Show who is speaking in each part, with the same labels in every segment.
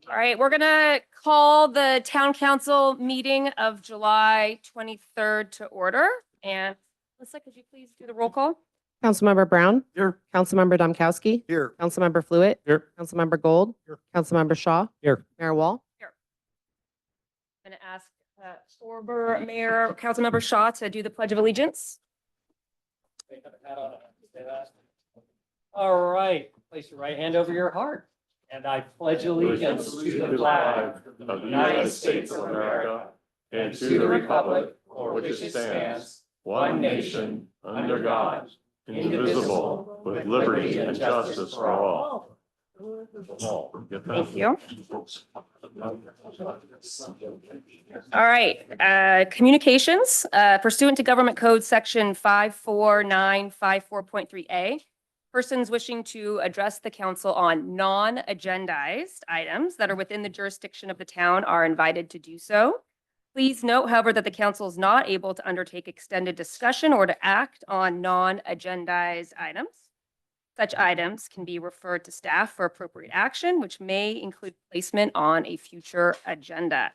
Speaker 1: All right, we're gonna call the town council meeting of July 23rd to order. And Melissa, could you please do the roll call?
Speaker 2: Councilmember Brown.
Speaker 3: Here.
Speaker 2: Councilmember Domkowski.
Speaker 3: Here.
Speaker 2: Councilmember Fluid.
Speaker 3: Here.
Speaker 2: Councilmember Gold.
Speaker 3: Here.
Speaker 2: Councilmember Shaw.
Speaker 3: Here.
Speaker 2: Mayor Wall.
Speaker 1: I'm gonna ask Sorber, Mayor, Councilmember Shaw to do the Pledge of Allegiance.
Speaker 4: All right, place your right hand over your heart. And I pledge allegiance to the flag of the United States of America and to the republic for which it stands, one nation, under God, indivisible, with liberty and justice for all.
Speaker 1: Thank you. All right, communications pursuant to Government Code Section 54954.3A. Persons wishing to address the council on non-agendized items that are within the jurisdiction of the town are invited to do so. Please note, however, that the council is not able to undertake extended discussion or to act on non-agendized items. Such items can be referred to staff for appropriate action, which may include placement on a future agenda.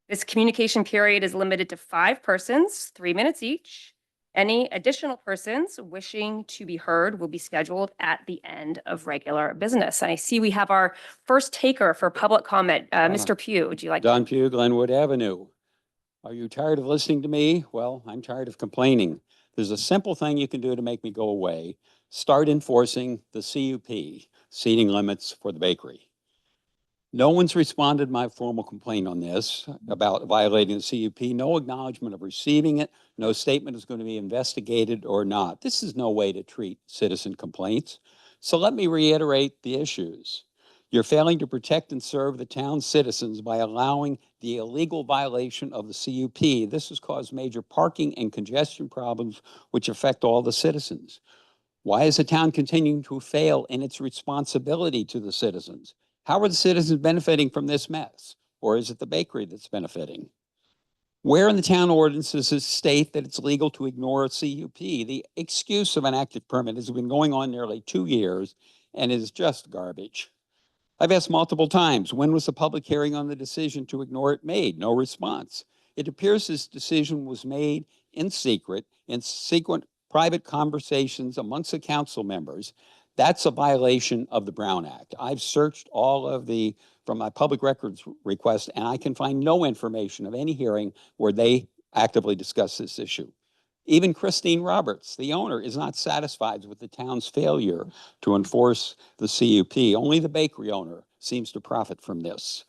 Speaker 1: This communication period is limited to 5 persons, 3 minutes each. Any additional persons wishing to be heard will be scheduled at the end of regular business. And I see we have our first taker for public comment. Mr. Pugh, would you like?
Speaker 5: Don Pugh, Glenwood Avenue. Are you tired of listening to me? Well, I'm tired of complaining. There's a simple thing you can do to make me go away. Start enforcing the CUP, seating limits for the bakery. No one's responded to my formal complaint on this about violating the CUP. No acknowledgement of receiving it. No statement is going to be investigated or not. This is no way to treat citizen complaints. So let me reiterate the issues. You're failing to protect and serve the town's citizens by allowing the illegal violation of the CUP. This has caused major parking and congestion problems which affect all the citizens. Why is the town continuing to fail in its responsibility to the citizens? How are the citizens benefiting from this mess? Or is it the bakery that's benefiting? Where in the town ordinances does it state that it's legal to ignore a CUP? The excuse of an active permit has been going on nearly 2 years and is just garbage. I've asked multiple times, when was the public hearing on the decision to ignore it made? No response. It appears this decision was made in secret private conversations amongst the council members. That's a violation of the Brown Act. I've searched from my public records request, and I can find no information of any hearing where they actively discuss this issue. Even Christine Roberts, the owner, is not satisfied with the town's failure to enforce the CUP. Only the bakery owner seems to profit from this.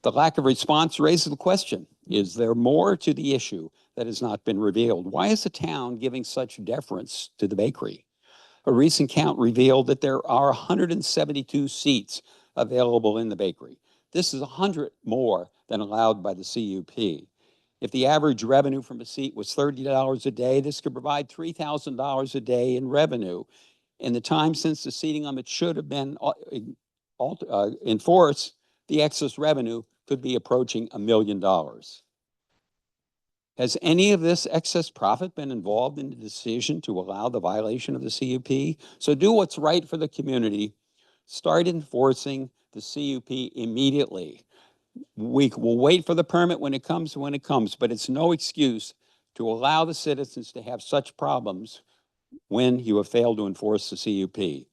Speaker 5: The lack of response raises the question, is there more to the issue that has not been revealed? Why is the town giving such deference to the bakery? A recent count revealed that there are 172 seats available in the bakery. This is 100 more than allowed by the CUP. If the average revenue from a seat was $30 a day, this could provide $3,000 a day in revenue. In the time since the seating limit should have been enforced, the excess revenue could be approaching $1 million. Has any of this excess profit been involved in the decision to allow the violation of the CUP? So do what's right for the community. Start enforcing the CUP immediately. We will wait for the permit when it comes, but it's no excuse to allow the citizens to have such problems when you have failed to enforce the CUP.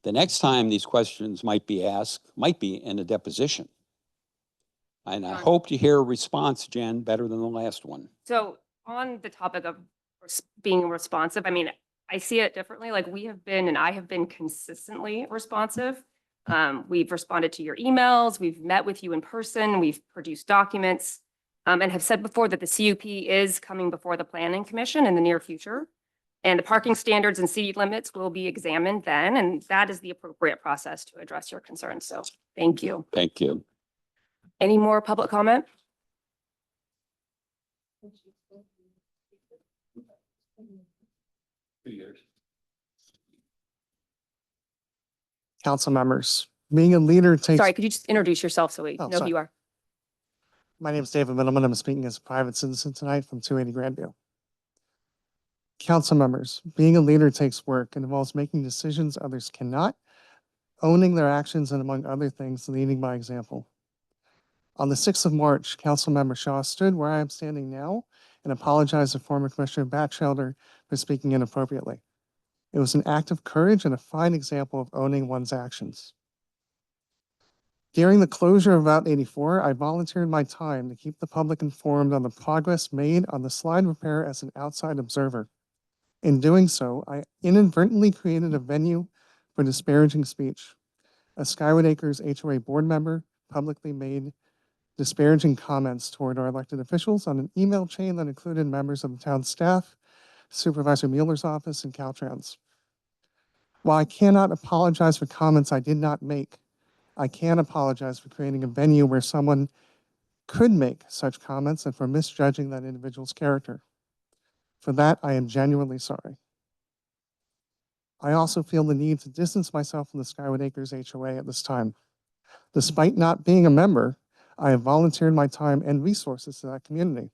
Speaker 5: The next time these questions might be asked, might be in a deposition. And I hope to hear a response, Jen, better than the last one.
Speaker 1: So on the topic of being responsive, I mean, I see it differently. Like I have been consistently responsive. We've responded to your emails. We've met with you in person. We've produced documents and have said before that the CUP is coming before the Planning Commission in the near future. And the parking standards and seat limits will be examined then. And that is the appropriate process to address your concerns. So thank you.
Speaker 5: Thank you.
Speaker 1: Any more public comment?
Speaker 3: Council members, being a leader takes.
Speaker 1: Sorry, could you just introduce yourself so we know
Speaker 3: sorry.
Speaker 1: who you are?
Speaker 3: My name is David Middleman. I'm speaking as a private citizen tonight from 280 Grandview. Council members, being a leader takes work and involves making decisions others cannot. owning their actions and, among other things, leading by example. On the 6th of March, Councilmember Shaw stood where I am standing now and apologized to former Commissioner Batchelder for speaking inappropriately. It was an act of courage and a fine example of owning one's actions. During the closure of Route 84, I volunteered my time to keep the public informed on the progress made on the slide repair as an outside observer. In doing so, I inadvertently created a venue for disparaging speech. A Skywood Acres HOA board member publicly made disparaging comments toward our elected officials on an email chain that included members of the town staff, Supervisor Mueller's office, and Caltrans. While I cannot apologize for comments I did not make, I can apologize for creating a venue where someone could make such comments and for misjudging that individual's character. For that, I am genuinely sorry. I also feel the need to distance myself from the Skywood Acres HOA at this time. Despite not being a member, I have volunteered my time and resources to that community.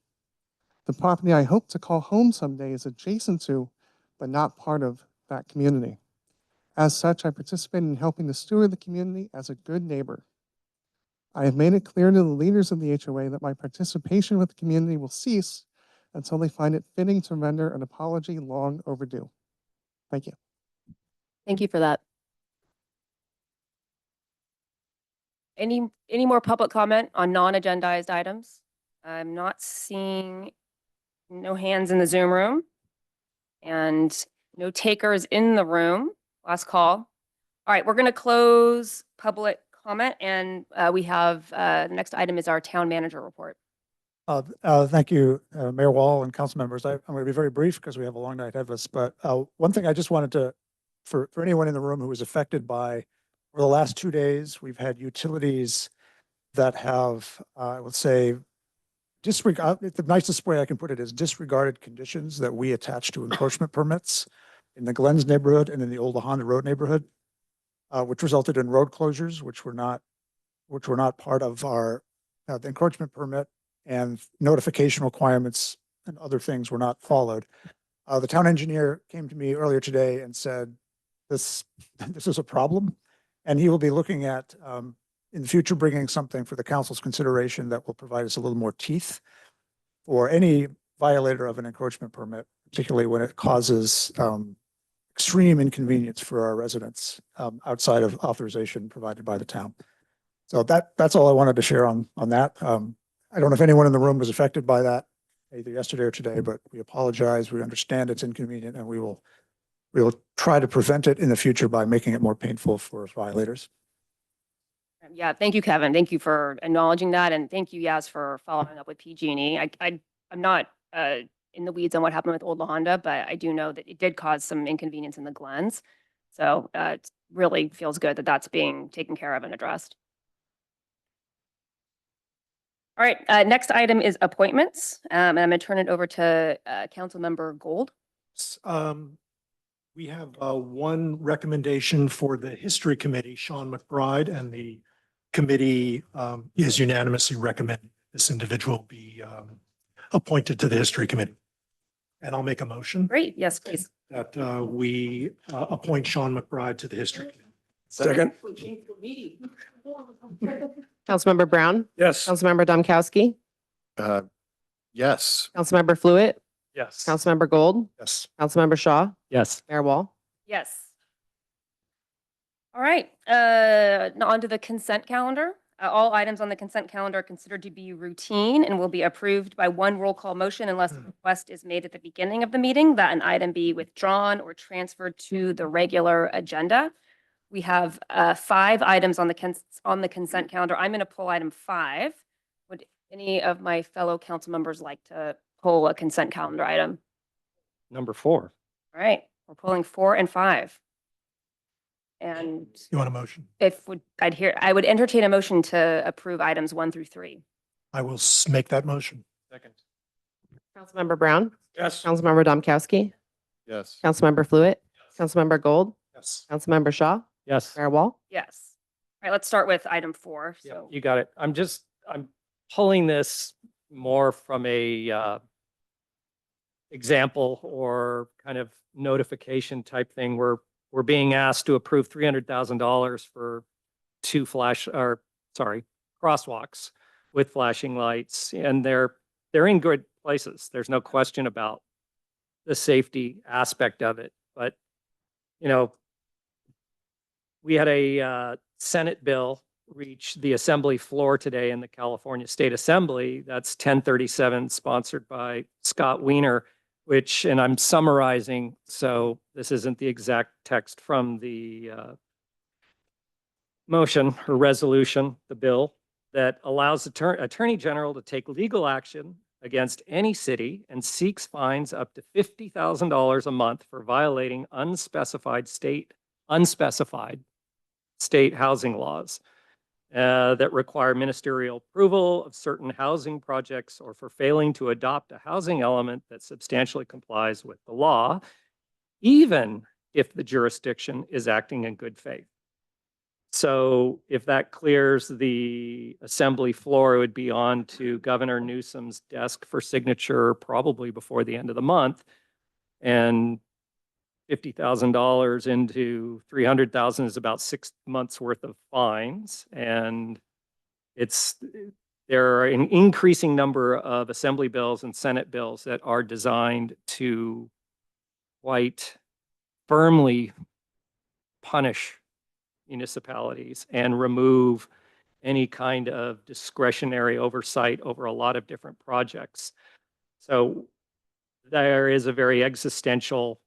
Speaker 3: The property I hope to call home someday is adjacent to, but not part of, that community. As such, I participate in helping to steward the community as a good neighbor. I have made it clear to the leaders of the HOA that my participation with the community will cease until they find it fitting to render an apology long overdue. Thank you.
Speaker 1: Thank you for that. Any more public comment on non-agendized items? I'm not seeing no hands in the Zoom room and no takers in the room. Last call. All right, we're going to close public comment and we have, the next item is our town manager report.
Speaker 6: Thank you, Mayor Wall and council members. I'm going to be very brief because we have a long night ahead of us. But one thing I just wanted to, for anyone in the room who was affected by, over the last 2 days, we've had utilities that have, I would say, the nicest way I can put it is disregarded conditions that we attach to encroachment permits in the Glens neighborhood and in the Old Honda Road neighborhood, which resulted in road closures, which were not part of our the encroachment permit, and notification requirements and other things were not followed. The town engineer came to me earlier today and said, this is a problem, and he will be looking at, in the future, bringing something for the council's consideration that will provide us a little more teeth for any violator of an encroachment permit, particularly when it causes extreme inconvenience for our residents outside of authorization provided by the town. So that's all I wanted to share on that. I don't know if anyone in the room was affected by that either yesterday or today, but we apologize. We understand it's inconvenient and we will try to prevent it in the future by making it more painful for violators.
Speaker 1: Yeah, thank you, Kevin. Thank you for acknowledging that. And thank you, Yas, for following up with PG&E. I'm not in the weeds on what happened with Old La Honda, but I do know that it did cause some inconvenience in the Glens. So it really feels good that that's being taken care of and addressed. All right, next item is appointments. And I'm going to turn it over to Councilmember Gold.
Speaker 7: We have one recommendation for the History Committee, Sean McBride, and the committee is unanimously recommending this individual be appointed to the History Committee. And I'll make a motion
Speaker 1: Great, yes, please.
Speaker 7: that we appoint Sean McBride to the History Committee.
Speaker 4: Second.
Speaker 2: Councilmember Brown,
Speaker 4: Yes.
Speaker 2: Councilmember Domkowski,
Speaker 8: Yes.
Speaker 2: Councilmember Fluid,
Speaker 4: Yes.
Speaker 2: Councilmember Gold,
Speaker 7: Yes.
Speaker 2: Councilmember Shaw,
Speaker 4: Yes.
Speaker 2: Mayor Wall.
Speaker 1: Yes. All right, now on to the consent calendar. All items on the consent calendar are considered to be routine and will be approved by one roll call motion unless a request is made at the beginning of the meeting that an item be withdrawn or transferred to the regular agenda. We have 5 items on the consent calendar. I'm going to pull item 5. Would any of my fellow council members like to pull a consent calendar item?
Speaker 4: Number 4.
Speaker 1: All right, we're pulling 4 and 5. And
Speaker 7: You want a motion?
Speaker 1: I would entertain a motion to approve items 1 through 3.
Speaker 7: I will make that motion.
Speaker 4: Second.
Speaker 2: Councilmember Brown,
Speaker 4: Yes.
Speaker 2: Councilmember Domkowski,
Speaker 8: Yes.
Speaker 2: Councilmember Fluid, Councilmember Gold,
Speaker 7: Yes.
Speaker 2: Councilmember Shaw,
Speaker 4: Yes.
Speaker 2: Mayor Wall.
Speaker 1: Yes. All right, let's start with item 4.
Speaker 4: Yeah,
Speaker 1: So,
Speaker 4: you got it. I'm pulling this more from a example or kind of notification type thing. We're we're being asked to approve $300,000 for crosswalks with flashing lights, and they're in good places. There's no question about the safety aspect of it. But, you know, we had a Senate bill reach the Assembly floor today in the California State Assembly. That's 1037, sponsored by Scott Wiener, which, and I'm summarizing, so this isn't the exact text from the motion or resolution, the bill, that allows the Attorney General to take legal action against any city and seeks fines up to $50,000 a month for violating unspecified state housing laws that require ministerial approval of certain housing projects, or for failing to adopt a housing element that substantially complies with the law, even if the jurisdiction is acting in good faith. So if that clears the Assembly floor, it would be on to Governor Newsom's desk for signature probably before the end of the month. And $50,000 into $300,000 is about 6 months worth of fines. And there are an increasing number of Assembly bills and Senate bills that are designed to quite firmly punish municipalities and remove any kind of discretionary oversight over a lot of different projects. So there is a very existential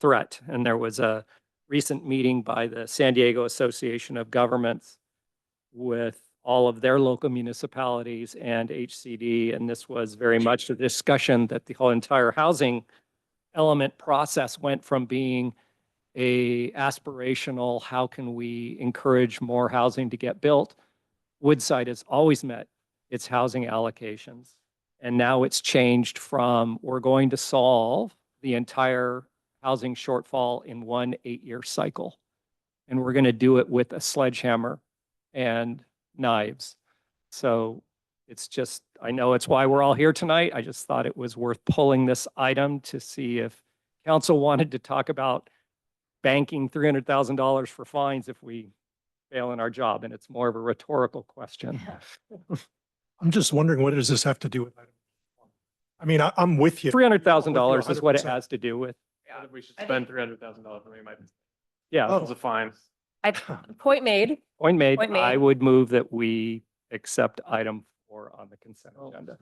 Speaker 4: threat. And there was a recent meeting by the San Diego Association of Governments with all of their local municipalities and HCD. And this was very much a discussion that the whole entire housing element process went from being a aspirational, how can we encourage more housing to get built? Woodside has always met its housing allocations. And now it's changed from, we're going to solve the entire housing shortfall in one 8-year cycle. And we're going to do it with a sledgehammer and knives. So it's just, I know it's why we're all here tonight. I just thought it was worth pulling this item to see if council wanted to talk about banking $300,000 for fines if we fail in our job. And it's more of a rhetorical question.
Speaker 7: I'm just wondering, what does this have to do with item? I mean, I'm with you.
Speaker 4: $300,000 is what it has to do with.
Speaker 8: We should spend $300,000 for me,
Speaker 4: Yeah.
Speaker 7: Oh.
Speaker 8: That was a fine.
Speaker 1: Point made.
Speaker 4: Point made.
Speaker 1: Point made.
Speaker 4: I would move that we accept item 4 on the consent agenda.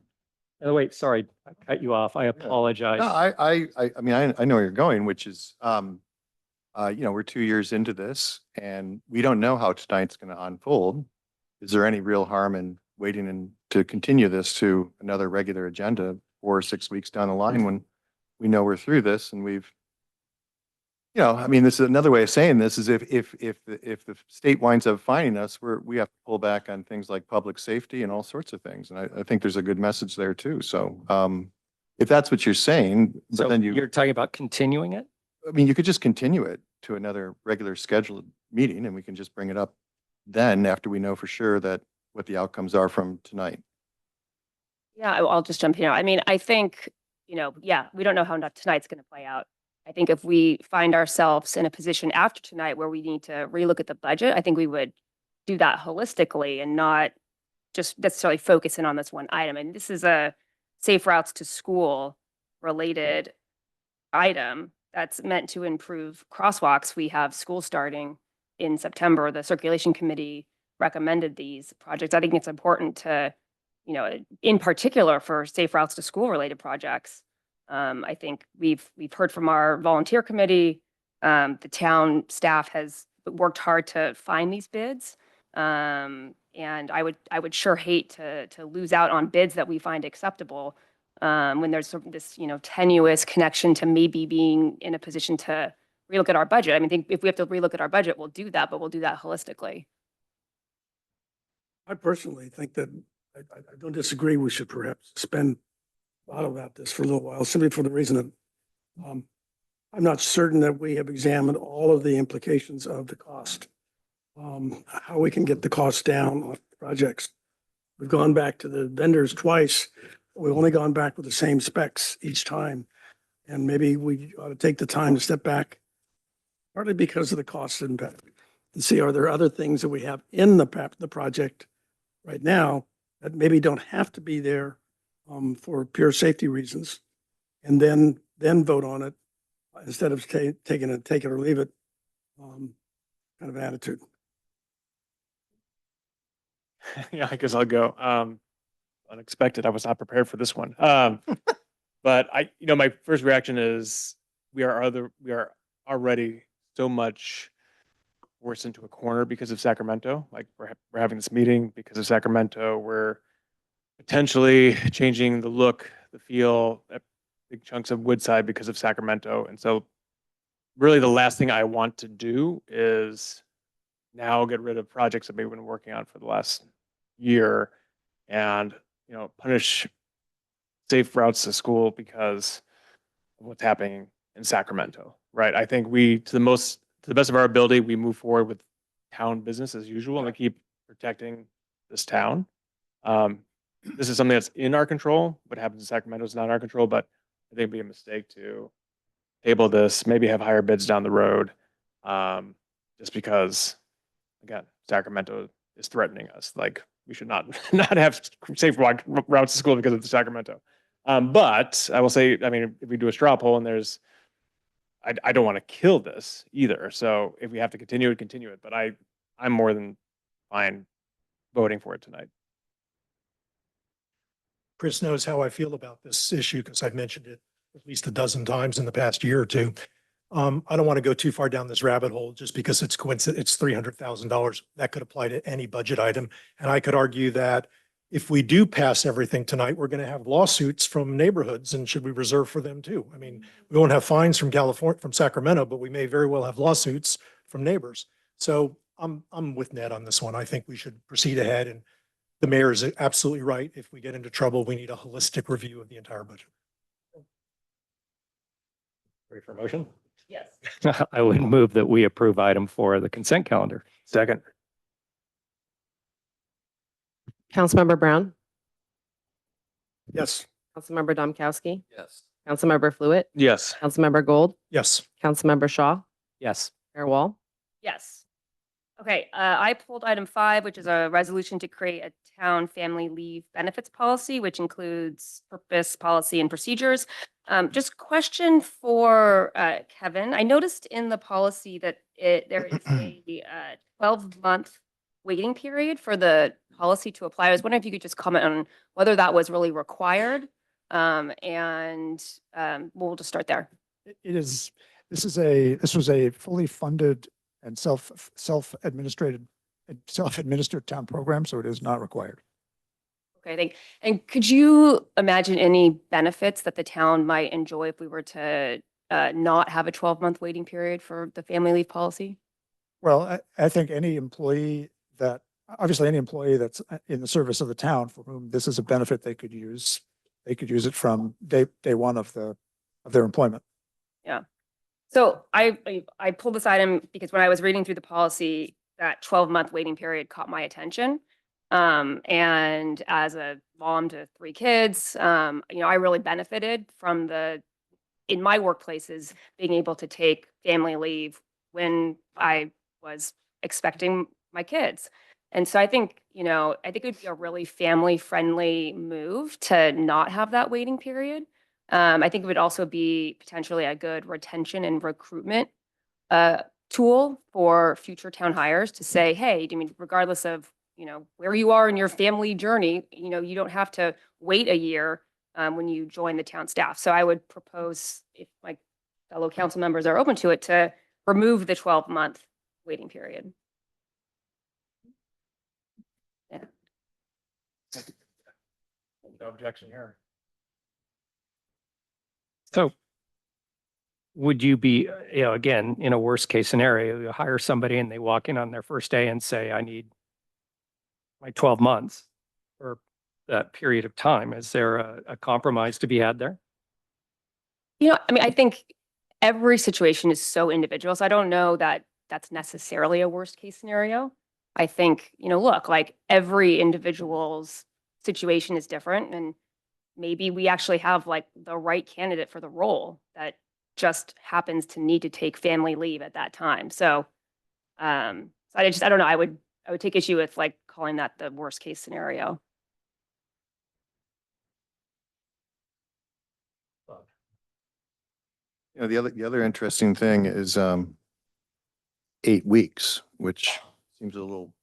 Speaker 4: Oh, wait, sorry, I cut you off. I apologize.
Speaker 9: No, I mean, I know where you're going, which is, we're 2 years into this and we don't know how tonight's going to unfold. Is there any real harm in waiting to continue this to another regular agenda 4 or 6 weeks down the line when we know we're through this and we've, I mean, this is another way of saying this is if the state winds up fining us, we have to pull back on things like public safety and all sorts of things. And I think there's a good message there too. So, if that's what you're saying,
Speaker 4: So
Speaker 9: but then
Speaker 4: you're talking about continuing it?
Speaker 9: I mean, you could just continue it to another regular scheduled meeting and we can just bring it up then after we know for sure that what the outcomes are from tonight.
Speaker 1: Yeah, I'll just jump in. I mean, I think, we don't know how tonight's going to play out. I think if we find ourselves in a position after tonight where we need to relook at the budget, I think we would do that holistically and not just necessarily focus in on this one item. And this is a safe routes to school related item that's meant to improve crosswalks. We have school starting in September. The circulation committee recommended these projects. I think it's important to, in particular for safe routes to school related projects. I think we've heard from our volunteer committee. The town staff has worked hard to find these bids. And I would sure hate to lose out on bids that we find acceptable when there's sort of this, tenuous connection to maybe being in a position to relook at our budget. I mean, I think if we have to relook at our budget, we'll do that, but we'll do that holistically.
Speaker 10: I personally think that I don't disagree. We should perhaps spend thought about this for a little while, simply for the reason that I'm not certain that we have examined all of the implications of the cost, how we can get the cost down on projects. We've gone back to the vendors twice. We've only gone back with the same specs each time. And maybe we ought to take the time to step back partly because of the cost impact. And see, are there other things that we have in the the project right now that maybe don't have to be there for pure safety reasons? And then vote on it instead of taking it, take it or leave it kind of attitude.
Speaker 8: Yeah, I guess I'll go. Unexpected. I was not prepared for this one. But my first reaction is we are already so much worse into a corner because of Sacramento. Like we're having this meeting because of Sacramento. We're potentially changing the look, the feel at big chunks of Woodside because of Sacramento. And so really the last thing I want to do is now get rid of projects that we've been working on for the last year and, punish safe routes to school because of what's happening in Sacramento, right? I think to the best of our ability, we move forward with town business as usual and we keep protecting this town. This is something that's in our control. What happens in Sacramento is not in our control, but I think it'd be a mistake to table this, maybe have higher bids down the road, just because, again, Sacramento is threatening us. Like we should not have safe routes to school because of the Sacramento. But I will say, I mean, if we do a straw poll and I don't want to kill this either. So if we have to continue it. But I'm more than fine voting for it tonight.
Speaker 7: Chris knows how I feel about this issue because I've mentioned it at least a dozen times in the past year or two. I don't want to go too far down this rabbit hole just because it's coincidence. It's $300,000 that could apply to any budget item. And I could argue that if we do pass everything tonight, we're going to have lawsuits from neighborhoods, and should we reserve for them too? I mean, we won't have fines from Sacramento, but we may very well have lawsuits from neighbors. So I'm with Ned on this one. I think we should proceed ahead, and the mayor is absolutely right. If we get into trouble, we need a holistic review of the entire budget.
Speaker 4: Ready for a motion?
Speaker 1: Yes.
Speaker 4: I would move that we approve item 4 of the consent calendar.
Speaker 8: Second.
Speaker 2: Councilmember Brown,
Speaker 10: Yes.
Speaker 2: Councilmember Domkowski,
Speaker 9: Yes.
Speaker 2: Councilmember Fluid,
Speaker 8: Yes.
Speaker 2: Councilmember Gold,
Speaker 7: Yes.
Speaker 2: Councilmember Shaw,
Speaker 4: Yes.
Speaker 2: Mayor Wall.
Speaker 1: Yes. Okay, I pulled item 5, which is a resolution to create a town family leave benefits policy, which includes purpose, policy, and procedures. Just question for Kevin. I noticed in the policy that there is a 12-month waiting period for the policy to apply. I was wondering if you could just comment on whether that was really required. And we'll just start there.
Speaker 6: This was a fully funded and self-administered town program, so it is not required.
Speaker 1: Okay, and could you imagine any benefits that the town might enjoy if we were to not have a 12-month waiting period for the family leave policy?
Speaker 6: Well, I think any employee that's in the service of the town for whom this is a benefit they could use it from day one of their employment.
Speaker 1: Yeah. So I pulled this item because when I was reading through the policy, that 12-month waiting period caught my attention. And as a mom to 3 kids, I really benefited from in my workplaces, being able to take family leave when I was expecting my kids. And so I think it would be a really family-friendly move to not have that waiting period. I think it would also be potentially a good retention and recruitment tool for future town hires to say, hey, regardless of where you are in your family journey, you don't have to wait a year when you join the town staff. So I would propose, if my fellow council members are open to it, to remove the 12-month waiting period. Yeah.
Speaker 8: No objection here.
Speaker 4: So would you be, again, in a worst case scenario, you hire somebody and they walk in on their first day and say, I need my 12 months or that period of time? Is there a compromise to be had there?
Speaker 1: I think every situation is so individual. So I don't know that that's necessarily a worst case scenario. I think, look, like every individual's situation is different, and maybe we actually have like the right candidate for the role that just happens to need to take family leave at that time. So, I don't know, I would take issue with like calling that the worst case scenario.
Speaker 9: You know, the other interesting thing is 8 weeks, which seems a little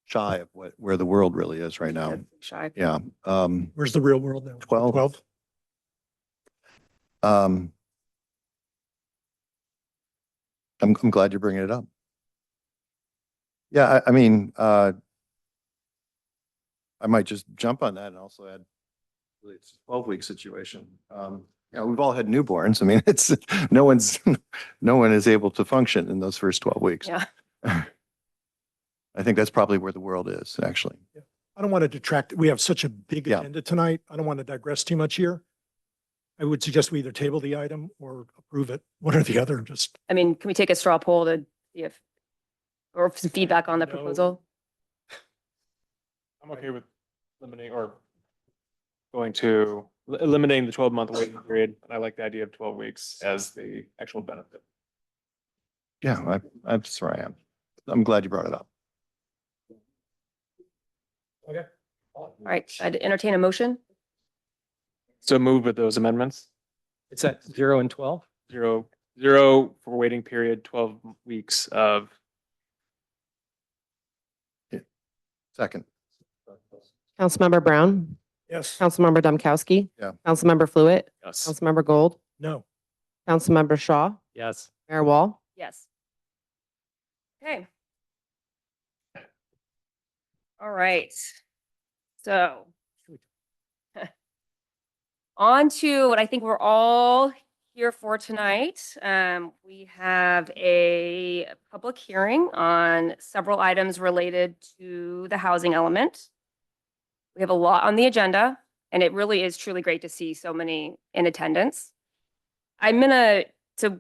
Speaker 9: shy of where the world really is right now.
Speaker 1: Shy.
Speaker 9: Yeah.
Speaker 7: Where's the real world now?
Speaker 9: 12.
Speaker 7: 12?
Speaker 9: I'm glad you're bringing it up. Yeah, I mean, I might just jump on that and also add, really, it's a 12-week situation. You know, we've all had newborns. I mean, it's no one is able to function in those first 12 weeks.
Speaker 1: Yeah.
Speaker 9: I think that's probably where the world is, actually.
Speaker 7: I don't want to detract. We have such a big
Speaker 9: Yeah.
Speaker 7: agenda tonight. I don't want to digress too much here. I would suggest we either table the item or approve it, one or the other, just.
Speaker 1: I mean, can we take a straw poll to see if, or some feedback on the
Speaker 8: No.
Speaker 1: proposal?
Speaker 8: I'm okay with limiting or going to eliminating the 12-month waiting period. I like the idea of 12 weeks as the actual benefit.
Speaker 9: Yeah, that's where I am. I'm glad you brought it up.
Speaker 8: Okay.
Speaker 1: All right, I'd entertain a motion.
Speaker 8: So move with those amendments.
Speaker 4: It's at 0 and 12?
Speaker 8: 0 for waiting period, 12 weeks of.
Speaker 9: Second.
Speaker 2: Councilmember Brown,
Speaker 10: Yes.
Speaker 2: Councilmember Domkowski.
Speaker 9: Yeah.
Speaker 2: Councilmember Fluid,
Speaker 8: Yes.
Speaker 2: Councilmember Gold,
Speaker 7: No.
Speaker 2: Councilmember Shaw,
Speaker 4: Yes.
Speaker 2: Mayor Wall.
Speaker 1: Yes. Okay. All right. So on to what I think we're all here for tonight. We have a public hearing on several items related to the housing element. We have a lot on the agenda, and it really is truly great to see so many in attendance. So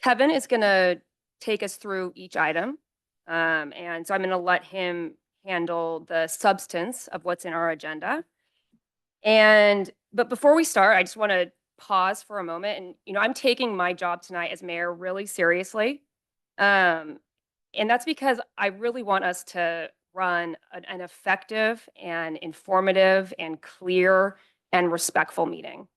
Speaker 1: Kevin is gonna take us through each item. And so I'm gonna let him handle the substance of what's in our agenda. But before we start, I just want to pause for a moment. And, I'm taking my job tonight as mayor really seriously. And that's because I really want us to run an effective and informative and clear and respectful meeting.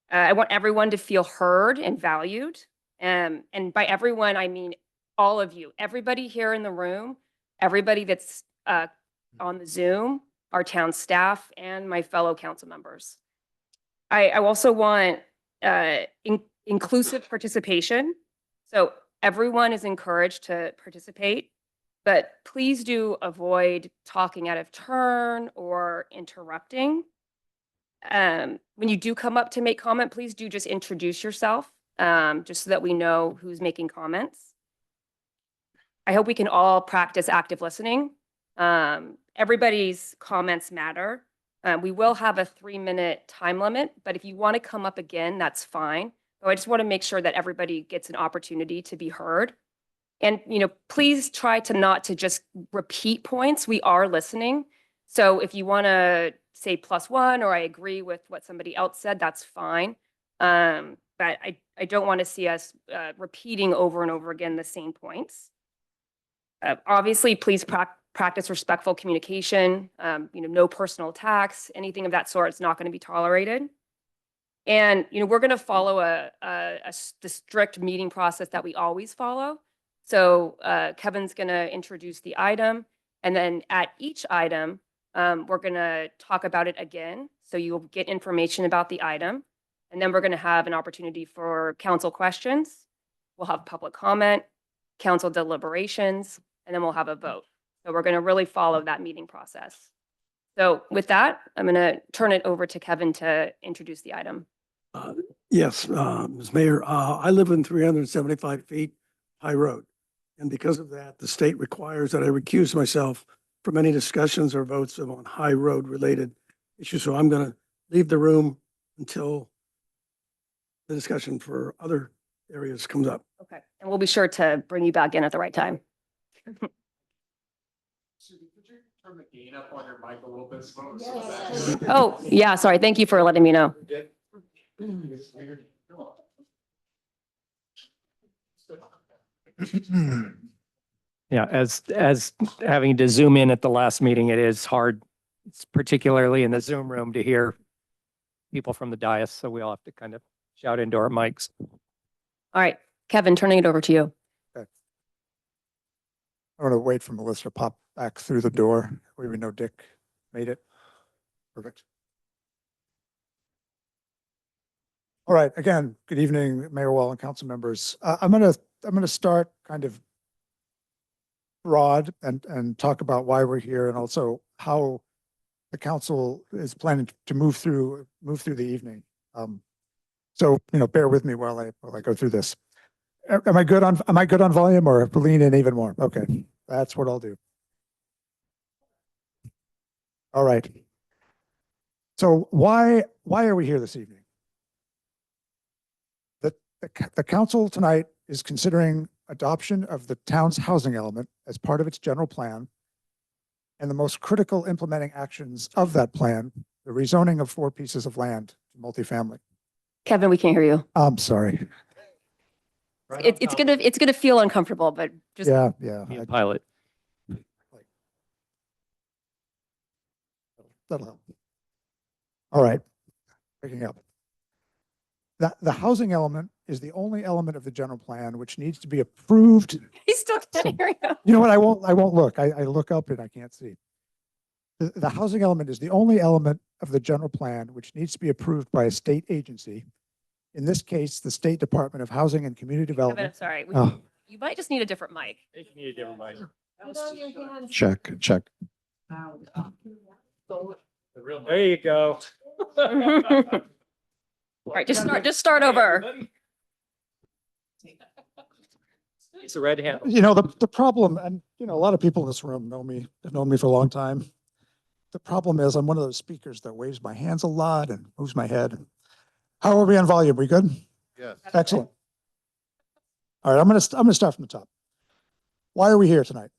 Speaker 1: I want everyone to feel heard and valued. And by everyone, I mean all of you, everybody here in the room, everybody that's on the Zoom, our town staff, and my fellow council members. I also want inclusive participation. So everyone is encouraged to participate, but please do avoid talking out of turn or interrupting. When you do come up to make comment, please do just introduce yourself, just so that we know who's making comments. I hope we can all practice active listening. Everybody's comments matter. We will have a 3-minute time limit, but if you want to come up again, that's fine. So I just want to make sure that everybody gets an opportunity to be heard. And, please try to not to just repeat points. We are listening. So if you want to say +1 or I agree with what somebody else said, that's fine. But I don't want to see us repeating over and over again the same points. Obviously, please practice respectful communication, no personal attacks, anything of that sort is not going to be tolerated. And, we're going to follow the strict meeting process that we always follow. So Kevin's going to introduce the item, and then at each item, we're going to talk about it again. So you'll get information about the item, and then we're going to have an opportunity for council questions. We'll have public comment, council deliberations, and then we'll have a vote. So we're going to really follow that meeting process. So with that, I'm going to turn it over to Kevin to introduce the item.
Speaker 10: Yes, Ms. Mayor, I live in 375 feet High Road. And because of that, the state requires that I recuse myself from any discussions or votes on High Road related issues. So I'm going to leave the room until the discussion for other areas comes up.
Speaker 1: Okay. And we'll be sure to bring you back in at the right time.
Speaker 11: Turn the gain up on your mic a little bit. So
Speaker 1: Oh, yeah, sorry. Thank you for letting me know.
Speaker 4: Yeah, as having to zoom in at the last meeting, it is hard, it's particularly in the Zoom room, to hear people from the dais, so we all have to kind of shout into our mics.
Speaker 1: All right, Kevin, turning it over to you.
Speaker 6: I'm going to wait for Melissa to pop back through the door. We know Dick made it. Perfect. All right, again, good evening, Mayor Wall and council members. I'm gonna start kind of broad and talk about why we're here and also how the council is planning to move through the evening. So, bear with me while I go through this. Am I good on volume, or lean in even more? Okay, that's what I'll do. All right. So why are we here this evening? The council tonight is considering adoption of the town's housing element as part of its general plan, and the most critical implementing actions of that plan, the rezoning of 4 pieces of land to multifamily.
Speaker 1: Kevin, we can't hear you.
Speaker 6: I'm sorry.
Speaker 1: It's gonna feel uncomfortable, but just.
Speaker 6: Yeah.
Speaker 4: Be a pilot.
Speaker 6: That'll help. All right. Picking up. The housing element is the only element of the general plan which needs to be approved.
Speaker 1: He still can't hear you.
Speaker 6: You know what? I won't look. I look up and I can't see. The housing element is the only element of the general plan which needs to be approved by a state agency. In this case, the State Department of Housing and Community
Speaker 1: Kevin, I'm
Speaker 6: Development.
Speaker 1: sorry.
Speaker 6: Oh.
Speaker 1: You might just need a different mic.
Speaker 9: Check.
Speaker 4: There you go.
Speaker 1: All right, just start over.
Speaker 4: It's a red handle.
Speaker 6: The problem, and a lot of people in this room have known me for a long time. The problem is I'm one of those speakers that waves my hands a lot and moves my head. How are we on volume? We good?
Speaker 9: Yes.
Speaker 6: Excellent. All right, I'm going to start from the top. Why are we here tonight?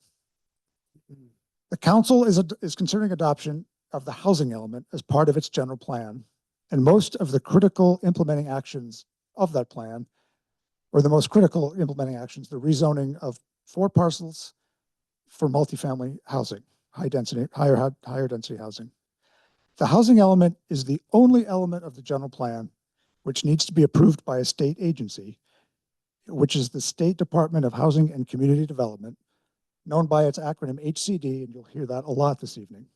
Speaker 6: The council is considering adoption of the housing element as part of its general plan, and most of the critical implementing actions of that plan, or the most critical implementing actions, the rezoning of 4 parcels for multifamily housing, higher density housing. The housing element is the only element of the general plan which needs to be approved by a state agency, which is the State Department of Housing and Community Development, known by its acronym HCD, and you'll hear that a lot this evening.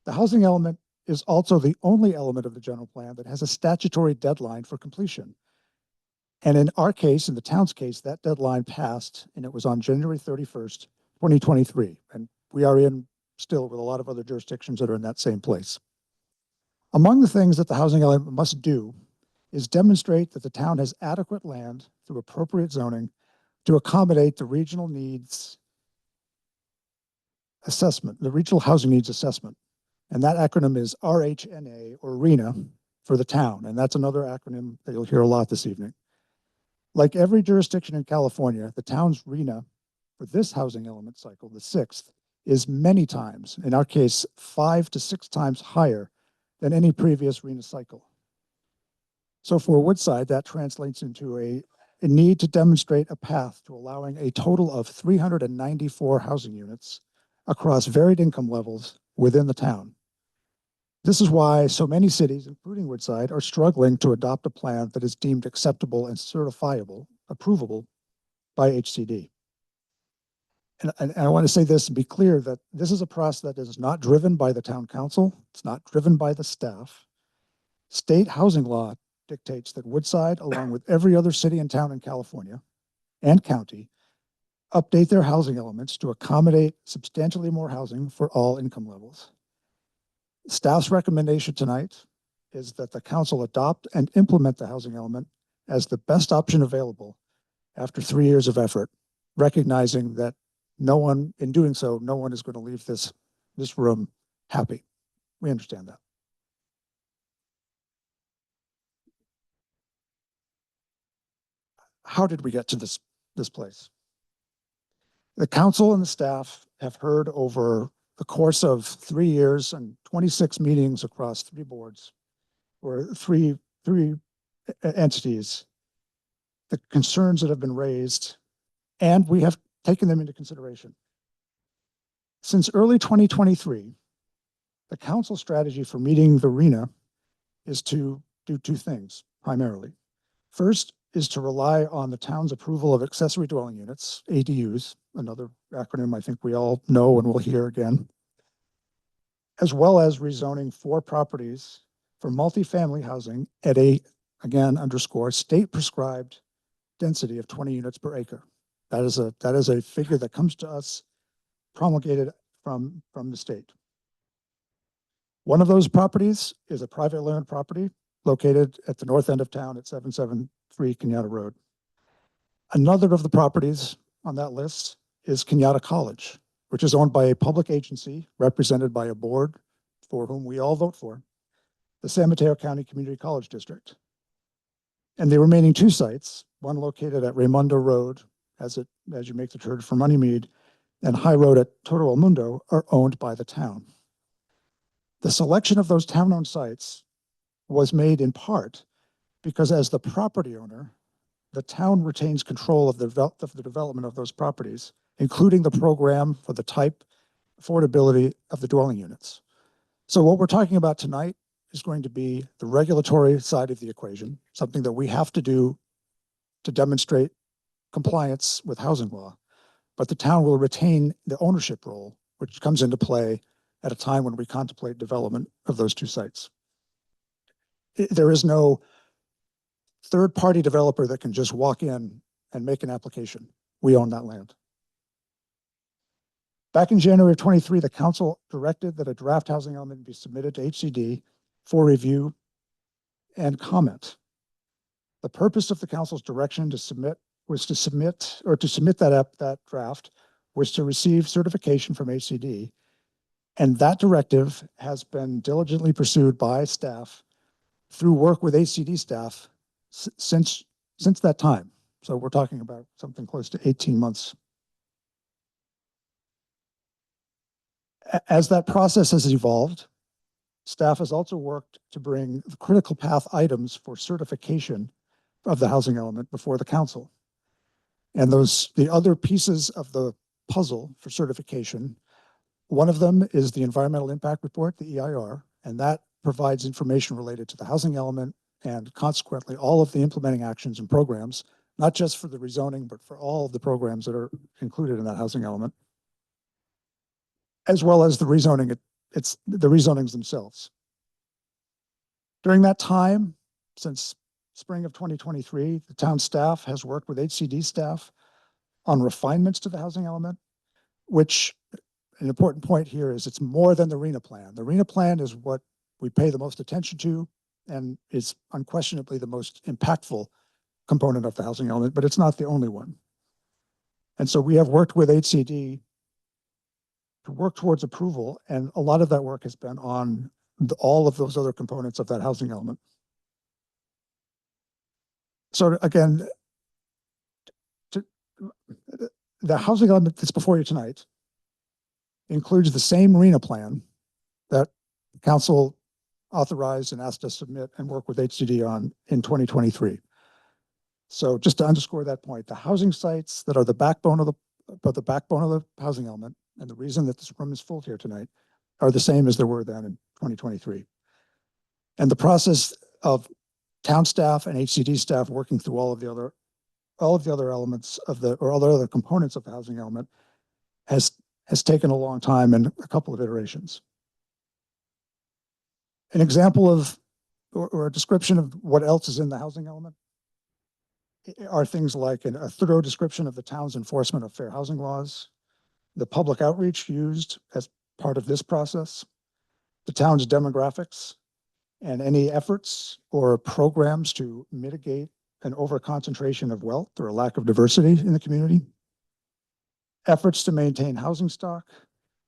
Speaker 6: The housing element is also the only element of the general plan that has a statutory deadline for completion. And in our case, in the town's case, that deadline passed, and it was on January 31st, 2023. And we are in still with a lot of other jurisdictions that are in that same place. Among the things that the housing element must do is demonstrate that the town has adequate land through appropriate zoning to accommodate the regional needs assessment, the regional housing needs assessment. And that acronym is RHNA, or RHNA, for the town. And that's another acronym that you'll hear a lot this evening. Like every jurisdiction in California, the town's RHNA for this housing element cycle, the 6th, is many times, in our case, 5 to 6 times higher than any previous RHNA cycle. So for Woodside, that translates into a need to demonstrate a path to allowing a total of 394 housing units across varied income levels within the town. This is why so many cities, including Woodside, are struggling to adopt a plan that is deemed acceptable and certifiable, approvable by HCD. And I want to say this and be clear that this is a process that is not driven by the town council. It's not driven by the staff. State housing law dictates that Woodside, along with every other city and town in California and county, update their housing elements to accommodate substantially more housing for all income levels. Staff's recommendation tonight is that the council adopt and implement the housing element as the best option available after 3 years of effort, recognizing that in doing so, no one is going to leave this room happy. We understand that. How did we get to this place? The council and the staff have heard over the course of 3 years and 26 meetings across 3 boards, or three entities, the concerns that have been raised and we have taken them into consideration. Since early 2023, the council strategy for meeting the RENA is to do two things primarily. First is to rely on the town's approval of accessory dwelling units, ADUs, another acronym I think we all know and will hear again, as well as rezoning 4 properties for multifamily housing at a, again, underscore, state prescribed density of 20 units per acre. That is a figure that comes to us promulgated from the state. One of those properties is a private land property located at the north end of town at 773 Kenyatta Road. Another of the properties on that list is Kenyatta College, which is owned by a public agency represented by a board for whom we all vote for, the San Mateo County Community College District. And the remaining 2 sites, one located at Raimundo Road as you make the turn from Runnymede, and High Road at Todo El Mundo, are owned by the town. The selection of those town-owned sites was made in part because as the property owner, the town retains control of the development of those properties, including the program for the type, affordability of the dwelling units. So what we're talking about tonight is going to be the regulatory side of the equation, something that we have to do to demonstrate compliance with housing law. But the town will retain the ownership role, which comes into play at a time when we contemplate development of those 2 sites. There is no third-party developer that can just walk in and make an application. We own that land. Back in January of 23, the council directed that a draft housing element be submitted to HCD for review and comment. The purpose of the council's direction to submit that draft was to receive certification from HCD. And that directive has been diligently pursued by staff through work with HCD staff since that time. So we're talking about something close to 18 months. As that process has evolved, staff has also worked to bring the critical path items for certification of the housing element before the council. And the other pieces of the puzzle for certification, one of them is the environmental impact report, the EIR, and that provides information related to the housing element and consequently all of the implementing actions and programs, not just for the rezoning, but for all of the programs that are included in that housing element, as well as the rezoning, the rezonings themselves. During that time, since spring of 2023, the town staff has worked with HCD staff on refinements to the housing element, which an important point here is it's more than the RENA plan. The RENA plan is what we pay the most attention to and is unquestionably the most impactful component of the housing element, but it's not the only one. And so we have worked with HCD to work towards approval, and a lot of that work has been on all of those other components of that housing element. So again, the housing element that's before you tonight includes the same RENA plan that council authorized and asked us to submit and work with HCD on in 2023. So just to underscore that point, the housing sites that are the backbone of the housing element, and the reason that this room is full here tonight, are the same as there were then in 2023. And the process of town staff and HCD staff working through all of the other elements of all the other components of the housing element has taken a long time and a couple of iterations. An example of, or a description of what else is in the housing element are things like a thorough description of the town's enforcement of fair housing laws, the public outreach used as part of this process, the town's demographics, and any efforts or programs to mitigate an overconcentration of wealth or a lack of diversity in the community, efforts to maintain housing stock,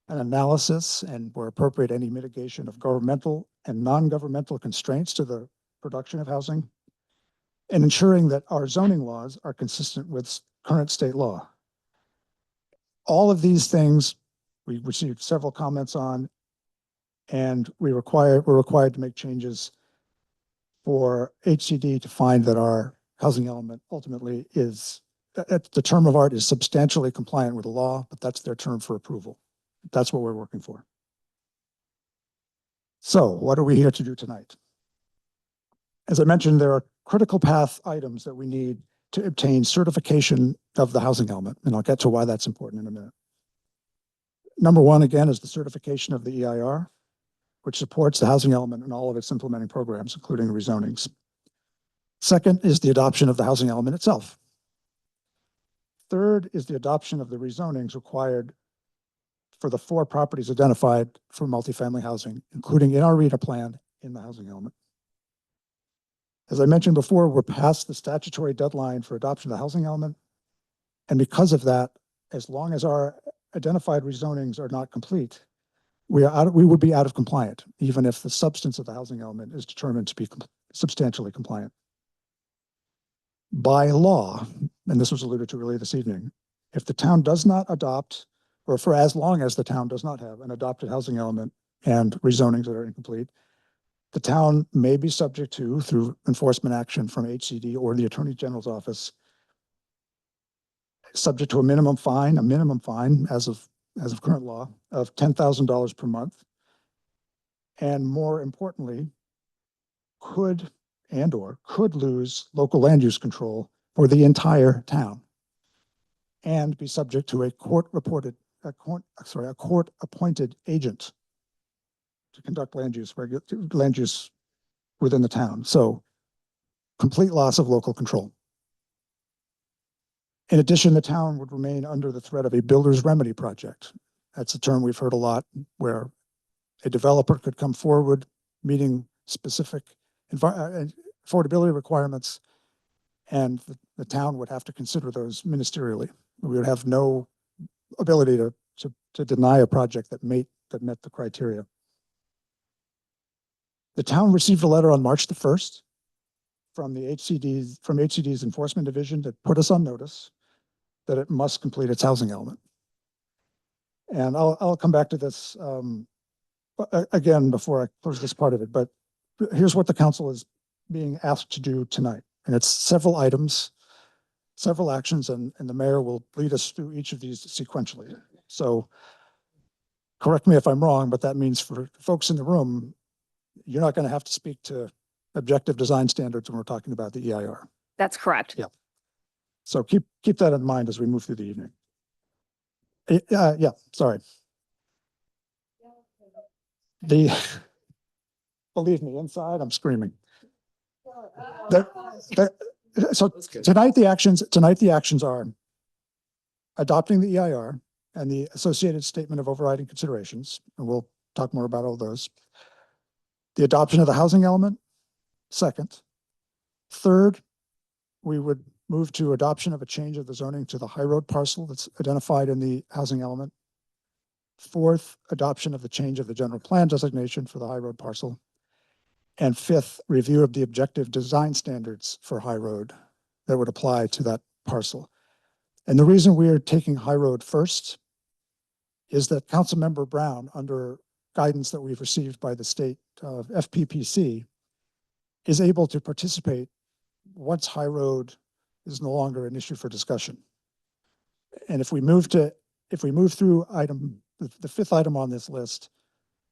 Speaker 6: an analysis and where appropriate any mitigation of governmental and non-governmental constraints to the production of housing, and ensuring that our zoning laws are consistent with current state law. All of these things we received several comments on, and we're required to make changes for HCD to find that our housing element ultimately is the term of art is substantially compliant with the law, but that's their term for approval. That's what we're working for. So what are we here to do tonight? As I mentioned, there are critical path items that we need to obtain certification of the housing element, and I'll get to why that's important in a minute. Number one, again, is the certification of the EIR, which supports the housing element and all of its implementing programs, including rezonings. Second is the adoption of the housing element itself. Third is the adoption of the rezonings required for the 4 properties identified for multifamily housing, including in our RETA plan in the housing element. As I mentioned before, we're past the statutory deadline for adoption of the housing element. And because of that, as long as our identified rezonings are not complete, we would be out of compliant, even if the substance of the housing element is determined to be substantially compliant. By law, and this was alluded to earlier this evening, if the town does not adopt, or for as long as the town does not have an adopted housing element and rezonings that are incomplete, the town may be subject to, through enforcement action from HCD or the Attorney General's office, subject to a minimum fine as of current law of $10,000 per month. And more importantly, could lose local land use control for the entire town and be subject to a court appointed agent to conduct land use within the town. So complete loss of local control. In addition, the town would remain under the threat of a builder's remedy project. That's a term we've heard a lot, where a developer could come forward meeting specific affordability requirements, and the town would have to consider those ministerially. We would have no ability to deny a project that met the criteria. The town received a letter on March the 1st from HCD's enforcement division that put us on notice that it must complete its housing element. And I'll come back to this again before I close this part of it, but here's what the council is being asked to do tonight. And it's several items, several actions, and the mayor will lead us through each of these sequentially. So correct me if I'm wrong, but that means for folks in the room, you're not going to have to speak to objective design standards when we're talking about the EIR.
Speaker 1: That's correct.
Speaker 6: Yeah. So keep that in mind as we move through the evening. Yeah, sorry. Believe me, inside I'm screaming. So tonight the actions are adopting the EIR and the associated statement of overriding considerations, and we'll talk more about all those. The adoption of the housing element, second. Third, we would move to adoption of a change of the zoning to the high road parcel that's identified in the housing element. Fourth, adoption of the change of the general plan designation for the high road parcel. And fifth, review of the objective design standards for high road that would apply to that parcel. And the reason we are taking high road first is that Councilmember Brown, under guidance that we've received by the state of FPPC, is able to participate once high road is no longer an issue for discussion. And if we move through the fifth item on this list,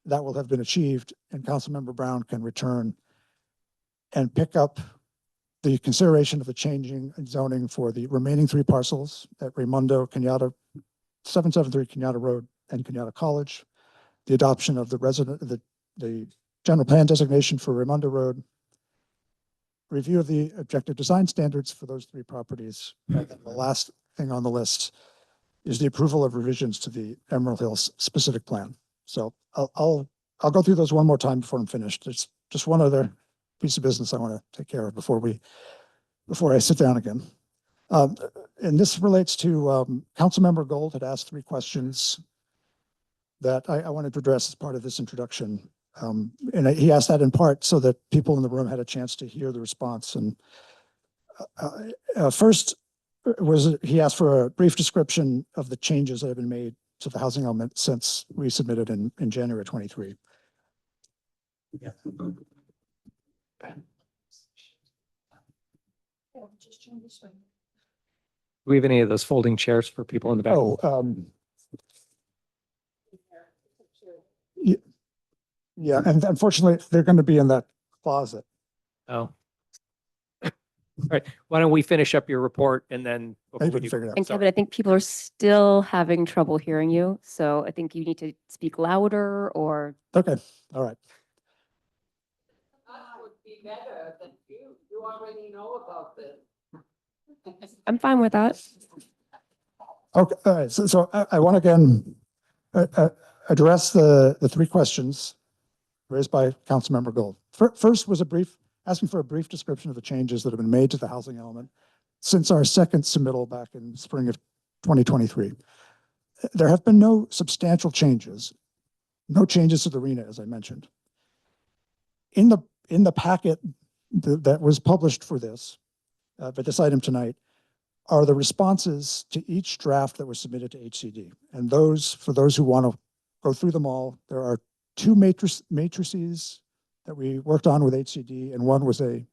Speaker 6: that will have been achieved, and Councilmember Brown can return and pick up the consideration of the changing and zoning for the remaining 3 parcels at Raimundo, Kenyatta, 773 Kenyatta Road, and Kenyatta College, the adoption of the general plan designation for Raimundo Road, review of the objective design standards for those 3 properties. And then the last thing on the list is the approval of revisions to the Emerald Hills specific plan. So I'll go through those one more time before I'm finished. There's just one other piece of business I want to take care of before I sit down again. And this relates to Councilmember Gold had asked 3 questions that I wanted to address as part of this introduction. And he asked that in part so that people in the room had a chance to hear the response. And first he asked for a brief description of the changes that have been made to the housing element since we submitted in January 23. Yeah.
Speaker 4: we have any of those folding chairs for people in the back?
Speaker 6: Oh, yeah, and unfortunately, they're going to be in that closet.
Speaker 4: Oh. All right, why don't we finish up your report and then. before
Speaker 6: Maybe
Speaker 4: we
Speaker 6: we
Speaker 4: do-
Speaker 6: can figure it out.
Speaker 1: And
Speaker 4: Sorry.
Speaker 1: Kevin, I think people are still having trouble hearing you, so I think you need to speak louder or
Speaker 6: Okay, all right.
Speaker 1: I'm fine with that.
Speaker 6: Okay, all right, so I want to again address the three questions raised by Councilmember Gold. First was asking for a brief description of the changes that have been made to the housing element since our second submittal back in spring of 2023. There have been no substantial changes, no changes to the RENA, as I mentioned. In the packet that was published for this item tonight, are the responses to each draft that was submitted to HCD. And for those who want to go through them all, there are two matrices that we worked on with HCD, and one was a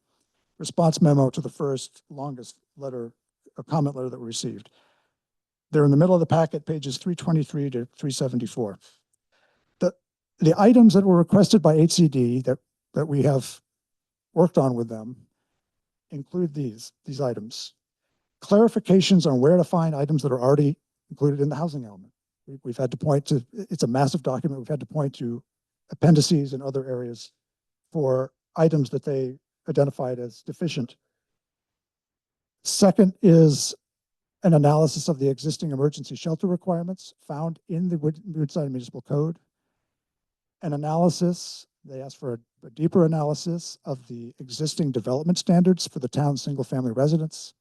Speaker 6: response memo to the first longest letter, a comment letter that we received. They're in the middle of the packet, pages 323 to 374. The items that were requested by HCD that we have worked on with them include these items. Clarifications on where to find items that are already included in the housing element. We've had to point to, it's a massive document, we've had to point to appendices and other areas for items that they identified as deficient. Second is an analysis of the existing emergency shelter requirements found in the Woodside Municipal Code. An analysis, they asked for a deeper analysis of the existing development standards for the town's single-family residences.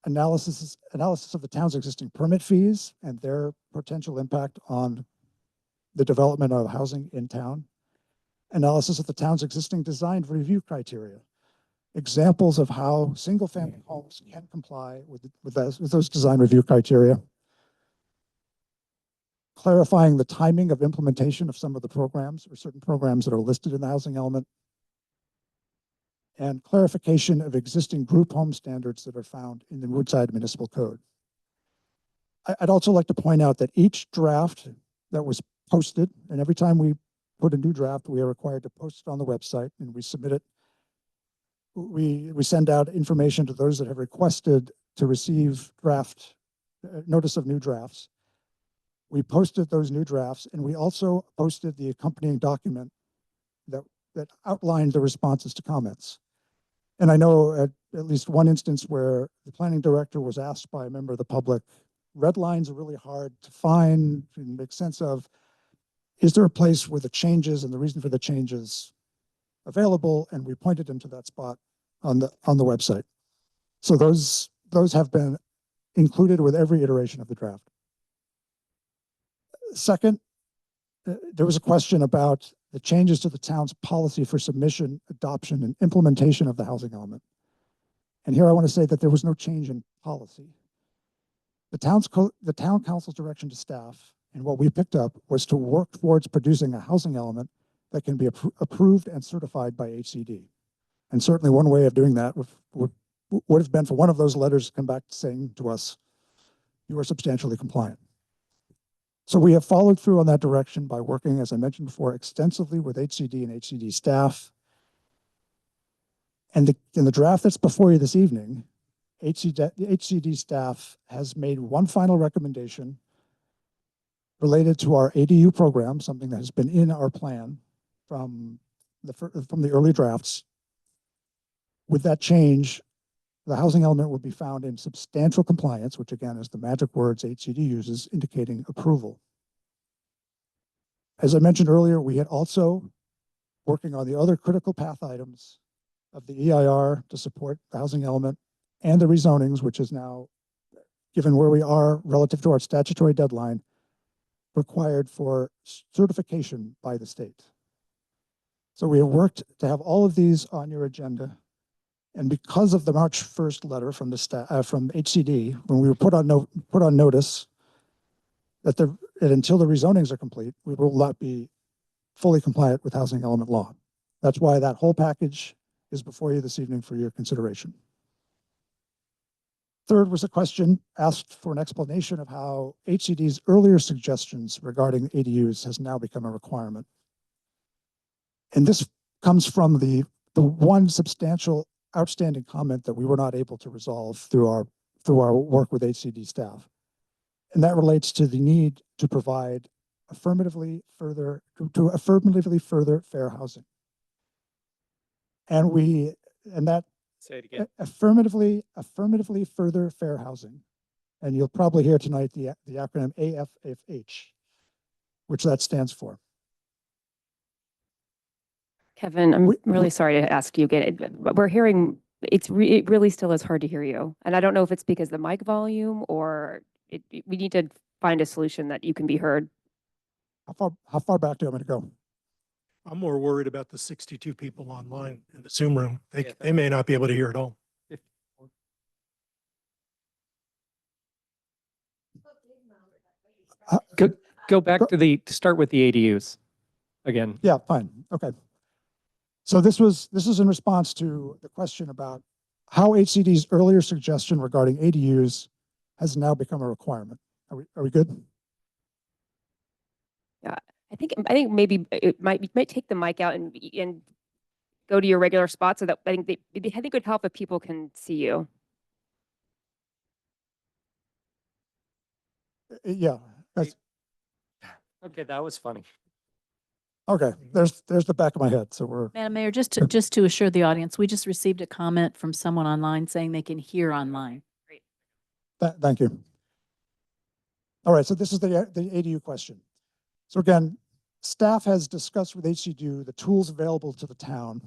Speaker 6: Analysis of the town's existing permit fees and their potential impact on the development of housing in town. Analysis of the town's existing design review criteria. Examples of how single-family homes can comply with those design review criteria. Clarifying the timing of implementation of some of the programs or certain programs that are listed in the housing element. And clarification of existing group home standards that are found in the Woodside Municipal Code. I'd also like to point out that each draft that was posted, and every time we put a new draft, we are required to post it on the website and we submit it. We send out information to those that have requested to receive notice of new drafts. We posted those new drafts and we also posted the accompanying document that outlined the responses to comments. And I know at least one instance where the planning director was asked by a member of the public, red lines are really hard to find and make sense of. Is there a place where the changes and the reason for the changes available? And we pointed him to that spot on the website. So those have been included with every iteration of the draft. Second, there was a question about the changes to the town's policy for submission, adoption, and implementation of the housing element. And here I want to say that there was no change in policy. The town council's direction to staff and what we picked up was to work towards producing a housing element that can be approved and certified by HCD. And certainly one way of doing that would have been for one of those letters to come back saying to us, you are substantially compliant. So we have followed through on that direction by working, as I mentioned before, extensively with HCD and HCD staff. And in the draft that's before you this evening, HCD staff has made one final recommendation related to our ADU program, something that has been in our plan from the early drafts. With that change, the housing element will be found in substantial compliance, which again is the magic words HCD uses, indicating approval. As I mentioned earlier, we had also working on the other critical path items of the EIR to support the housing element and the rezonings, which is now, given where we are relative to our statutory deadline, required for certification by the state. So we have worked to have all of these on your agenda. And because of the March 1st letter from from HCD, when we were put on notice that until the rezonings are complete, we will not be fully compliant with housing element law. That's why that whole package is before you this evening for your consideration. Third was a question asked for an explanation of how HCD's earlier suggestions regarding ADUs has now become a requirement. And this comes from the one substantial outstanding comment that we were not able to resolve through our work with HCD staff. And that relates to the need to provide affirmatively further fair housing. And that
Speaker 4: Say it again.
Speaker 6: affirmatively further fair housing. And you'll probably hear tonight the acronym AFFH, which that stands for.
Speaker 1: Kevin, I'm
Speaker 6: We-
Speaker 1: really
Speaker 6: we-
Speaker 1: sorry to ask you again, but we're hearing, it really still is hard to hear you. And I don't know if it's because the mic volume or we need to find a solution that you can be heard.
Speaker 6: How far back do you want me to go?
Speaker 7: I'm more worried about the 62 people online in the Zoom room.
Speaker 4: Yeah,
Speaker 7: They may not be able to hear at all.
Speaker 4: Go back to start with the ADUs again.
Speaker 6: Yeah, fine. Okay. So this is in response to the question about how HCD's earlier suggestion regarding ADUs has now become a requirement. Are we good?
Speaker 1: I think maybe you might take the mic out and go to your regular spot so that I think it would help if people can see you.
Speaker 6: Yeah. That's,
Speaker 4: Okay, that was funny.
Speaker 6: okay. There's the back of my head. So we're,
Speaker 12: Madam Mayor, just to assure the audience, we just received a comment from someone online saying they can hear online.
Speaker 6: thank you. All right. So this is the ADU question. So again, staff has discussed with HCD the tools available to the town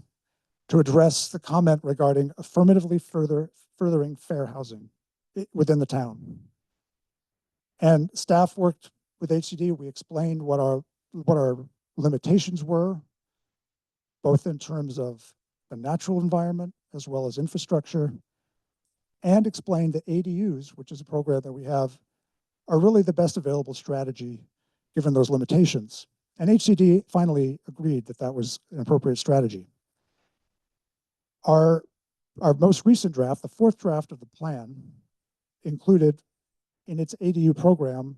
Speaker 6: to address the comment regarding affirmatively furthering fair housing within the town. And staff worked with HCD. We explained what our limitations were, both in terms of the natural environment as well as infrastructure, and explained that ADUs, which is a program that we have, are really the best available strategy given those limitations. And HCD finally agreed that that was an appropriate strategy. Our most recent draft, the fourth draft of the plan, included in its ADU program,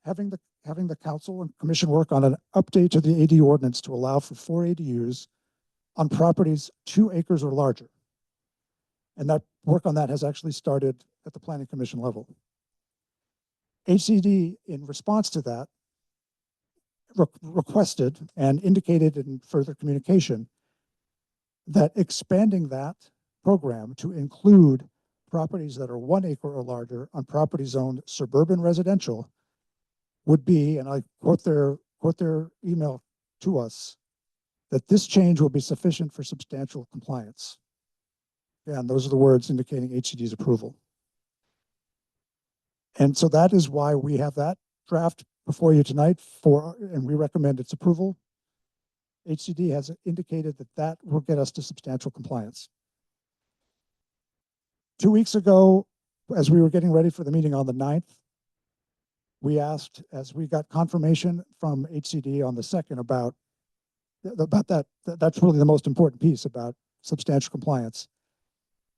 Speaker 6: having the council and commission work on an update to the ADU ordinance to allow for 4 ADUs on properties 2 acres or larger. And that work on that has actually started at the planning commission level. HCD, in response to that, requested and indicated in further communication that expanding that program to include properties that are 1 acre or larger on property zoned suburban residential would be, and I quote their email to us, that this change will be sufficient for substantial compliance. And those are the words indicating HCD's approval. And so that is why we have that draft before you tonight and we recommend its approval. HCD has indicated that that will get us to substantial compliance. 2 weeks ago, as we were getting ready for the meeting on the 9th, we asked, as we got confirmation from HCD on the 2nd about that, that's really the most important piece about substantial compliance.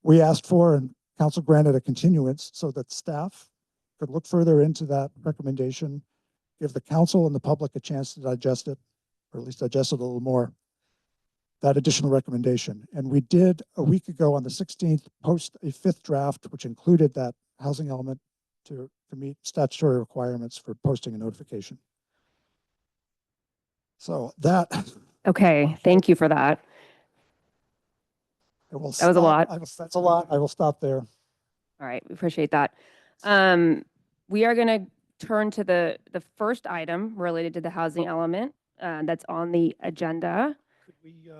Speaker 6: We asked for, and council granted a continuance so that staff could look further into that recommendation, give the council and the public a chance to digest it, or at least digest it a little more, that additional recommendation. And we did a week ago on the 16th post a 5th draft, which included that housing element to meet statutory requirements for posting a notification. So that.
Speaker 1: Okay, thank you for that.
Speaker 6: That
Speaker 1: was a lot.
Speaker 6: That's a lot. I will stop there.
Speaker 1: All right, we appreciate that. We are going to turn to the first item related to the housing element that's on the agenda.
Speaker 7: Could we,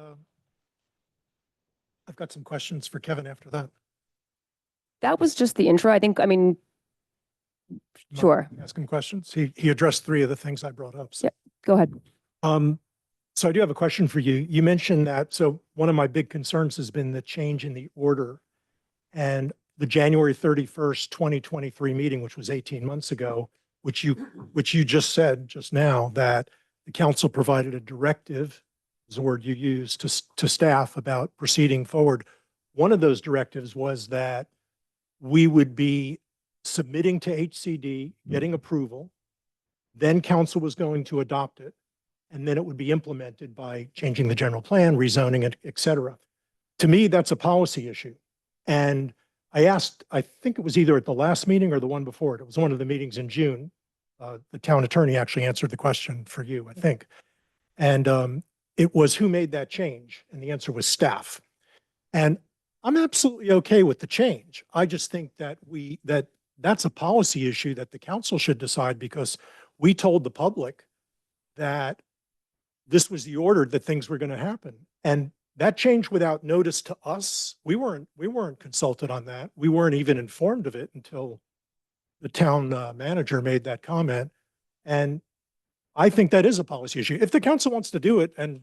Speaker 7: I've got some questions for Kevin after that.
Speaker 1: That was just the intro. I mean, sure.
Speaker 7: Ask him questions. He addressed 3 of the things I brought up. So.
Speaker 1: Yep. Go ahead.
Speaker 7: So I do have a question for you. You mentioned that, so one of my big concerns has been the change in the order and the January 31st, 2023 meeting, which was 18 months ago, which you just said just now that the council provided a directive, is the word you used, to staff about proceeding forward. One of those directives was that we would be submitting to HCD, getting approval, then council was going to adopt it, and then it would be implemented by changing the general plan, rezoning it, et cetera. To me, that's a policy issue. And I asked, I think it was either at the last meeting or the one before it. It was one of the meetings in June. The town attorney actually answered the question for you, I think. And it was who made that change? And the answer was staff. And I'm absolutely okay with the change. I just think that that's a policy issue that the council should decide, because we told the public that this was the order that things were going to happen. And that changed without notice to us. We weren't consulted on that. We weren't even informed of it until the town manager made that comment. And I think that is a policy issue. If the council wants to do it and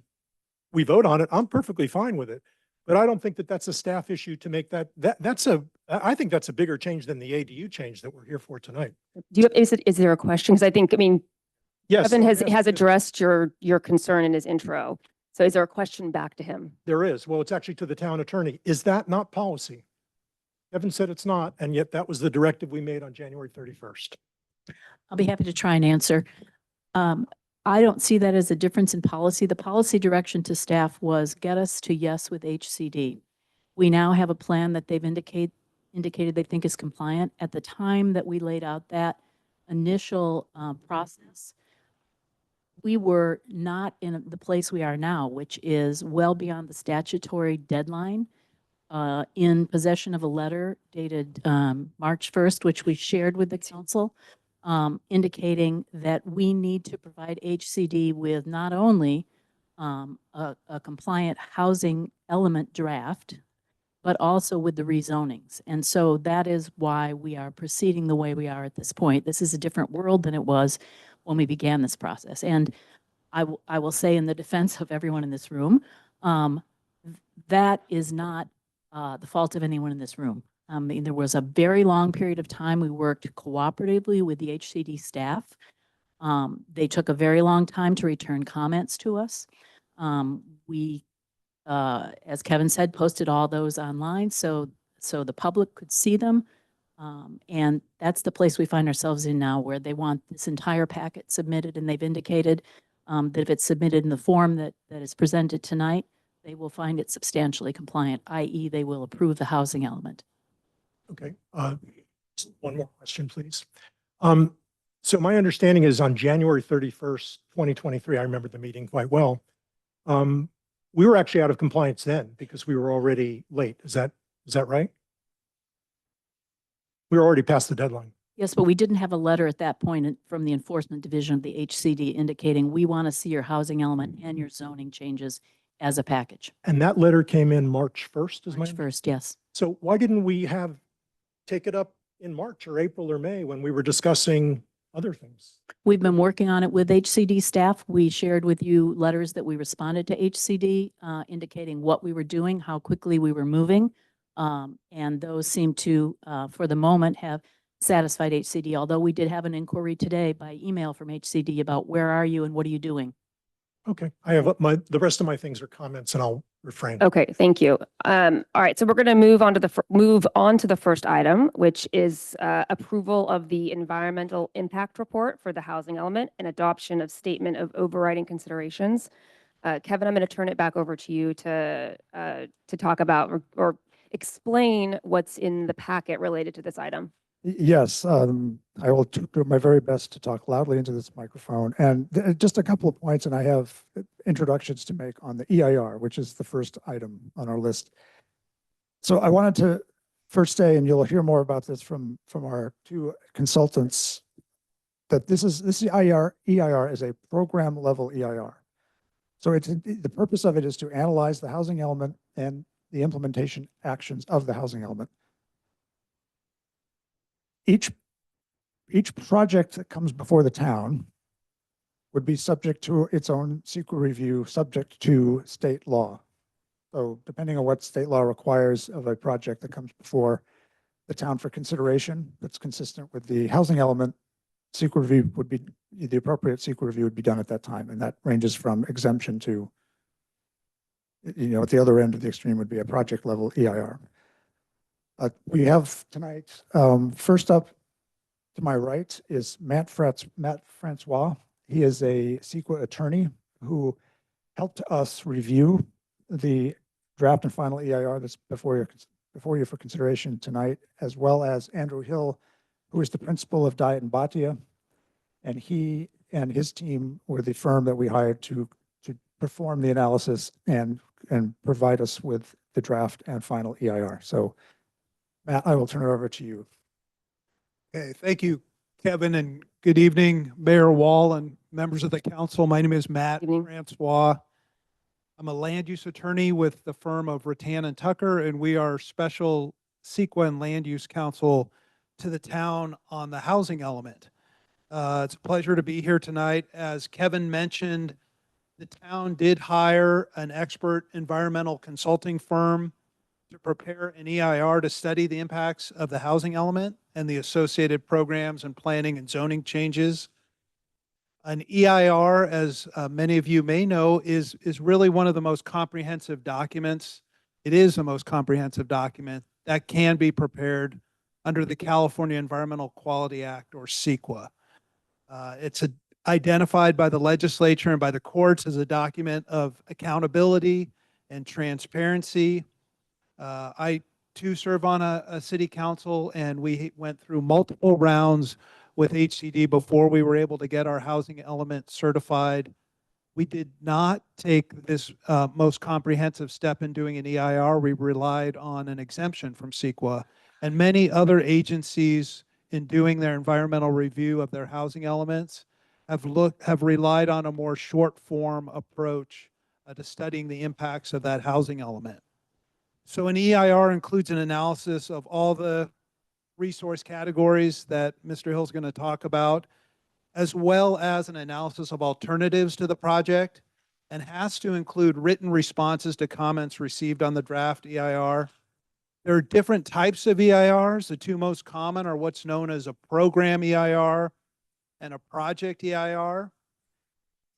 Speaker 7: we vote on it, I'm perfectly fine with it. But I don't think that that's a staff issue to make I think that's a bigger change than the ADU change that we're here for tonight.
Speaker 1: Do you, is there a question? Because I think,
Speaker 7: Yes.
Speaker 1: Kevin has addressed your concern in his intro. So is there a question back to him?
Speaker 7: There is. Well, it's actually to the town attorney. Is that not policy? Kevin said it's not, and yet that was the directive we made on January 31st.
Speaker 12: I'll be happy to try and answer. I don't see that as a difference in policy. The policy direction to staff was get us to yes with HCD. We now have a plan that they've indicated they think is compliant. At the time that we laid out that initial process, we were not in the place we are now, which is well beyond the statutory deadline, in possession of a letter dated March 1st, which we shared with the council, indicating that we need to provide HCD with not only a compliant housing element draft, but also with the rezonings. And so that is why we are proceeding the way we are at this point. This is a different world than it was when we began this process. And I will say, in the defense of everyone in this room, that is not the fault of anyone in this room. There was a very long period of time we worked cooperatively with the HCD staff. They took a very long time to return comments to us. We, as Kevin said, posted all those online so the public could see them. And that's the place we find ourselves in now, where they want this entire packet submitted, and they've indicated that if it's submitted in the form that is presented tonight, they will find it substantially compliant, i.e. they will approve the housing element.
Speaker 7: Okay. Just one more question, please. So my understanding is on January 31st, 2023, I remember the meeting quite well. We were actually out of compliance then because we were already late. Is that right? We were already past the deadline.
Speaker 12: Yes, but we didn't have a letter at that point from the enforcement division of the HCD indicating we want to see your housing element and your zoning changes as a package.
Speaker 7: And that letter came in March 1st, is
Speaker 12: March 1st, yes.
Speaker 7: So why didn't we take it up in March or April or May when we were discussing other things?
Speaker 12: We've been working on it with HCD staff. We shared with you letters that we responded to HCD indicating what we were doing, how quickly we were moving. And those seem to, for the moment, have satisfied HCD, although we did have an inquiry today by email from HCD about where are you and what are you doing?
Speaker 7: Okay, I have the rest of my things are comments, and I'll refrain.
Speaker 1: Okay, thank you. All right, so we're going to move on to the first item, which is approval of the environmental impact report for the housing element and adoption of statement of overriding considerations. Kevin, I'm going to turn it back over to you to talk about or explain what's in the packet related to this item.
Speaker 6: Yes, I will do my very best to talk loudly into this microphone. And just a couple of points, and I have introductions to make on the EIR, which is the first item on our list. So I wanted to first say, and you'll hear more about this from our two consultants, that this EIR is a program level EIR. So the purpose of it is to analyze the housing element and the implementation actions of the housing element. Each project that comes before the town would be subject to its own secret review, subject to state law. So depending on what state law requires of a project that comes before the town for consideration, that's consistent with the housing element, secret review would be, the appropriate secret review would be done at that time. And that ranges from exemption to, at the other end of the extreme would be a project level EIR. We have tonight, first up to my right is Matt Francois. He is a CEQA attorney who helped us review the draft and final EIR that's before you for consideration tonight, as well as Andrew Hill, who is the principal of Diet and Bhatia. And he and his team were the firm that we hired to perform the analysis and provide us with the draft and final EIR. So Matt, I will turn it over to you.
Speaker 13: Okay, thank you, Kevin, and good evening, Mayor Wall and members of the council. My name is Matt
Speaker 1: Evening.
Speaker 13: Francois. I'm a land use attorney with the firm of Rattan and Tucker, and we are special CEQA and land use counsel to the town on the housing element. It's a pleasure to be here tonight. As Kevin mentioned, the town did hire an expert environmental consulting firm to prepare an EIR to study the impacts of the housing element and the associated programs and planning and zoning changes. An EIR, as many of you may know, is really one of the most comprehensive documents. It is the most comprehensive document that can be prepared under the California Environmental Quality Act, or CEQA. It's identified by the legislature and by the courts as a document of accountability and transparency. I too serve on a city council, and we went through multiple rounds with HCD before we were able to get our housing element certified. We did not take this most comprehensive step in doing an EIR. We relied on an exemption from CEQA, and many other agencies in doing their environmental review of their housing elements have relied on a more short form approach to studying the impacts of that housing element. So an EIR includes an analysis of all the resource categories that Mr. Hill's going to talk about, as well as an analysis of alternatives to the project, and has to include written responses to comments received on the draft EIR. There are different types of EIRs. The two most common are what's known as a program EIR and a project EIR.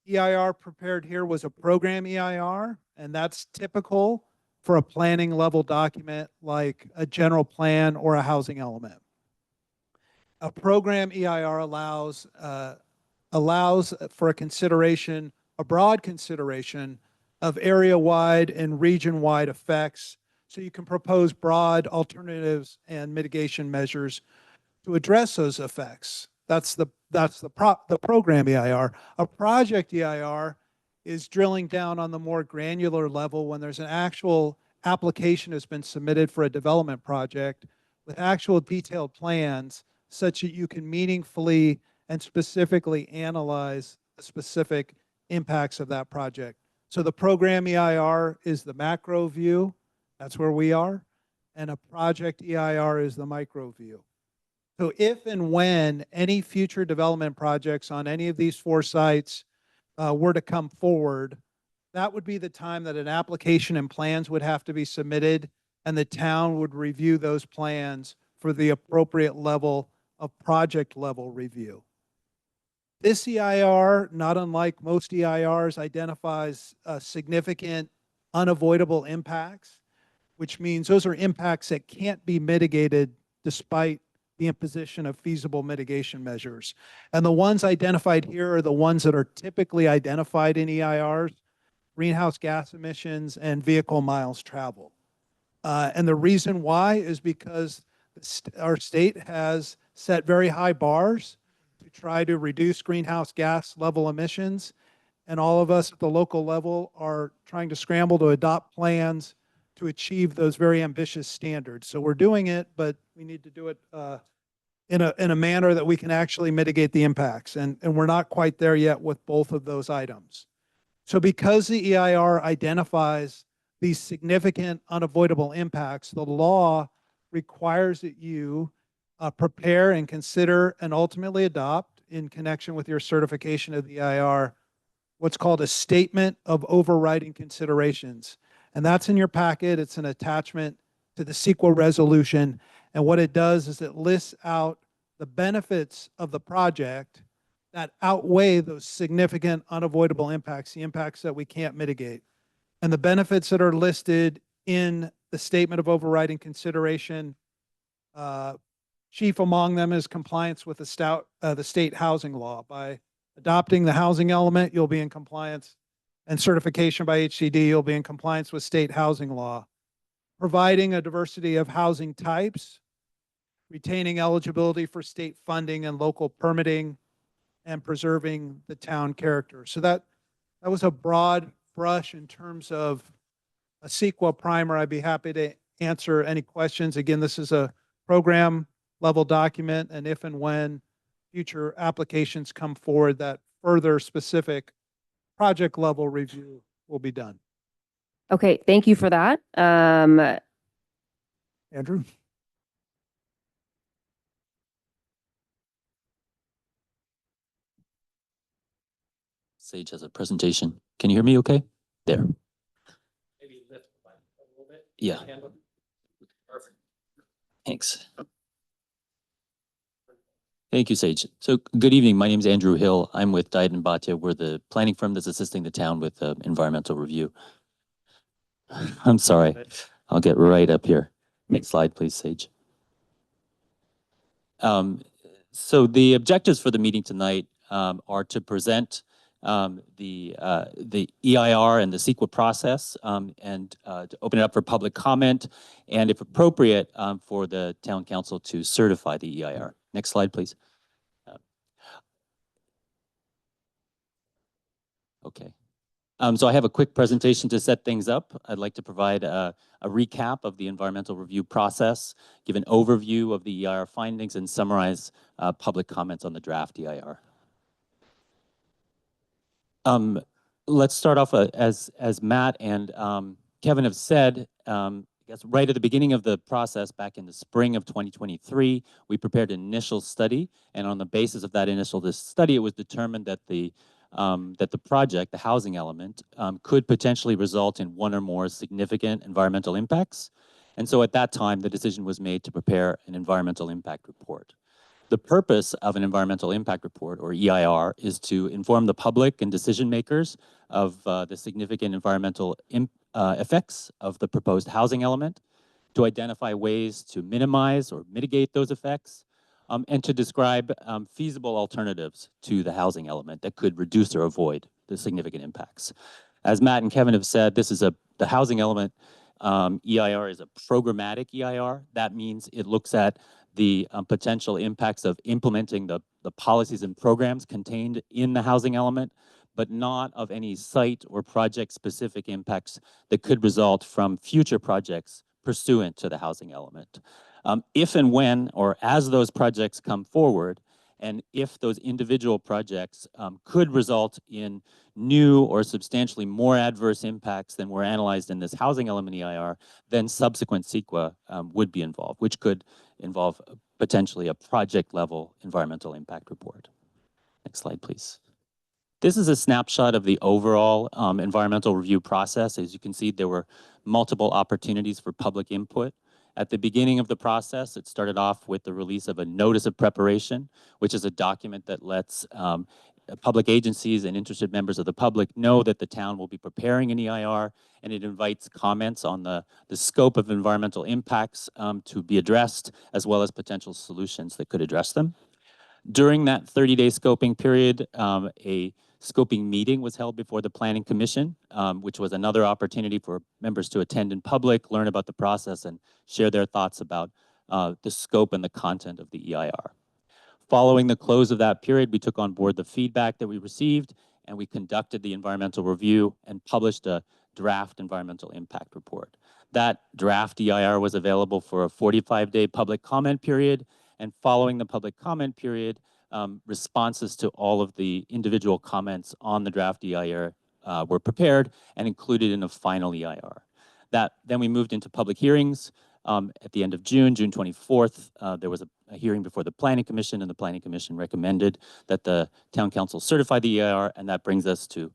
Speaker 13: EIR prepared here was a program EIR, and that's typical for a planning level document like a general plan or a housing element. A program EIR allows for a consideration, a broad consideration of area-wide and region-wide effects, so you can propose broad alternatives and mitigation measures to address those effects. That's the program EIR. A project EIR is drilling down on the more granular level when there's an actual application has been submitted for a development project with actual detailed plans, such that you can meaningfully and specifically analyze the specific impacts of that project. So the program EIR is the macro view. That's where we are. And a project EIR is the micro view. So if and when any future development projects on any of these 4 sites were to come forward, that would be the time that an application and plans would have to be submitted, and the town would review those plans for the appropriate level of project level review. This EIR, not unlike most EIRs, identifies significant unavoidable impacts, which means those are impacts that can't be mitigated despite the imposition of feasible mitigation measures. And the ones identified here are the ones that are typically identified in EIRs: greenhouse gas emissions and vehicle miles traveled. And the reason why is because our state has set very high bars to try to reduce greenhouse gas level emissions. And all of us at the local level are trying to scramble to adopt plans to achieve those very ambitious standards. So we're doing it, but we need to do it in a manner that we can actually mitigate the impacts. And we're not quite there yet with both of those items. So because the EIR identifies these significant unavoidable impacts, the law requires that you prepare and consider and ultimately adopt, in connection with your certification of the EIR, what's called a statement of overriding considerations. And that's in your packet. It's an attachment to the CEQA resolution. And what it does is it lists out the benefits of the project that outweigh those significant unavoidable impacts, the impacts that we can't mitigate. And the benefits that are listed in the statement of overriding consideration Chief among them is compliance with the state housing law. By adopting the housing element, you'll be in compliance, and certification by HCD, you'll be in compliance with state housing law. Providing a diversity of housing types, retaining eligibility for state funding and local permitting, and preserving the town character. So that was a broad brush in terms of a CEQA primer. I'd be happy to answer any questions. Again, this is a program level document, and if and when future applications come forward, that further specific project level review will be done.
Speaker 1: Okay, thank you for that.
Speaker 6: Andrew?
Speaker 14: Sage has a presentation. Can you hear me okay? There.
Speaker 4: Maybe lift the mic a little bit.
Speaker 14: Yeah.
Speaker 4: Perfect.
Speaker 14: Thanks. Thank you, Sage. So good evening. My name is Andrew Hill. I'm with Diet and Bhatia. We're the planning firm that's assisting the town with environmental review. I'm sorry. I'll get right up here. Next slide, please, Sage. So the objectives for the meeting tonight are to present the EIR and the CEQA process and to open it up for public comment, and if appropriate, for the town council to certify the EIR. Next slide, please. Okay. So I have a quick presentation to set things up. I'd like to provide a recap of the environmental review process, give an overview of the EIR findings, and summarize public comments on the draft EIR. Let's start off as Matt and Kevin have said, I guess right at the beginning of the process back in the spring of 2023, we prepared an initial study, and on the basis of that initial study, it was determined that the project, the housing element, could potentially result in one or more significant environmental impacts. And so at that time, the decision was made to prepare an environmental impact report. The purpose of an environmental impact report, or EIR, is to inform the public and decision makers of the significant environmental effects of the proposed housing element, to identify ways to minimize or mitigate those effects, and to describe feasible alternatives to the housing element that could reduce or avoid the significant impacts. As Matt and Kevin have said, the housing element EIR is a programmatic EIR. That means it looks at the potential impacts of implementing the policies and programs contained in the housing element, but not of any site or project-specific impacts that could result from future projects pursuant to the housing element. If and when, or as those projects come forward, and if those individual projects could result in new or substantially more adverse impacts than were analyzed in this housing element EIR, then subsequent CEQA would be involved, which could involve potentially a project-level environmental impact report. Next slide, please. This is a snapshot of the overall environmental review process. As you can see, there were multiple opportunities for public input. At the beginning of the process, it started off with the release of a notice of preparation, which is a document that lets public agencies and interested members of the public know that the town will be preparing an EIR, and it invites comments on the scope of environmental impacts to be addressed, as well as potential solutions that could address them. During that 30-day scoping period, a scoping meeting was held before the Planning Commission, which was another opportunity for members to attend in public, learn about the process, and share their thoughts about the scope and the content of the EIR. Following the close of that period, we took on board the feedback that we received, and we conducted the environmental review and published a draft environmental impact report. That draft EIR was available for a 45-day public comment period, and following the public comment period, responses to all of the individual comments on the draft EIR were prepared and included in a final EIR. Then we moved into public hearings. At the end of June, June 24th, there was a hearing before the Planning Commission, and the Planning Commission recommended that the Town Council certify the EIR, and that brings us to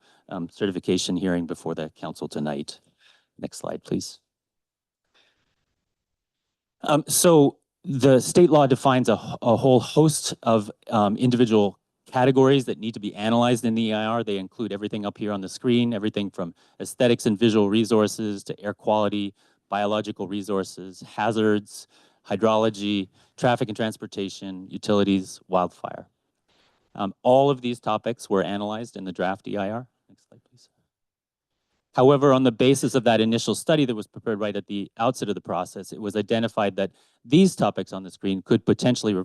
Speaker 14: certification hearing before the Council tonight. Next slide, please. So the state law defines a whole host of individual categories that need to be analyzed in the EIR. They include everything up here on the screen, everything from aesthetics and visual resources to air quality, biological resources, hazards, hydrology, traffic and transportation, utilities, wildfire. All of these topics were analyzed in the draft EIR. Next slide, please. However, on the basis of that initial study that was prepared right at the outset of the process, it was identified that these topics on the screen could potentially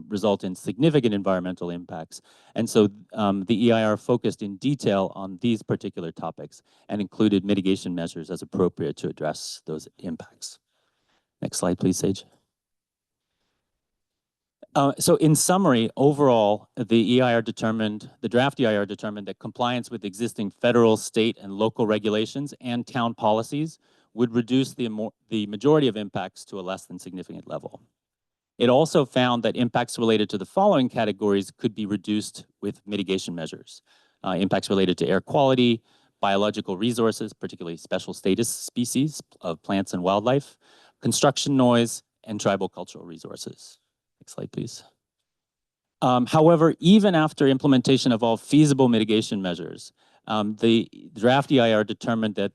Speaker 14: result in significant environmental impacts. And so the EIR focused in detail on these particular topics and included mitigation measures as appropriate to address those impacts. Next slide, please, Sage. So in summary, overall, the draft EIR determined that compliance with existing federal, state, and local regulations and town policies would reduce the majority of impacts to a less than significant level. It also found that impacts related to the following categories could be reduced with mitigation measures. Impacts related to air quality, biological resources, particularly special status species of plants and wildlife, construction noise, and tribal cultural resources. Next slide, please. However, even after implementation of all feasible mitigation measures, the draft EIR determined that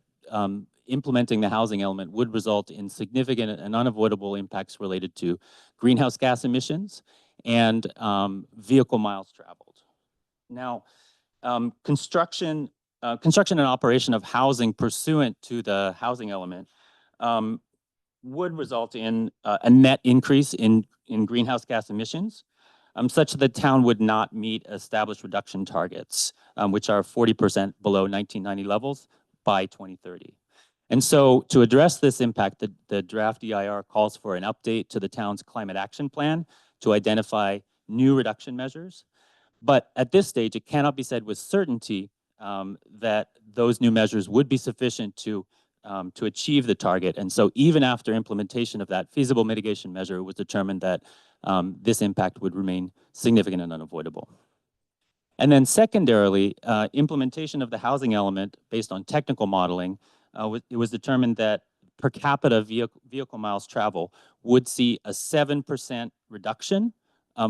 Speaker 14: implementing the housing element would result in significant and unavoidable impacts related to greenhouse gas emissions and vehicle miles traveled. Now, construction and operation of housing pursuant to the housing element would result in a net increase in greenhouse gas emissions, such that the town would not meet established reduction targets, which are 40% below 1990 levels by 2030. And so to address this impact, the draft EIR calls for an update to the town's climate action plan to identify new reduction measures. But at this stage, it cannot be said with certainty that those new measures would be sufficient to achieve the target. And so even after implementation of that feasible mitigation measure, it was determined that this impact would remain significant and unavoidable. And then secondarily, implementation of the housing element based on technical modeling, it was determined that per capita vehicle miles travel would see a 7% reduction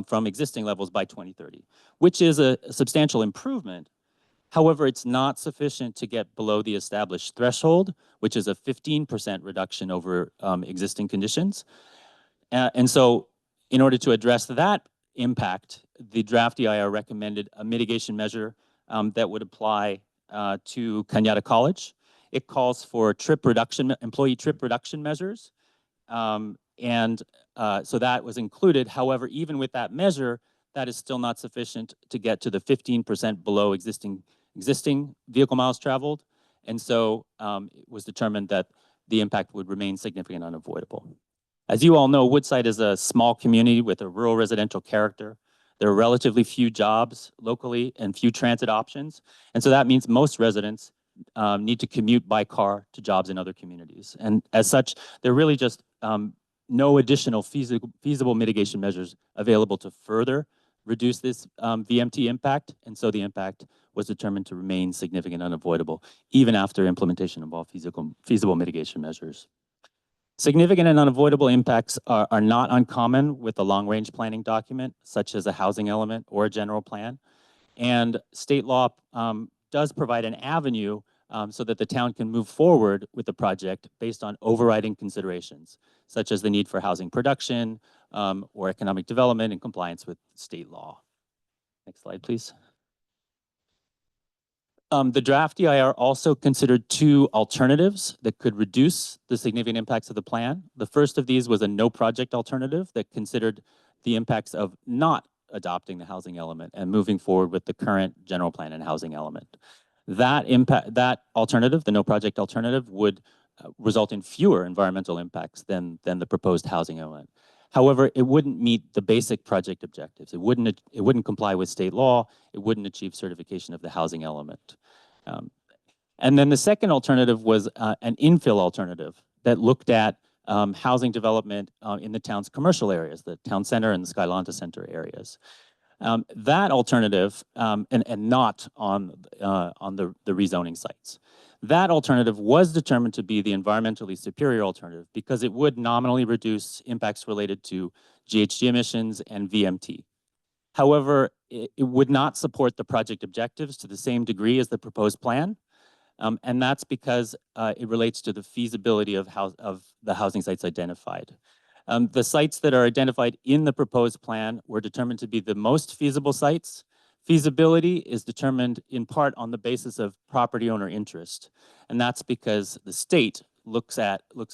Speaker 14: from existing levels by 2030, which is a substantial improvement. However, it's not sufficient to get below the established threshold, which is a 15% reduction over existing conditions. And so in order to address that impact, the draft EIR recommended a mitigation measure that would apply to Cañada College. It calls for employee trip reduction measures. So that was included. However, even with that measure, that is still not sufficient to get to the 15% below existing vehicle miles traveled. And so it was determined that the impact would remain significant and unavoidable. As you all know, Woodside is a small community with a rural residential character. There are relatively few jobs locally and few transit options. And so that means most residents need to commute by car to jobs in other communities. And as such, there are really just no additional feasible mitigation measures available to further reduce this VMT impact. And so the impact was determined to remain significant and unavoidable, even after implementation of all feasible mitigation measures. Significant and unavoidable impacts are not uncommon with a long-range planning document, such as a housing element or a general plan. And state law does provide an avenue so that the town can move forward with the project based on overriding considerations, such as the need for housing production or economic development in compliance with state law. Next slide, please. The draft EIR also considered two alternatives that could reduce the significant impacts of the plan. The first of these was a no project alternative that considered the impacts of not adopting the housing element and moving forward with the current general plan and housing element. That alternative, the no project alternative, would result in fewer environmental impacts than the proposed housing element. However, it wouldn't meet the basic project objectives. It wouldn't comply with state law. It wouldn't achieve certification of the housing element. And then the second alternative was an infill alternative that looked at housing development in the town's commercial areas, the town center and the Skylanta Center areas. That alternative, and not on the rezoning sites. That alternative was determined to be the environmentally superior alternative because it would nominally reduce impacts related to GHG emissions and VMT. However, it would not support the project objectives to the same degree as the proposed plan. And that's because it relates to the feasibility of the housing sites identified. The sites that are identified in the proposed plan were determined to be the most feasible sites. Feasibility is determined in part on the basis of property owner interest. And that's because the state looks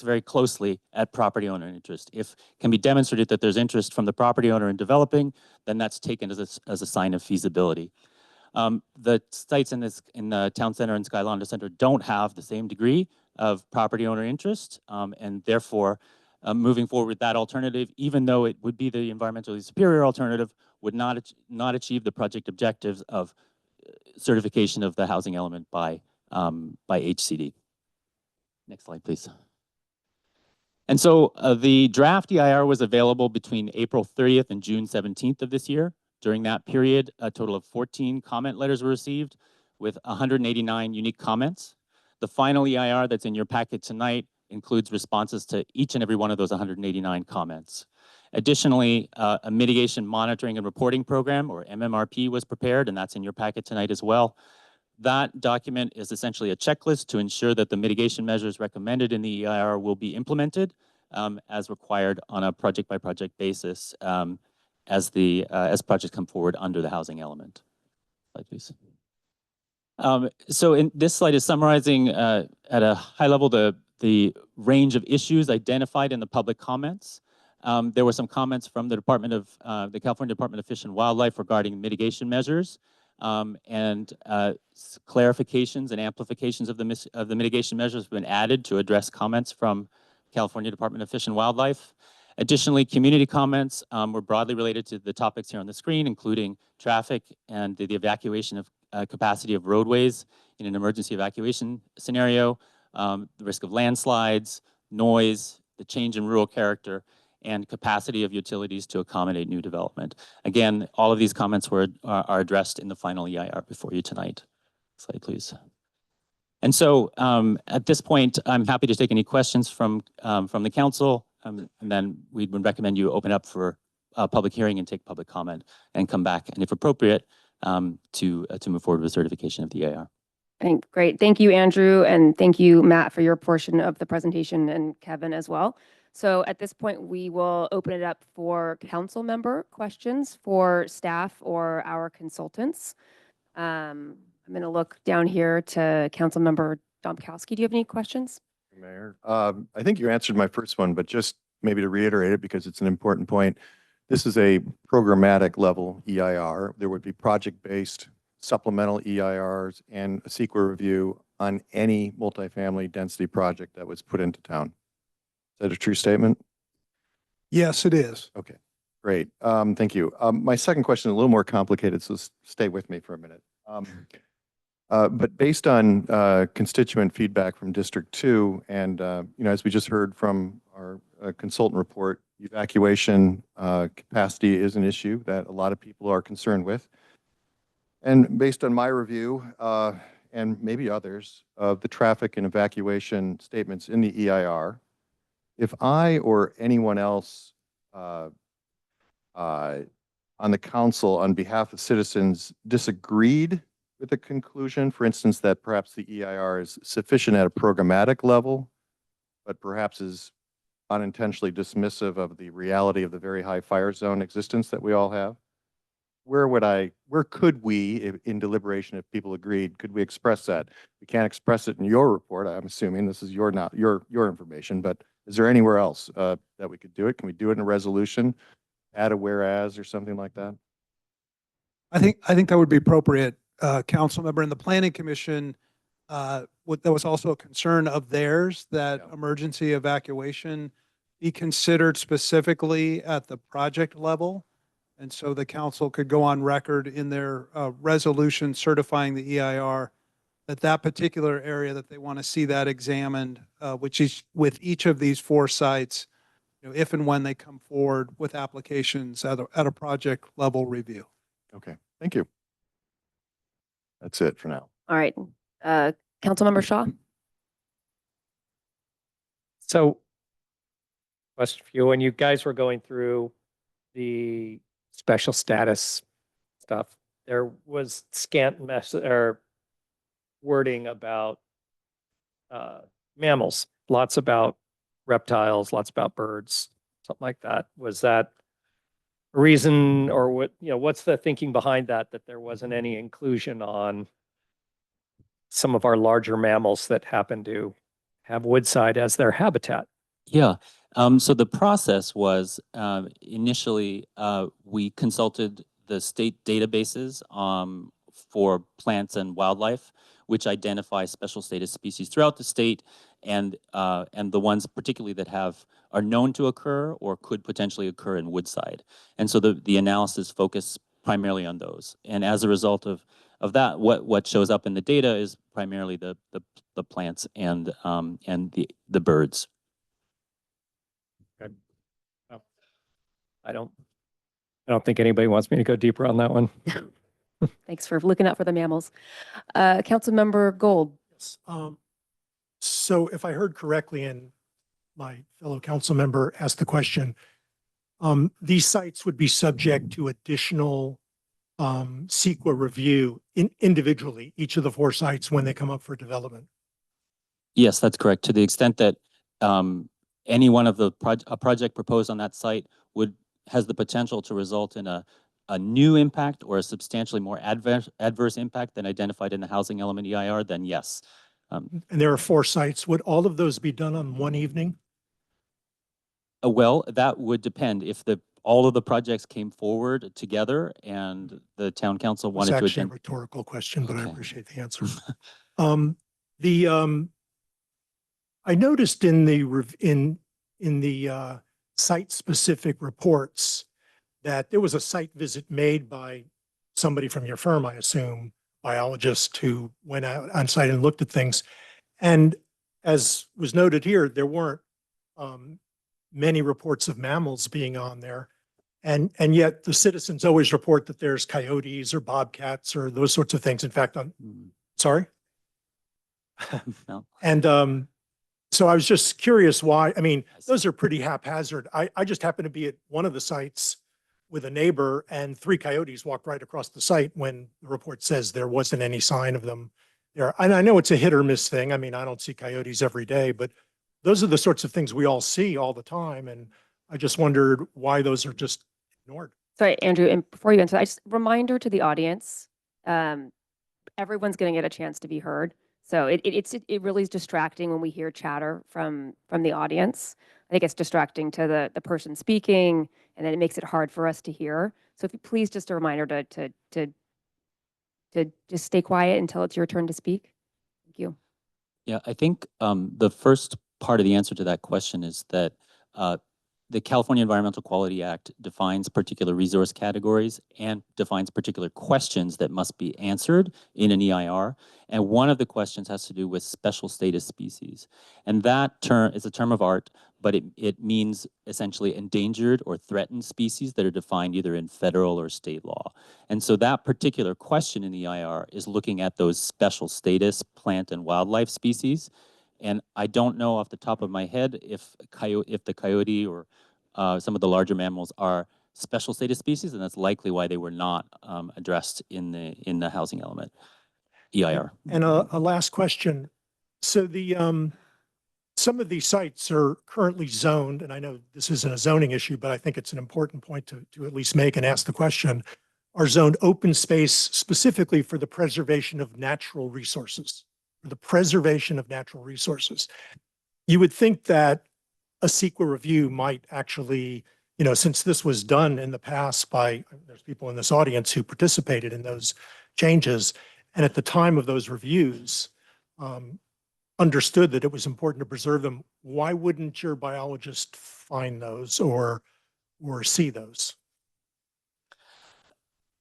Speaker 14: very closely at property owner interest. If it can be demonstrated that there's interest from the property owner in developing, then that's taken as a sign of feasibility. The sites in the town center and Skylonda Center don't have the same degree of property owner interest, and therefore, moving forward with that alternative, even though it would be the environmentally superior alternative, would not achieve the project objectives of certification of the housing element by HCD. Next slide, please. And so the draft EIR was available between April 30th and June 17th of this year. During that period, a total of 14 comment letters were received with 189 unique comments. The final EIR that's in your packet tonight includes responses to each and every one of those 189 comments. Additionally, a mitigation monitoring and reporting program, or MMRP, was prepared, and that's in your packet tonight as well. That document is essentially a checklist to ensure that the mitigation measures recommended in the EIR will be implemented as required on a project-by-project basis as projects come forward under the housing element. Slide, please. So this slide is summarizing at a high level the range of issues identified in the public comments. There were some comments from the California Department of Fish and Wildlife regarding mitigation measures and clarifications and amplifications of the mitigation measures have been added to address comments from California Department of Fish and Wildlife. Additionally, community comments were broadly related to the topics here on the screen, including traffic and the evacuation of capacity of roadways in an emergency evacuation scenario, the risk of landslides, noise, the change in rural character, and capacity of utilities to accommodate new development. Again, all of these comments are addressed in the final EIR before you tonight. Slide, please. And so at this point, I'm happy to take any questions from the council, and then we would recommend you open up for a public hearing and take public comment and come back, and if appropriate, to move forward with certification of the EIR.
Speaker 1: Great. Thank you, Andrew, and thank you, Matt, for your portion of the presentation, and Kevin as well. So at this point, we will open it up for council member questions for staff or our consultants. I'm going to look down here to council member Domkowski. Do you have any questions?
Speaker 9: Mayor, I think you answered my first one, but just maybe to reiterate it because it's an important point. This is a programmatic level EIR. There would be project-based supplemental EIRs and a CEQA review on any multifamily density project that was put into town. Is that a true statement?
Speaker 6: Yes, it is.
Speaker 9: Okay, great. Thank you. My second question is a little more complicated, so stay with me for a minute. But based on constituent feedback from District 2, and as we just heard from our consultant report, evacuation capacity is an issue that a lot of people are concerned with. And based on my review, and maybe others, of the traffic and evacuation statements in the EIR, if I or anyone else on the council on behalf of citizens disagreed with the conclusion, for instance, that perhaps the EIR is sufficient at a programmatic level, but perhaps is unintentionally dismissive of the reality of the very high fire zone existence that we all have, where could we, in deliberation, if people agreed, could we express that? We can't express it in your report. I'm assuming this is your information, but is there anywhere else that we could do it? Can we do it in a resolution, add a whereas or something like that?
Speaker 13: I think that would be appropriate, council member. In the planning commission, there was also a concern of theirs that emergency evacuation be considered specifically at the project level. And so the council could go on record in their resolution certifying the EIR that particular area that they want to see that examined, which is with each of these 4 sites, if and when they come forward with applications at a project level review.
Speaker 9: Okay, thank you. That's it for now.
Speaker 1: All right. Councilmember Shaw?
Speaker 4: So, question for you. When you guys were going through the special status stuff, there was scant wording about mammals, lots about reptiles, lots about birds. something like that. Was that a reason, or what, what's the thinking behind that, that there wasn't any inclusion on some of our larger mammals that happen to have Woodside as their habitat?
Speaker 14: Yeah. So the process was initially we consulted the state databases for plants and wildlife, which identify special status species throughout the state, and the ones particularly that are known to occur or could potentially occur in Woodside. And so the analysis focused primarily on those. And as a result of that, what shows up in the data is primarily the plants and the birds.
Speaker 4: I don't think anybody wants me to go deeper on that one.
Speaker 1: Thanks for looking out for the mammals. Councilmember Gold.
Speaker 7: Yes. So if I heard correctly, and my fellow council member asked the question, these sites would be subject to additional CEQA review individually, each of the 4 sites when they come up for development.
Speaker 14: Yes, that's correct. To the extent that any one of a project proposed on that site has the potential to result in a new impact or a substantially more adverse impact than identified in the housing element EIR, then yes.
Speaker 7: And there are 4 sites. Would all of those be done on one evening?
Speaker 14: Well, that would depend. If all of the projects came forward together and the town council
Speaker 7: It's
Speaker 14: wanted to
Speaker 7: actually a
Speaker 14: attend.
Speaker 7: rhetorical question, but I
Speaker 14: Okay.
Speaker 7: appreciate the answer. I noticed in the site-specific reports that there was a site visit made by somebody from your firm, I assume, biologist, who went out on site and looked at things. And as was noted here, there weren't many reports of mammals being on there. And yet the citizens always report that there's coyotes or bobcats or those sorts of things. In fact, sorry?
Speaker 14: No.
Speaker 7: And so I was just curious why. I mean, those are pretty haphazard. I just happened to be at one of the sites with a neighbor, and 3 coyotes walked right across the site when the report says there wasn't any sign of them there. And I know it's a hit or miss thing. I mean, I don't see coyotes every day, but those are the sorts of things we all see all the time. And I just wondered why those are just ignored.
Speaker 1: Sorry, Andrew, and before you answer, I just reminder to the audience, everyone's going to get a chance to be heard. So it really is distracting when we hear chatter from the audience. I think it's distracting to the person speaking, and then it makes it hard for us to hear. So if you please, just a reminder to just stay quiet until it's your turn to speak. Thank you.
Speaker 14: Yeah, I think the first part of the answer to that question is that the California Environmental Quality Act defines particular resource categories and defines particular questions that must be answered in an EIR. And one of the questions has to do with special status species. And that term is a term of art, but it means essentially endangered or threatened species that are defined either in federal or state law. And so that particular question in the EIR is looking at those special status plant and wildlife species. And I don't know off the top of my head if the coyote or some of the larger mammals are special status species, and that's likely why they were not addressed in the housing element EIR.
Speaker 7: And a last question. So some of these sites are currently zoned, and I know this isn't a zoning issue, but I think it's an important point to at least make and ask the question, are zoned open space specifically for the preservation of natural resources. You would think that a CEQA review might actually, since this was done in the past there's people in this audience who participated in those changes, and at the time of those reviews, understood that it was important to preserve them. Why wouldn't your biologist find those or see those?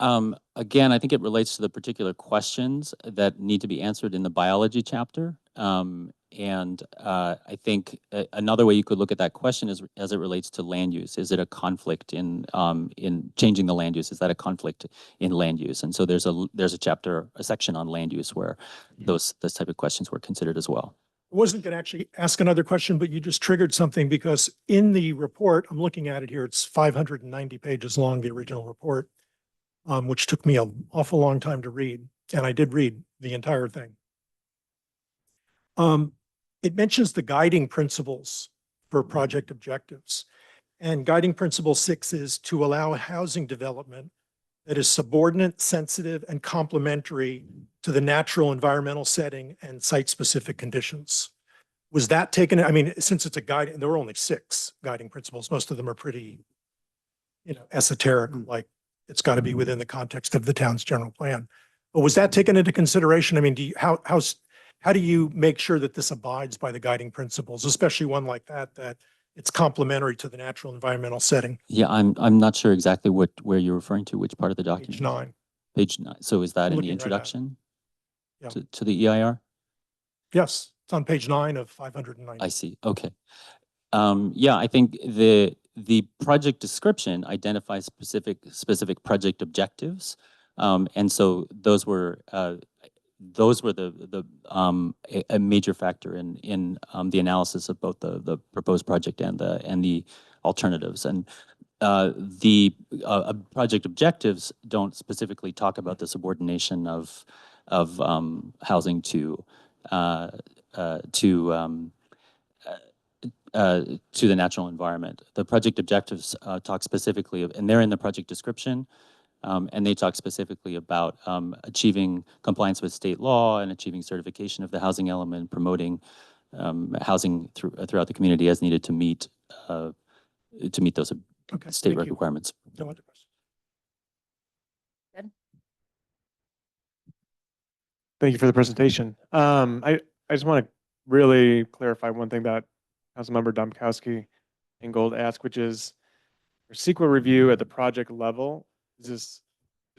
Speaker 14: Again, I think it relates to the particular questions that need to be answered in the biology chapter. I think another way you could look at that question is as it relates to land use. Is it a conflict in changing the land use? Is that a conflict in land use? And so there's a chapter, a section on land use where those type of questions were considered as well.
Speaker 7: I wasn't going to actually ask another question, but you just triggered something, because in the report, I'm looking at it here, it's 590 pages long, the original report, which took me an awful long time to read. And I did read the entire thing. It mentions the guiding principles for project objectives. And guiding principle 6 is to allow housing development that is subordinate, sensitive, and complementary to the natural environmental setting and site-specific conditions. Was that taken, I mean, since it's a guide, there were only 6 guiding principles, most of them are pretty, esoteric, like it's got to be within the context of the town's general plan. But was that taken into consideration? I mean, how do you make sure that this abides by the guiding principles, especially one like that it's complementary to the natural environmental setting?
Speaker 14: Yeah, I'm not sure exactly where you're referring to, which part of the document.
Speaker 7: Page 9.
Speaker 14: Page 9. So is that in
Speaker 7: Looking
Speaker 14: the
Speaker 7: right at it.
Speaker 14: introduction
Speaker 7: Yeah.
Speaker 14: to the EIR?
Speaker 7: Yes, it's on page 9 of 590.
Speaker 14: I see. Okay. Yeah, I think the project description identifies specific project objectives. And so those were a major factor in the analysis of both the proposed project and the alternatives. And the project objectives don't specifically talk about the subordination of housing to the natural environment. The project objectives talk specifically, and they're in the project description, and they talk specifically about achieving compliance with state law and achieving certification of the housing element, promoting housing throughout the community as needed to meet those state
Speaker 7: thank you.
Speaker 14: requirements.
Speaker 7: No other questions.
Speaker 8: Thank you for the presentation. I just want to really clarify one thing that Councilmember Domkowski and Gold asked, which is for CEQA review at the project level, is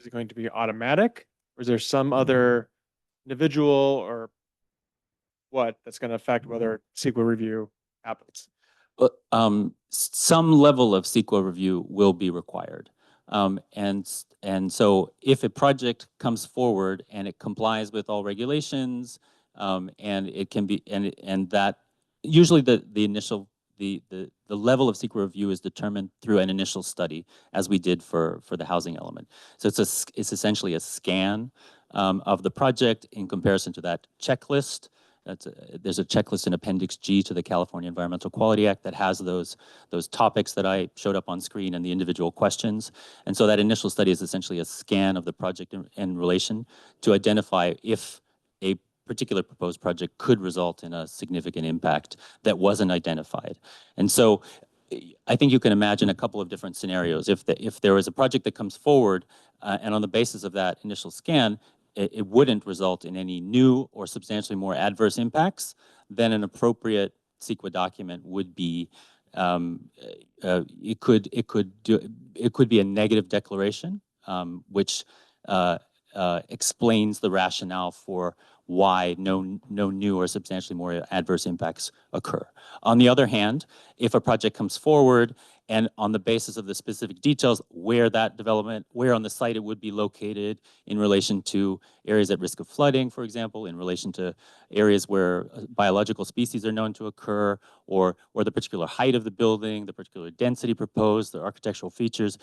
Speaker 8: it going to be automatic, or is there some other individual or what that's going to affect whether CEQA review happens?
Speaker 14: Some level of CEQA review will be required. And so if a project comes forward and it complies with all regulations, and it can be, and that usually the level of CEQA review is determined through an initial study, as we did for the housing element. So it's essentially a scan of the project in comparison to that checklist. There's a checklist in Appendix G to the California Environmental Quality Act that has those topics that I showed up on screen and the individual questions. And so that initial study is essentially a scan of the project in relation to identify if a particular proposed project could result in a significant impact that wasn't identified. And so I think you can imagine a couple of different scenarios. If there is a project that comes forward and on the basis of that initial scan, it wouldn't result in any new or substantially more adverse impacts, then an appropriate CEQA document would be, it could be a negative declaration, which explains the rationale for why no new or substantially more adverse impacts occur. On the other hand, if a project comes forward and on the basis of the specific details, where on the site it would be located in relation to areas at risk of flooding, for example, in relation to areas where biological species are known to occur, or the particular height of the building, the particular density proposed, the architectural features.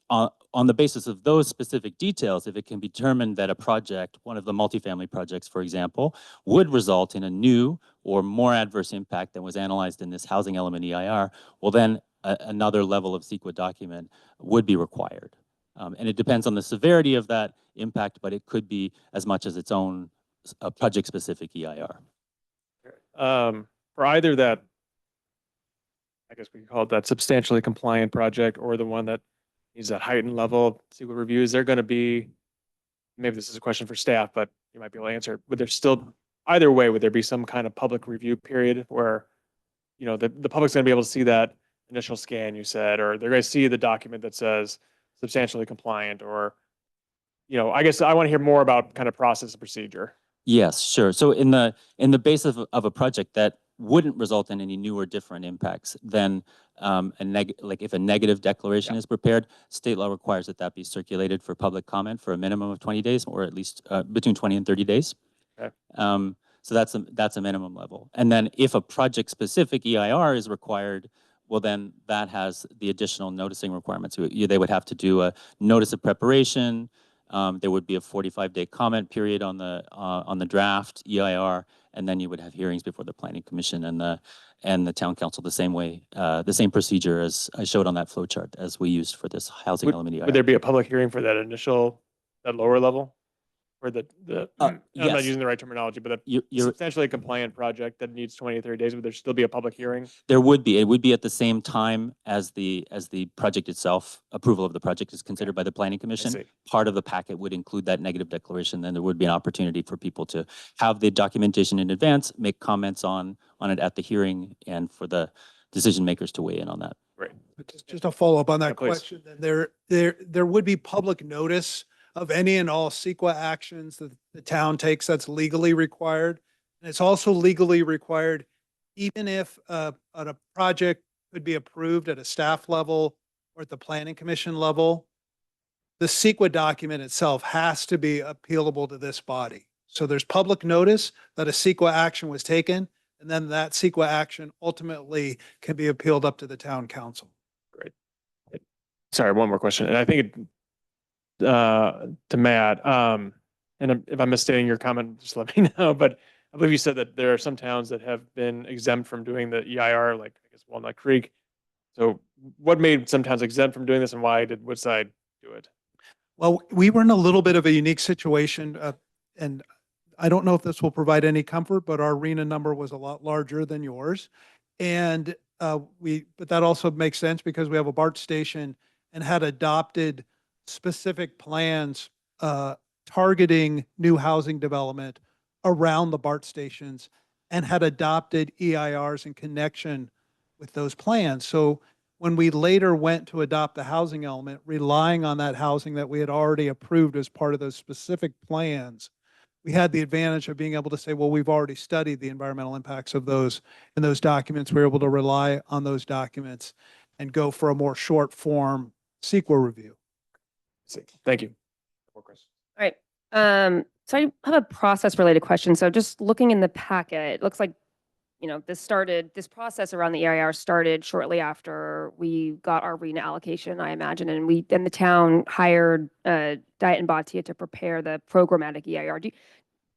Speaker 14: On the basis of those specific details, if it can be determined that a project, one of the multifamily projects, for example, would result in a new or more adverse impact than was analyzed in this housing element EIR, well then another level of CEQA document would be required. And it depends on the severity of that impact, but it could be as much as its own project-specific EIR.
Speaker 8: For either that, I guess we could call it that substantially compliant project or the one that needs that heightened level of CEQA review, is there going to be, maybe this is a question for staff, but you might be able to answer, would there still, either way, would there be some kind of public review period where, the public's going to be able to see that initial scan you said, or they're going to see the document that says substantially compliant, or, I guess I want to hear more about kind of process and procedure.
Speaker 14: Yes, sure. So in the base of a project that wouldn't result in any new or different impacts, then if a negative declaration is prepared, state law requires that be circulated for public comment for a minimum of 20 days, or at least between 20 and 30 days.
Speaker 8: Okay.
Speaker 14: So that's a minimum level. And then if a project-specific EIR is required, well, then that has the additional noticing requirements. They would have to do a notice of preparation, There would be a 45-day comment period on the draft EIR, and then you would have hearings before the Planning Commission and the Town Council the same way, the same procedure as I showed on that flow chart as we used for this housing element EIR.
Speaker 8: Would there be a public hearing for that initial, that lower level? Or I'm not
Speaker 14: yes.
Speaker 8: using the right terminology, but
Speaker 14: You're,
Speaker 8: substantially a compliant project that needs 20 to 30 days, would there still be a public hearing?
Speaker 14: There would be. It would be at the same time as the project itself. Approval of the project is considered by the Planning Commission.
Speaker 8: see.
Speaker 14: Part of the packet would include that negative declaration. Then there would be an opportunity for people to have the documentation in advance, make comments on it at the hearing, and for the decision makers to weigh in on that.
Speaker 8: Right.
Speaker 6: Just a follow-up on
Speaker 8: Yeah,
Speaker 6: that
Speaker 8: please.
Speaker 6: question, then there would be public notice of any and all CEQA actions that the town takes that's legally required. And it's also legally required, even if a project could be approved at a staff level or at the Planning Commission level, the CEQA document itself has to be appealable to this body. So there's public notice that a CEQA action was taken, and then that CEQA action ultimately can be appealed up to the town council.
Speaker 8: Sorry, one more question. And I think to Matt, and if I'm misstating your comment, just let me know, but I believe you said that there are some towns that have been exempt from doing the EIR, like I guess Walnut Creek. So what made some towns exempt from doing this, and why did Woodside do it?
Speaker 6: Well, we were in a little bit of a unique situation, and I don't know if this will provide any comfort, but our RENA number was a lot larger than yours. And but that also makes sense because we have a BART station and had adopted specific plans targeting new housing development around the BART stations and had adopted EIRs in connection with those plans. So when we later went to adopt the housing element, relying on that housing that we had already approved as part of those specific plans, we had the advantage of being able to say, well, we've already studied the environmental impacts of those in those documents. We were able to rely on those documents and go for a more short form CEQA review.
Speaker 8: Thank you. More questions.
Speaker 1: All right. So I have a process related question. So just looking in the packet, it looks like, this process around the EIR started shortly after we got our RENA allocation, I imagine, and the town hired Diet and Batia to prepare the programmatic EIR.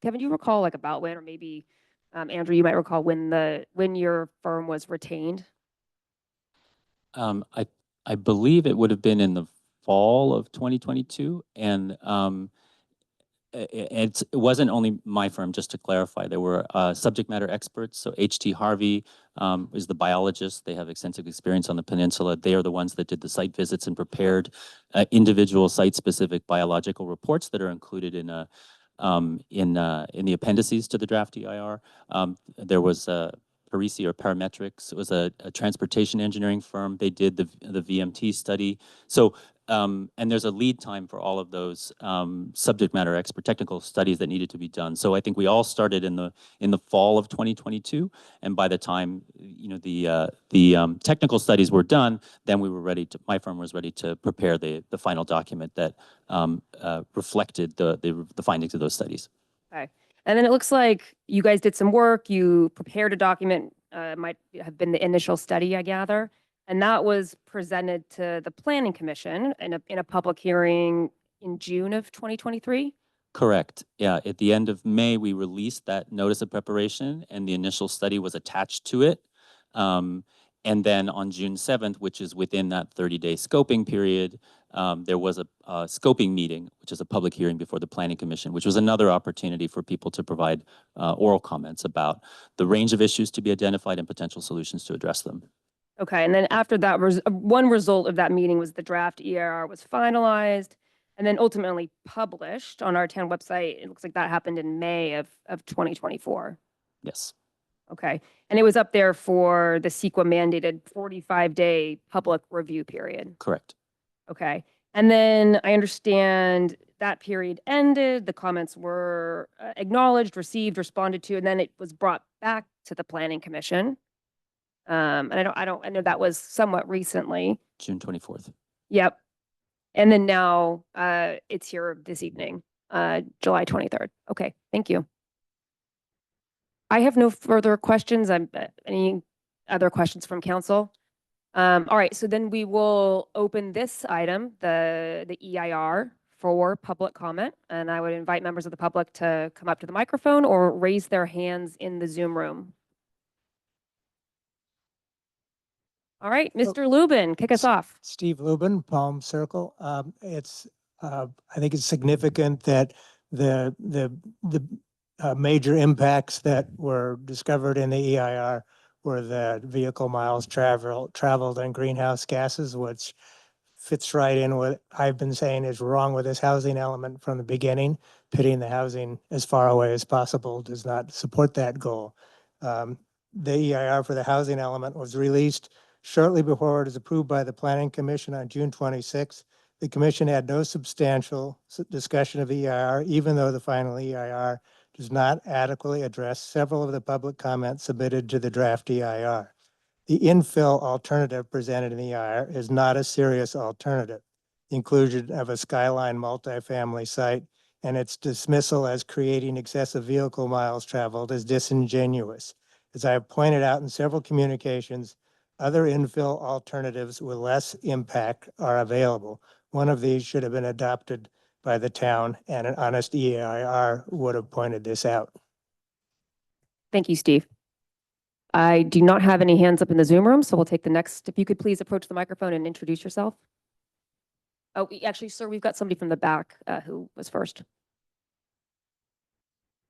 Speaker 1: Kevin, do you recall about when, or maybe Andrew, you might recall when your firm was retained?
Speaker 14: I believe it would have been in the fall of 2022, and it wasn't only my firm, just to clarify. There were subject matter experts. So H.T. Harvey is the biologist. They have extensive experience on the peninsula. They are the ones that did the site visits and prepared individual site-specific biological reports that are included in the appendices to the draft EIR. There was Parisi or Parametrics. It was a transportation engineering firm. They did the VMT study. So and there's a lead time for all of those subject matter expert technical studies that needed to be done. So I think we all started in the fall of 2022, and by the time the technical studies were done, then we were ready to. My firm was ready to prepare the final document that reflected the findings of those studies.
Speaker 1: Okay. And then it looks like you guys did some work. You prepared a document, might have been the initial study, I gather. And that was presented to the Planning Commission in a public hearing in June of 2023?
Speaker 14: Correct. Yeah. At the end of May, we released that notice of preparation, and the initial study was attached to it. And then on June 7th, which is within that 30-day scoping period, there was a scoping meeting, which is a public hearing before the Planning Commission, which was another opportunity for people to provide oral comments about the range of issues to be identified and potential solutions to address them.
Speaker 1: Okay, and then after that, one result of that meeting was the draft EIR was finalized and then ultimately published on our town website. It looks like that happened in May of 2024.
Speaker 14: Yes.
Speaker 1: Okay, and it was up there for the CEQA mandated 45-day public review period.
Speaker 14: Correct.
Speaker 1: Okay, and then I understand that period ended, the comments were acknowledged, received, responded to, and then it was brought back to the Planning Commission. And I know that was somewhat recently.
Speaker 14: June 24th.
Speaker 1: Yep. And then now it's here this evening, July 23rd. Okay, thank you. I have no further questions. Any other questions from council? All right, so then we will open this item, the EIR, for public comment, and I would invite members of the public to come up to the microphone or raise their hands in the Zoom room. All right, Mr. Lubin, kick us off.
Speaker 15: Steve Lubin, Palm Circle. I think it's significant that the major impacts that were discovered in the EIR were the vehicle miles traveled and greenhouse gases, which fits right in what I've been saying is wrong with this housing element from the beginning. Pitting the housing as far away as possible does not support that goal. The EIR for the housing element was released shortly before it was approved by the Planning Commission on June 26th. The commission had no substantial discussion of EIR, even though the final EIR does not adequately address several of the public comments submitted to the draft EIR. The infill alternative presented in the EIR is not a serious alternative. The inclusion of a skyline multifamily site and its dismissal as creating excessive vehicle miles traveled is disingenuous. As I have pointed out in several communications, other infill alternatives with less impact are available. One of these should have been adopted by the town, and an honest EIR would have pointed this out.
Speaker 1: Thank you, Steve. I do not have any hands up in the Zoom room, so we'll take the next. If you could please approach the microphone and introduce yourself. Oh, actually, sir, we've got somebody from the back who was first.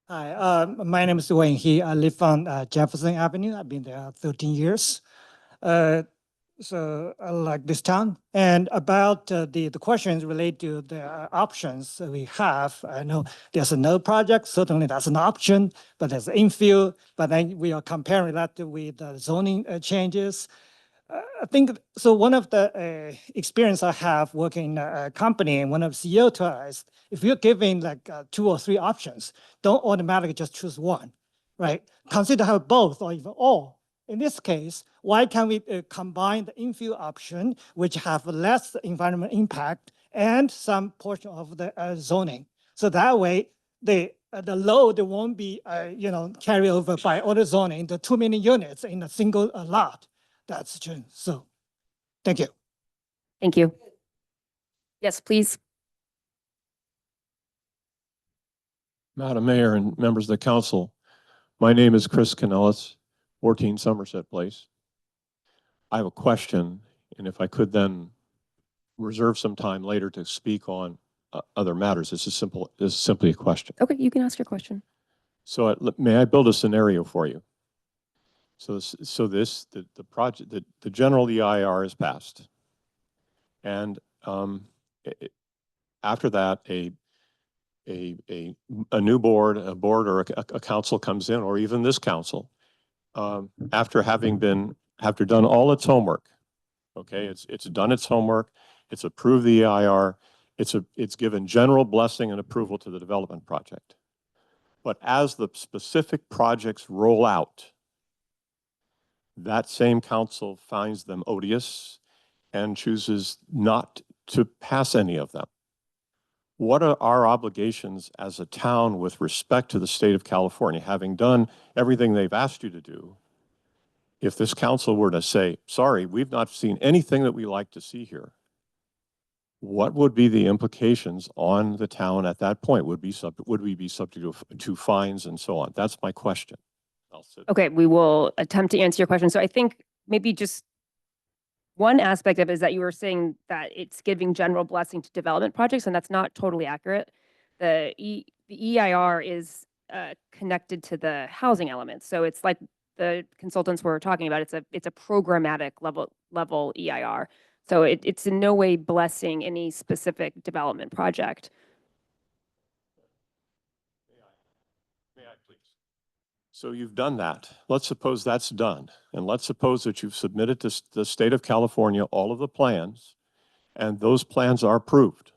Speaker 16: Hi, my name is Wayne He. I live on Jefferson Avenue. I've been there 13 years. So I like this town. And about the questions related to the options that we have, I know there's a no project, certainly that's an option, but there's infill, but then we are comparing that with the zoning changes. I think, so one of the experience I have working in a company, and one of the CEO told us, if you're giving like 2 or 3 options, don't automatically just choose one, right? Consider have both or even all. In this case, why can't we combine the infill option, which have less environmental impact and some portion of the zoning? So that way, the load won't be, carry over by other zoning, the too many units in a single lot. That's true. So, thank you.
Speaker 1: Thank you. Yes, please.
Speaker 17: Madam Mayor and members of the council, my name is Chris Canellis, 14 Somerset Place. I have a question, and if I could then reserve some time later to speak on other matters. This is simply a question.
Speaker 1: Okay, you can ask your question.
Speaker 17: So may I build a scenario for you? The project, the general EIR is passed, and after that, a new board, or a council comes in, or even this council, after done all its homework. Okay, it's done its homework, it's approved the EIR, it's given general blessing and approval to the development project. But as the specific projects roll out, that same council finds them odious and chooses not to pass any of them. What are our obligations as a town with respect to the state of California, having done everything they've asked you to do? If this council were to say, sorry, we've not seen anything that we like to see here, what would be the implications on the town at that point? Would we be subject to fines and so on? That's my question.
Speaker 1: Okay, we will attempt to answer your question. So I think maybe just one aspect of it is that you were saying that it's giving general blessing to development projects, and that's not totally accurate. The EIR is connected to the housing element. So it's like the consultants were talking about, it's a programmatic level EIR. So it's in no way blessing any specific development project.
Speaker 17: May I please? So you've done that. Let's suppose that's done. And let's suppose that you've submitted to the state of California all of the plans, and those plans are approved.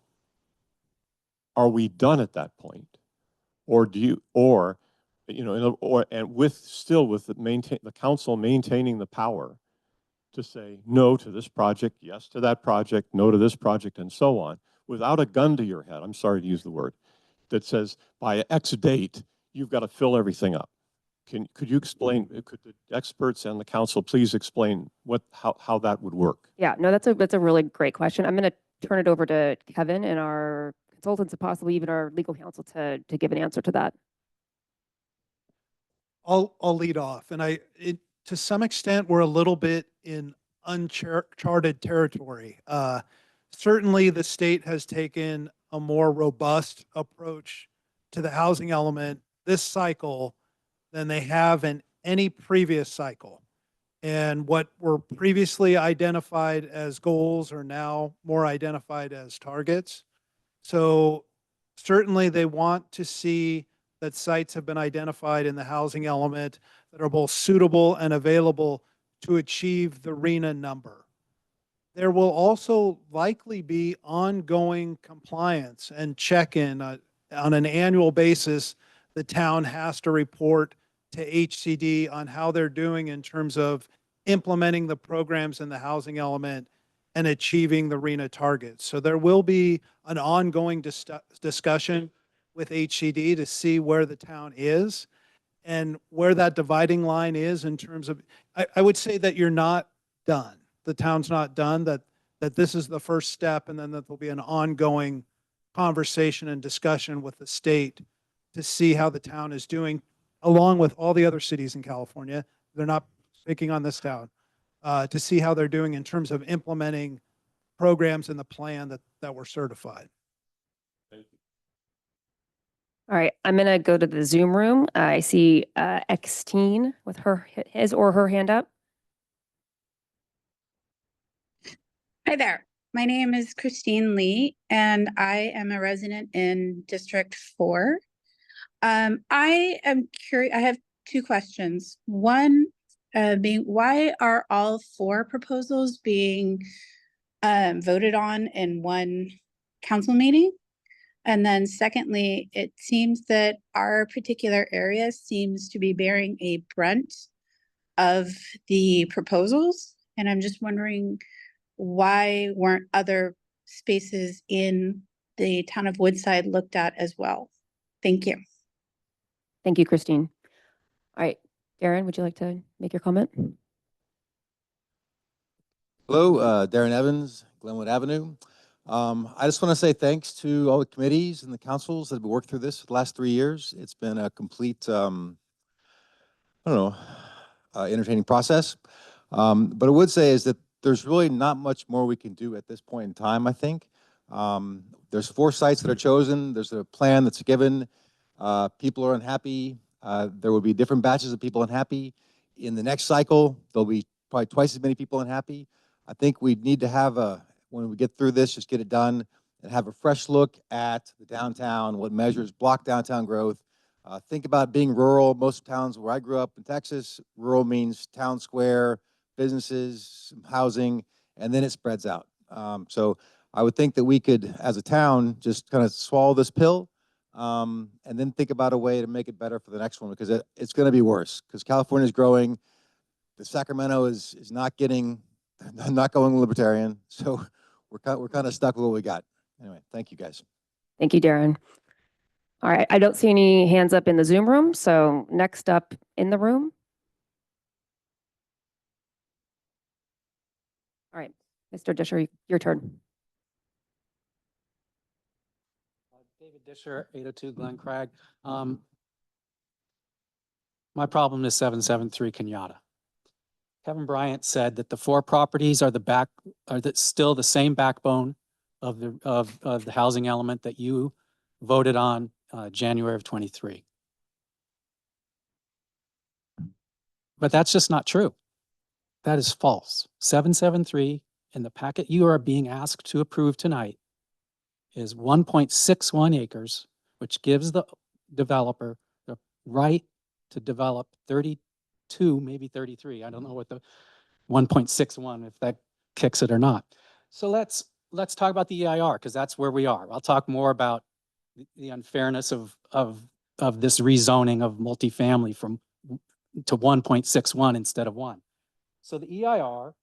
Speaker 17: Are we done at that point? Or with the council maintaining the power to say no to this project, yes to that project, no to this project, and so on, without a gun to your head, I'm sorry to use the word, that says by X date, you've got to fill everything up. Could you explain, could the experts and the council please explain how that would work?
Speaker 1: Yeah, no, that's a really great question. I'm going to turn it over to Kevin in our consultants and possibly even our legal counsel to give an answer to that.
Speaker 13: I'll lead off, and to some extent, we're a little bit in uncharted territory. Certainly, the state has taken a more robust approach to the housing element this cycle than they have in any previous cycle. And what were previously identified as goals are now more identified as targets. So certainly they want to see that sites have been identified in the housing element that are both suitable and available to achieve the RHNA number. There will also likely be ongoing compliance and check-in on an annual basis. The town has to report to HCD on how they're doing in terms of implementing the programs in the housing element and achieving the RHNA targets. So there will be an ongoing discussion with HCD to see where the town is and where that dividing line is in terms of, I would say that you're not done. The town's not done, that this is the first step, and then that there'll be an ongoing conversation and discussion with the state to see how the town is doing, along with all the other cities in California. They're not picking on this town, to see how they're doing in terms of implementing programs in the plan that were certified.
Speaker 1: All right, I'm gonna go to the Zoom room. I see Xteen with his or her hand up.
Speaker 18: Hi there. My name is Christine Lee, and I am a resident in District 4. I am curious. I have two questions. One being, why are all 4 proposals being voted on in one council meeting? And then secondly, it seems that our particular area seems to be bearing a brunt of the proposals. And I'm just wondering, why weren't other spaces in the town of Woodside looked at as well? Thank you.
Speaker 1: Thank you, Christine. All right, Darren, would you like to make your comment?
Speaker 19: Hello, Darren Evans, Glenwood Avenue. I just want to say thanks to all the committees and the councils that have worked through this for the last 3 years. It's been a complete, entertaining process. But I would say is that there's really not much more we can do at this point in time, I think. There's 4 sites that are chosen. There's a plan that's given. People are unhappy. There will be different batches of people unhappy. In the next cycle, there'll be probably twice as many people unhappy. I think we need to have when we get through this, just get it done and have a fresh look at the downtown, what measures block downtown growth. Think about being rural. Most towns where I grew up in Texas, rural means town square, businesses, housing, and then it spreads out. So I would think that we could, as a town, just kind of swallow this pill and then think about a way to make it better for the next one, because it's going to be worse, because California is growing. The Sacramento is not going libertarian. So we're kind of stuck with what we got. Anyway, thank you guys.
Speaker 1: Thank you, Darren. All right, I don't see any hands up in the Zoom room. So next up in the room. All right, Mr. Disher, your turn.
Speaker 20: David Disher, 802 Glen Crag. My problem is 773 Kenyatta. Kevin Bryant said that the 4 properties are still the same backbone of the housing element that you voted on January of 23. But that's just not true. That is false. 773 in the packet you are being asked to approve tonight is 1.61 acres, which gives the developer the right to develop 32, maybe 33. I don't know what the 1.61, if that kicks it or not. So let's talk about the EIR, because that's where we are. I'll talk more about the unfairness of this rezoning of multifamily to 1.61 instead of 1. So the EIR,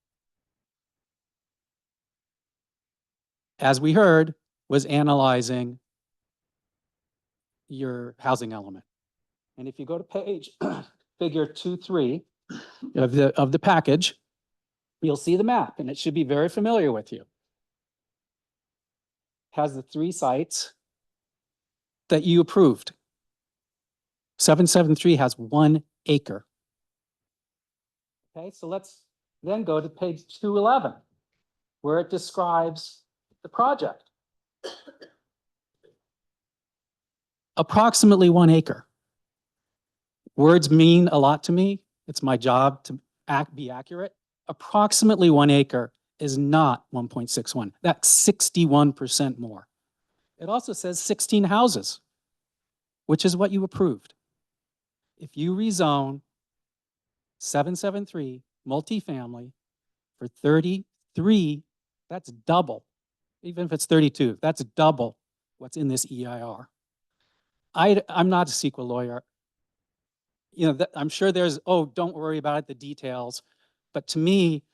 Speaker 20: as we heard, was analyzing your housing element. And if you go to page figure 2.3 of the package, you'll see the map, and it should be very familiar with you. Has the 3 sites that you approved. 773 has 1 acre. Okay, so let's then go to page 211, where it describes the project. Approximately 1 acre. Words mean a lot to me. It's my job to be accurate. Approximately 1 acre is not 1.61. That's 61% more. It also says 16 houses, which is what you approved. If you rezone 773 multifamily for 33, that's double. Even if it's 32, that's double what's in this EIR. I'm not a CEQA lawyer. You know, I'm sure there's, oh, don't worry about it, the details. But to me,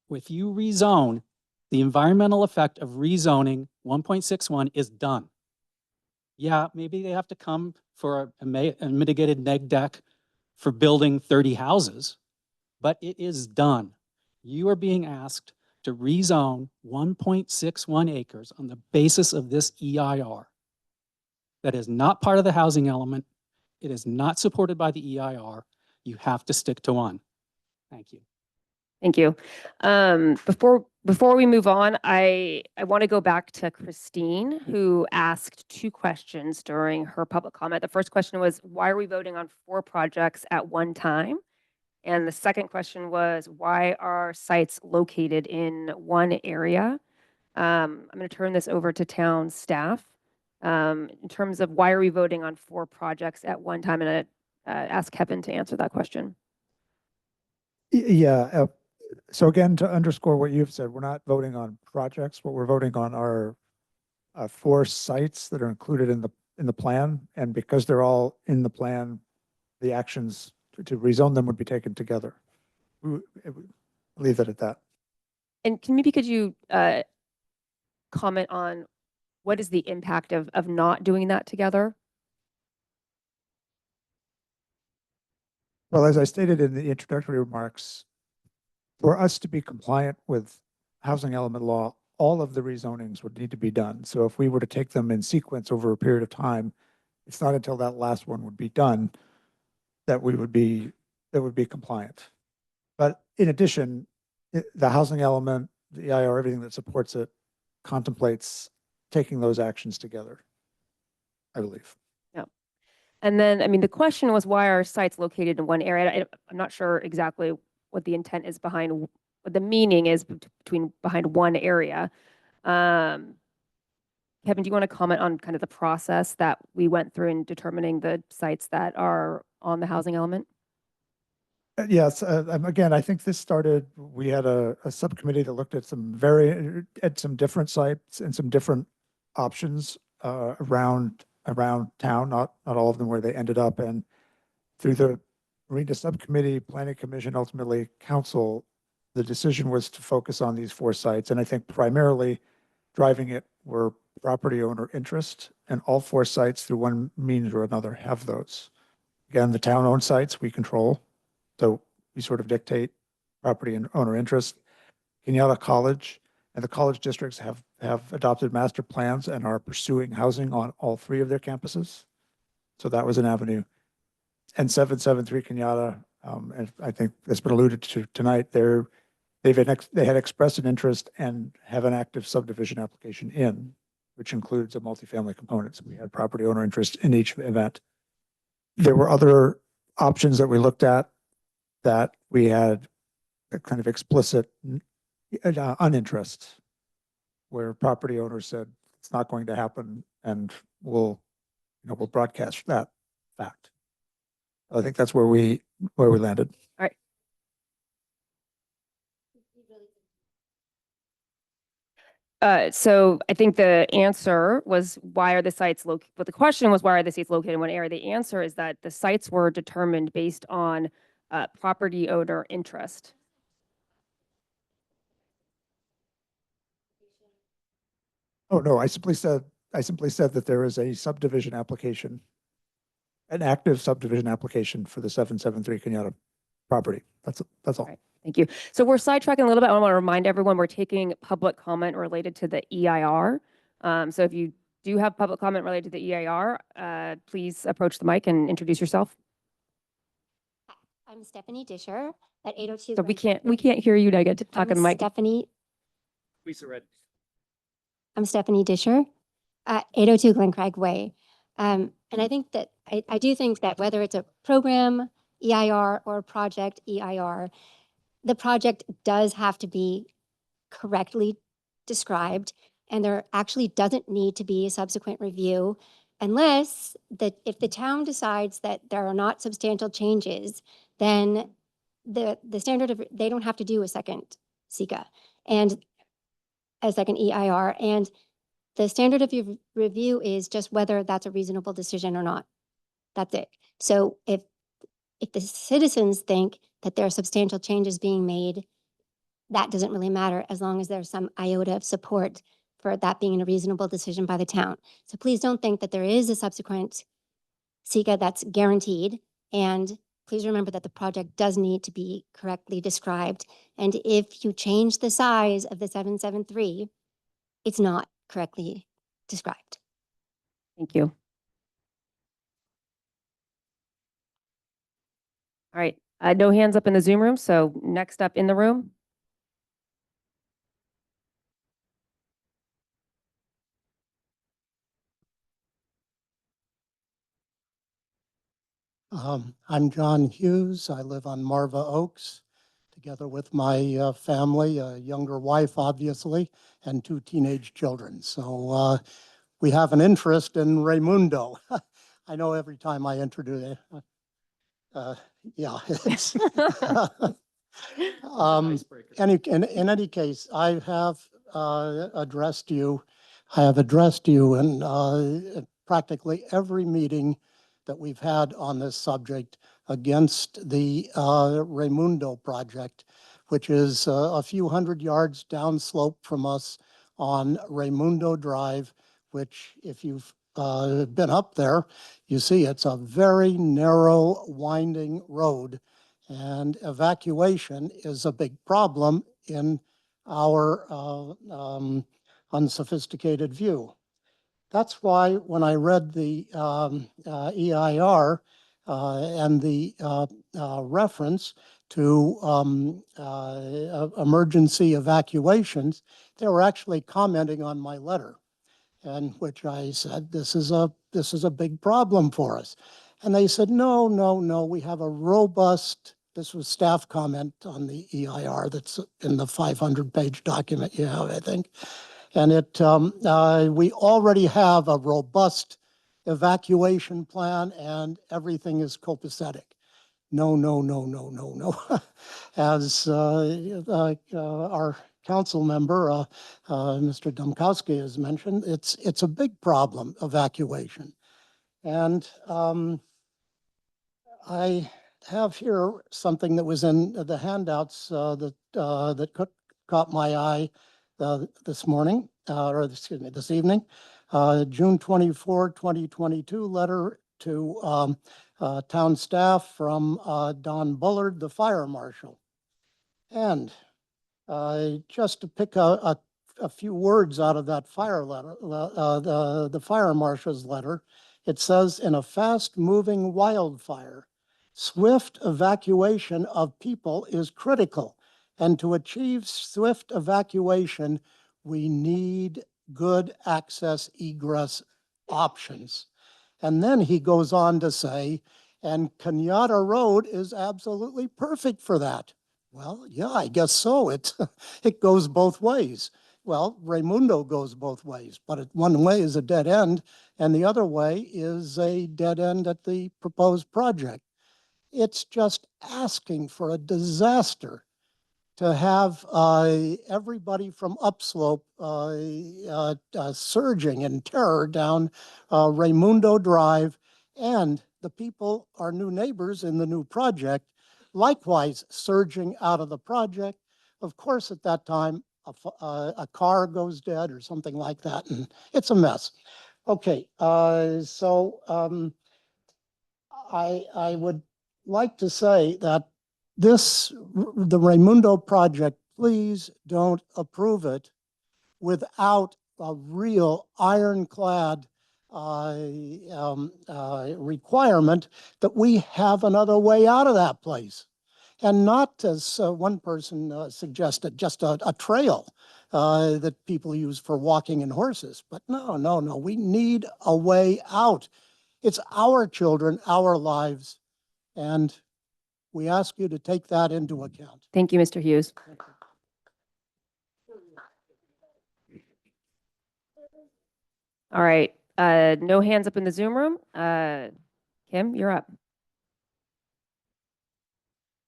Speaker 20: if you rezone, the environmental effect of rezoning 1.61 is done. Yeah, maybe they have to come for a mitigated neg deck for building 30 houses, but it is done. You are being asked to rezone 1.61 acres on the basis of this EIR. That is not part of the housing element. It is not supported by the EIR. You have to stick to one. Thank you.
Speaker 1: Thank you. Before we move on, I want to go back to Christine, who asked 2 questions during her public comment. The first question was, why are we voting on 4 projects at one time? And the second question was, why are sites located in one area? I'm going to turn this over to town staff. In terms of why are we voting on 4 projects at one time, and ask Kevin to answer that question.
Speaker 6: Yeah. So again, to underscore what you've said, we're not voting on projects. What we're voting on are 4 sites that are included in the plan. And because they're all in the plan, the actions to rezone them would be taken together. Leave it at that.
Speaker 1: And could you comment on what is the impact of not doing that together?
Speaker 6: Well, as I stated in the introductory remarks, for us to be compliant with housing element law, all of the rezonings would need to be done. So if we were to take them in sequence over a period of time, it's not until that last one would be done that we would be compliant. But in addition, the housing element, the EIR, everything that supports it contemplates taking those actions together, I believe.
Speaker 1: Yeah. And then, I mean, the question was, why are sites located in one area? I'm not sure exactly what the intent is behind, what the meaning is behind one area. Kevin, do you want to comment on kind of the process that we went through in determining the sites that are on the housing element?
Speaker 6: Yes, again, I think this started, we had a subcommittee that looked at some different sites and some different options around town, not all of them where they ended up. And through the RENA subcommittee, planning commission, ultimately council, the decision was to focus on these 4 sites. And I think primarily driving it were property owner interest, and all 4 sites through one means or another have those. Again, the town owned sites we control. So we sort of dictate property and owner interest. Kenyatta College and the college districts have adopted master plans and are pursuing housing on all 3 of their campuses. So that was an avenue. And 773 Kenyatta, and I think that's been alluded to tonight, they had expressed an interest and have an active subdivision application in, which includes a multifamily component. So we had property owner interest in each event. There were other options that we looked at that we had a kind of explicit uninterest, where property owners said it's not going to happen, and we'll broadcast that fact. I think that's where we landed.
Speaker 1: All right. So I think the answer was, why are the sites located? But the question was, why are the sites located in one area? The answer is that the sites were determined based on property owner interest.
Speaker 6: Oh, no, I simply said that there is a subdivision application, an active subdivision application for the 773 Kenyatta property. That's all.
Speaker 1: Right, thank you. So we're sidetracking a little bit. I want to remind everyone we're taking public comment related to the EIR. So if you do have public comment related to the EIR, please approach the mic and introduce yourself.
Speaker 21: I'm Stephanie Disher at 802.
Speaker 1: So we can't hear you. I get to talk in the mic.
Speaker 4: Lisa Red.
Speaker 21: I'm Stephanie Disher at 802 Glen Craig Way. And I think that, I do think that whether it's a program EIR or a project EIR, the project does have to be correctly described, and there actually doesn't need to be a subsequent review unless if the town decides that there are not substantial changes, then the standard of, they don't have to do a second SECA and a second EIR. And the standard of review is just whether that's a reasonable decision or not. That's it. So if the citizens think that there are substantial changes being made, that doesn't really matter as long as there's some iota of support for that being a reasonable decision by the town. So please don't think that there is a subsequent SECA that's guaranteed. And please remember that the project does need to be correctly described. And if you change the size of the 773, it's not correctly described.
Speaker 1: Thank you. All right, no hands up in the Zoom room. So next up in the room.
Speaker 15: I'm John Hughes. I live on Marva Oaks, together with my family, a younger wife, obviously, and 2 teenage children. So we have an interest in Raymundo. I know every time I introduce it, yeah. It's, in any case, I have addressed you. I have addressed you in practically every meeting that we've had on this subject against the Raymundo project, which is a few hundred yards downslope from us on Raymundo Drive, which if you've been up there, you see it's a very narrow, winding road, and evacuation is a big problem in our unsophisticated view. That's why when I read the EIR and the reference to emergency evacuations, they were actually commenting on my letter, in which I said, this is a big problem for us. And they said, no, we have a robust, this was staff comment on the EIR that's in the 500-page document you have, I think. And we already have a robust evacuation plan and everything is copacetic. No. As our council member, Mr. Domkowski has mentioned, it's a big problem, evacuation. And I have here something that was in the handouts that caught my eye this morning, or excuse me, this evening, June 24, 2022, letter to town staff from Don Bullard, the fire marshal. And just to pick a few words out of that fire letter, the fire marshal's letter, it says, in a fast-moving wildfire, swift evacuation of people is critical. And to achieve swift evacuation, we need good access egress options. And then he goes on to say, and Kenyatta Road is absolutely perfect for that. Well, yeah, I guess so. It goes both ways. Well, Raymundo goes both ways, but one way is a dead end, and the other way is a dead end at the proposed project. It's just asking for a disaster to have everybody from upslope surging in terror down Raymundo Drive, and the people, our new neighbors in the new project, likewise surging out of the project. Of course, at that time, a car goes dead or something like that, and it's a mess. Okay, so I would like to say that the Raymundo project, please don't approve it without a real ironclad requirement that we have another way out of that place. And not, as one person suggested, just a trail that people use for walking and horses. But no, no, no, we need a way out. It's our children, our lives, and we ask you to take that into account.
Speaker 1: Thank you, Mr. Hughes. All right, no hands up in the Zoom room. Kim, you're up.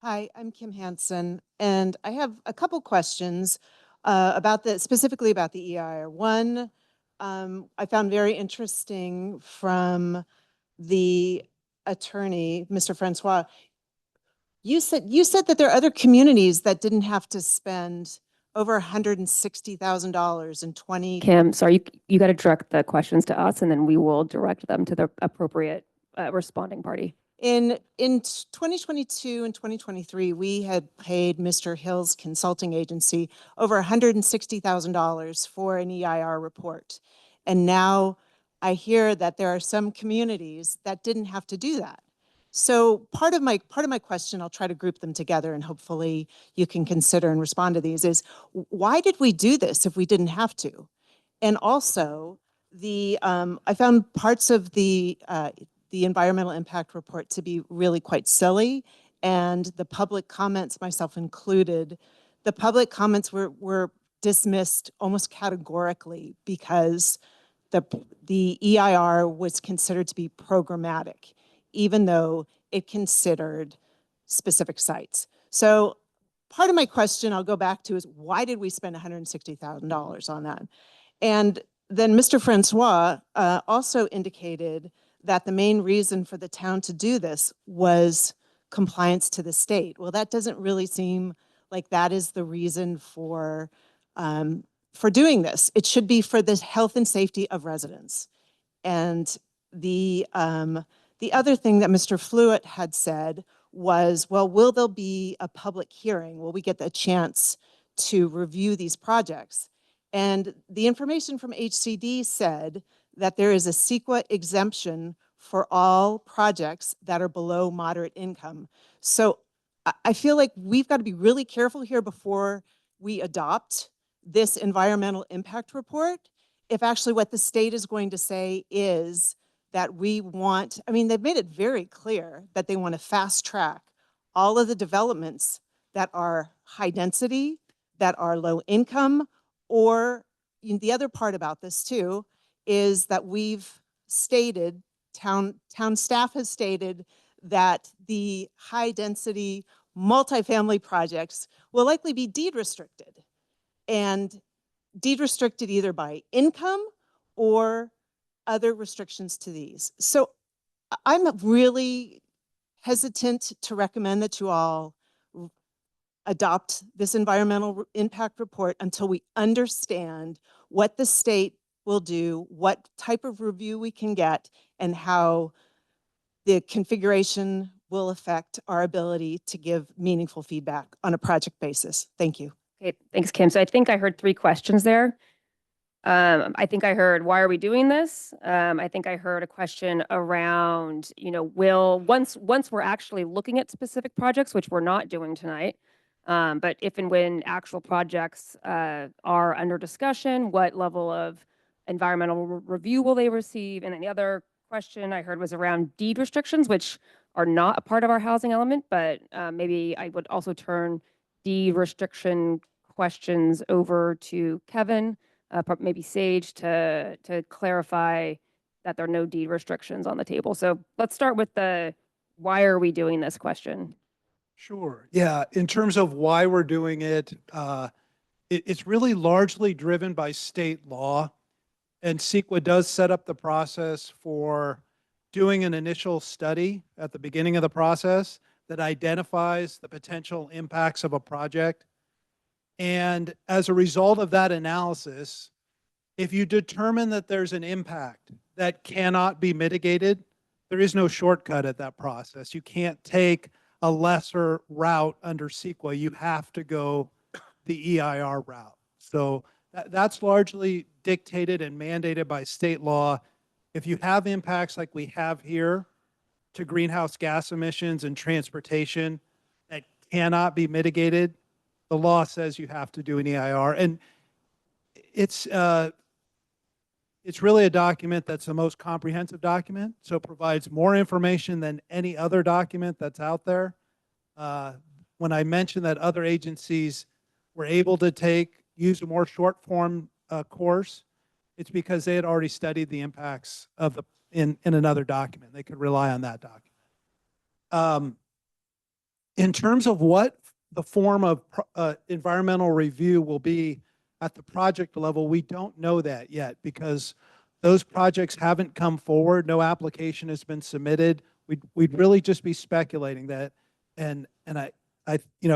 Speaker 5: Hi, I'm Kim Hansen, and I have a couple questions specifically about the EIR. One, I found very interesting from the attorney, Mr. Francois. You said that there are other communities that didn't have to spend over $160,000 in 20.
Speaker 1: Kim, sorry, you got to direct the questions to us, and then we will direct them to the appropriate responding party.
Speaker 5: In 2022 and 2023, we had paid Mr. Hill's consulting agency over $160,000 for an EIR report. And now I hear that there are some communities that didn't have to do that. So part of my question, I'll try to group them together and hopefully you can consider and respond to these, is why did we do this if we didn't have to? And also I found parts of the environmental impact report to be really quite silly, and the public comments, myself included, the public comments were dismissed almost categorically because the EIR was considered to be programmatic, even though it considered specific sites. So part of my question I'll go back to is, why did we spend $160,000 on that? And then Mr. Francois also indicated that the main reason for the town to do this was compliance to the state. Well, that doesn't really seem like that is the reason for doing this. It should be for the health and safety of residents. And the other thing that Mr. Fluitt had said was, well, will there be a public hearing? Will we get the chance to review these projects? And the information from HCD said that there is a CEQA exemption for all projects that are below moderate income. So I feel like we've got to be really careful here before we adopt this environmental impact report. If actually what the state is going to say is that we want, I mean, they've made it very clear that they want to fast track all of the developments that are high density, that are low income, or the other part about this too, is that we've stated, town staff has stated that the high density multifamily projects will likely be deed restricted, and deed restricted either by income or other restrictions to these. So I'm really hesitant to recommend that you all adopt this environmental impact report until we understand what the state will do, what type of review we can get, and how the configuration will affect our ability to give meaningful feedback on a project basis. Thank you.
Speaker 1: Okay, thanks, Kim. So I think I heard three questions there. I think I heard, why are we doing this? I think I heard a question around, once we're actually looking at specific projects, which we're not doing tonight, but if and when actual projects are under discussion, what level of environmental review will they receive? And then the other question I heard was around deed restrictions, which are not a part of our housing element, but maybe I would also turn deed restriction questions over to Kevin, maybe Sage, to clarify that there are no deed restrictions on the table. So let's start with the why are we doing this question.
Speaker 13: Sure. Yeah. In terms of why we're doing it, it's really largely driven by state law. And CEQA does set up the process for doing an initial study at the beginning of the process that identifies the potential impacts of a project. And as a result of that analysis, if you determine that there's an impact that cannot be mitigated, there is no shortcut at that process. You can't take a lesser route under CEQA. You have to go the EIR route. So That's largely dictated and mandated by state law. If you have impacts like we have here to greenhouse gas emissions and transportation that cannot be mitigated, the law says you have to do an EIR. And it's really a document that's the most comprehensive document, so it provides more information than any other document that's out there. When I mentioned that other agencies were able to use a more short form course, it's because they had already studied the impacts of in another document. They could rely on that document. In terms of what the form of environmental review will be at the project level, we don't know that yet because those projects haven't come forward. No application has been submitted. We'd really just be speculating that. And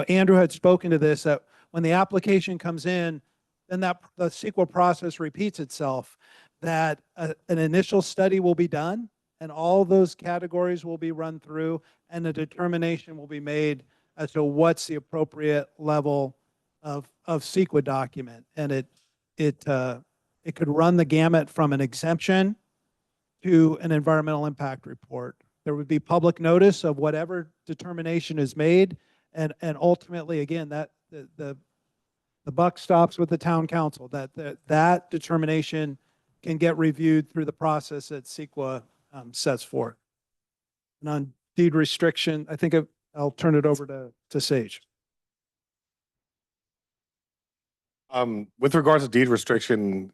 Speaker 13: Andrew had spoken to this, that when the application comes in, then the CEQA process repeats itself, that an initial study will be done and all those categories will be run through and a determination will be made as to what's the appropriate level of CEQA document. And it could run the gamut from an exemption to an environmental impact report. There would be public notice of whatever determination is made. And ultimately, again, that the buck stops with the town council, that determination can get reviewed through the process that CEQA sets forth. And on deed restriction, I think I'll turn it over to Sage.
Speaker 11: With regards to deed restriction,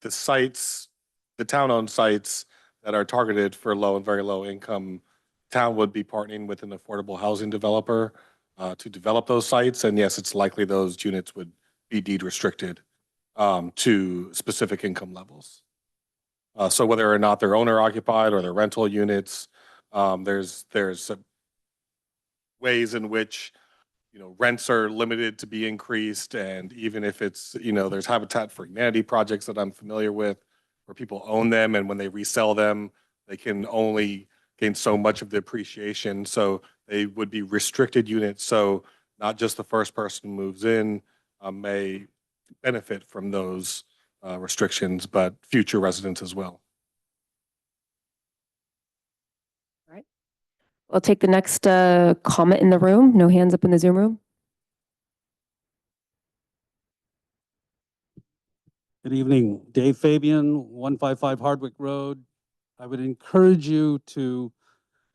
Speaker 11: the town-owned sites that are targeted for low and very low income, town would be partnering with an affordable housing developer to develop those sites. And yes, it's likely those units would be deed restricted to specific income levels. So whether or not they're owner occupied or they're rental units, there's ways in which rents are limited to be increased. And even if it's, there's Habitat for Humanity projects that I'm familiar with where people own them, and when they resell them, they can only gain so much of the appreciation. So they would be restricted units. So not just the first person who moves in may benefit from those restrictions, but future residents as well.
Speaker 1: All right. I'll take the next comment in the room. No hands up in the Zoom room.
Speaker 3: Good evening, Dave Fabian, 155 Hardwick Road. I would encourage you to,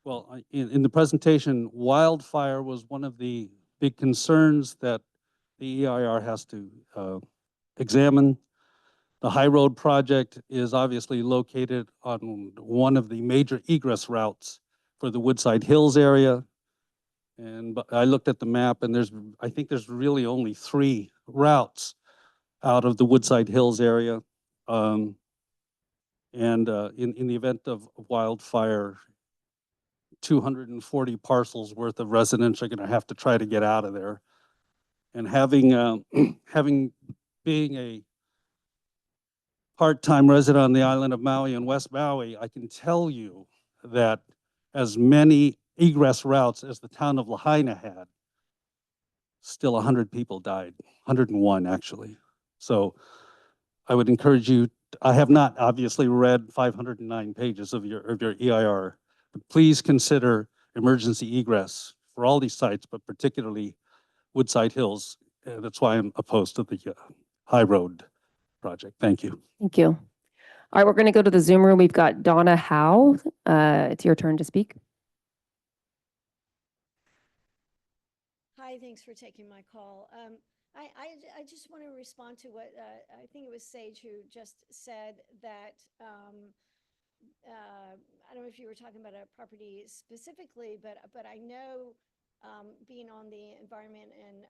Speaker 3: well, in the presentation, wildfire was one of the big concerns that the EIR has to examine. The High Road project is obviously located on one of the major egress routes for the Woodside Hills area. And I looked at the map and I think there's really only 3 routes out of the Woodside Hills area. In the event of wildfire, 240 parcels worth of residents are going to have to try to get out of there. And being a part-time resident on the island of Maui and West Maui, I can tell you that as many egress routes as the town of Lahaina had, still 100 people died, 101 actually. So I would encourage you, I have not obviously read 509 pages of your EIR, but please consider emergency egress for all these sites, but particularly Woodside Hills. That's why I'm opposed to the High Road project. Thank you.
Speaker 1: Thank you. All right, we're going to go to the Zoom room. We've got Donna Howe. It's your turn to speak.
Speaker 22: Hi, thanks for taking my call. I just want to respond to what I think it was Sage who just said that I don't know if you were talking about a property specifically, but I know being on the Environment and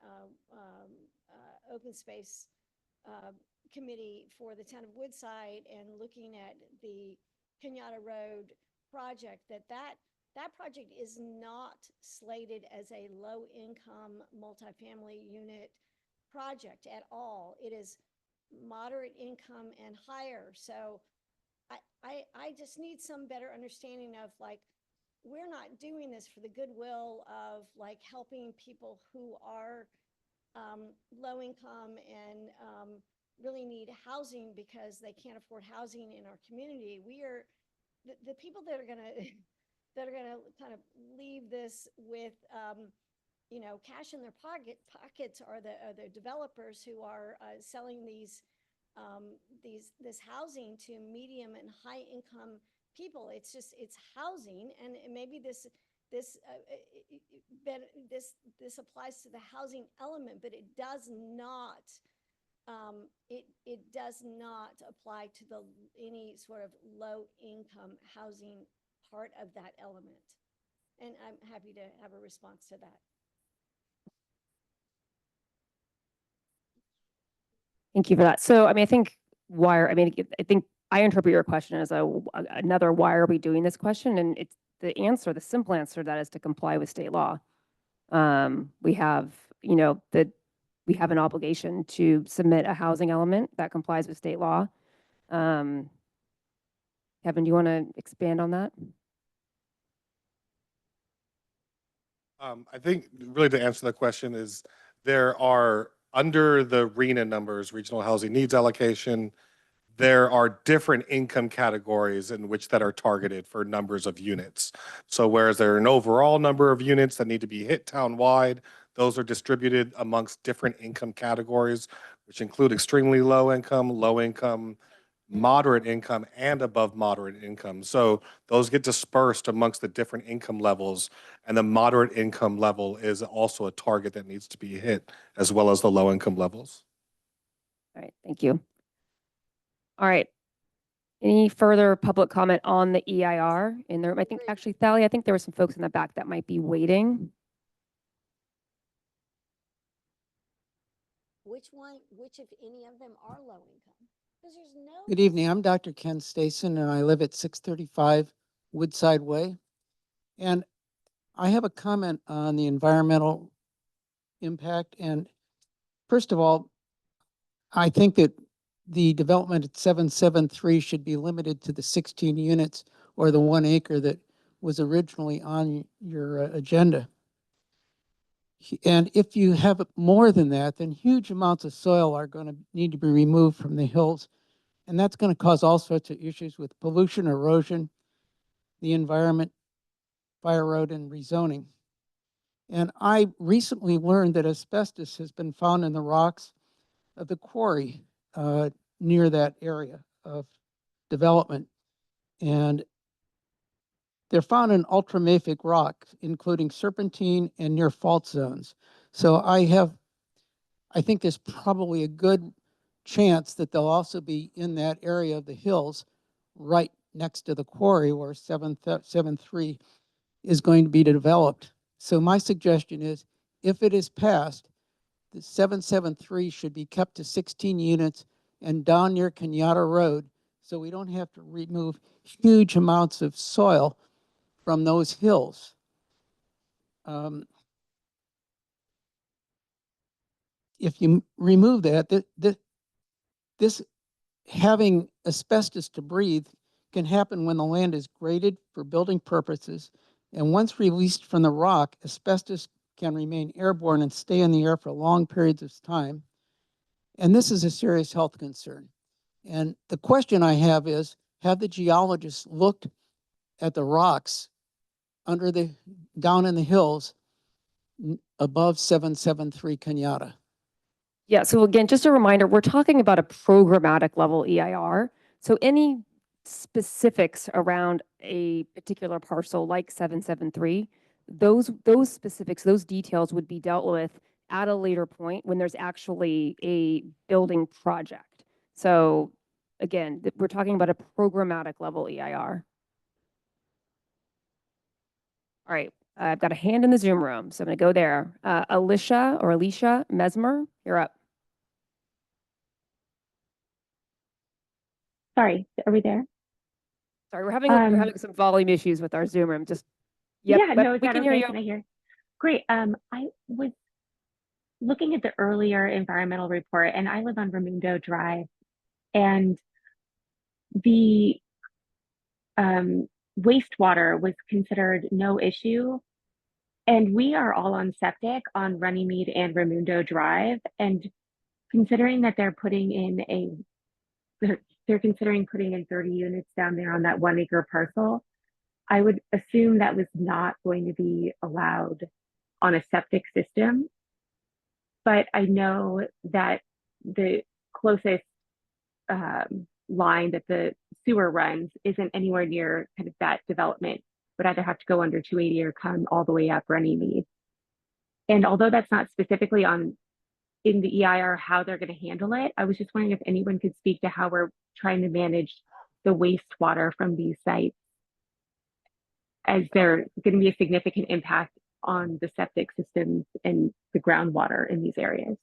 Speaker 22: Open Space Committee for the town of Woodside and looking at the Kenyatta Road project, that project is not slated as a low-income multifamily unit project at all. It is moderate income and higher. So I just need some better understanding of, like, we're not doing this for the goodwill of like helping people who are low income and really need housing because they can't afford housing in our community. We are, the people that are gonna, that are gonna kind of leave this with, you know, cash in their pockets are the developers who are selling this housing to medium and high income people. It's just, it's housing, and maybe this applies to the housing element, but it does not. It does not apply to any sort of low income housing part of that element. And I'm happy to have a response to that.
Speaker 1: Thank you for that. So, I mean, I think I think I interpret your question as another, why are we doing this question? And it's the simple answer to that is to comply with state law. We have, you know, we have an obligation to submit a housing element that complies with state law. Kevin, do you want to expand on that?
Speaker 11: I think really to answer the question is there are, under the RHNA numbers, Regional Housing Needs Allocation, there are different income categories in which that are targeted for numbers of units. So whereas there are an overall number of units that need to be hit townwide, those are distributed amongst different income categories, which include extremely low income, moderate income, and above moderate income. So those get dispersed amongst the different income levels, and the moderate income level is also a target that needs to be hit, as well as the low income levels.
Speaker 1: All right, thank you. All right. Any further public comment on the EIR in there? I think actually, Thali, I think there were some folks in the back that might be waiting.
Speaker 22: Which if any of them are low income? Because there's no.
Speaker 20: Good evening. I'm Dr. Ken Stason, and I live at 635 Woodside Way. And I have a comment on the environmental impact. And first of all, I think that the development at 773 should be limited to the 16 units or the 1 acre that was originally on your agenda. And if you have more than that, then huge amounts of soil are going to need to be removed from the hills. And that's going to cause all sorts of issues with pollution, erosion, the environment, fire road, and rezoning. And I recently learned that asbestos has been found in the rocks of the quarry near that area of development. And they're found in ultramafic rock, including serpentine and near fault zones. So I think there's probably a good chance that they'll also be in that area of the hills right next to the quarry where 773 is going to be developed. So my suggestion is, if it is passed, the 773 should be kept to 16 units and down near Kenyatta Road, so we don't have to remove huge amounts of soil from those hills. If you remove that, this having asbestos to breathe can happen when the land is graded for building purposes. And once released from the rock, asbestos can remain airborne and stay in the air for long periods of time. And this is a serious health concern. And the question I have is, have the geologists looked at the rocks down in the hills above 773 Kenyatta?
Speaker 1: Yeah, so again, just a reminder, we're talking about a programmatic level EIR. So any specifics around a particular parcel like 773, those specifics, those details would be dealt with at a later point when there's actually a building project. So again, we're talking about a programmatic level EIR. All right, I've got a hand in the Zoom room, so I'm going to go there. Alicia Mesmer, you're up.
Speaker 2: Sorry, are we there?
Speaker 1: Sorry, we're having some volume issues with our Zoom room. Just
Speaker 2: yeah,
Speaker 1: but
Speaker 2: no, is
Speaker 1: we
Speaker 2: that
Speaker 1: can
Speaker 2: okay?
Speaker 1: hear you.
Speaker 2: Can I hear? Great. I was looking at the earlier environmental report, and I live on Ramundo Drive, and the wastewater was considered no issue. And we are all on septic on Runnymede and Ramundo Drive. And considering that they're putting in they're considering putting in 30 units down there on that 1 acre parcel, I would assume that was not going to be allowed on a septic system. But I know that the closest line that the sewer runs isn't anywhere near kind of that development, would either have to go under 280 or come all the way up Runnymede. And although that's not specifically in the EIR how they're going to handle it, I was just wondering if anyone could speak to how we're trying to manage the wastewater from these sites, as they're going to be a significant impact on the septic systems and the groundwater in these areas.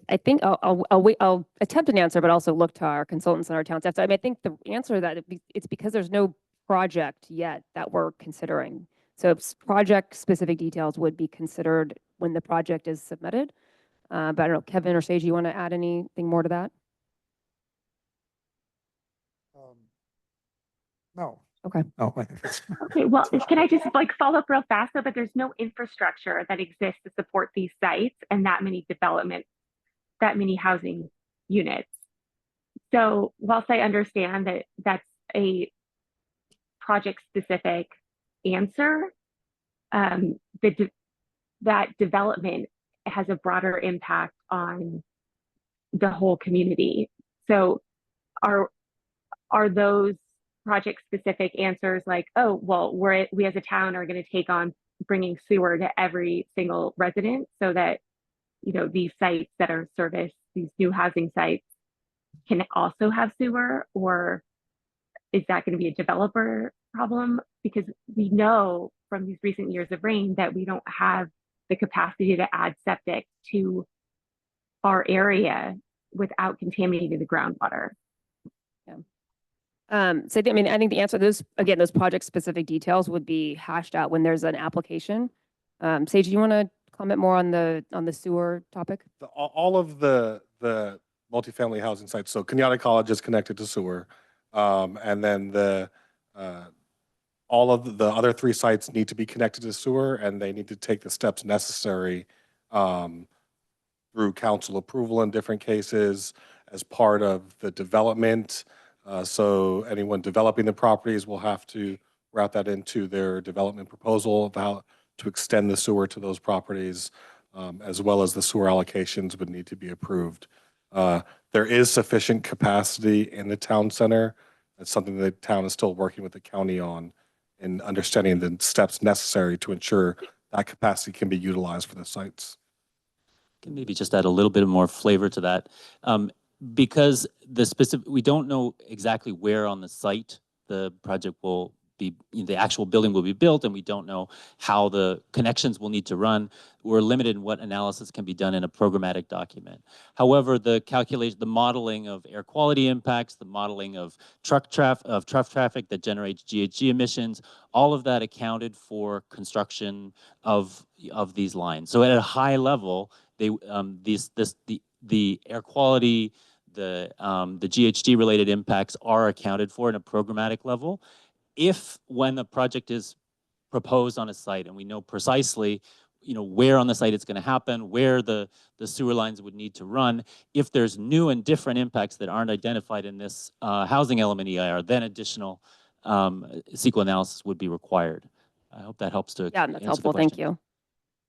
Speaker 1: I think I'll attempt an answer, but also look to our consultants and our town staff. So, I mean, I think the answer to that it's because there's no project yet that we're considering. So project specific details would be considered when the project is submitted. But I don't know, Kevin or Sage, you want to add anything more to that?
Speaker 6: No.
Speaker 1: Okay.
Speaker 6: No, I think that's.
Speaker 2: Okay, well, can I just like follow up real fast though? But there's no infrastructure that exists to support these sites and that many developments, that many housing units. So whilst I understand that that's a project specific answer, that development has a broader impact on the whole community. So are those project specific answers like, oh, well, we as a town are going to take on bringing sewer to every single resident so that, you know, these sites that are serviced, these new housing sites can also have sewer? Or is that going to be a developer problem? Because we know from these recent years of rain that we don't have the capacity to add septic to our area without contaminating the groundwater.
Speaker 1: So I mean, I think the answer to those project specific details would be hashed out when there's an application. Sage, do you want to comment more on the sewer topic?
Speaker 11: All of the multifamily housing sites, so Kenyatta College is connected to sewer. And then all of the other 3 sites need to be connected to sewer, and they need to take the steps necessary through council approval in different cases as part of the development. So anyone developing the properties will have to route that into their development proposal of how to extend the sewer to those properties, as well as the sewer allocations would need to be approved. There is sufficient capacity in the town center. That's something the town is still working with the county on in understanding the steps necessary to ensure that capacity can be utilized for the sites.
Speaker 14: Can maybe just add a little bit more flavor to that. Because we don't know exactly where on the site the project will be, the actual building will be built, and we don't know how the connections will need to run. We're limited in what analysis can be done in a programmatic document. However, the modeling of air quality impacts, the modeling of truck traffic that generates GHG emissions, all of that accounted for construction of these lines. So at a high level, the air quality, the GHG related impacts are accounted for in a programmatic level. When the project is proposed on a site and we know precisely, where on the site it's going to happen, where the sewer lines would need to run, if there's new and different impacts that aren't identified in this housing element EIR, then additional CEQA analysis would be required. I hope that helps to
Speaker 1: that's helpful. Thank you. All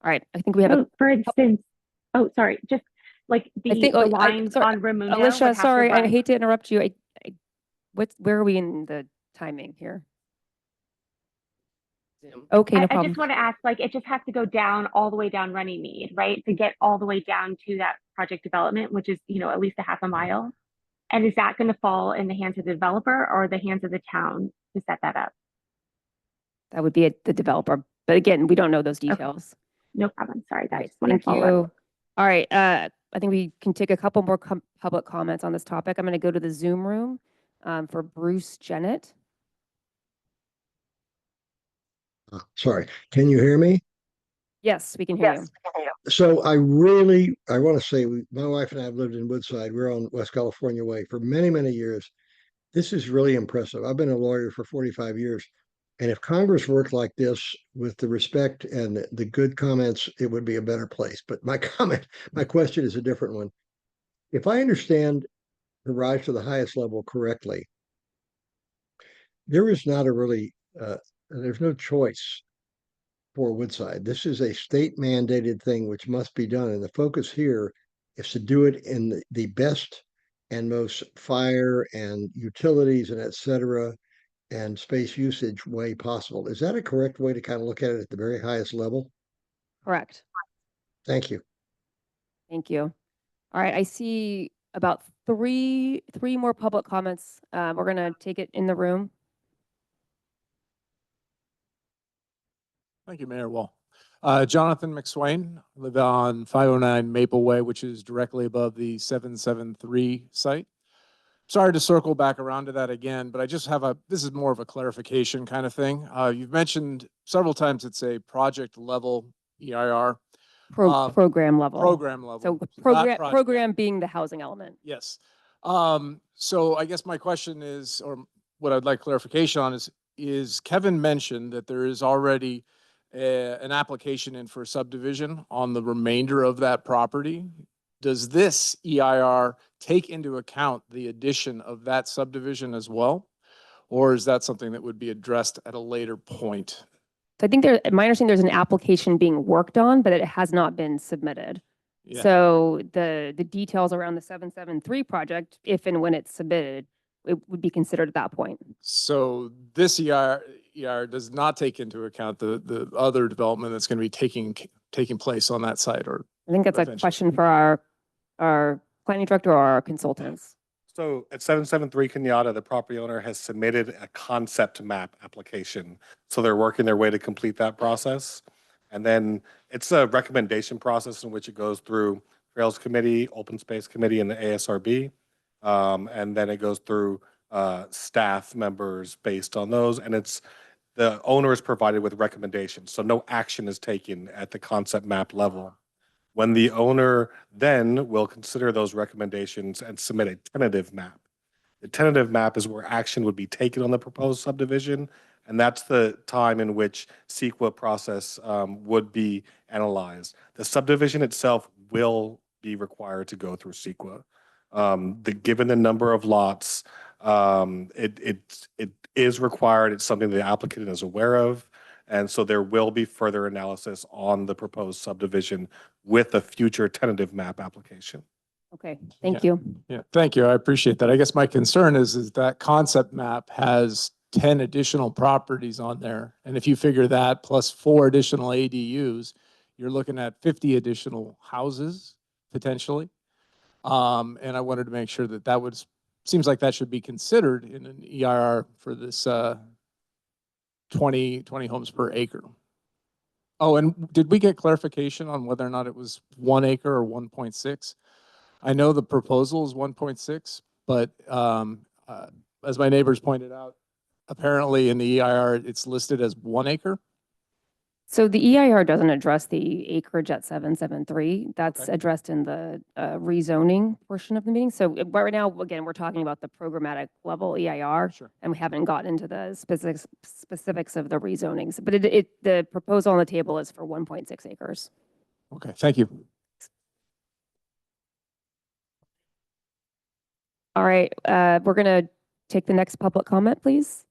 Speaker 1: right, I think we have
Speaker 2: for instance, just like the lines on Raimundo.
Speaker 1: Alicia, sorry, I hate to interrupt you. Where are we in the timing here? Okay, no problem.
Speaker 2: I just want to ask, like, it just has to go down all the way down Runnymede, right? To get all the way down to that project development, which is, at least a half a mile. And is that going to fall in the hands of the developer or the hands of the town to set that up?
Speaker 1: That would be the developer. But again, we don't know those details.
Speaker 2: Okay. No problem. Sorry, guys.
Speaker 1: Thank you. All right. I think we can take a couple more public comments on this topic. I'm going to go to the Zoom room for Bruce Jennett.
Speaker 10: Sorry, can you hear me?
Speaker 1: Yes, we can hear you.
Speaker 10: So I want to say, my wife and I have lived in Woodside. We're on West California Way for many, many years. This is really impressive. I've been a lawyer for 45 years. And if Congress worked like this with the respect and the good comments, it would be a better place. But my question is a different one. If I understand the rise to the highest level correctly, there is not a really, there's no choice for Woodside. This is a state mandated thing which must be done. And the focus here is to do it in the best and most fire and utilities and et cetera and space usage way possible. Is that a correct way to kind of look at it at the very highest level?
Speaker 1: Correct.
Speaker 10: Thank you.
Speaker 1: Thank you. All right, I see about three more public comments. We're gonna take it in the room.
Speaker 9: Thank you, Mayor Wall. Jonathan McSwain, live on 509 Maple Way, which is directly above the 773 site. Sorry to circle back around to that again, but I just have this is more of a clarification kind of thing. You've mentioned several times it's a project level EIR.
Speaker 1: Program level.
Speaker 9: Program level.
Speaker 1: So
Speaker 9: not project.
Speaker 1: program being the housing element.
Speaker 9: Yes. So I guess my question is, or what I'd like clarification on is Kevin mentioned that there is already an application in for subdivision on the remainder of that property. Does this EIR take into account the addition of that subdivision as well? Or is that something that would be addressed at a later point?
Speaker 1: So I think my understanding, there's an application being worked on, but it has not been submitted.
Speaker 9: Yeah.
Speaker 1: So the details around the 773 project, if and when it's submitted, it would be considered at that point.
Speaker 9: So this EIR does not take into account the other development that's going to be taking place on that site, or
Speaker 1: I think that's a
Speaker 9: eventually.
Speaker 1: question for our planning director or our consultants.
Speaker 11: So at 773 Kenyatta, the property owner has submitted a concept map application. So they're working their way to complete that process. And then it's a recommendation process in which it goes through Trails Committee, Open Space Committee, and the ASRB. And then it goes through staff members based on those. And the owner is provided with recommendations. So no action is taken at the concept map level. When the owner then will consider those recommendations and submit a tentative map. The tentative map is where action would be taken on the proposed subdivision, and that's the time in which CEQA process would be analyzed. The subdivision itself will be required to go through CEQA. Given the number of lots, it is required. It's something the applicant is aware of. And so there will be further analysis on the proposed subdivision with a future tentative map application.
Speaker 1: Okay, thank you.
Speaker 9: Yeah, thank you. I appreciate that. I guess my concern is that concept map has 10 additional properties on there. And if you figure that plus 4 additional ADUs, you're looking at 50 additional houses potentially. And I wanted to make sure that seems like that should be considered in an EIR for this 20 homes per acre. Oh, and did we get clarification on whether or not it was 1 acre or 1.6? I know the proposal is 1.6, but as my neighbors pointed out, apparently in the EIR, it's listed as 1 acre.
Speaker 1: So the EIR doesn't address the acreage at 773. That's
Speaker 9: Okay.
Speaker 1: addressed in the rezoning portion of the meeting. So right now, again, we're talking about the programmatic level EIR.
Speaker 9: Sure.
Speaker 1: And we haven't gotten into the specifics of the rezonings. But the proposal on the table is for 1.6 acres.
Speaker 9: Okay, thank you.
Speaker 1: All right, we're going to take the next public comment, please.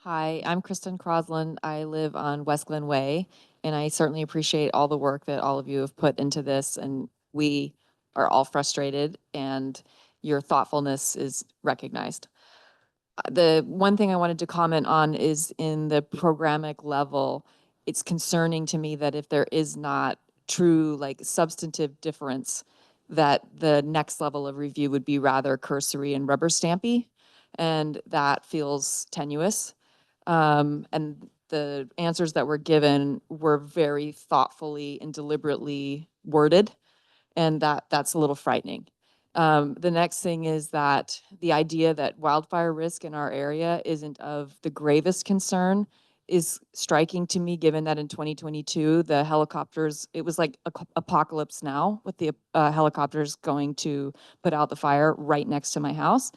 Speaker 12: Hi, I'm Kristen Crosland. I live on West Glen Way, and I certainly appreciate all the work that all of you have put into this, and we are all frustrated, and your thoughtfulness is recognized. The one thing I wanted to comment on is in the programmatic level, it's concerning to me that if there is not true substantive difference, that the next level of review would be rather cursory and rubber stampy, and that feels tenuous. And the answers that were given were very thoughtfully and deliberately worded, and that's a little frightening. The next thing is that the idea that wildfire risk in our area isn't of the gravest concern is striking to me, given that in 2022, the helicopters, it was like apocalypse now with the helicopters going to put out the fire right next to my house.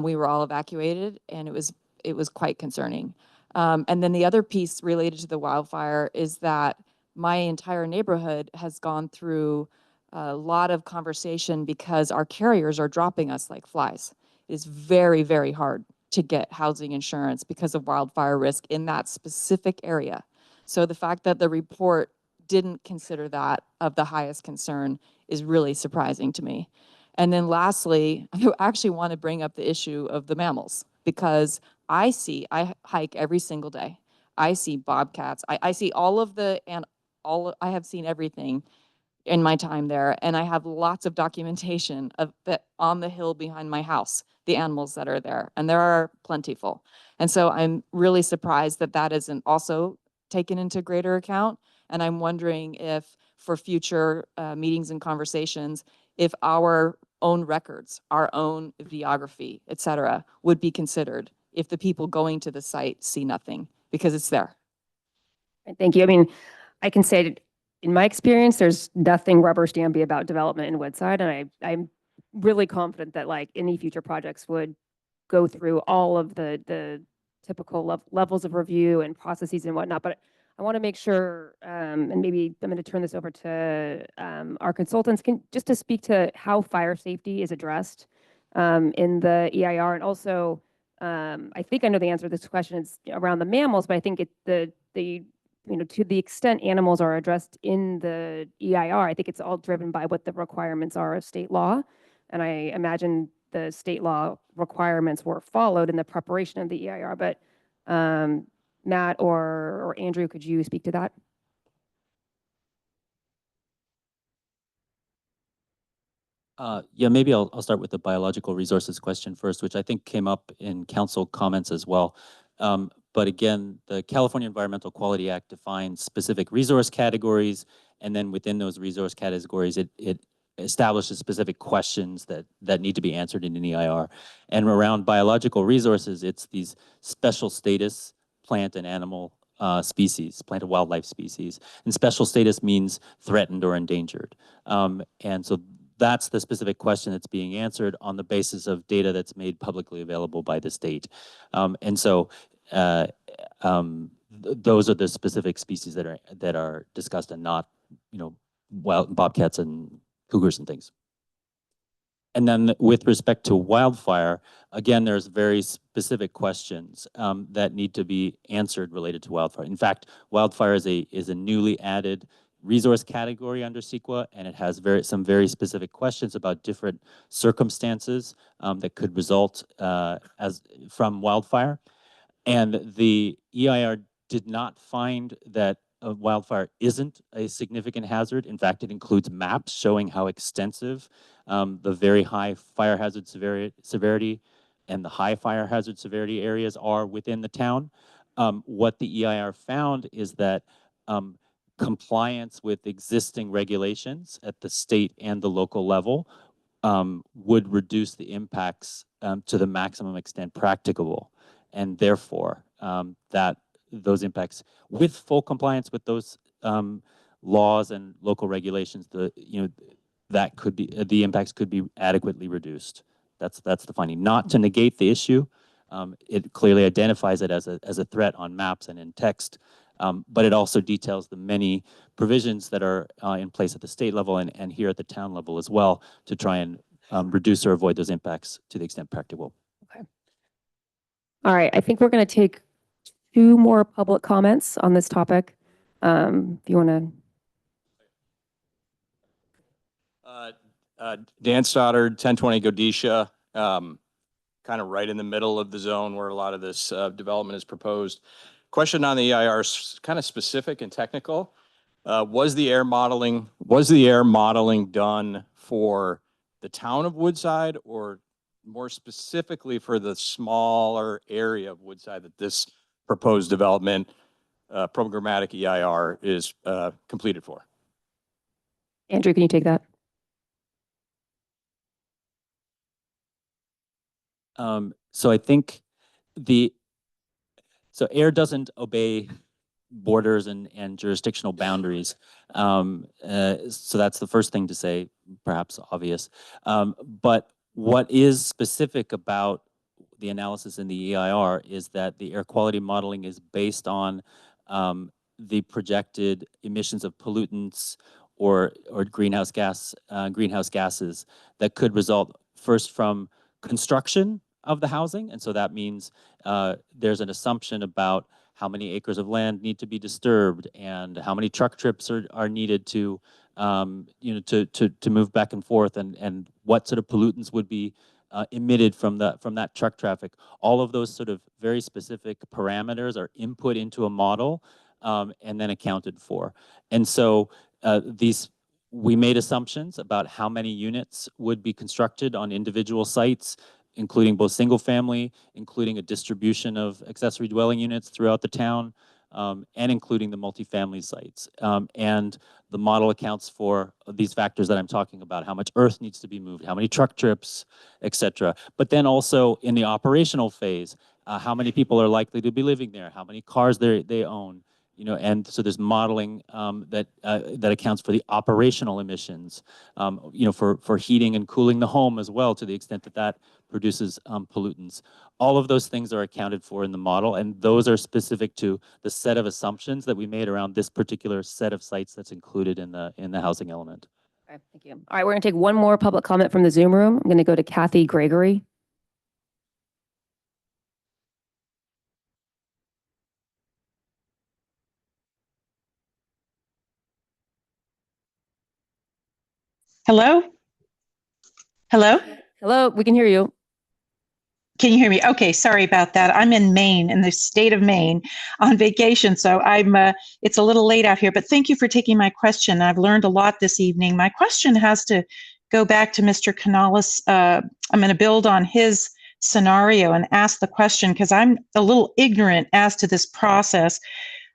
Speaker 12: We were all evacuated, and it was quite concerning. And then the other piece related to the wildfire is that my entire neighborhood has gone through a lot of conversation because our carriers are dropping us like flies. It is very, very hard to get housing insurance because of wildfire risk in that specific area. So the fact that the report didn't consider that of the highest concern is really surprising to me. And then lastly, I actually want to bring up the issue of the mammals because I hike every single day. I see bobcats. I see all of the, and I have seen everything in my time there. And I have lots of documentation of that on the hill behind my house, the animals that are there, and there are plentiful. And so I'm really surprised that that isn't also taken into greater account. And I'm wondering if for future meetings and conversations, if our own records, our own videography, et cetera, would be considered if the people going to the site see nothing, because it's there.
Speaker 1: Thank you. I mean, I can say in my experience, there's nothing rubber stampy about development in Woodside, and I'm really confident that like any future projects would go through all of the typical levels of review and processes and whatnot. But I want to make sure, and maybe I'm going to turn this over to our consultants, just to speak to how fire safety is addressed in the EIR, and also I think I know the answer to this question is around the mammals, but I think to the extent animals are addressed in the EIR, I think it's all driven by what the requirements are of state law. And I imagine the state law requirements were followed in the preparation of the EIR. But Matt or Andrew, could you speak to that?
Speaker 14: Yeah, maybe I'll start with the biological resources question first, which I think came up in council comments as well. But again, the California Environmental Quality Act defines specific resource categories, and then within those resource categories, it establishes specific questions that need to be answered in an EIR. And around biological resources, it's these special status plant and animal species, plant and wildlife species. And special status means threatened or endangered. And so that's the specific question that's being answered on the basis of data that's made publicly available by the state. And so those are the specific species that are discussed, and not, wild bobcats and cougars and things. And then with respect to wildfire, again, there's very specific questions that need to be answered related to wildfire. In fact, wildfire is a newly added resource category under CEQA, and it has some very specific questions about different circumstances that could result from wildfire. And the EIR did not find that wildfire isn't a significant hazard. In fact, it includes maps showing how extensive the very high fire hazard severity and the high fire hazard severity areas are within the town. What the EIR found is that compliance with existing regulations at the state and the local level would reduce the impacts to the maximum extent practicable. And therefore, those impacts, with full compliance with those laws and local regulations, that could be, the impacts could be adequately reduced. That's the finding. Not to negate the issue, it clearly identifies it as a threat on maps and in text, but it also details the many provisions that are in place at the state level and here at the town level as well to try and reduce or avoid those impacts to the extent practicable.
Speaker 1: Okay. All right, I think we're going to take 2 more public comments on this topic. If you want to.
Speaker 7: Dan Stoddard, 1020 Godetia, kind of right in the middle of the zone where a lot of this development is proposed. Question on the EIR is kind of specific and technical. Was the air modeling done for the town of Woodside, or more specifically for the smaller area of Woodside that this proposed development programmatic EIR is completed for?
Speaker 1: Andrew, can you take that?
Speaker 14: So I think so air doesn't obey borders and jurisdictional boundaries. So that's the first thing to say, perhaps obvious. But what is specific about the analysis in the EIR is that the air quality modeling is based on the projected emissions of pollutants or greenhouse gases that could result first from construction of the housing. And so that means there's an assumption about how many acres of land need to be disturbed and how many truck trips are needed to to move back and forth, and what sort of pollutants would be emitted from that truck traffic. All of those sort of very specific parameters are input into a model and then accounted for. And so we made assumptions about how many units would be constructed on individual sites, including both single family, including a distribution of accessory dwelling units throughout the town, and including the multifamily sites. And the model accounts for these factors that I'm talking about: how much earth needs to be moved, how many truck trips, et cetera. But then also in the operational phase, how many people are likely to be living there, how many cars they own, and so there's modeling that accounts for the operational emissions, for heating and cooling the home as well, to the extent that produces pollutants. All of those things are accounted for in the model, and those are specific to the set of assumptions that we made around this particular set of sites that's included in the housing element.
Speaker 1: Okay, thank you. All right, we're going to take one more public comment from the Zoom room. I'm going to go to Kathy Gregory.
Speaker 8: Hello? Hello?
Speaker 1: Hello, we can hear you.
Speaker 8: Can you hear me? Okay, sorry about that. I'm in Maine, in the state of Maine, on vacation, so it's a little late out here, but thank you for taking my question. I've learned a lot this evening. My question has to go back to Mr. Canales. I'm going to build on his scenario and ask the question because I'm a little ignorant as to this process.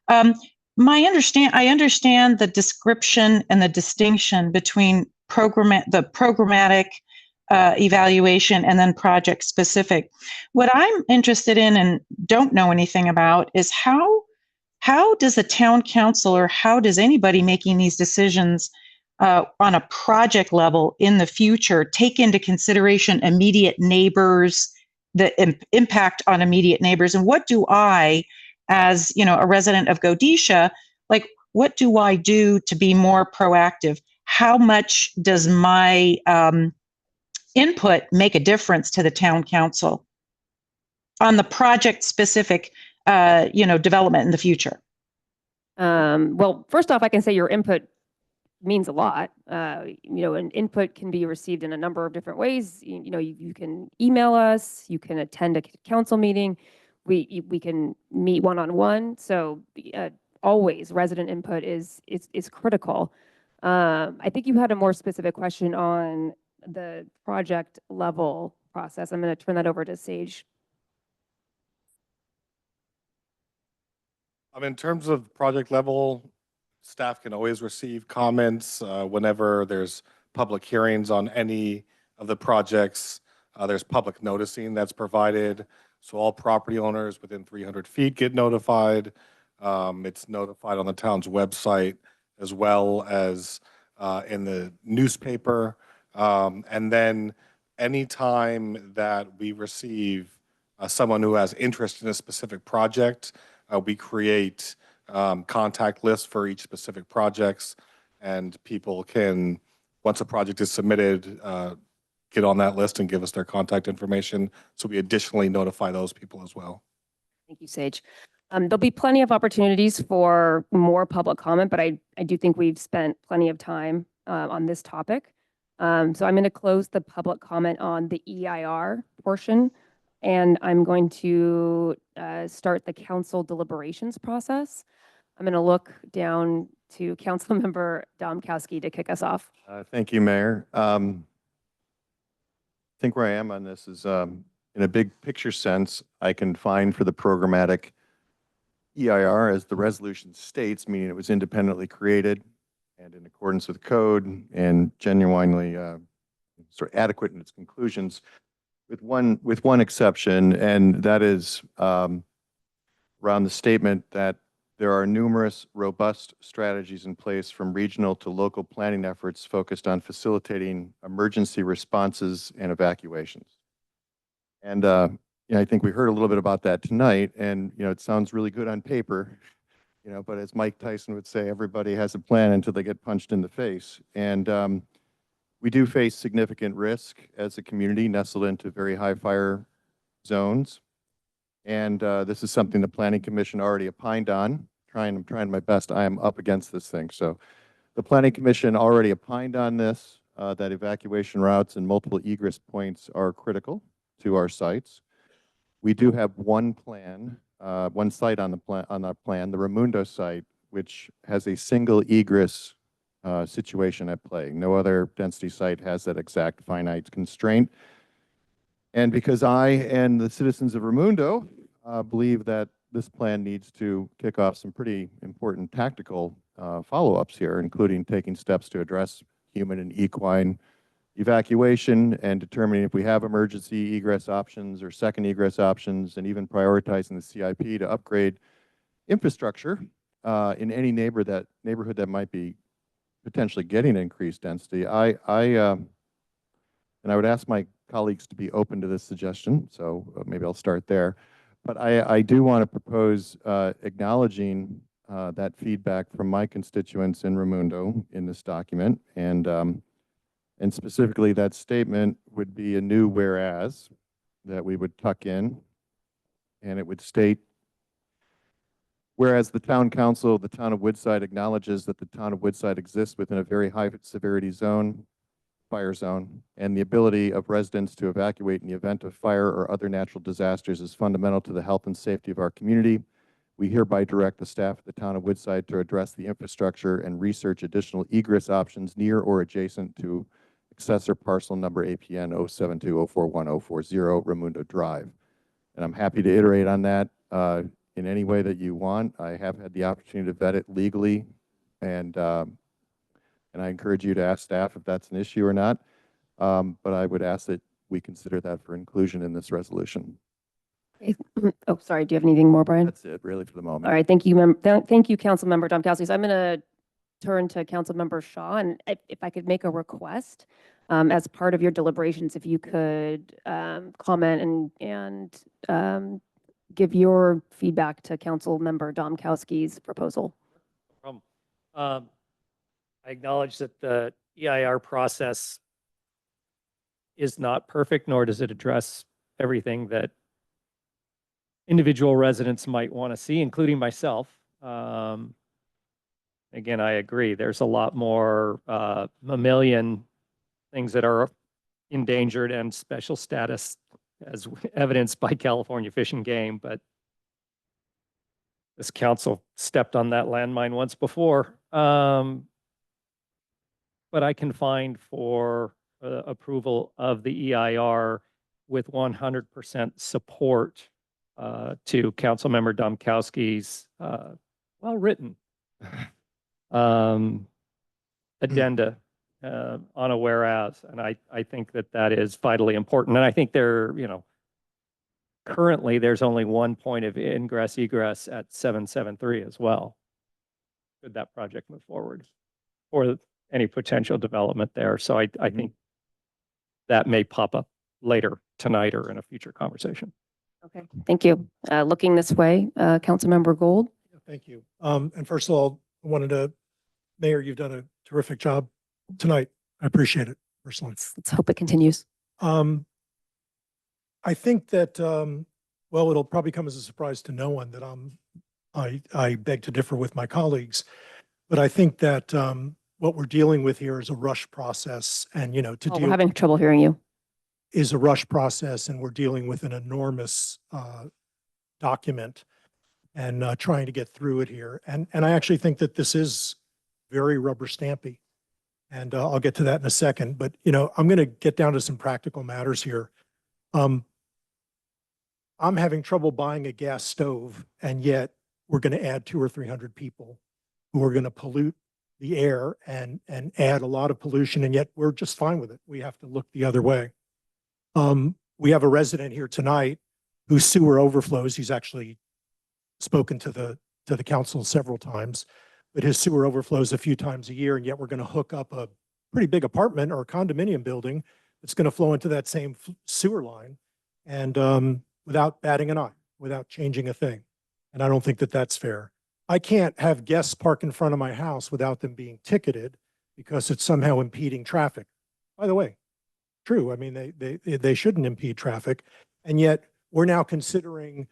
Speaker 8: I understand the description and the distinction between the programmatic evaluation and then project specific. What I'm interested in and don't know anything about is how does a town council, or how does anybody making these decisions on a project level in the future take into consideration immediate neighbors, the impact on immediate neighbors, and what do I, as a resident of Godisha, what do I do to be more proactive? How much does my input make a difference to the town council on the project specific, development in the future?
Speaker 1: Well, first off, I can say your input means a lot. An input can be received in a number of different ways. You can email us, you can attend a council meeting, we can meet one-on-one. So always resident input is critical. I think you had a more specific question on the project level process. I'm going to turn that over to Sage.
Speaker 11: In terms of project level, staff can always receive comments whenever there's public hearings on any of the projects. There's public noticing that's provided. So all property owners within 300 feet get notified. It's notified on the town's website as well as in the newspaper. And then anytime that we receive someone who has interest in a specific project, we create contact lists for each specific projects, and people can, once a project is submitted, get on that list and give us their contact information. So we additionally notify those people as well.
Speaker 1: Thank you, Sage. There'll be plenty of opportunities for more public comment, but I do think we've spent plenty of time on this topic. So I'm going to close the public comment on the EIR portion, and I'm going to start the council deliberations process. I'm going to look down to Councilmember Domkowski to kick us off.
Speaker 17: Thank you, Mayor. I think where I am on this is in a big picture sense, I can find for the programmatic EIR, as the resolution states, meaning it was independently created and in accordance with code and genuinely sort of adequate in its conclusions, with one exception, and that is around the statement that there are numerous robust strategies in place from regional to local planning efforts focused on facilitating emergency responses and evacuations. And I think we heard a little bit about that tonight, and it sounds really good on paper,
Speaker 16: you know, but as Mike Tyson would say, everybody has a plan until they get punched in the face. And we do face significant risk as a community nestled into very high fire zones. And this is something the Planning Commission already opined on. I'm trying my best. I am up against this thing. So the Planning Commission already opined on this, that evacuation routes and multiple egress points are critical to our sites. We do have one plan, one site on our plan, the Raimundo site, which has a single egress situation at play. No other density site has that exact finite constraint. And because I and the citizens of Raimundo believe that this plan needs to kick off some pretty important tactical follow-ups here, including taking steps to address human and equine evacuation and determining if we have emergency egress options or second egress options, and even prioritizing the CIP to upgrade infrastructure in any neighborhood that might be potentially getting increased density. And I would ask my colleagues to be open to this suggestion, so maybe I'll start there. But I do want to propose acknowledging that feedback from my constituents in Raimundo in this document, and specifically that statement would be a new whereas that we would tuck in, and it would state, whereas the Town Council of the Town of Woodside acknowledges that the Town of Woodside exists within a very high severity zone, fire zone, and the ability of residents to evacuate in the event of fire or other natural disasters is fundamental to the health and safety of our community. We hereby direct the staff of the Town of Woodside to address the infrastructure and research additional egress options near or adjacent to accessor parcel number APN 072041040 Raimundo Drive. And I'm happy to iterate on that in any way that you want. I have had the opportunity to vet it legally, and I encourage you to ask staff if that's an issue or not. But I would ask that we consider that for inclusion in this resolution.
Speaker 1: Okay. Oh, sorry. Do you have anything more, Brian?
Speaker 16: That's it, really, for the moment.
Speaker 1: All right. Thank you, thank you, Councilmember Domkowski. So I'm going to turn to Councilmember Shaw, and if I could make a request as part of your deliberations, if you could comment and give your feedback to Councilmember Domkowski's proposal.
Speaker 4: I acknowledge that the EIR process is not perfect, nor does it address everything that individual residents might want to see, including myself. Again, I agree. There's a lot more mammalian things that are endangered and special status, as evidenced by California Fish and Game, but this council stepped on that landmine once before. But I can find for approval of the EIR with 100% support to Councilmember Domkowski's well-written addenda on a whereas. And I think that that is vitally important. And I think currently there's only one point of ingress egress at 773 as well. Could that project move forward or any potential development there? So I think that may pop up later tonight or in a future conversation.
Speaker 1: Okay, thank you. Looking this way, Councilmember Gold.
Speaker 6: Thank you. And first of all, I wanted to, Mayor, you've done a terrific job tonight. I appreciate it personally.
Speaker 1: Let's hope it continues.
Speaker 6: I think that, well, it'll probably come as a surprise to no one that I beg to differ with my colleagues, but I think that what we're dealing with here is a rush process, and
Speaker 1: We're having trouble hearing you.
Speaker 6: Is a rush process, and we're dealing with an enormous document and trying to get through it here. And I actually think that this is very rubber stampy, and I'll get to that in a second. But I'm going to get down to some practical matters here. I'm having trouble buying a gas stove, and yet we're going to add 200 or 300 people who are going to pollute the air and add a lot of pollution, and yet we're just fine with it. We have to look the other way. We have a resident here tonight whose sewer overflows. He's actually spoken to the council several times, but his sewer overflows a few times a year, and yet we're going to hook up a pretty big apartment or condominium building that's going to flow into that same sewer line, and without batting an eye, without changing a thing. And I don't think that that's fair. I can't have guests park in front of my house without them being ticketed because it's somehow impeding traffic. By the way, true. I mean, they shouldn't impede traffic. And yet we're now considering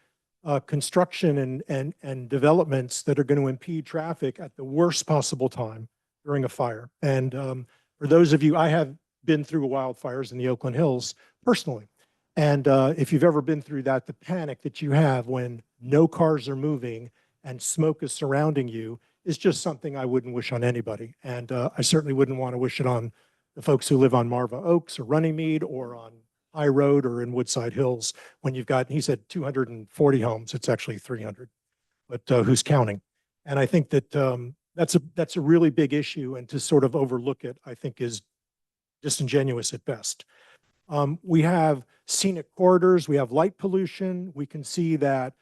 Speaker 6: construction and developments that are going to impede traffic at the worst possible time during a fire. And for those of you, I have been through wildfires in the Oakland Hills personally. And if you've ever been through that, the panic that you have when no cars are moving and smoke is surrounding you is just something I wouldn't wish on anybody. And I certainly wouldn't want to wish it on the folks who live on Marva Oaks or Runnymede or on High Road or in Woodside Hills when you've got, he said 240 homes, it's actually 300, but who's counting? And I think that that's a really big issue, and to sort of overlook it, I think is disingenuous at best. We have scenic corridors, we have light pollution. We can see that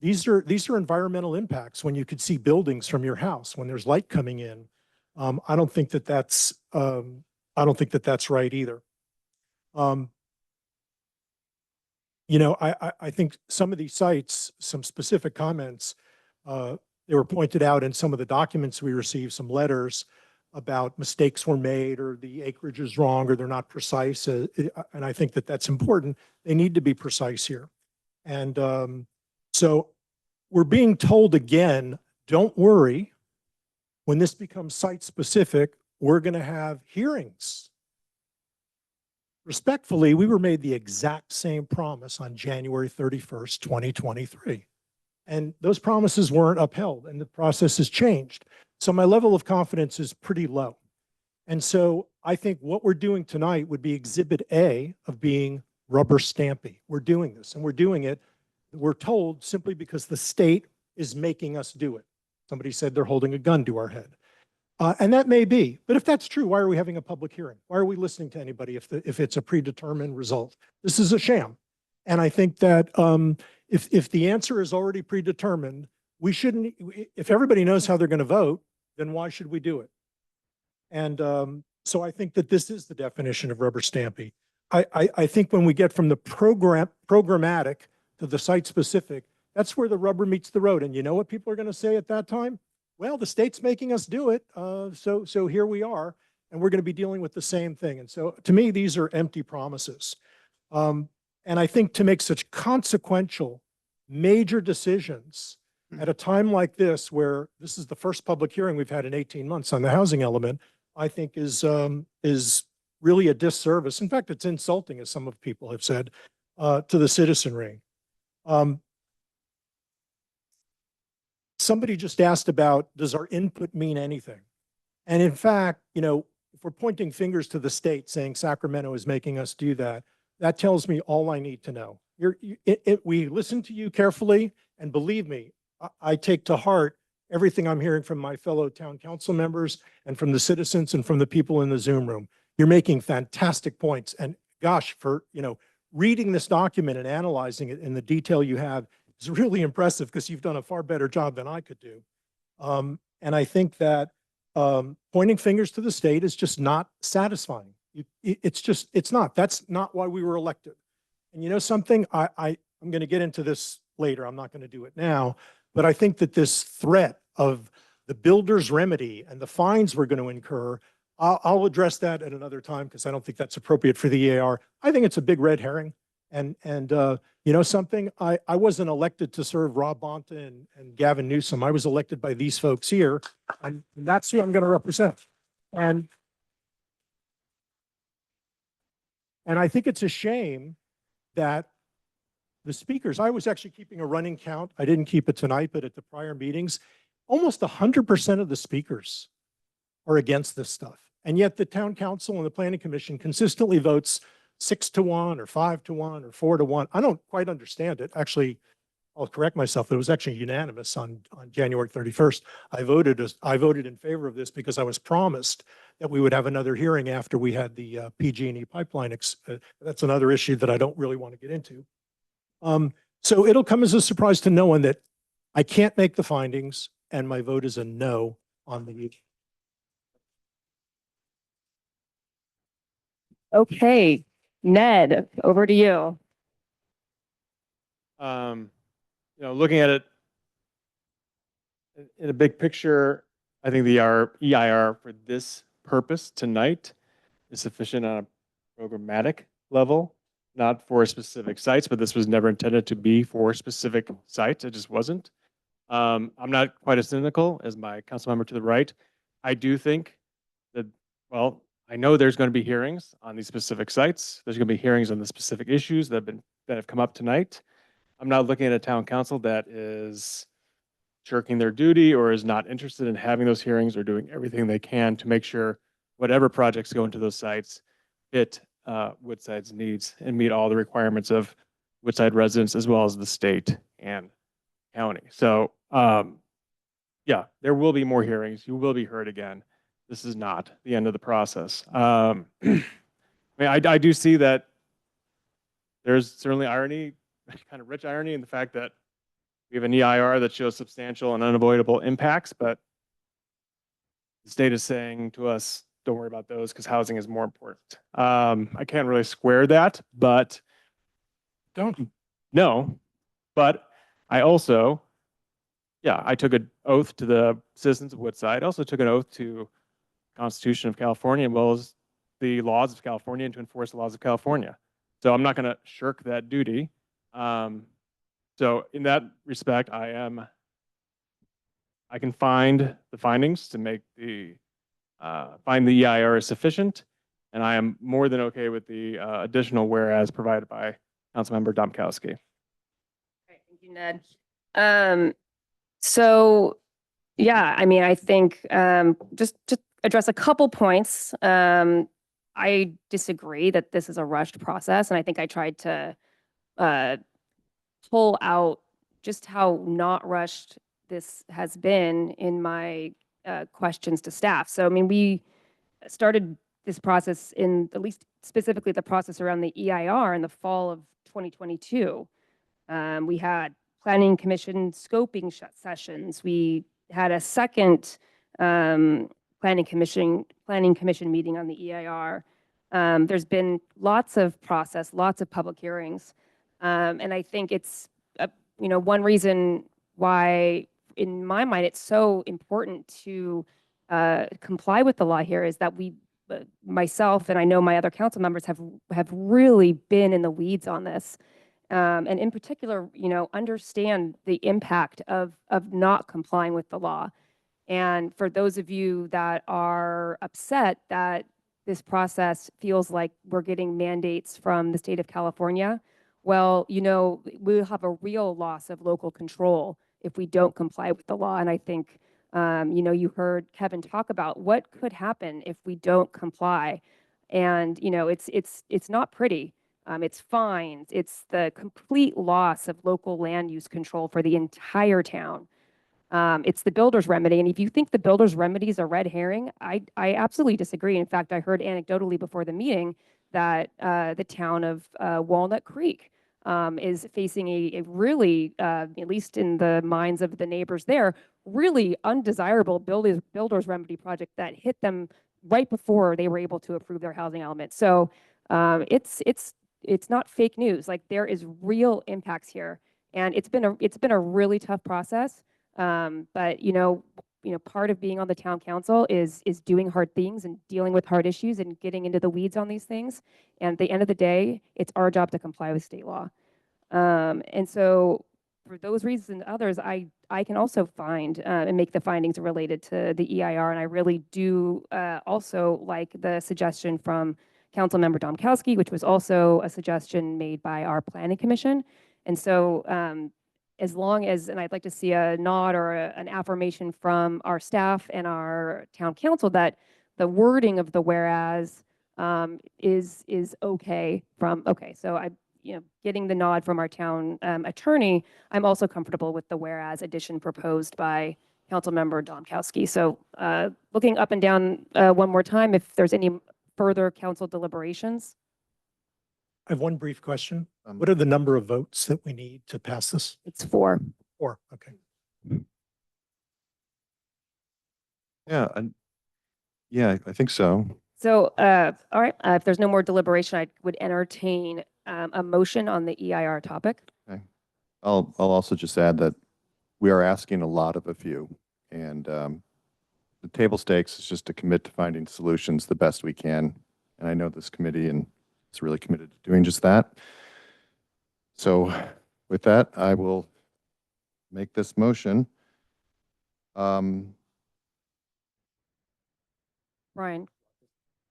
Speaker 6: these are environmental impacts when you could see buildings from your house when there's light coming in. I don't think that that's right either. You know, I think some of these sites, some specific comments, they were pointed out in some of the documents we received, some letters about mistakes were made or the acreage is wrong or they're not precise. And I think that that's important. They need to be precise here. And so we're being told again, don't worry, when this becomes site specific, we're going to have hearings. Respectfully, we were made the exact same promise on January 31st, 2023. And those promises weren't upheld and the process has changed. So my level of confidence is pretty low. And so I think what we're doing tonight would be exhibit A of being rubber stampy. We're doing this and we're doing it, we're told, simply because the state is making us do it. Somebody said they're holding a gun to our head. And that may be, but if that's true, why are we having a public hearing? Why are we listening to anybody if it's a predetermined result? This is a sham. And I think that if the answer is already predetermined, we shouldn't, if everybody knows how they're going to vote, then why should we do it? And so I think that this is the definition of rubber stampy. I think when we get from the programmatic to the site specific, that's where the rubber meets the road. And you know what people are going to say at that time? Well, the state's making us do it. So here we are, and we're going to be dealing with the same thing. And so to me, these are empty promises. And I think to make such consequential, major decisions at a time like this, where this is the first public hearing we've had in 18 months on the housing element, I think is really a disservice. In fact, it's insulting, as some of people have said, to the citizenry. Somebody just asked about, does our input mean anything? And in fact, you know, if we're pointing fingers to the state saying Sacramento is making us do that, that tells me all I need to know. We listen to you carefully, and believe me, I take to heart everything I'm hearing from my fellow town council members and from the citizens and from the people in the Zoom room. You're making fantastic points. And gosh, for, you know, reading this document and analyzing it in the detail you have is really impressive, because you've done a far better job than I could do. And I think that pointing fingers to the state is just not satisfying. It's not. That's not why we were elected. And you know something? I'm going to get into this later. I'm not going to do it now. But I think that this threat of the builder's remedy and the fines we're going to incur, I'll address that at another time, because I don't think that's appropriate for the EAR. I think it's a big red herring. And you know something? I wasn't elected to serve Rob Bonta and Gavin Newsom. I was elected by these folks here, and that's who I'm going to represent. And I think it's a shame that the speakers, I was actually keeping a running count. I didn't keep it tonight, but at the prior meetings, almost 100% of the speakers are against this stuff. And yet the town council and the planning commission consistently votes 6-1 or 5-1 or 4-1. I don't quite understand it. Actually, I'll correct myself. It was actually unanimous on January 31st. I voted in favor of this because I was promised that we would have another hearing after we had the PG&E pipeline. That's another issue that I don't really want to get into. So it'll come as a surprise to no one that I can't make the findings, and my vote is a no on the.
Speaker 1: Okay, Ned, over to you.
Speaker 18: You know, looking at it in a big picture, I think the EIR for this purpose tonight is sufficient on a programmatic level, not for specific sites, but this was never intended to be for specific sites. It just wasn't. I'm not quite as cynical as my council member to the right. I do think that, well, I know there's going to be hearings on these specific sites. There's going to be hearings on the specific issues that have come up tonight. I'm not looking at a town council that is shirking their duty or is not interested in having those hearings or doing everything they can to make sure whatever projects go into those sites fit Woodside's needs and meet all the requirements of Woodside residents as well as the state and county. So yeah, there will be more hearings. You will be heard again. This is not the end of the process. I mean, I do see that there's certainly irony, kind of rich irony in the fact that we have an EIR that shows substantial and unavoidable impacts, but the state is saying to us, don't worry about those because housing is more important. I can't really square that, but don't know. But I also, yeah, I took an oath to the citizens of Woodside. I also took an oath to the Constitution of California, as well as the laws of California, and to enforce the laws of California. So I'm not going to shirk that duty. So in that respect, I can find the findings to make the find the EIR is sufficient, and I am more than okay with the additional whereas provided by Councilmember Domkowski.
Speaker 1: Thank you, Ned. So, yeah, I mean, I think just to address a couple points. I disagree that this is a rushed process, and I think I tried to pull out just how not rushed this has been in my questions to staff. So, I mean, we started this process in, at least specifically the process around the EIR in the fall of 2022. We had planning commission scoping sessions. We had a second planning commission meeting on the EIR. There's been lots of process, lots of public hearings. And I think it's, one reason why, in my mind, it's so important to comply with the law here is that we, myself, and I know my other council members have really been in the weeds on this. And in particular, understand the impact of not complying with the law. And for those of you that are upset that this process feels like we're getting mandates from the state of California, well, we'll have a real loss of local control if we don't comply with the law. And I think, you heard Kevin talk about what could happen if we don't comply. And, it's not pretty. It's fines. It's the complete loss of local land use control for the entire town. It's the builder's remedy. And if you think the builder's remedy is a red herring, I absolutely disagree. In fact, I heard anecdotally before the meeting that the town of Walnut Creek is facing a really, at least in the minds of the neighbors there, really undesirable builder's remedy project that hit them right before they were able to approve their housing element. So it's not fake news. Like, there is real impacts here, and it's been a really tough process. But part of being on the town council is doing hard things and dealing with hard issues and getting into the weeds on these things. And at the end of the day, it's our job to comply with state law. And so for those reasons and others, I can also find and make the findings related to the EIR. And I really do also like the suggestion from Councilmember Domkowski, which was also a suggestion made by our planning commission. And so as long as, and I'd like to see a nod or an affirmation from our staff and our town council that the wording of the whereas is okay so getting the nod from our town attorney, I'm also comfortable with the whereas addition proposed by Councilmember Domkowski. So looking up and down one more time, if there's any further council deliberations.
Speaker 6: I have one brief question. What are the number of votes that we need to pass this?
Speaker 1: It's 4.
Speaker 6: 4, okay.
Speaker 16: Yeah, I think so.
Speaker 1: So, all right, if there's no more deliberation, I would entertain a motion on the EIR topic.
Speaker 16: Okay. I'll also just add that we are asking a lot of a few. And the table stakes is just to commit to finding solutions the best we can. And I know this committee and is really committed to doing just that. So with that, I will make this motion.
Speaker 1: Brian,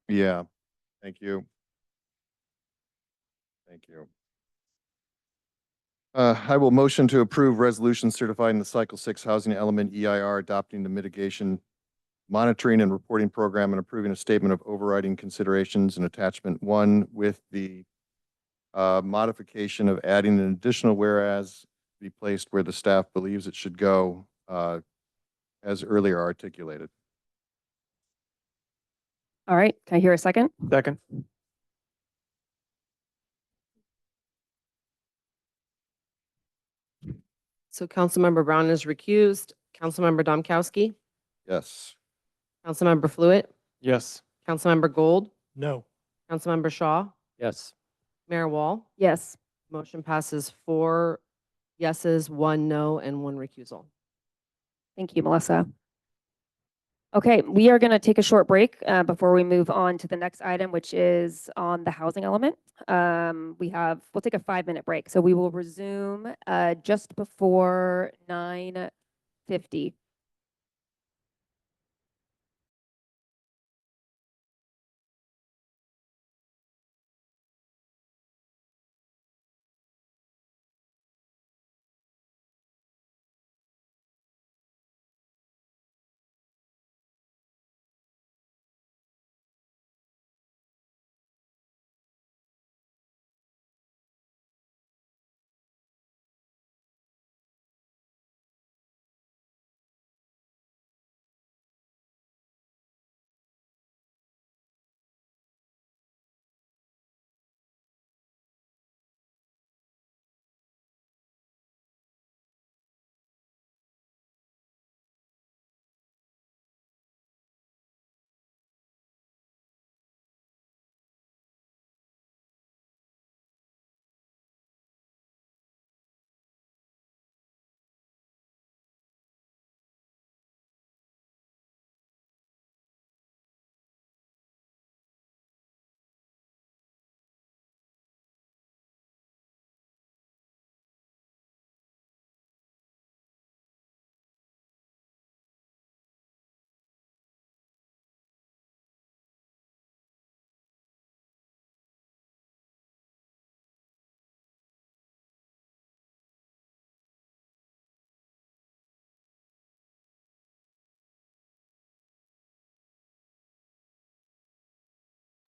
Speaker 16: Yeah, thank you. Thank you. I will motion to approve resolution certifying the Cycle 6 Housing Element EIR, adopting the mitigation monitoring and reporting program, and approving a statement of overriding considerations in attachment 1 with the modification of adding an additional whereas to be placed where the staff believes it should go, as earlier articulated.
Speaker 1: all right, can I hear a second?
Speaker 18: Second.
Speaker 19: So Councilmember Brown is recused. Councilmember Domkowski,
Speaker 16: Yes.
Speaker 19: Councilmember Fluid,
Speaker 18: Yes.
Speaker 19: Councilmember Gold,
Speaker 13: No.
Speaker 19: Councilmember Shaw,
Speaker 18: Yes.
Speaker 19: Mayor Wall.
Speaker 1: Yes.
Speaker 19: Motion passes 4 yeses, 1 no, and 1 recusal.
Speaker 1: Thank you, Melissa. Okay, we are going to take a short break before we move on to the next item, which is on the housing element. We'll take a 5-minute break. So we will resume just before 9:50.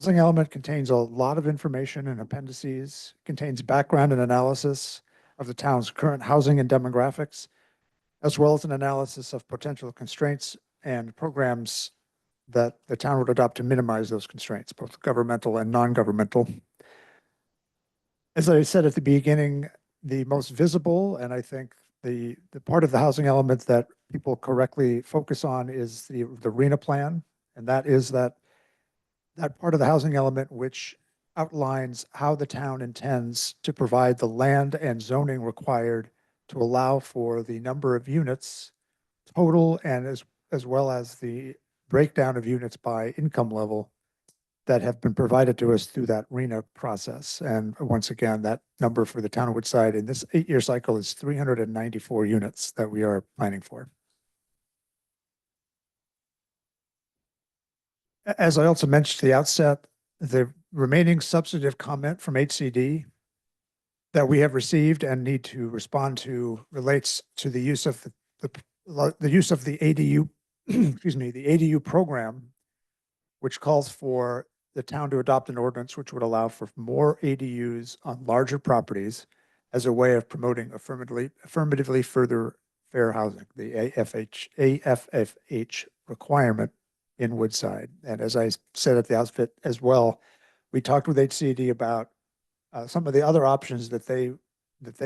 Speaker 6: Housing element contains a lot of information and appendices, contains background and analysis of the town's current housing and demographics, as well as an analysis of potential constraints and programs that the town would adopt to minimize those constraints, both governmental and non-governmental. As I said at the beginning, the most visible, and I think the part of the housing element that people correctly focus on is the RENA plan. And that is that part of the housing element which outlines how the town intends to provide the land and zoning required to allow for the number of units total, and as well as the breakdown of units by income level that have been provided to us through that RENA process. And once again, that number for the town of Woodside in this 8-year cycle is 394 units that we are planning for. As I also mentioned at the outset, the remaining substantive comment from HCD that we have received and need to respond to relates to the use of the use of the ADU, excuse me, the ADU program, which calls for the town to adopt an ordinance which would allow for more ADUs on larger properties as a way of promoting affirmatively further fair housing, the AFFH requirement in Woodside. And as I said at the outset as well, we talked with HCD about some of the other options that they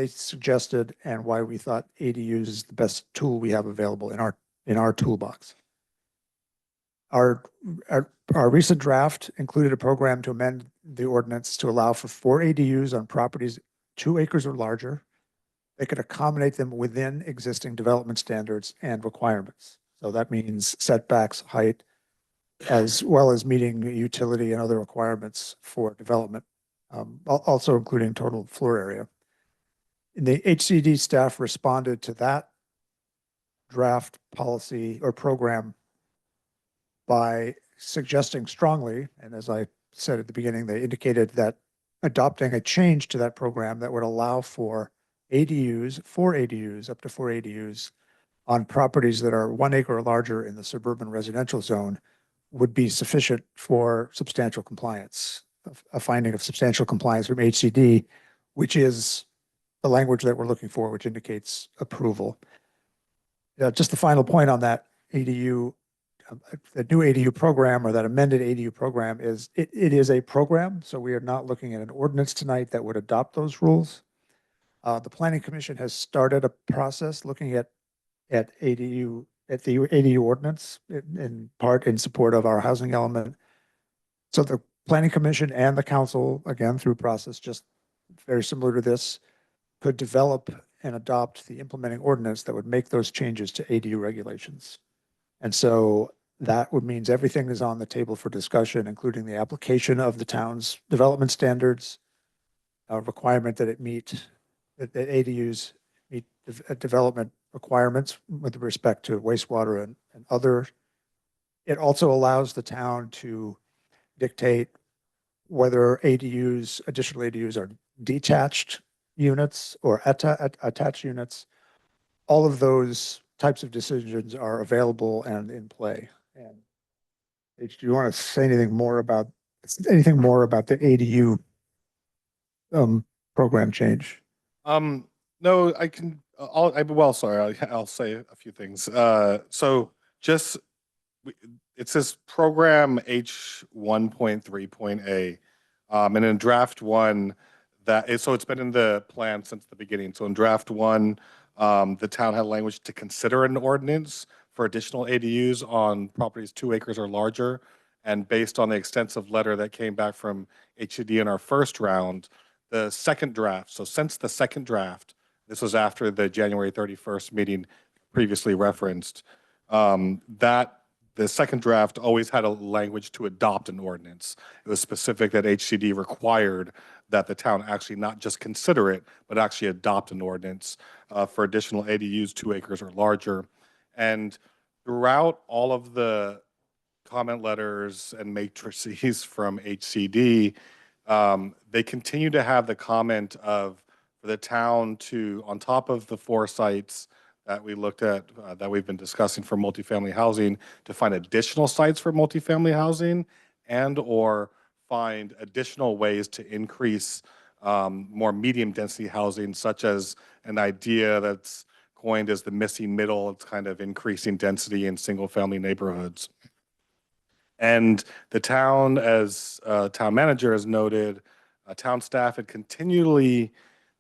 Speaker 6: suggested and why we thought ADUs is the best tool we have available in our toolbox. Our recent draft included a program to amend the ordinance to allow for 4 ADUs on properties 2 acres or larger. They could accommodate them within existing development standards and requirements. So that means setbacks, height, as well as meeting utility and other requirements for development, also including total floor area. And the HCD staff responded to that draft policy or program by suggesting strongly, and as I said at the beginning, they indicated that adopting a change to that program that would allow for ADUs, up to four ADUs on properties that are 1 acre or larger in the suburban residential zone would be sufficient for substantial compliance, a finding of substantial compliance from HCD, which is the language that we're looking for, which indicates approval. Just the final point on that ADU, the new ADU program or that amended ADU program is, it is a program. So we are not looking at an ordinance tonight that would adopt those rules. The Planning Commission has started a process looking at the ADU ordinance in part in support of our housing element. So the Planning Commission and the council, again, through process just very similar to this, could develop and adopt the implementing ordinance that would make those changes to ADU regulations. And so that would means everything is on the table for discussion, including the application of the town's development standards, a requirement that that ADUs meet development requirements with respect to wastewater and other. It also allows the town to dictate whether additional ADUs are detached units or attached units. All of those types of decisions are available and in play. And H, do you want to say anything more about the ADU program change?
Speaker 11: No, I can. I'll say a few things. So just it says program H1.3.A, and in draft one so it's been in the plan since the beginning. So in draft one, the town had language to consider an ordinance for additional ADUs on properties 2 acres or larger. And based on the extensive letter that came back from HCD in our first round, the second draft, so since the second draft, this was after the January 31st meeting previously referenced, that the second draft always had a language to adopt an ordinance. It was specific that HCD required that the town actually not just consider it, but actually adopt an ordinance for additional ADUs 2 acres or larger. And throughout all of the comment letters and matrices from HCD, they continue to have the comment of for the town to, on top of the 4 sites that we looked at, that we've been discussing for multifamily housing, to find additional sites for multifamily housing and or find additional ways to increase more medium density housing, such as an idea that's coined as the missing middle. It's kind of increasing density in single family neighborhoods. And the town, as town manager has noted, town staff had continually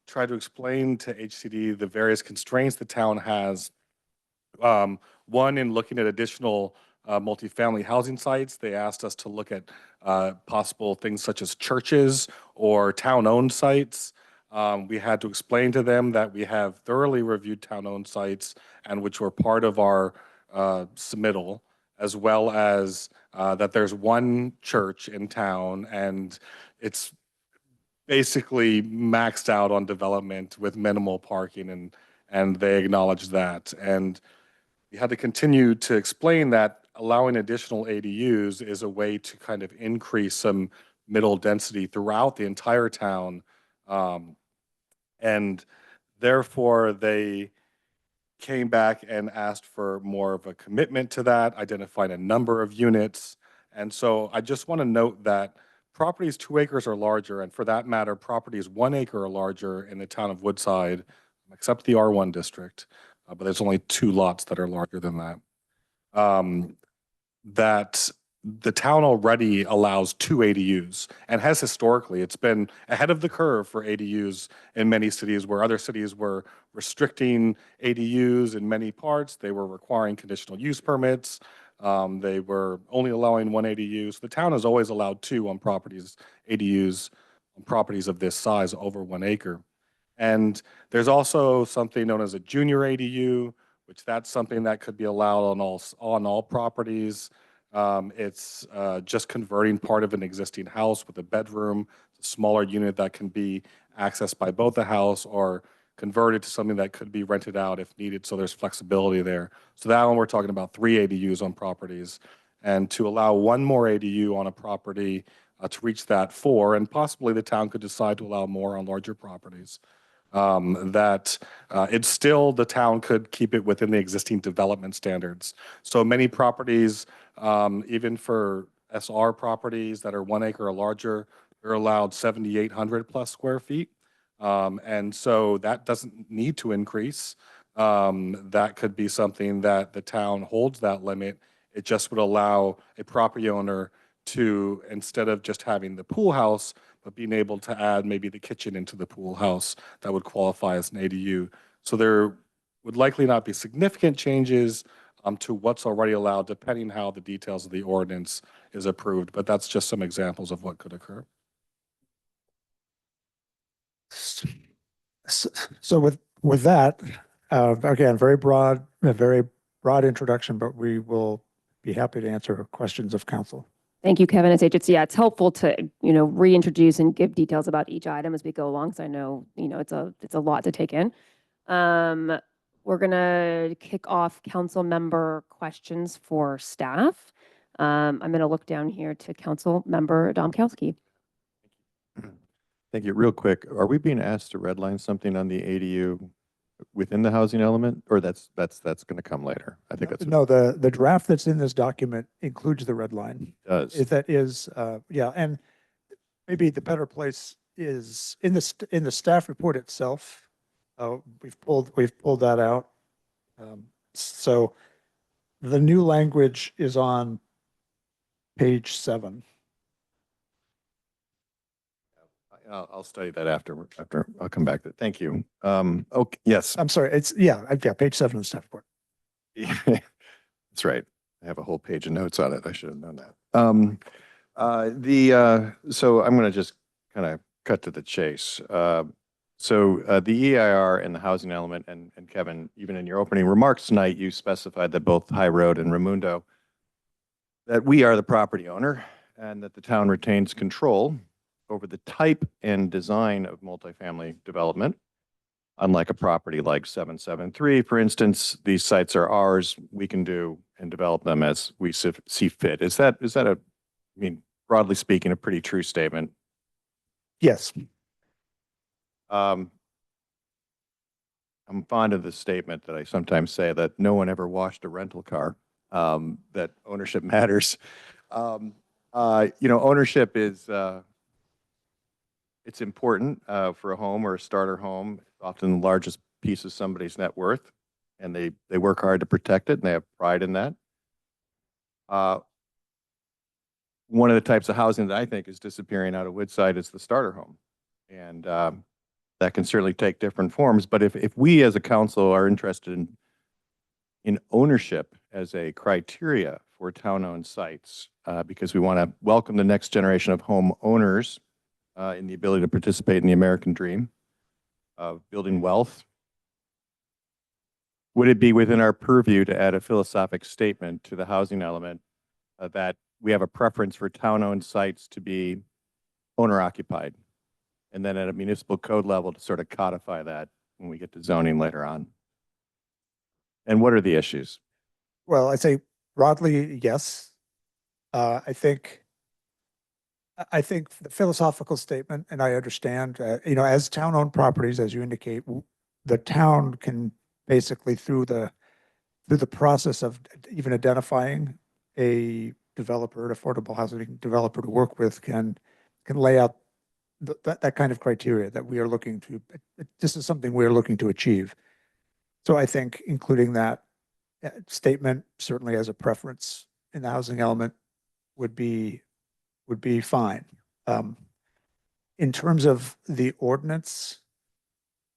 Speaker 11: tried to explain to HCD the various constraints the town has. One, in looking at additional multifamily housing sites, they asked us to look at possible things such as churches or town-owned sites. We had to explain to them that we have thoroughly reviewed town-owned sites and which were part of our submittal, as well as that there's one church in town and it's basically maxed out on development with minimal parking, and they acknowledged that. And we had to continue to explain that allowing additional ADUs is a way to kind of increase some middle density throughout the entire town. And therefore, they came back and asked for more of a commitment to that, identified a number of units. And so I just want to note that properties 2 acres or larger, and for that matter, properties 1 acre or larger in the town of Woodside, except the R1 district, but there's only 2 lots that are larger than that, that the town already allows 2 ADUs and has historically. It's been ahead of the curve for ADUs in many cities, where other cities were restricting ADUs in many parts. They were requiring conditional use permits. They were only allowing 1 ADU. So the town has always allowed 2 on properties, ADUs on properties of this size over 1 acre. And there's also something known as a junior ADU, which that's something that could be allowed on all properties. It's just converting part of an existing house with a bedroom, a smaller unit that can be accessed by both the house or converted to something that could be rented out if needed. So there's flexibility there. So that one, we're talking about 3 ADUs on properties. And to allow one more ADU on a property to reach that 4, and possibly the town could decide to allow more on larger properties. It's still, the town could keep it within the existing development standards. So many properties, even for SR properties that are 1 acre or larger, they're allowed 7,800 plus square feet. And so that doesn't need to increase. That could be something that the town holds that limit. It just would allow a property owner to, instead of just having the pool house, but being able to add maybe the kitchen into the pool house, that would qualify as an ADU. So there would likely not be significant changes to what's already allowed, depending how the details of the ordinance is approved. But that's just some examples of what could occur.
Speaker 6: So with that, again, a very broad introduction, but we will be happy to answer questions of council.
Speaker 1: Thank you, Kevin. As HHC, yeah, it's helpful to, reintroduce and give details about each item as we go along. So I know, it's a lot to take in. We're gonna kick off council member questions for staff. I'm gonna look down here to council member Domkowski.
Speaker 16: Thank you. Real quick, are we being asked to redline something on the ADU within the housing element, or that's going to come later? I think that's.
Speaker 6: No, the draft that's in this document includes the red line.
Speaker 16: Does.
Speaker 6: Yeah, and maybe the better place is in the staff report itself. We've pulled that out. So the new language is on page 7.
Speaker 16: I'll study that after I'll come back to it. Thank you. Okay, yes.
Speaker 6: I'm sorry. It's page 7 of the staff report.
Speaker 16: That's right. I have a whole page of notes on it. I should have known that. So I'm going to just kind of cut to the chase. So the EIR and the housing element, and Kevin, even in your opening remarks tonight, you specified that both High Road and Raimundo, that we are the property owner and that the town retains control over the type and design of multifamily development. Unlike a property like 773, for instance, these sites are ours. We can do and develop them as we see fit. Is that broadly speaking, a pretty true statement?
Speaker 6: Yes.
Speaker 16: I'm fond of the statement that I sometimes say that no one ever washed a rental car, that ownership matters. Ownership is, it's important for a home or a starter home. It's often the largest piece of somebody's net worth, and they work hard to protect it, and they have pride in that. One of the types of housing that I think is disappearing out of Woodside is the starter home. And that can certainly take different forms. But if we as a council are interested in ownership as a criteria for town-owned sites, because we want to welcome the next generation of home owners in the ability to participate in the American dream of building wealth, would it be within our purview to add a philosophic statement to the housing element that we have a preference for town-owned sites to be owner-occupied, and then at a municipal code level to sort of codify that when we get to zoning later on? And what are the issues?
Speaker 6: Well, I'd say broadly, yes. I think the philosophical statement, and I understand, as town-owned properties, as you indicate, the town can basically through the process of even identifying a developer, an affordable housing developer to work with, can lay out that kind of criteria that we are looking to. This is something we are looking to achieve. So I think including that statement certainly as a preference in the housing element would be fine. In terms of the ordinance,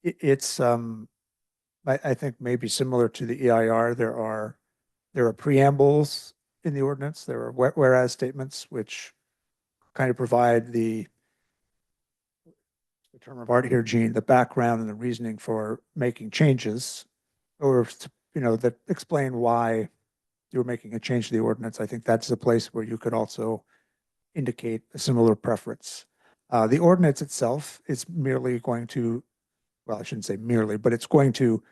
Speaker 6: it's I think maybe similar to the EIR. There are preambles in the ordinance. There are whereas statements which kind of provide the term of art here, Gene, the background and the reasoning for making changes, or that explain why you were making a change to the ordinance, I think that's a place where you could also indicate a similar preference. The ordinance itself is merely going to, well, I shouldn't say merely, but it's going to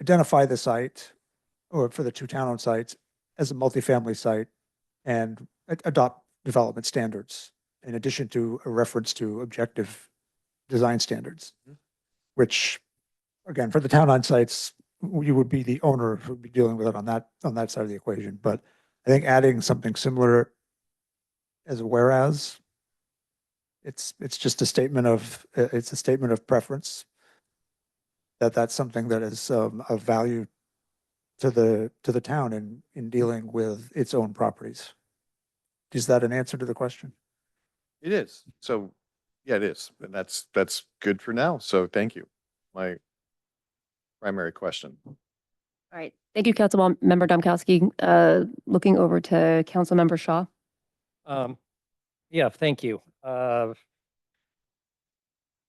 Speaker 6: identify the site, or for the two town-owned sites, as a multifamily site and adopt development standards in addition to a reference to objective design standards, which, again, for the town-owned sites, you would be the owner who would be dealing with it on that side of the equation. But I think adding something similar as a whereas, it's just a statement of, it's a statement of preference, that's something that is of value to the town in dealing with its own properties. Is that an answer to the question?
Speaker 16: It is. So, yeah, it is. And that's good for now. So thank you. My primary question.
Speaker 1: All right. Thank you, Councilmember Domkowski. Looking over to Councilmember Shaw.
Speaker 4: Yeah, thank you.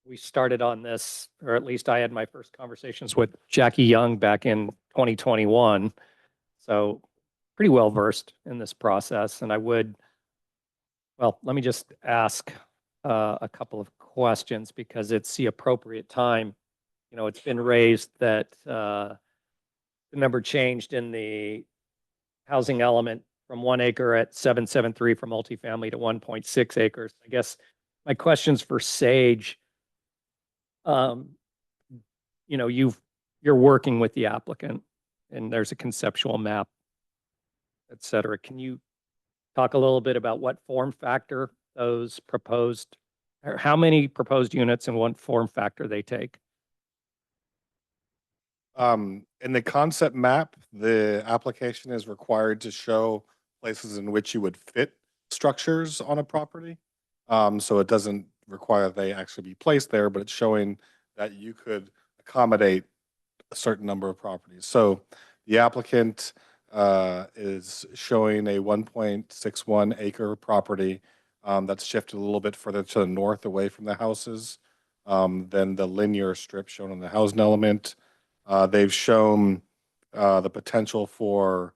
Speaker 4: We started on this, or at least I had my first conversations with Jackie Young back in 2021. So pretty well versed in this process. And well, let me just ask a couple of questions because it's the appropriate time. It's been raised that the number changed in the housing element from 1 acre at 773 for multifamily to 1.6 acres. I guess my question's for Sage. You're working with the applicant and there's a conceptual map, et cetera. Can you talk a little bit about what form factor those proposed, or how many proposed units and what form factor they take?
Speaker 11: In the concept map, the application is required to show places in which you would fit structures on a property. So it doesn't require they actually be placed there, but it's showing that you could accommodate a certain number of properties. So the applicant is showing a 1.61 acre property that's shifted a little bit further to the north away from the houses than the linear strip shown on the housing element. They've shown the potential for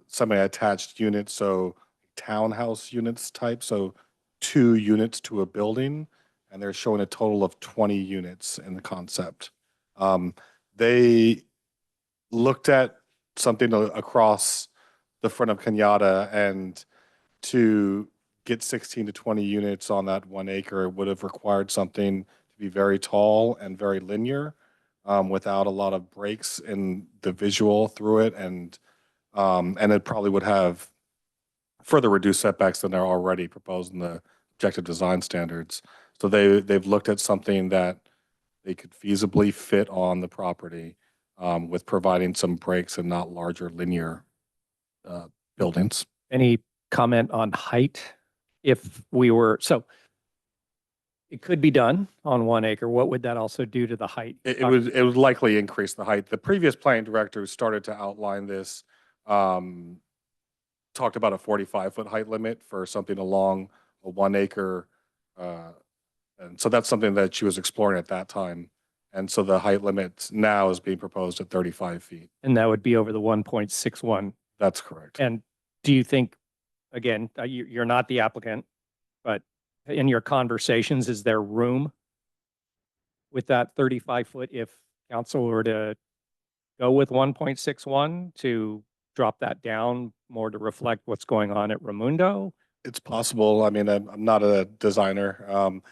Speaker 11: semi-attached units, so townhouse units type, so 2 units to a building, and they're showing a total of 20 units in the concept. They looked at something across the front of Kenyatta, and to get 16 to 20 units on that 1 acre would have required something to be very tall and very linear, without a lot of breaks in the visual through it, and it probably would have further reduced setbacks than are already proposed in the objective design standards. So they've looked at something that they could feasibly fit on the property, with providing some breaks and not larger linear buildings.
Speaker 4: Any comment on height? If we were, so it could be done on 1 acre. What would that also do to the height?
Speaker 11: It would likely increase the height. The previous planning director who started to outline this talked about a 45-foot height limit for something along a 1 acre. And so that's something that she was exploring at that time. And so the height limit now is being proposed at 35 feet.
Speaker 4: And that would be over the 1.61.
Speaker 11: That's correct.
Speaker 4: And do you think, again, you're not the applicant, but in your conversations, is there room with that 35-foot if council were to go with 1.61 to drop that down more to reflect what's going on at Raimundo?
Speaker 11: It's possible. I mean, I'm not a designer.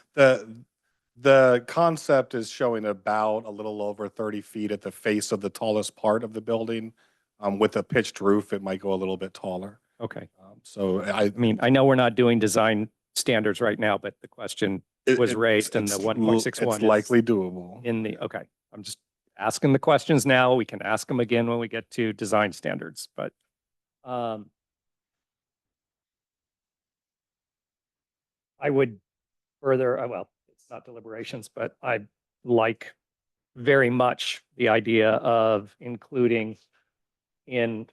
Speaker 11: The concept is showing about a little over 30 feet at the face of the tallest part of the building. With a pitched roof, it might go a little bit taller.
Speaker 4: Okay.
Speaker 11: So
Speaker 4: I mean, I know we're not doing design standards right now, but the question was raised and the 1.61
Speaker 11: it's likely doable.
Speaker 4: Okay. I'm just asking the questions now. We can ask them again when we get to design standards, but I would further, well, it's not deliberations, but I like very much the idea of including in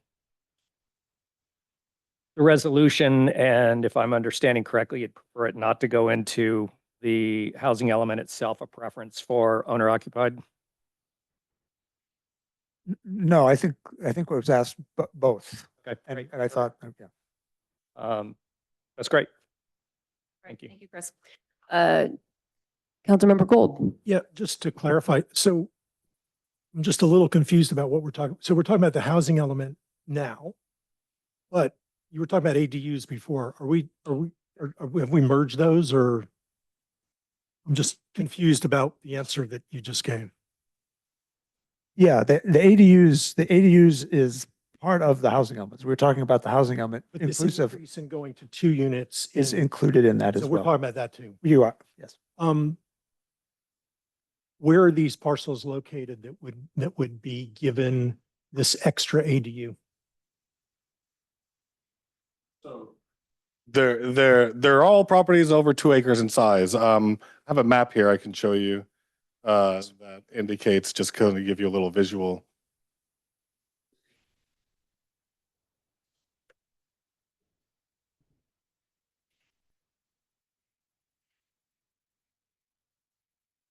Speaker 4: the resolution, and if I'm understanding correctly, you'd prefer it not to go into the housing element itself, a preference for owner occupied?
Speaker 6: No, I think what was asked, both.
Speaker 4: Okay,
Speaker 6: And,
Speaker 4: great.
Speaker 6: and I thought, yeah.
Speaker 4: That's great.
Speaker 1: Thank
Speaker 4: you.
Speaker 1: Thank you, Chris. Councilmember Gold.
Speaker 15: Yeah, just to clarify, so I'm just a little confused about what we're talking. So we're talking about the housing element now, but you were talking about ADUs before. Have we merged those, or? I'm just confused about the answer that you just gave.
Speaker 6: Yeah, the ADUs is part of the housing elements. We're talking about the housing element
Speaker 15: But this
Speaker 6: inclusive
Speaker 15: increase in going to 2 units
Speaker 6: is included in that as
Speaker 15: so we're
Speaker 6: well.
Speaker 15: talking about that too.
Speaker 6: You are, yes.
Speaker 15: Where are these parcels located that would be given this extra ADU?
Speaker 11: So they're all properties over 2 acres in size. I have a map here I can show you that indicates, just kind of give you a little visual.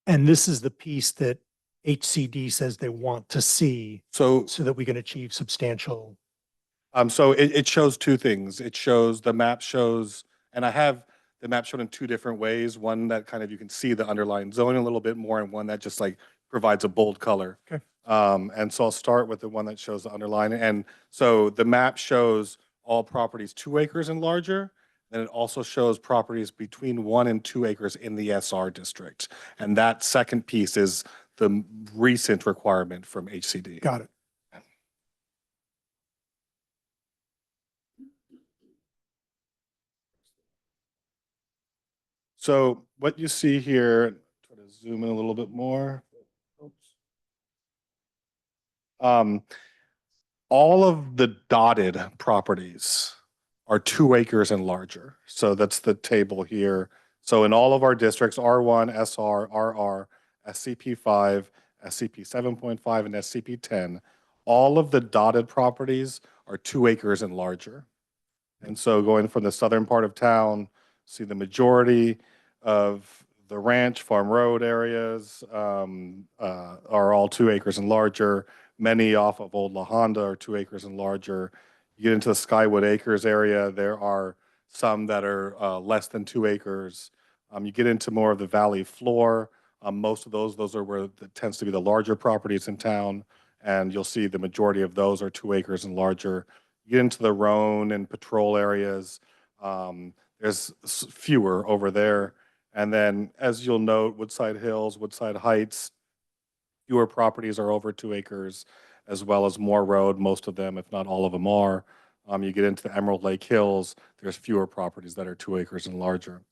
Speaker 15: And this is the piece that HCD says they want to see
Speaker 11: so
Speaker 15: that we can achieve substantial.
Speaker 11: So it shows 2 things. The map shows, and I have the map shown in 2 different ways. One that kind of you can see the underlying zoning a little bit more, and one that just like provides a bold color.
Speaker 15: Okay.
Speaker 11: And so I'll start with the one that shows the underline. And so the map shows all properties 2 acres and larger. Then it also shows properties between 1 and 2 acres in the SR district. And that second piece is the recent requirement from HCD.
Speaker 15: Got it.
Speaker 11: So what you see here, try to zoom in a little bit more. All of the dotted properties are 2 acres and larger. So that's the table here. So in all of our districts, R1, SR, RR, SCP-5, SCP-7.5, and SCP-10, all of the dotted properties are 2 acres and larger. And so going from the southern part of town, see the majority of the ranch, Farm Road areas are all 2 acres and larger. Many off of Old La Honda are 2 acres and larger. You get into the Skywood Acres area, there are some that are less than 2 acres. You get into more of the valley floor. Most of those are where it tends to be the larger properties in town. And you'll see the majority of those are 2 acres and larger. You get into the Roan and Patrol areas. There's fewer over there. And then, as you'll note, Woodside Hills, Woodside Heights, fewer properties are over 2 acres, as well as Moore Road. Most of them, if not all of them, are. You get into the Emerald Lake Hills, there's fewer properties that are 2 acres and larger.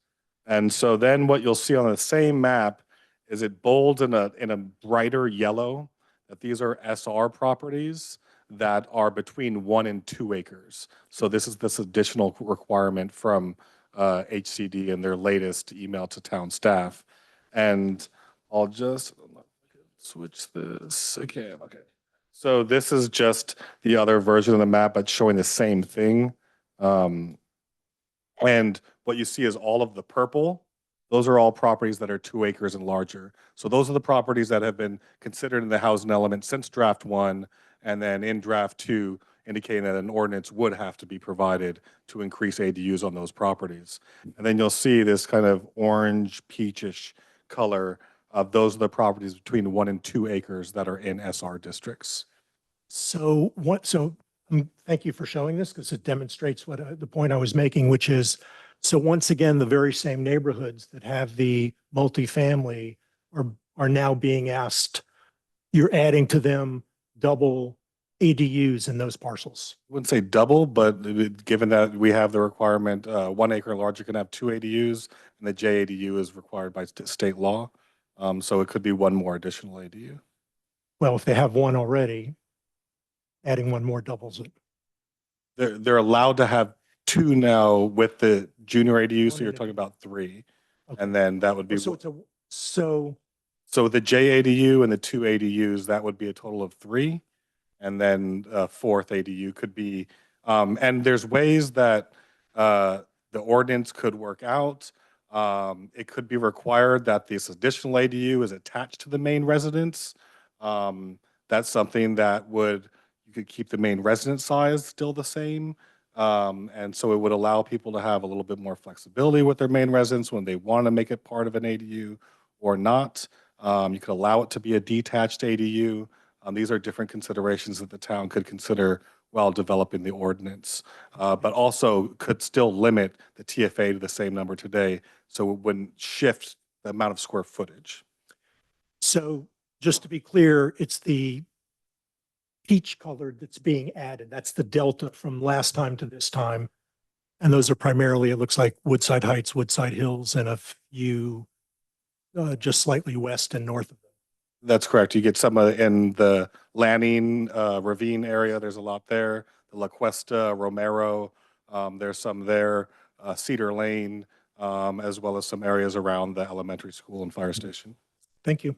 Speaker 11: And so then what you'll see on the same map is it bolds in a brighter yellow that these are SR properties that are between 1 and 2 acres. So this is this additional requirement from HCD in their latest email to town staff. And I'll just switch this again. Okay. So this is just the other version of the map, but showing the same thing. And what you see is all of the purple. Those are all properties that are 2 acres and larger. So those are the properties that have been considered in the housing element since draft 1, and then in draft 2, indicating that an ordinance would have to be provided to increase ADUs on those properties. And then you'll see this kind of orange peachish color of those are the properties between 1 and 2 acres that are in SR districts.
Speaker 15: So thank you for showing this because it demonstrates what the point I was making, which is, so once again, the very same neighborhoods that have the multifamily are now being asked, you're adding to them double ADUs in those parcels.
Speaker 11: I wouldn't say double, but given that we have the requirement, 1 acre and larger can have 2 ADUs, and the JADU is required by state law. So it could be 1 more additional ADU.
Speaker 15: Well, if they have 1 already, adding 1 more doubles it.
Speaker 11: They're allowed to have 2 now with the junior ADU, so you're talking about 3.
Speaker 15: Okay.
Speaker 11: And then that would be.
Speaker 15: So
Speaker 11: the JADU and the 2 ADUs, that would be a total of 3. And then a 4th ADU could be, and there's ways that the ordinance could work out. It could be required that this additional ADU is attached to the main residence. that's something that you could keep the main residence size still the same. And so it would allow people to have a little bit more flexibility with their main residence when they want to make it part of an ADU or not. You could allow it to be a detached ADU. These are different considerations that the town could consider while developing the ordinance, but also could still limit the TFA to the same number today, so it wouldn't shift the amount of square footage.
Speaker 15: So just to be clear, it's the peach colored that's being added. That's the delta from last time to this time. And those are primarily, it looks like Woodside Heights, Woodside Hills, and a few just slightly west and north of them.
Speaker 11: That's correct. You get some in the Lanning Ravine area. There's a lot there. The La Cuesta, Romero, there's some there. Cedar Lane, as well as some areas around the elementary school and fire station.
Speaker 15: Thank you.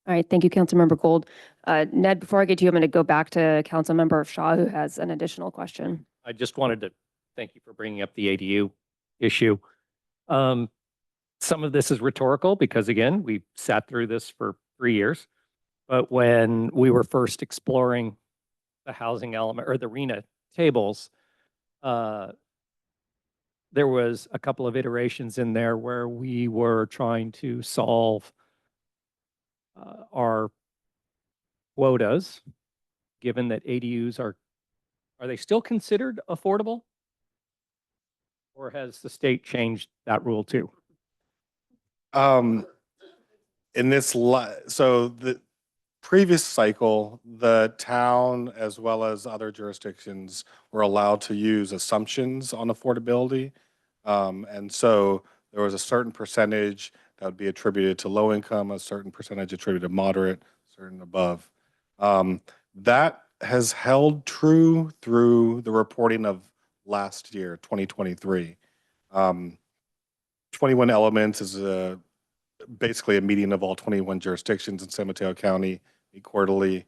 Speaker 1: All right, thank you, Councilmember Gold. Ned, before I get to you, I'm going to go back to Councilmember Shaw, who has an additional question.
Speaker 4: I just wanted to thank you for bringing up the ADU issue. Some of this is rhetorical because, again, we sat through this for 3 years. But when we were first exploring the housing element or the RHNA tables, there was a couple of iterations in there where we were trying to solve our quotas, given that ADUs are they still considered affordable? Or has the state changed that rule too?
Speaker 11: In this, so the previous cycle, the town as well as other jurisdictions were allowed to use assumptions on affordability. And so there was a certain percentage that would be attributed to low income, a certain percentage attributed to moderate, certain above. That has held true through the reporting of last year, 2023. 21 Elements is basically a meeting of all 21 jurisdictions in San Mateo County quarterly.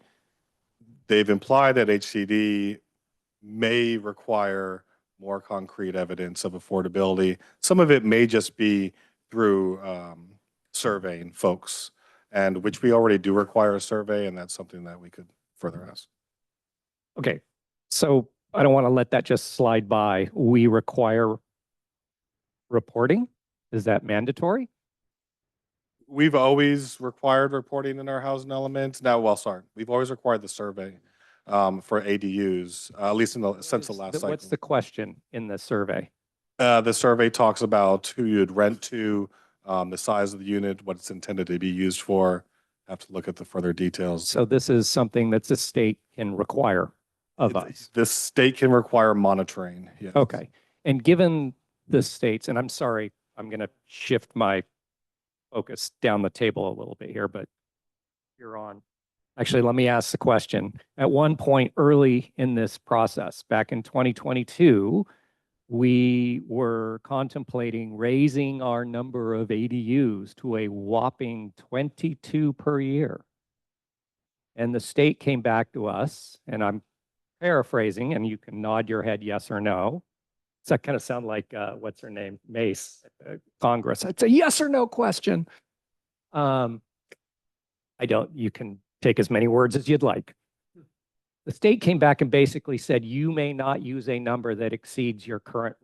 Speaker 11: They've implied that HCD may require more concrete evidence of affordability. Some of it may just be through surveying folks, and which we already do require a survey, and that's something that we could further ask.
Speaker 4: Okay, so I don't want to let that just slide by. We require reporting. Is that mandatory?
Speaker 11: We've always required reporting in our housing elements. We've always required the survey for ADUs, at least since the last cycle.
Speaker 4: What's the question in the survey?
Speaker 11: The survey talks about who you'd rent to, the size of the unit, what it's intended to be used for. Have to look at the further details.
Speaker 4: So this is something that the state can require of us.
Speaker 11: The state can require monitoring. Yes.
Speaker 4: Okay. And given the states, and I'm sorry, I'm going to shift my focus down the table a little bit here, but you're on. Actually, let me ask the question. At one point early in this process, back in 2022, we were contemplating raising our number of ADUs to a whopping 22 per year. And the state came back to us, and I'm paraphrasing, and you can nod your head yes or no. Does that kind of sound like, what's her name, Mace at Congress? It's a yes or no question. You can take as many words as you'd like. The state came back and basically said, you may not use a number that exceeds your current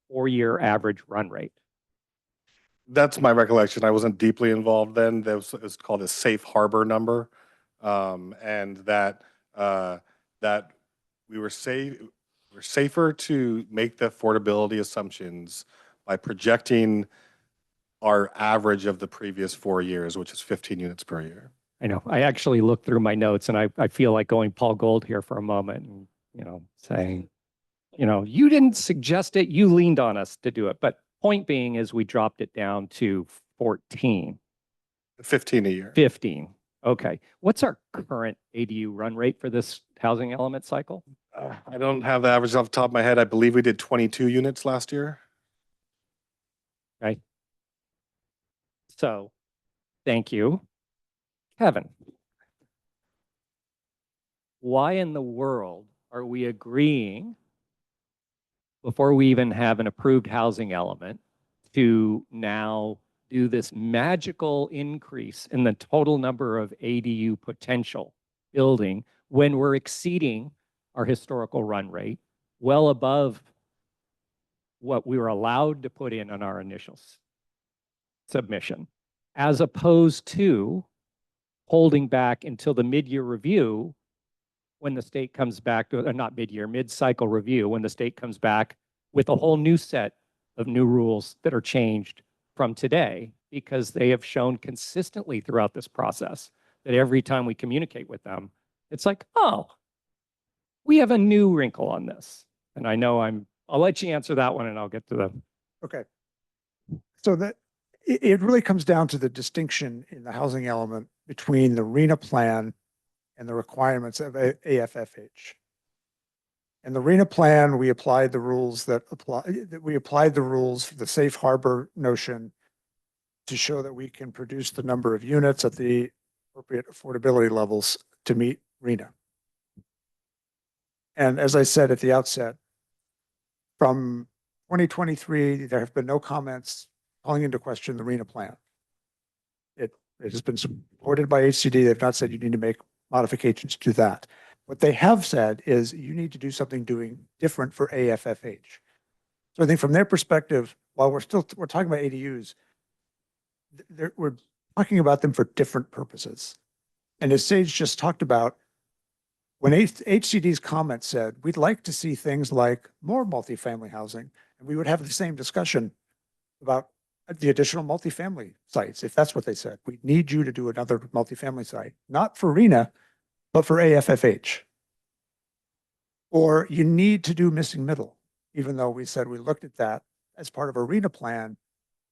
Speaker 4: 4-year average run rate.
Speaker 11: That's my recollection. I wasn't deeply involved then. It's called a safe harbor number. And that we were safer to make the affordability assumptions by projecting our average of the previous 4 years, which is 15 units per year.
Speaker 4: I know. I actually looked through my notes, and I feel like going Paul Gold here for a moment and, saying, you didn't suggest it, you leaned on us to do it. But point being is we dropped it down to 14.
Speaker 11: 15 a year.
Speaker 4: 15. Okay. What's our current ADU run rate for this housing element cycle?
Speaker 11: I don't have the average off the top of my head. I believe we did 22 units last year.
Speaker 4: Okay. So, thank you. Kevin, why in the world are we agreeing, before we even have an approved housing element, to now do this magical increase in the total number of ADU potential building when we're exceeding our historical run rate, well above what we were allowed to put in on our initial submission, as opposed to holding back until the mid-year review when the state comes back to, not mid-year, mid-cycle review, when the state comes back with a whole new set of new rules that are changed from today, because they have shown consistently throughout this process that every time we communicate with them, it's like, oh, we have a new wrinkle on this. And I know I'll let you answer that one and I'll get to the.
Speaker 6: Okay. So it really comes down to the distinction in the housing element between the RENA plan and the requirements of AFFH. In the RENA plan, we applied the rules for the safe harbor notion to show that we can produce the number of units at the appropriate affordability levels to meet RENA. And as I said at the outset, from 2023, there have been no comments calling into question the RENA plan. It has been supported by HCD. They've not said you need to make modifications to that. What they have said is you need to do something different for AFFH. So I think from their perspective, while we're talking about ADUs, we're talking about them for different purposes. And as Sage just talked about, when HCD's comment said, we'd like to see things like more multifamily housing, and we would have the same discussion about the additional multifamily sites, if that's what they said. We need you to do another multifamily site, not for RENA, but for AFFH. Or you need to do missing middle, even though we said we looked at that as part of a RENA plan,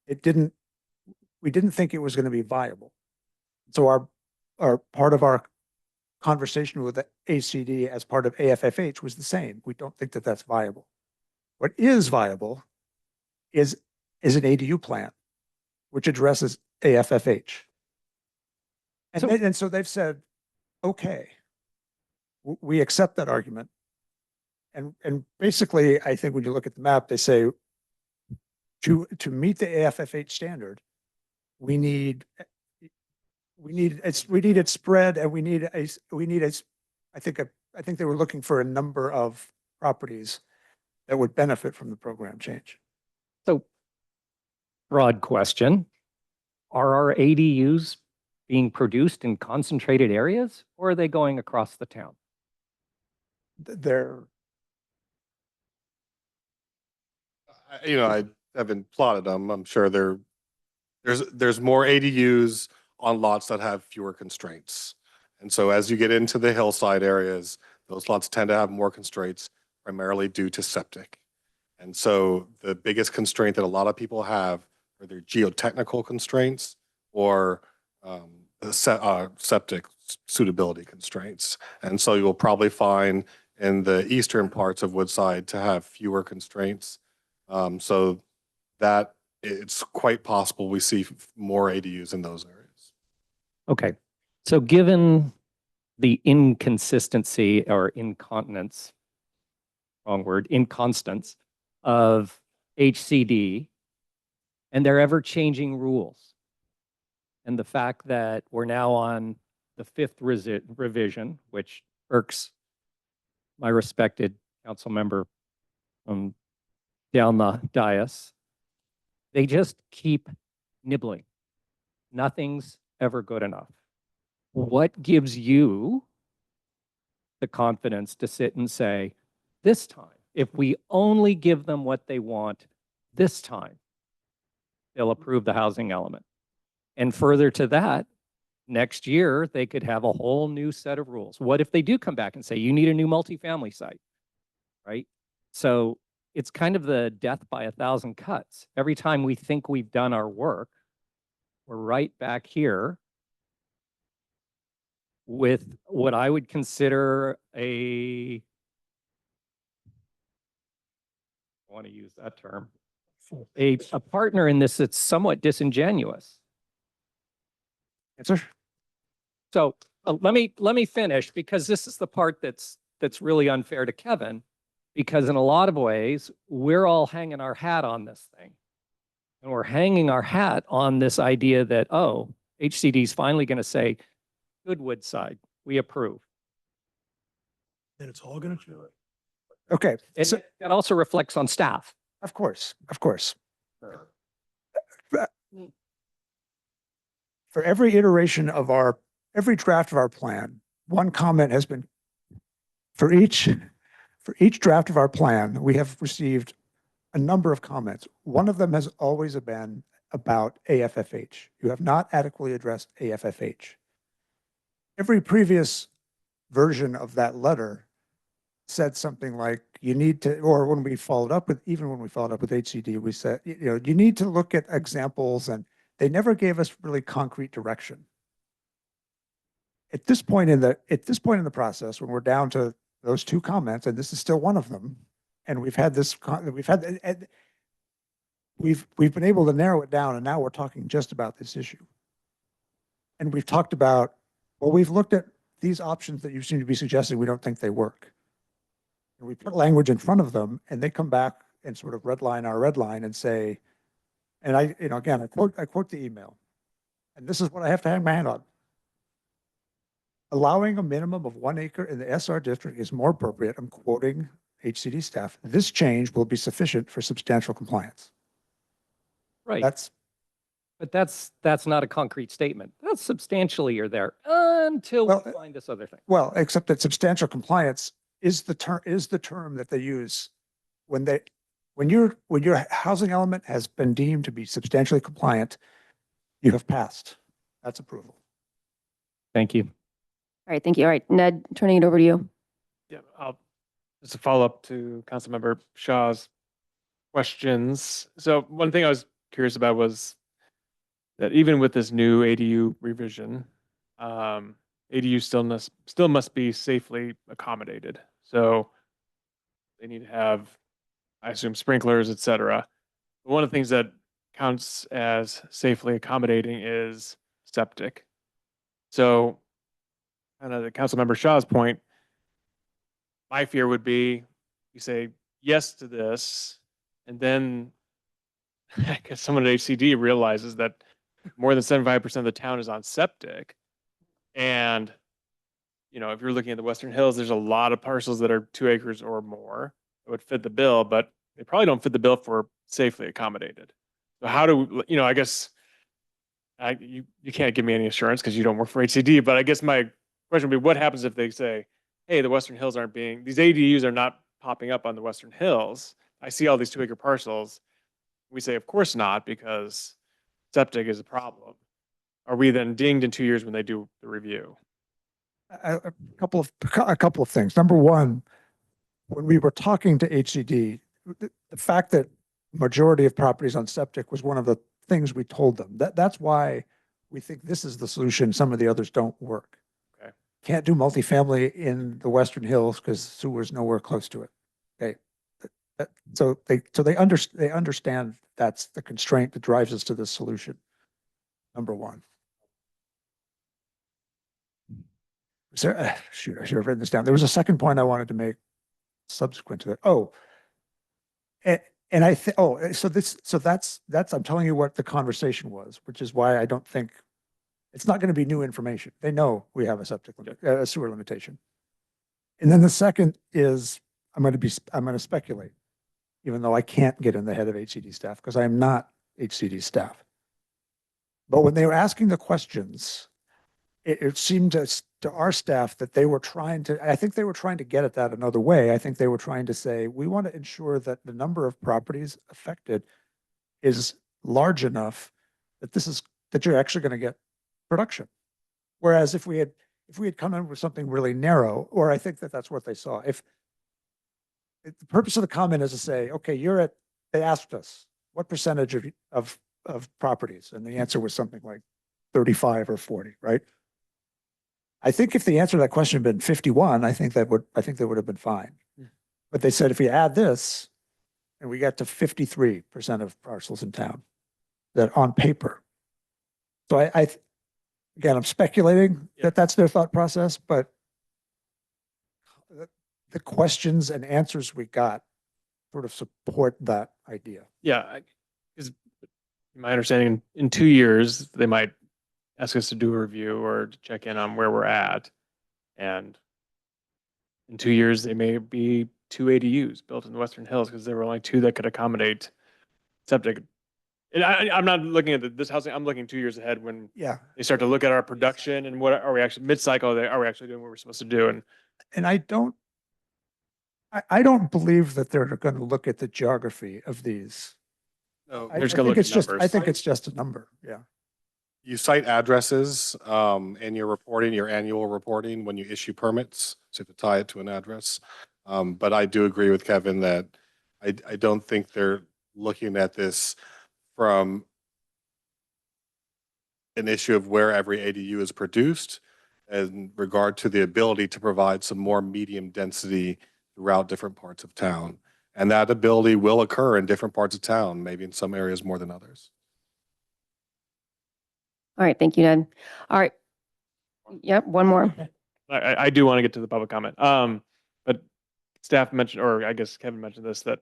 Speaker 6: we didn't think it was going to be viable. So our part of our conversation with the ACD as part of AFFH was the same. We don't think that that's viable. What is viable is an ADU plan, which addresses AFFH. And so they've said, okay, we accept that argument. And basically, I think when you look at the map, they say to meet the AFFH standard, we need it spread, and I think they were looking for a number of properties that would benefit from the program change.
Speaker 4: So, broad question. Are our ADUs being produced in concentrated areas, or are they going across the town?
Speaker 11: I haven't plotted them. I'm sure there's more ADUs on lots that have fewer constraints. And so as you get into the hillside areas, those lots tend to have more constraints, primarily due to septic. And so the biggest constraint that a lot of people have are their geotechnical constraints or septic suitability constraints. And so you'll probably find in the eastern parts of Woodside to have fewer constraints. So that it's quite possible we see more ADUs in those areas.
Speaker 4: Okay, so given the inconsistency or incontinence, wrong word, inconstance of HCD and their ever-changing rules, and the fact that we're now on the fifth revision, which irks my respected council member down the dais, they just keep nibbling. Nothing's ever good enough. What gives you the confidence to sit and say, this time, if we only give them what they want this time, they'll approve the housing element? And further to that, next year, they could have a whole new set of rules. What if they do come back and say, you need a new multifamily site, right? So it's kind of the death by 1,000 cuts. Every time we think we've done our work, we're right back here with what I would consider I want to use that term, a partner in this that's somewhat disingenuous.
Speaker 6: Answer.
Speaker 4: So let me finish, because this is the part that's really unfair to Kevin, because in a lot of ways, we're all hanging our hat on this thing. And we're hanging our hat on this idea that, oh, HCD is finally going to say, good Woodside, we approve.
Speaker 15: then it's all gonna.
Speaker 6: Okay,
Speaker 4: And
Speaker 6: so,
Speaker 4: that also reflects on staff.
Speaker 6: of course, of course. For every iteration of every draft of our plan, one comment has been, for each draft of our plan, we have received a number of comments. One of them has always been about AFFH. You have not adequately addressed AFFH. Every previous version of that letter said something like, you need to, or when we followed up with, even when we followed up with HCD, we said, you need to look at examples, and they never gave us really concrete direction. At this point in the process, when we're down to those two comments, and this is still one of them, and we've been able to narrow it down, and now we're talking just about this issue. And we've talked about, well, we've looked at these options that you seem to be suggesting, we don't think they work. And we put language in front of them, and they come back and sort of redline our red line and say, and again, I quote the email, and this is what I have to hang my hand on. Allowing a minimum of 1 acre in the SR district is more appropriate. I'm quoting HCD staff. This change will be sufficient for substantial compliance.
Speaker 4: Right.
Speaker 6: That's
Speaker 4: That's not a concrete statement. That's substantially you're there until we find this other thing.
Speaker 6: well, except that substantial compliance is the term that they use when your housing element has been deemed to be substantially compliant, you have passed. That's approval.
Speaker 4: Thank you.
Speaker 1: All right, thank you. All right, Ned, turning it over to you.
Speaker 18: Yeah, just a follow up to Councilmember Shaw's questions. So one thing I was curious about was that even with this new ADU revision, ADU still must be safely accommodated. So they need to have, I assume, sprinklers, et cetera. But one of the things that counts as safely accommodating is septic. So kind of to Councilmember Shaw's point, my fear would be you say yes to this, and then I guess someone at HCD realizes that more than 75% of the town is on septic. And, if you're looking at the Western Hills, there's a lot of parcels that are 2 acres or more that would fit the bill, but they probably don't fit the bill for safely accommodated. So how do, I guess, you can't give me any assurance because you don't work for HCD, but I guess my question would be, what happens if they say, hey, the Western Hills these ADUs are not popping up on the Western Hills. I see all these 2 acre parcels. We say, of course not, because septic is a problem. Are we then dinged in 2 years when they do the review?
Speaker 6: A couple of things. Number one, when we were talking to HCD, the fact that majority of properties on septic was one of the things we told them. That's why we think this is the solution. Some of the others don't work.
Speaker 18: Okay.
Speaker 6: Can't do multifamily in the Western Hills because sewer's nowhere close to it. Okay. So they understand that's the constraint that drives us to this solution. Number one. Shoot, I should have written this down. There was a second point I wanted to make subsequent to that. So that's I'm telling you what the conversation was, which is why I don't think it's not going to be new information. They know we have a sewer limitation. And then the second is I'm going to speculate, even though I can't get in the head of HCD staff because I am not HCD staff. But when they were asking the questions, it seemed to our staff that I think they were trying to get at that another way. I think they were trying to say, we want to ensure that the number of properties affected is large enough that you're actually going to get production. Whereas if we had come in with something really narrow, or I think that's what they saw. If the purpose of the comment is to say, okay, they asked us what percentage of properties, and the answer was something like 35 or 40, right? I think if the answer to that question had been 51, I think they would have been fine. But they said if we add this, and we get to 53% of parcels in town that on paper. So again, I'm speculating that that's their thought process, but the questions and answers we got sort of support that idea.
Speaker 18: Yeah, because my understanding, in 2 years, they might ask us to do a review or to check in on where we're at. And In 2 years, they may be 2 ADUs built in the Western Hills because there were only 2 that could accommodate septic. And I'm not looking at this housing, I'm looking 2 years ahead when
Speaker 6: Yeah.
Speaker 18: they start to look at our production and what are we actually, mid-cycle, are we actually doing what we're supposed to do?
Speaker 6: And I don't believe that they're going to look at the geography of these.
Speaker 11: No,
Speaker 18: They're just gonna look at numbers.
Speaker 6: I think it's just a number. Yeah.
Speaker 11: you cite addresses in your reporting, your annual reporting, when you issue permits, so you have to tie it to an address. But I do agree with Kevin that I don't think they're looking at this from an issue of where every ADU is produced in regard to the ability to provide some more medium density throughout different parts of town. And that ability will occur in different parts of town, maybe in some areas more than others.
Speaker 1: All right, thank you, Ned. All right. Yep, one more.
Speaker 18: I do want to get to the public comment. But staff mentioned, or I guess Kevin mentioned this, that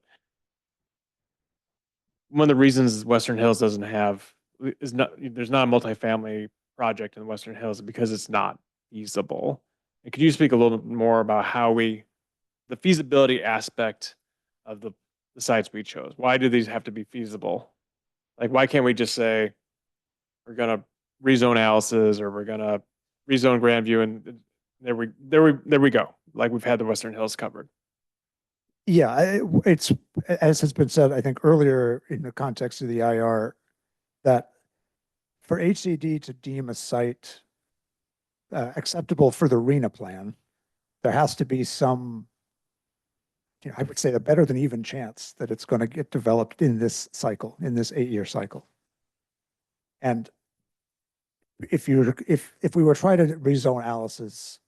Speaker 18: one of the reasons Western Hills there's not a multifamily project in Western Hills because it's not feasible. And could you speak a little bit more about the feasibility aspect of the sites we chose? Why do these have to be feasible? Like, why can't we just say, we're gonna rezone Alice's, or we're gonna rezone Grandview, and there we go. Like, we've had the Western Hills covered.
Speaker 6: Yeah, it's, as has been said, I think earlier in the context of the IR, that for HCD to deem a site acceptable for the RENA plan, there has to be some, I would say a better than even chance that it's going to get developed in this cycle, in this 8-year cycle. And if we were trying to rezone Alice's,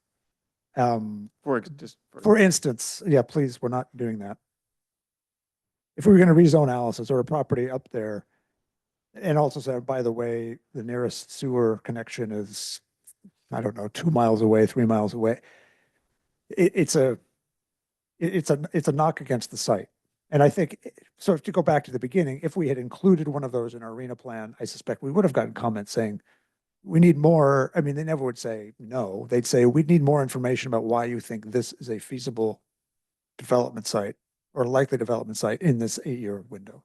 Speaker 6: for instance, yeah, please, we're not doing that. If we were going to rezone Alice's or a property up there, and also said, by the way, the nearest sewer connection is, I don't know, 2 miles away, 3 miles away. It's a knock against the site. And I think, so to go back to the beginning, if we had included one of those in our RENA plan, I suspect we would have gotten comments saying, we need more. I mean, they never would say no. They'd say, we need more information about why you think this is a feasible development site or likely development site in this 8-year window.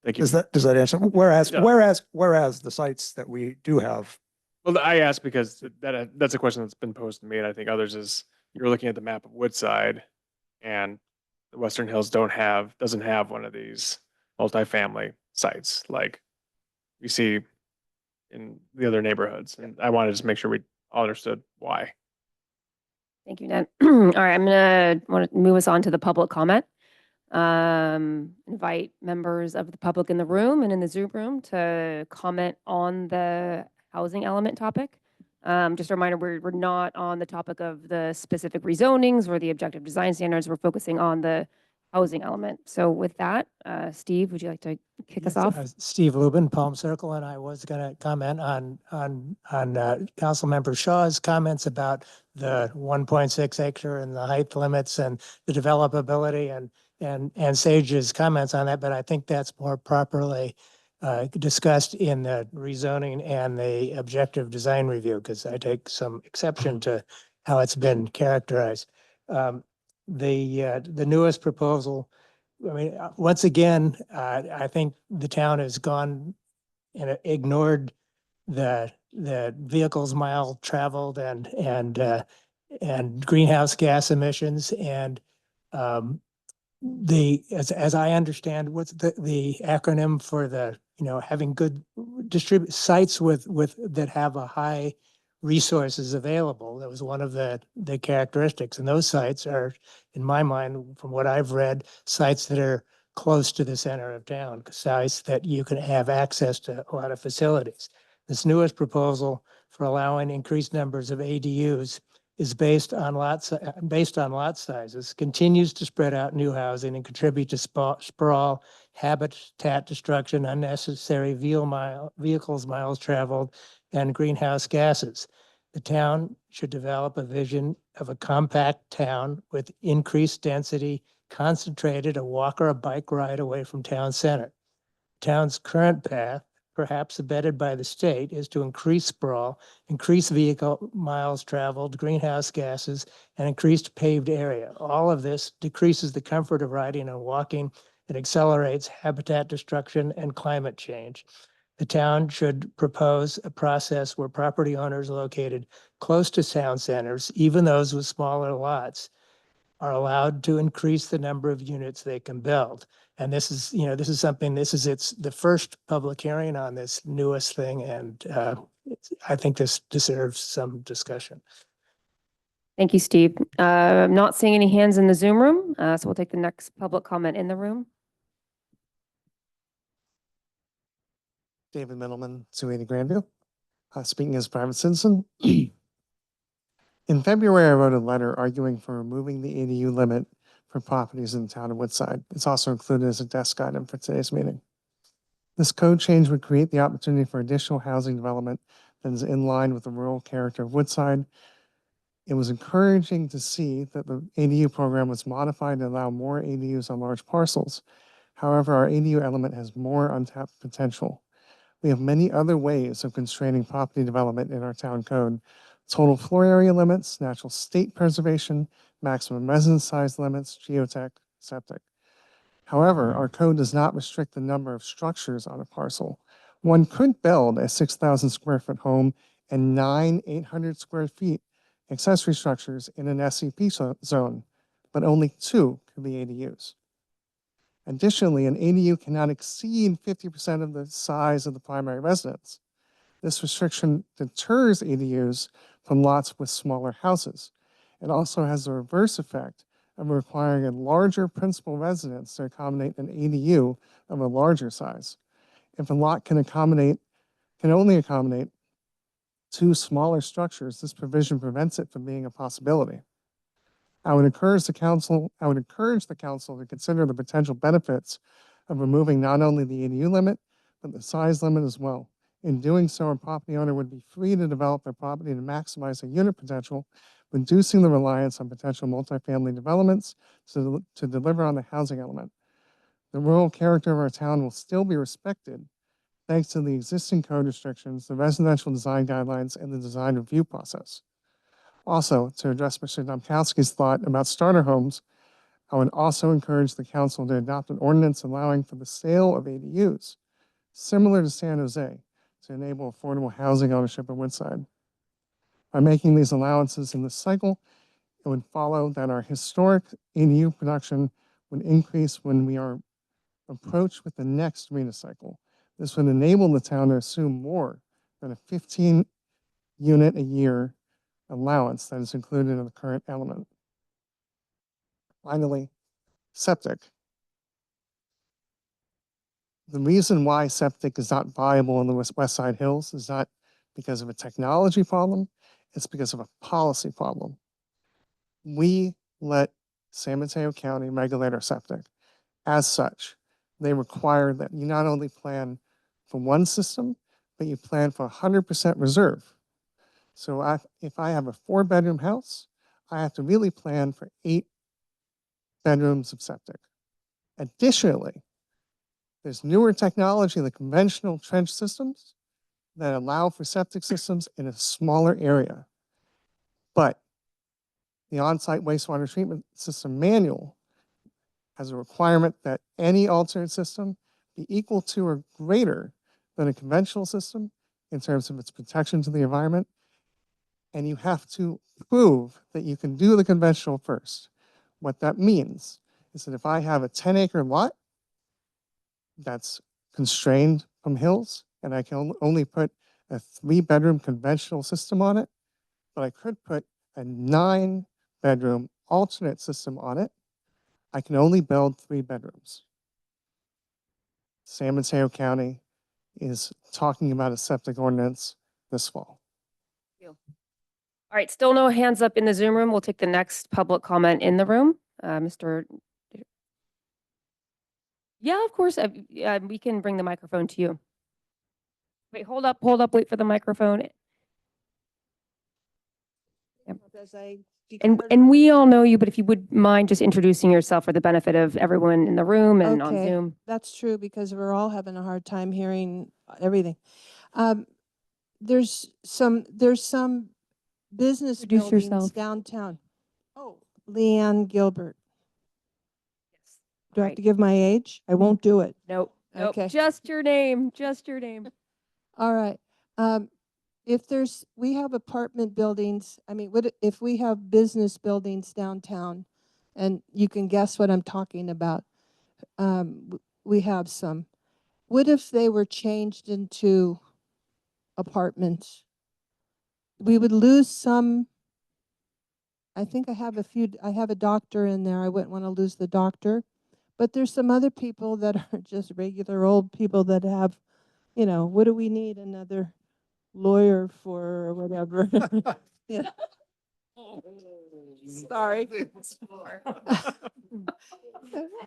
Speaker 18: Thank you.
Speaker 6: Does that answer? Whereas,
Speaker 18: Yeah.
Speaker 6: whereas the sites that we do have.
Speaker 18: Well, I asked because that's a question that's been posed to me, and I think others is, you're looking at the map of Woodside, and the Western Hills doesn't have one of these multifamily sites like we see in the other neighborhoods. And I wanted to just make sure we all understood why.
Speaker 1: Thank you, Ned. All right, want to move us on to the public comment. Invite members of the public in the room and in the Zoom room to comment on the housing element topic. Just a reminder, we're not on the topic of the specific rezonings or the objective design standards. We're focusing on the housing element. So with that, Steve, would you like to kick us off?
Speaker 5: Steve Lubin, Palm Circle, and I was going to comment on Councilmember Shaw's comments about the 1.6 acre and the height limits and the developability and Sage's comments on that, but I think that's more properly discussed in the rezoning and the objective design review, because I take some exception to how it's been characterized. The newest proposal, I mean, once again, I think the town has gone and ignored the vehicles mile traveled and greenhouse gas emissions, and as I understand, what's the acronym for the, having good sites with that have a high resources available. That was one of the characteristics. And those sites are, in my mind, from what I've read, sites that are close to the center of town, sites that you can have access to a lot of facilities. This newest proposal for allowing increased numbers of ADUs is based on lot sizes, continues to spread out new housing and contribute to sprawl, habitat destruction, unnecessary vehicles miles traveled, and greenhouse gases. The town should develop a vision of a compact town with increased density, concentrated a walk or a bike ride away from town center. Town's current perhaps abetted by the state, is to increase sprawl, increase vehicle miles traveled, greenhouse gases, and increased paved area. All of this decreases the comfort of riding and walking. It accelerates habitat destruction and climate change. The town should propose a process where property owners located close to town centers, even those with smaller lots, are allowed to increase the number of units they can build. And this is, this is something, it's the first public hearing on this newest thing, and I think this deserves some discussion.
Speaker 1: Thank you, Steve. I'm not seeing any hands in the Zoom room, so we'll take the next public comment in the room.
Speaker 3: David Middleman, 280 Grandview. Speaking as a private citizen. In February, I wrote a letter arguing for removing the ADU limit for properties in the town of Woodside. It's also included as a desk item for today's meeting. This code change would create the opportunity for additional housing development that is in line with the rural character of Woodside. It was encouraging to see that the ADU program was modified to allow more ADUs on large parcels. However, our ADU element has more untapped potential. We have many other ways of constraining property development in our town code. Total floor area limits, natural state preservation, maximum residence size limits, geotech, septic. However, our code does not restrict the number of structures on a parcel. One could build a 6,000 square foot home and 9 800 square feet accessory structures in an SCP zone, but only 2 could be ADUs. Additionally, an ADU cannot exceed 50% of the size of the primary residence. This restriction deters ADUs from lots with smaller houses. It also has the reverse effect of requiring a larger principal residence to accommodate an ADU of a larger size. If a lot can only accommodate 2 smaller structures, this provision prevents it from being a possibility. I would encourage the council to consider the potential benefits of removing not only the ADU limit, but the size limit as well. In doing so, a property owner would be free to develop their property to maximize their unit potential, reducing the reliance on potential multifamily developments to deliver on the housing element. The rural character of our town will still be respected thanks to the existing code restrictions, the residential design guidelines, and the design review process. Also, to address Mr. Domkowski's thought about starter homes, I would also encourage the council to adopt an ordinance allowing for the sale of ADUs, similar to San Jose, to enable affordable housing ownership in Woodside. By making these allowances in this cycle, it would follow that our historic ADU production would increase when we are approached with the next RENA cycle. This would enable the town to assume more than a 15 unit a year allowance that is included in the current element. Finally, septic. The reason why septic is not viable in the West Side Hills is not because of a technology problem, it's because of a policy problem. We let San Mateo County regulate our septic. As such, they require that you not only plan for one system, but you plan for 100% reserve. So if I have a 4-bedroom house, I have to really plan for 8 bedrooms of septic. Additionally, there's newer technology, the conventional trench systems, that allow for septic systems in a smaller area. But the on-site wastewater treatment system manual has a requirement that any alternate system be equal to or greater than a conventional system in terms of its protection to the environment. And you have to prove that you can do the conventional first. What that means is that if I have a 10-acre lot that's constrained from hills, and I can only put a 3-bedroom conventional system on it, but I could put a 9-bedroom alternate system on it, I can only build 3 bedrooms. San Mateo County is talking about a septic ordinance this fall.
Speaker 1: All right, still no hands up in the Zoom room. We'll take the next public comment in the room. Mr. Yeah, of course. We can bring the microphone to you. Wait, hold up, wait for the microphone. Yep.
Speaker 21: As I
Speaker 1: And we all know you, but if you would mind just introducing yourself for the benefit of everyone in the room and on
Speaker 21: Okay,
Speaker 1: Zoom.
Speaker 21: that's true because we're all having a hard time hearing everything. Um, there's some business
Speaker 1: Introduce
Speaker 21: buildings
Speaker 1: yourself.
Speaker 21: downtown. Oh, Leanne Gilbert. Do I have
Speaker 1: Right.
Speaker 21: to give my age? I won't do it.
Speaker 1: Nope. Nope.
Speaker 21: Okay.
Speaker 1: Just your name. Just your name.
Speaker 21: All right. We have apartment buildings, I mean, if we have business buildings downtown, and you can guess what I'm talking about, we have some. What if they were changed into apartments? We would lose some. I think I have a doctor in there. I wouldn't want to lose the doctor. But there's some other people that are just regular old people that have, what do we need another lawyer for or whatever? Yeah. Sorry.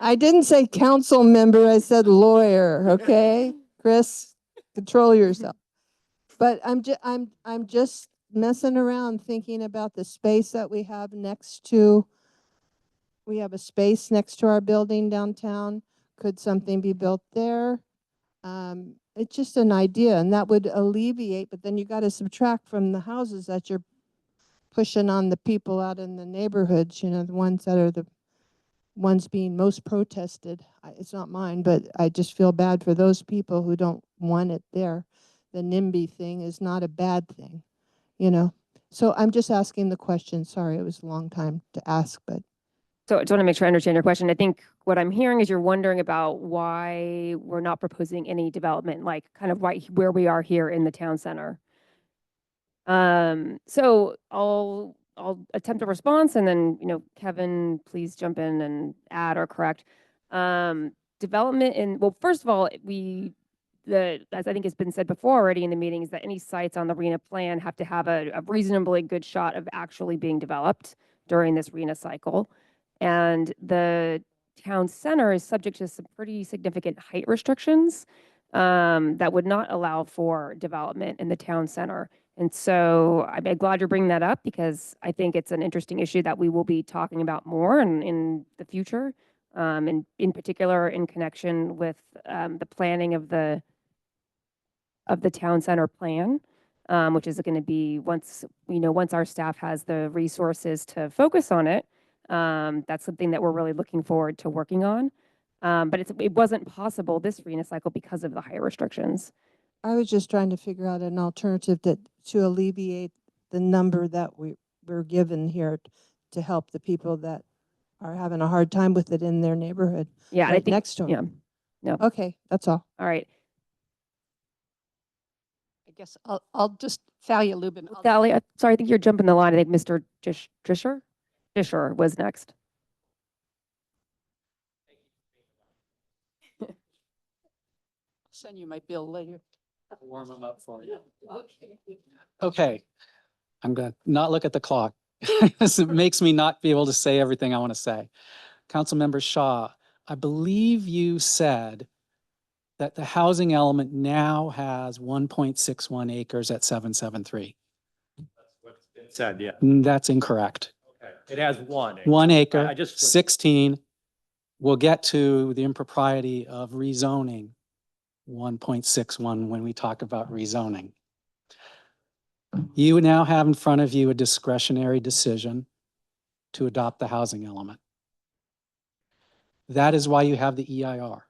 Speaker 21: I didn't say council member, I said lawyer, okay? Chris, control yourself. But I'm just messing around thinking about the space that we have we have a space next to our building downtown. Could something be built there? It's just an idea, and that would alleviate, but then you got to subtract from the houses that you're pushing on the people out in the neighborhoods, the ones that are the ones being most protested. It's not mine, but I just feel bad for those people who don't want it there. The NIMBY thing is not a bad thing, So I'm just asking the question. Sorry, it was a long time to ask, but.
Speaker 1: So I just want to make sure I understand your question. I think what I'm hearing is you're wondering about why we're not proposing any development, like kind of right where we are here in the town center. So I'll attempt a response and then, Kevin, please jump in and add or correct. Well, first of all, as I think has been said before already in the meetings, that any sites on the RENA plan have to have a reasonably good shot of actually being developed during this RENA cycle. And the town center is subject to some pretty significant height restrictions that would not allow for development in the town center. And so I'm glad you're bringing that up because I think it's an interesting issue that we will be talking about more in the future, and in particular in connection with the planning of the town center plan, which is going to be once our staff has the resources to focus on it. That's something that we're really looking forward to working on. But it wasn't possible this RENA cycle because of the height restrictions.
Speaker 21: I was just trying to figure out an alternative to alleviate the number that we're given here to help the people that are having a hard time with it in their neighborhood.
Speaker 1: Yeah,
Speaker 21: right next to them.
Speaker 1: Yeah. No.
Speaker 21: Okay, that's all.
Speaker 1: All right.
Speaker 22: I guess I'll just, Thalia Lubin.
Speaker 1: Thalia, sorry, I think you're jumping the line. I think Mr. Disher was next.
Speaker 20: Send you my bill later.
Speaker 4: Warm them up for you.
Speaker 20: Okay. Okay. I'm gonna not look at the clock. It makes me not be able to say everything I want to say. Councilmember Shaw, I believe you said that the housing element now has 1.61 acres at 773.
Speaker 4: That's what's been said, yeah.
Speaker 20: That's incorrect.
Speaker 4: Okay. It has one.
Speaker 20: 1 acre,
Speaker 4: I just.
Speaker 20: 16. We'll get to the impropriety of rezoning 1.61 when we talk about rezoning. You now have in front of you a discretionary decision to adopt the housing element. That is why you have the EIR.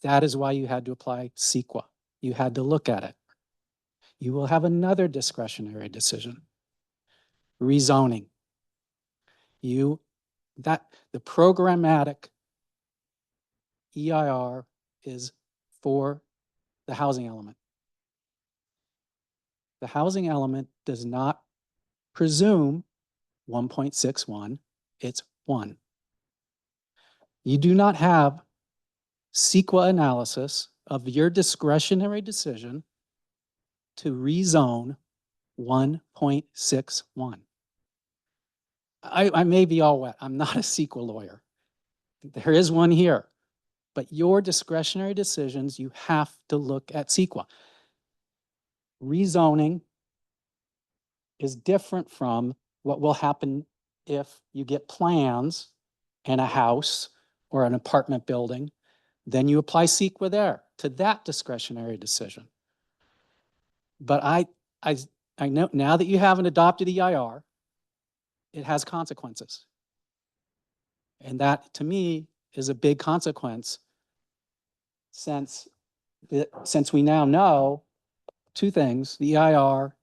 Speaker 20: That is why you had to apply CEQA. You had to look at it. You will have another discretionary decision. Rezoning. The programmatic EIR is for the housing element. The housing element does not presume 1.61, it's 1. You do not have CEQA analysis of your discretionary decision to rezone 1.61. I may be all wet. I'm not a CEQA lawyer. There is one here. But your discretionary decisions, you have to look at CEQA. Rezoning is different from what will happen if you get plans and a house or an apartment building, then you apply CEQA there to that discretionary decision. But I know now that you haven't adopted EIR, it has consequences. And that, to me, is a big consequence since we now know two things. The EIR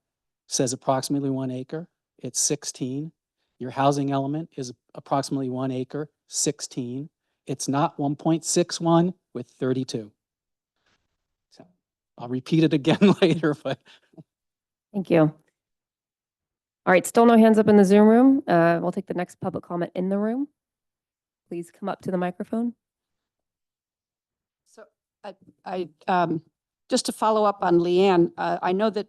Speaker 20: says approximately 1 acre, it's 16. Your housing element is approximately 1 acre, 16. It's not 1.61 with 32. So I'll repeat it again later, but.
Speaker 1: Thank you. All right, still no hands up in the Zoom room. We'll take the next public comment in the room. Please come up to the microphone.
Speaker 22: So just to follow up on Leanne, I know that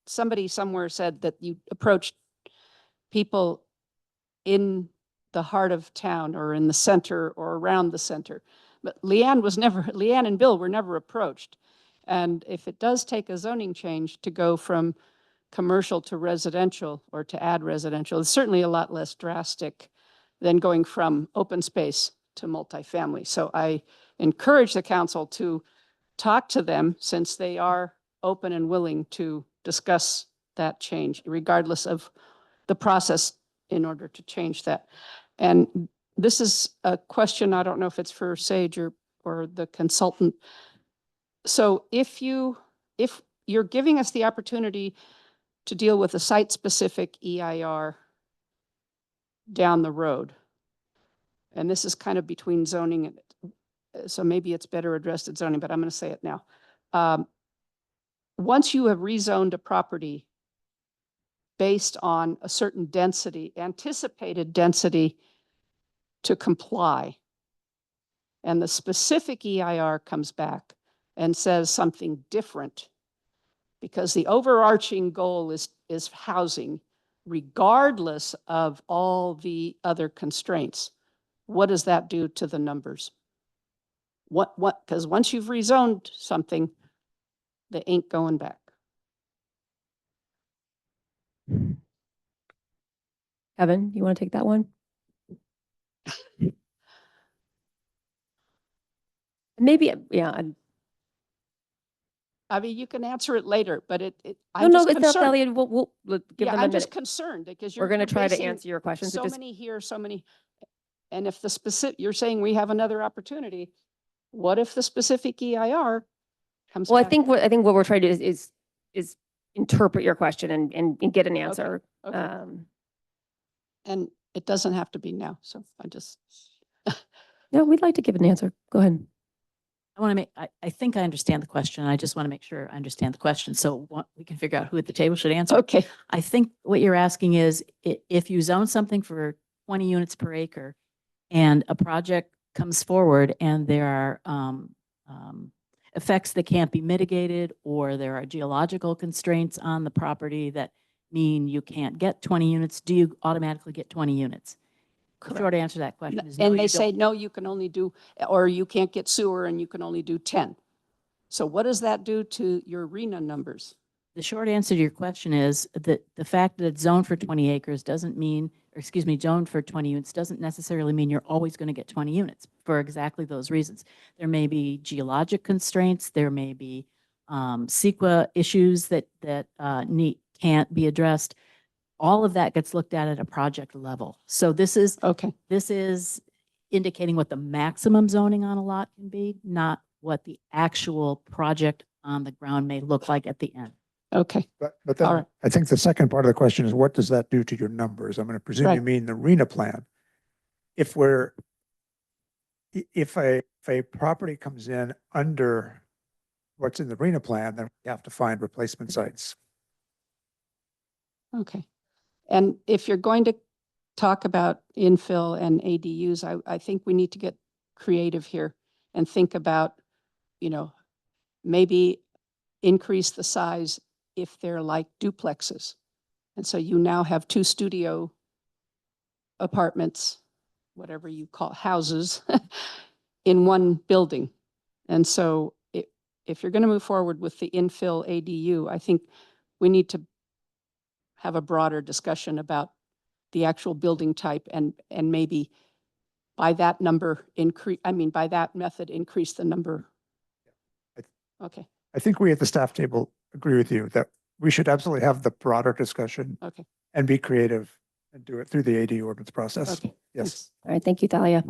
Speaker 22: somebody somewhere said that you approached people in the heart of town or in the center or around the center. But Leanne and Bill were never approached. And if it does take a zoning change to go from commercial to residential or to add residential, it's certainly a lot less drastic than going from open space to multifamily. So I encourage the council to talk to them since they are open and willing to discuss that change, regardless of the process in order to change that. And this is a question, I don't know if it's for Sage or the consultant. So if you're giving us the opportunity to deal with a site-specific EIR down the road, and this is kind of between zoning and, so maybe it's better addressed at zoning, but I'm going to say it now. Once you have rezoned a property based on a certain density, anticipated density to comply, and the specific EIR comes back and says something different, because the overarching goal is housing, regardless of all the other constraints. What does that do to the numbers? Because once you've rezoned something, they ain't going back.
Speaker 1: Evan, you want to take that one? Maybe, yeah.
Speaker 22: I mean, you can answer it later, but
Speaker 1: No,
Speaker 22: I'm
Speaker 1: no,
Speaker 22: just
Speaker 1: it's not
Speaker 22: concerned.
Speaker 1: Elliot. We'll give
Speaker 22: Yeah,
Speaker 1: them a
Speaker 22: I'm just
Speaker 1: minute.
Speaker 22: concerned because
Speaker 1: We're going to
Speaker 22: you're
Speaker 1: try to
Speaker 22: basing
Speaker 1: answer your questions.
Speaker 22: So many here, so many. And if the specific, you're saying we have another opportunity, what if the specific EIR comes
Speaker 1: Well,
Speaker 22: back?
Speaker 1: I think what we're trying to do is interpret your question and get an answer.
Speaker 22: Okay. And it doesn't have to be now, so I just.
Speaker 1: No, we'd like to give an answer. Go ahead.
Speaker 2: I want to make, I think I understand the question. I just want to make sure I understand the question. So we can figure out who at the table should answer.
Speaker 22: Okay.
Speaker 2: I think what you're asking is if you zone something for 20 units per acre and a project comes forward and there are effects that can't be mitigated, or there are geological constraints on the property that mean you can't get 20 units, do you automatically get 20 units? The short answer to that question is no,
Speaker 22: And
Speaker 2: you
Speaker 22: they
Speaker 2: don't.
Speaker 22: say, no, you can only do, or you can't get sewer and you can only do 10. So what does that do to your RENA numbers?
Speaker 2: The short answer to your question is that the fact that it's zoned for 20 acres doesn't mean, or excuse me, zoned for 20 units doesn't necessarily mean you're always going to get 20 units for exactly those reasons. There may be geologic constraints, there may be CEQA issues that can't be addressed. All of that gets looked at a project level. So this is indicating what the maximum zoning on a lot can be, not what the actual project on the ground may look like at the end.
Speaker 22: Okay.
Speaker 6: But then I think the second part of the question is, what does that do to your numbers? I'm going to presume you mean the RENA plan. If a property comes in under what's in the RENA plan, then we have to find replacement sites.
Speaker 22: Okay. And if you're going to talk about infill and ADUs, I think we need to get creative here and think about, maybe increase the size if they're like duplexes. And so you now have 2 studio apartments, whatever you call houses, in one building. And so if you're going to move forward with the infill ADU, I think we need to have a broader discussion about the actual building type and maybe by that number by that method, increase the number. Okay,
Speaker 6: I think we at the staff table agree with you that we should absolutely have the broader discussion
Speaker 22: okay.
Speaker 6: and be creative and do it through the AD ordinance process.
Speaker 22: Okay,
Speaker 6: Yes.
Speaker 1: All right, thank you, Thalia.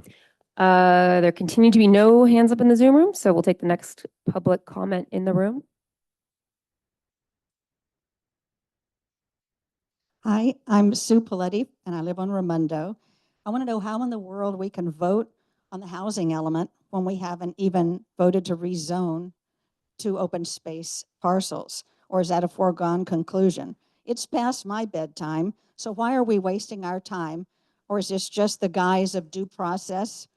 Speaker 1: There continue to be no hands up in the Zoom room, so we'll take the next public comment in the room.
Speaker 9: Hi, I'm Sue Paletti, and I live on Ramundo. I want to know how in the world we can vote on the housing element when we haven't even voted to rezone to open space parcels, or is that a foregone conclusion? It's past my bedtime, so why are we wasting our time? Or is this just the guise of due process?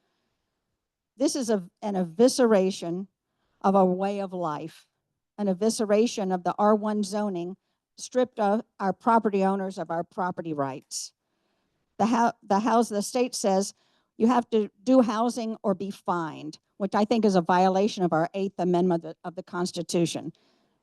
Speaker 9: This is an evisceration of a way of life, an evisceration of the R1 zoning, stripped of our property owners of our property rights. The state says you have to do housing or be fined, which I think is a violation of our 8th Amendment of the Constitution.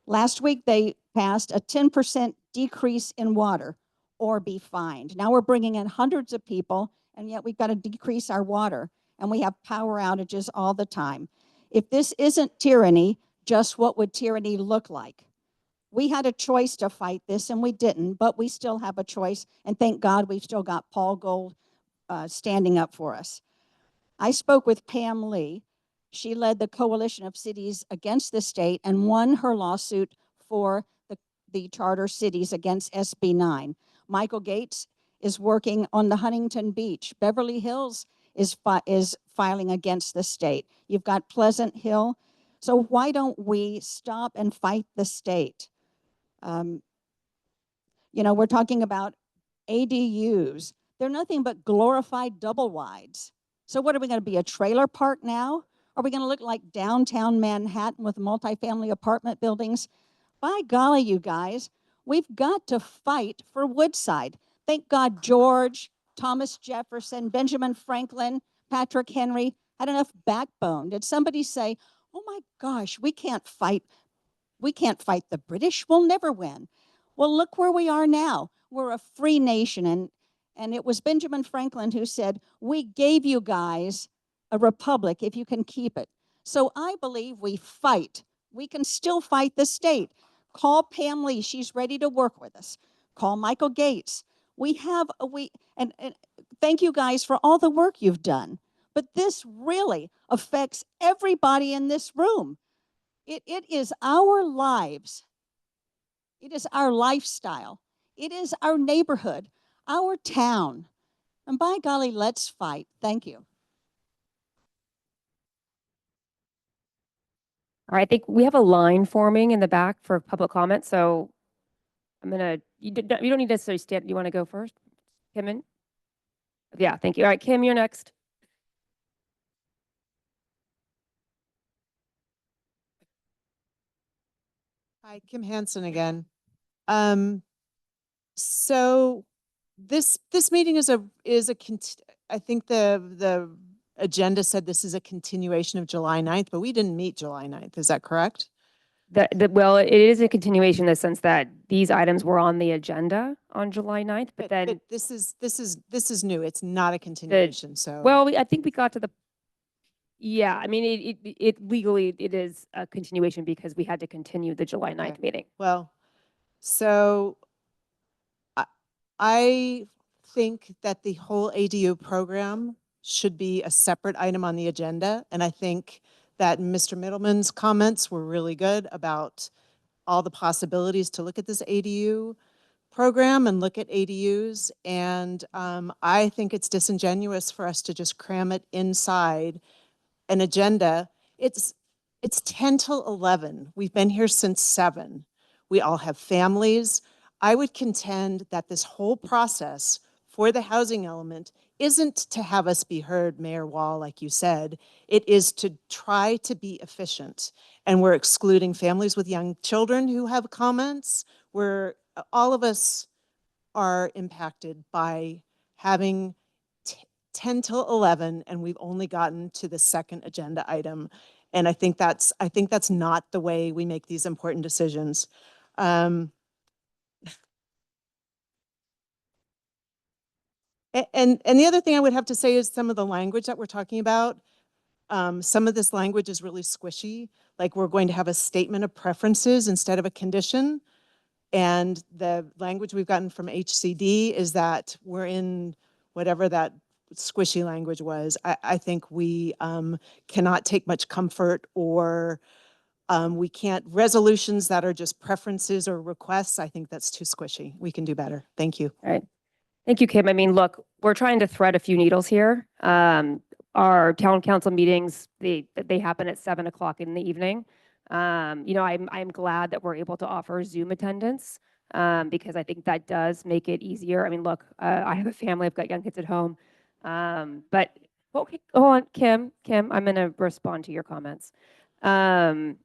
Speaker 9: Last week, they passed a 10% decrease in water or be fined. Now we're bringing in hundreds of people, and yet we've got to decrease our water, and we have power outages all the time. If this isn't tyranny, just what would tyranny look like? We had a choice to fight this, and we didn't, but we still have a choice, and thank God we've still got Paul Gold standing up for us. I spoke with Pam Lee. She led the Coalition of Cities Against the State and won her lawsuit for the charter cities against SB 9. Michael Gates is working on the Huntington Beach. Beverly Hills is filing against the state. You've got Pleasant Hill. So why don't we stop and fight the state? We're talking about ADUs. They're nothing but glorified double wides. So what are we going to be, a trailer park now? Are we going to look like downtown Manhattan with multifamily apartment buildings? By golly, you guys, we've got to fight for Woodside. Thank God George, Thomas Jefferson, Benjamin Franklin, Patrick Henry had enough backbone. Did somebody say, oh my gosh, we can't fight the British, we'll never win? Well, look where we are now. We're a free nation, and it was Benjamin Franklin who said, we gave you guys a republic if you can keep it. So I believe we fight. We can still fight the state. Call Pam Lee, she's ready to work with us. Call Michael Gates. And thank you guys for all the work you've done. But this really affects everybody in this room. It is our lives. It is our lifestyle. It is our neighborhood, our town. And by golly, let's fight. Thank you.
Speaker 1: All right, I think we have a line forming in the back for public comment, so you don't need to necessarily stand. You want to go first, Kim? Yeah, thank you. All right, Kim, you're next.
Speaker 10: Hi, Kim Hansen again. So this meeting is I think the agenda said this is a continuation of July 9th, but we didn't meet July 9th. Is that correct?
Speaker 1: Well, it is a continuation in the sense that these items were on the agenda on July 9th, but then
Speaker 10: but this is new. It's not a continuation. So
Speaker 1: well, I think we got to the I mean, it legally it is a continuation because we had to continue the July 9th meeting.
Speaker 10: Well, so I think that the whole ADU program should be a separate item on the agenda. And I think that Mr. Middleman's comments were really good about all the possibilities to look at this ADU program and look at ADUs. And I think it's disingenuous for us to just cram it inside an agenda. It's 10 till 11. We've been here since 7. We all have families. I would contend that this whole process for the housing element isn't to have us be heard, Mayor Wall, like you said. It is to try to be efficient. And we're excluding families with young children who have comments. All of us are impacted by having 10 till 11, and we've only gotten to the second agenda item. And I think that's not the way we make these important decisions. And the other thing I would have to say is some of the language that we're talking about, some of this language is really squishy. Like we're going to have a statement of preferences instead of a condition. And the language we've gotten from HCD is that we're in whatever that squishy language was. I think we cannot take much comfort, or we can't, resolutions that are just preferences or requests, I think that's too squishy. We can do better. Thank you.
Speaker 1: All right. Thank you, Kim. I mean, look, we're trying to thread a few needles here. Our town council meetings, they happen at 7 o'clock in the evening. You know, I'm glad that we're able to offer Zoom attendance because I think that does make it easier. I mean, look, I have a family, I've got young kids at home. But okay, go on, Kim, I'm going to respond to your comments. And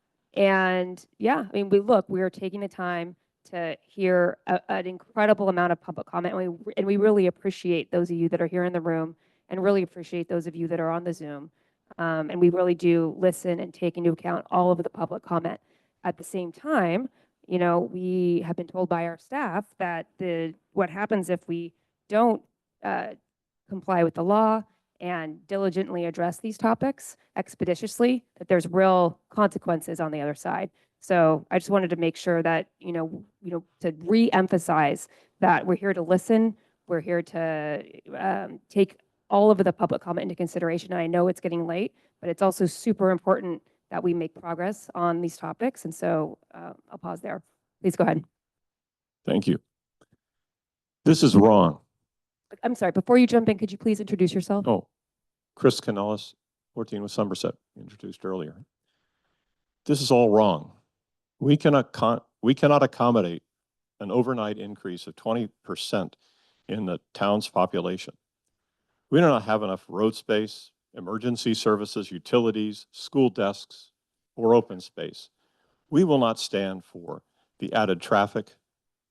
Speaker 1: yeah, I mean, we are taking the time to hear an incredible amount of public comment. And we really appreciate those of you that are here in the room and really appreciate those of you that are on the Zoom. And we really do listen and take into account all of the public comment. At the same time, you know, we have been told by our staff that what happens if we don't comply with the law and diligently address these topics expeditiously, that there's real consequences on the other side. So I just wanted to make sure that, you know, to re-emphasize that we're here to listen, we're here to take all of the public comment into consideration. And I know it's getting late, but it's also super important that we make progress on these topics. And so I'll pause there. Please go ahead.
Speaker 17: Thank you. This is wrong.
Speaker 1: I'm sorry, before you jump in, could you please introduce yourself?
Speaker 17: Oh, Chris Canellis, 14 with Somerset, introduced earlier. This is all wrong. We cannot accommodate an overnight increase of 20% in the town's population. We do not have enough road space, emergency services, utilities, school desks, or open space. We will not stand for the added traffic,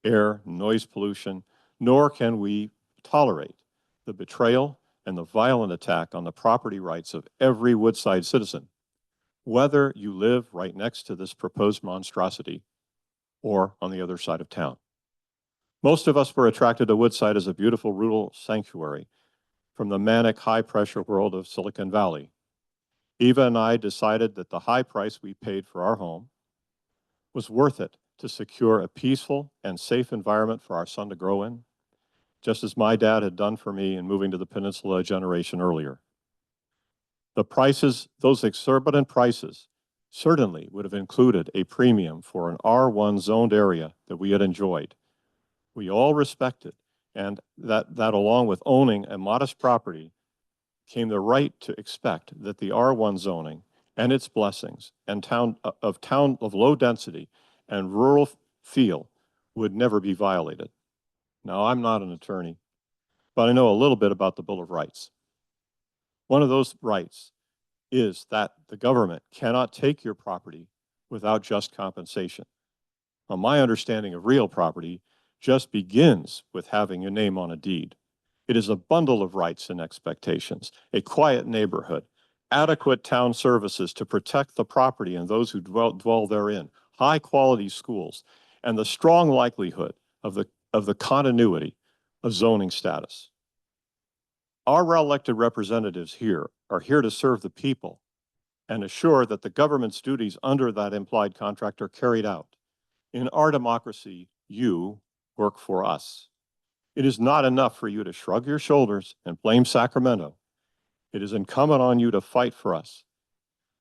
Speaker 17: air, noise pollution, nor can we tolerate the betrayal and the violent attack on the property rights of every Woodside citizen, whether you live right next to this proposed monstrosity or on the other side of town. Most of us were attracted to Woodside as a beautiful rural sanctuary from the manic high-pressure world of Silicon Valley. Eva and I decided that the high price we paid for our home was worth it to secure a peaceful and safe environment for our son to grow in, just as my dad had done for me in moving to the peninsula a generation earlier. The prices, those exorbitant prices, certainly would have included a premium for an R1 zoned area that we had enjoyed. We all respected, and that along with owning a modest property came the right to expect that the R1 zoning and its blessings and town of low density and rural feel would never be violated. Now, I'm not an attorney, but I know a little bit about the Bill of Rights. One of those rights is that the government cannot take your property without just compensation. Now, my understanding of real property just begins with having your name on a deed. It is a bundle of rights and expectations, a quiet neighborhood, adequate town services to protect the property and those who dwell therein, high quality schools, and the strong likelihood of the continuity of zoning status. Our elected representatives here are here to serve the people and assure that the government's duties under that implied contract are carried out. In our democracy, you work for us. It is not enough for you to shrug your shoulders and blame Sacramento. It is incumbent on you to fight for us.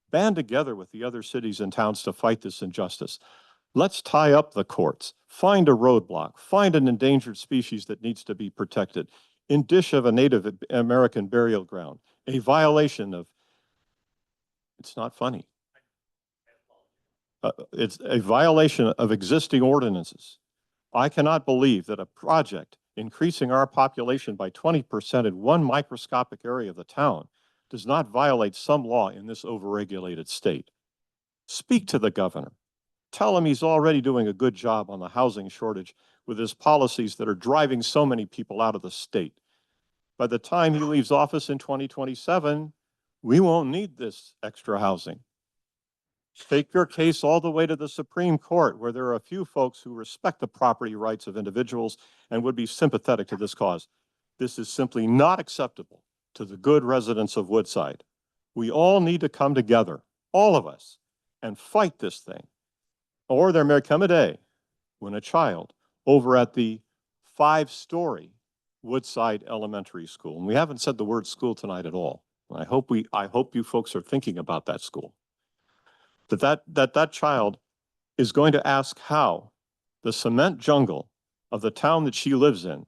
Speaker 17: Band together with the other cities and towns to fight this injustice. Let's tie up the courts, find a roadblock, find an endangered species that needs to be protected, in dish of a Native American burial ground, a violation of, it's not funny. It's a violation of existing ordinances. I cannot believe that a project increasing our population by 20% in one microscopic area of the town does not violate some law in this overregulated state. Speak to the governor. Tell him he's already doing a good job on the housing shortage with his policies that are driving so many people out of the state. By the time he leaves office in 2027, we won't need this extra housing. Take your case all the way to the Supreme Court, where there are a few folks who respect the property rights of individuals and would be sympathetic to this cause. This is simply not acceptable to the good residents of Woodside. We all need to come together, all of us, and fight this thing. Or there may come a day when a child over at the 5-story Woodside Elementary School, and we haven't said the word school tonight at all. I hope you folks are thinking about that school. That child is going to ask how the cement jungle of the town that she lives in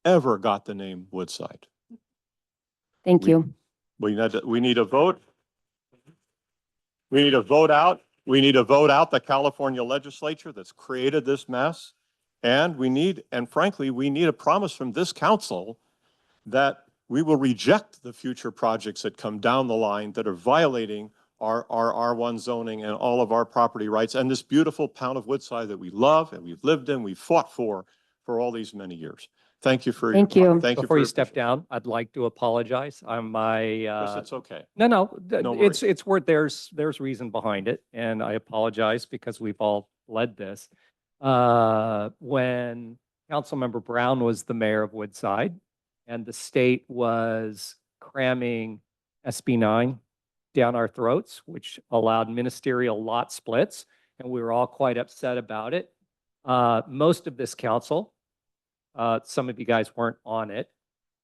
Speaker 17: ever got the name Woodside.
Speaker 1: Thank you.
Speaker 17: We need a vote. We need to vote out. We need to vote out the California legislature that's created this mess. And frankly, we need a promise from this council that we will reject the future projects that come down the line that are violating our R1 zoning and all of our property rights and this beautiful town of Woodside that we love and we've lived in, we've fought for all these many years. Thank you for your
Speaker 1: Thank you.
Speaker 17: Thank you
Speaker 4: Before
Speaker 17: for
Speaker 4: you
Speaker 17: your
Speaker 4: step down, I'd like to apologize.
Speaker 17: Chris, it's okay.
Speaker 4: No,
Speaker 17: No
Speaker 4: it's worth, there's reason behind it, and I apologize because we've all led this. When Councilmember Brown was the mayor of Woodside and the state was cramming SB 9 down our throats, which allowed ministerial lot splits, and we were all quite upset about it. Most of this council, some of you guys weren't on it,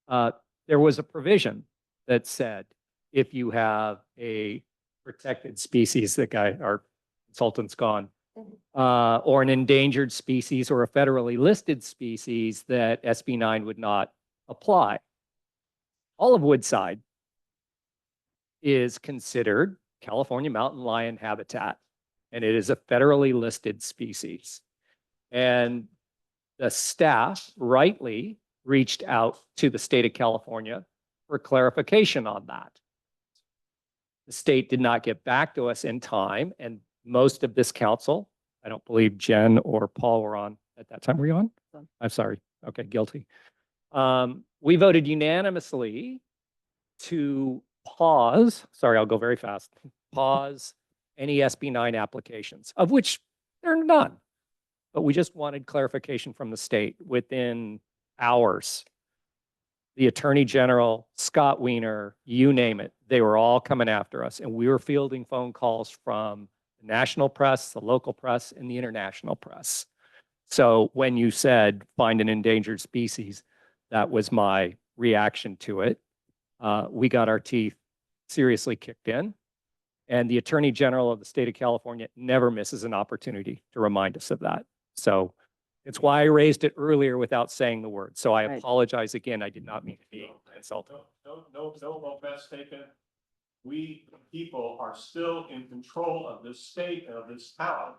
Speaker 4: there was a provision that said if you have a protected species, our consultant's gone, or an endangered species or a federally listed species, that SB 9 would not apply. All of Woodside is considered California mountain lion habitat, and it is a federally listed species. And the staff rightly reached out to the state of California for clarification on that. The state did not get back to us in time, and most of this council, I don't believe Jen or Paul were on at that time. Were you on? I'm sorry. Okay, guilty. We voted unanimously to pause, sorry, I'll go very fast, pause any SB 9 applications, of which there are none. But we just wanted clarification from the state within hours. The Attorney General, Scott Wiener, you name it, they were all coming after us. And we were fielding phone calls from the national press, the local press, and the international press. So when you said find an endangered species, that was my reaction to it. We got our teeth seriously kicked in. And the Attorney General of the state of California never misses an opportunity to remind us of that. So it's why I raised it earlier without saying the word. So I apologize again. I did not mean to be insulting.
Speaker 17: No offense taken. We people are still in control of this state and of this town.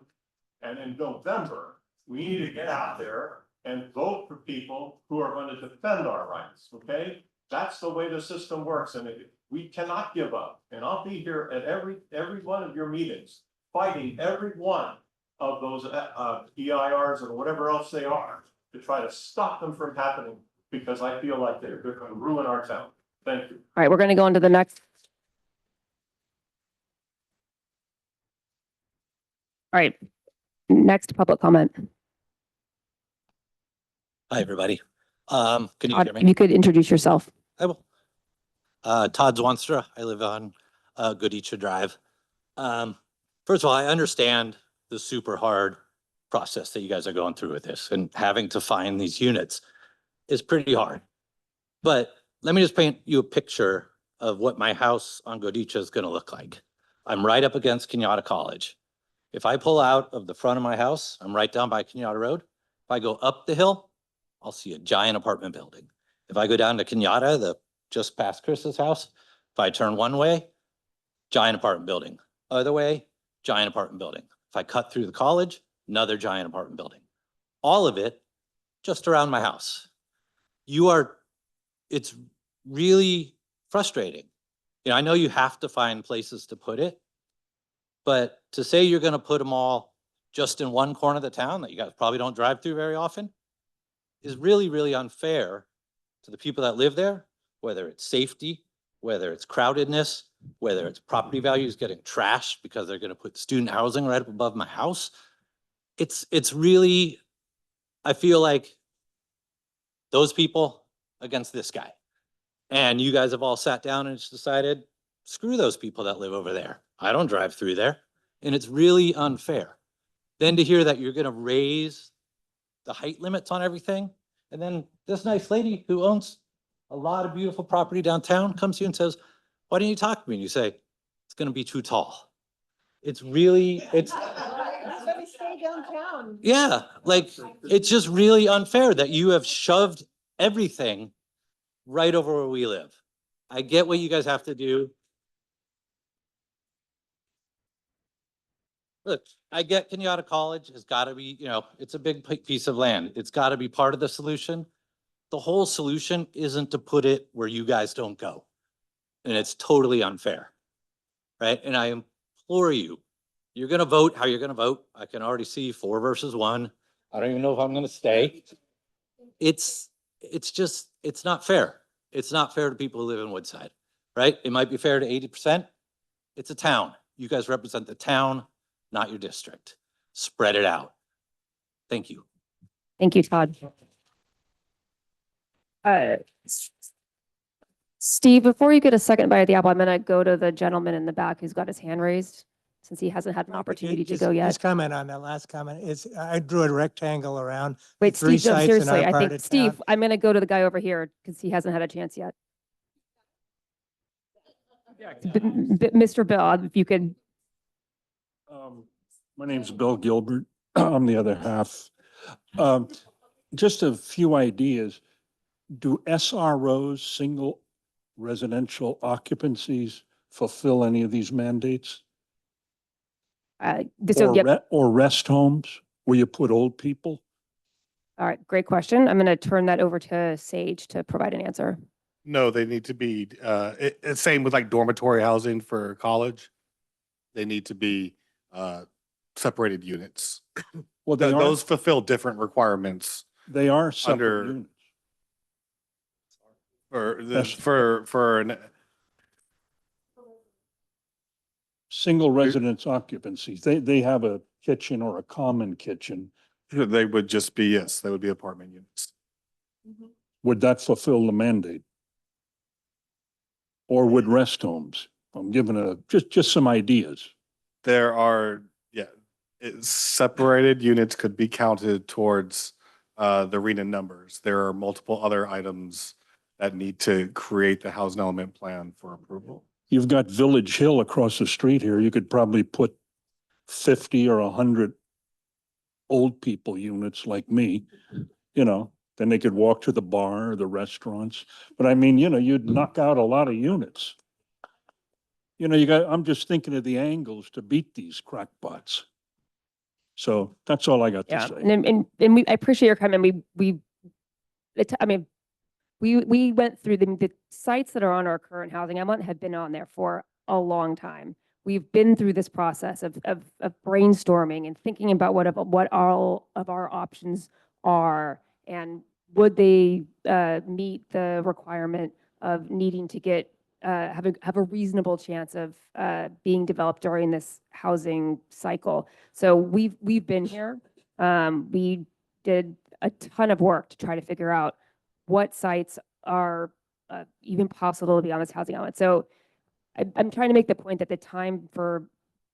Speaker 17: And in November, we need to get out there and vote for people who are going to defend our rights, okay? That's the way the system works, and we cannot give up. And I'll be here at every one of your meetings, fighting every one of those EIRs or whatever else they are, to try to stop them from happening, because I feel like they're going to ruin our town. Thank you.
Speaker 1: All right, we're going to go on to the next. All right, next public comment.
Speaker 7: Hi, everybody. Can you hear me?
Speaker 1: If you could introduce yourself.
Speaker 7: I will. Todd Zwanstra. I live on Goodicha Drive. First of all, I understand the super hard process that you guys are going through with this, and having to find these units is pretty hard. But let me just paint you a picture of what my house on Goodicha is going to look like. I'm right up against Kenyatta College. If I pull out of the front of my house, I'm right down by Kenyatta Road. If I go up the hill, I'll see a giant apartment building. If I go down to Kenyatta, just past Chris's house, if I turn one way, giant apartment building. Other way, giant apartment building. If I cut through the college, another giant apartment building. All of it just around my house. It's really frustrating. I know you have to find places to put it, but to say you're going to put them all just in one corner of the town that you guys probably don't drive through very often is really, really unfair to the people that live there, whether it's safety, whether it's crowdedness, whether it's property values getting trashed because they're going to put student housing right up above my house. It's really, I feel like those people against this guy. And you guys have all sat down and just decided, screw those people that live over there. I don't drive through there. And it's really unfair. Then to hear that you're gonna raise the height limits on everything, and then this nice lady who owns a lot of beautiful property downtown comes to you and says, why didn't you talk to me? And you say, it's gonna be too tall. It's really, it's,
Speaker 10: Let me stay downtown.
Speaker 7: yeah, like, it's just really unfair that you have shoved everything right over where we live. I get what you guys have to do. Look, I get Kenyatta College has got to be, it's a big piece of land. It's got to be part of the solution. The whole solution isn't to put it where you guys don't go. And it's totally unfair, right? And I implore you, you're going to vote how you're going to vote. I can already see 4 versus 1. I don't even know if I'm going to stay. It's not fair. It's not fair to people who live in Woodside, right? It might be fair to 80%. It's a town. You guys represent the town, not your district. Spread it out. Thank you.
Speaker 1: Thank you, Todd. Steve, before you get a second bite of the apple, I'm gonna go to the gentleman in the back who's got his hand raised, since he hasn't had an opportunity to
Speaker 5: Just-
Speaker 1: go yet.
Speaker 5: Just comment on that last comment. I drew a rectangle around.
Speaker 1: Wait,
Speaker 5: three
Speaker 1: Steve, no,
Speaker 5: sites in
Speaker 1: seriously,
Speaker 5: our
Speaker 1: I
Speaker 5: part
Speaker 1: think,
Speaker 5: of
Speaker 1: Steve,
Speaker 5: town.
Speaker 1: I'm gonna go to the guy over here because he hasn't had a chance yet. Mr. Bill, if you could,
Speaker 12: My name's Bill Gilbert. I'm the other half. Just a few ideas. Do SROs, single residential occupancies, fulfill any of these mandates?
Speaker 1: so, yep.
Speaker 12: Or rest homes where you put old people?
Speaker 1: All right, great question. I'm gonna turn that over to Sage to provide an answer.
Speaker 11: No, they need to be, it's same with like dormitory housing for college. They need to be, separated units.
Speaker 12: Well,
Speaker 11: Those fulfill different requirements
Speaker 12: They are separate
Speaker 11: under,
Speaker 12: units. Yes.
Speaker 11: for an,
Speaker 12: Single residence occupancies. They have a kitchen or a common kitchen.
Speaker 11: they would just be, yes, they would be apartment units.
Speaker 12: Would that fulfill the mandate? Or would rest homes? I'm giving just some ideas.
Speaker 11: There are, separated units could be counted towards the RENA numbers. There are multiple other items that need to create the housing element plan for approval.
Speaker 12: You've got Village Hill across the street here. You could probably put 50 or 100 old people units like me, then they could walk to the bar, the restaurants. But I mean, you'd knock out a lot of units. I'm just thinking of the angles to beat these crackpots. So that's all I got to
Speaker 1: Yeah,
Speaker 12: say.
Speaker 1: and I appreciate your comment. We went through the sites that are on our current housing element have been on there for a long time. We've been through this process of brainstorming and thinking about what all of our options are, and would they meet the requirement of needing to get have a reasonable chance of being developed during this housing cycle. So we've been here. We did a ton of work to try to figure out what sites are even possible to be on this housing element. So I'm trying to make the point that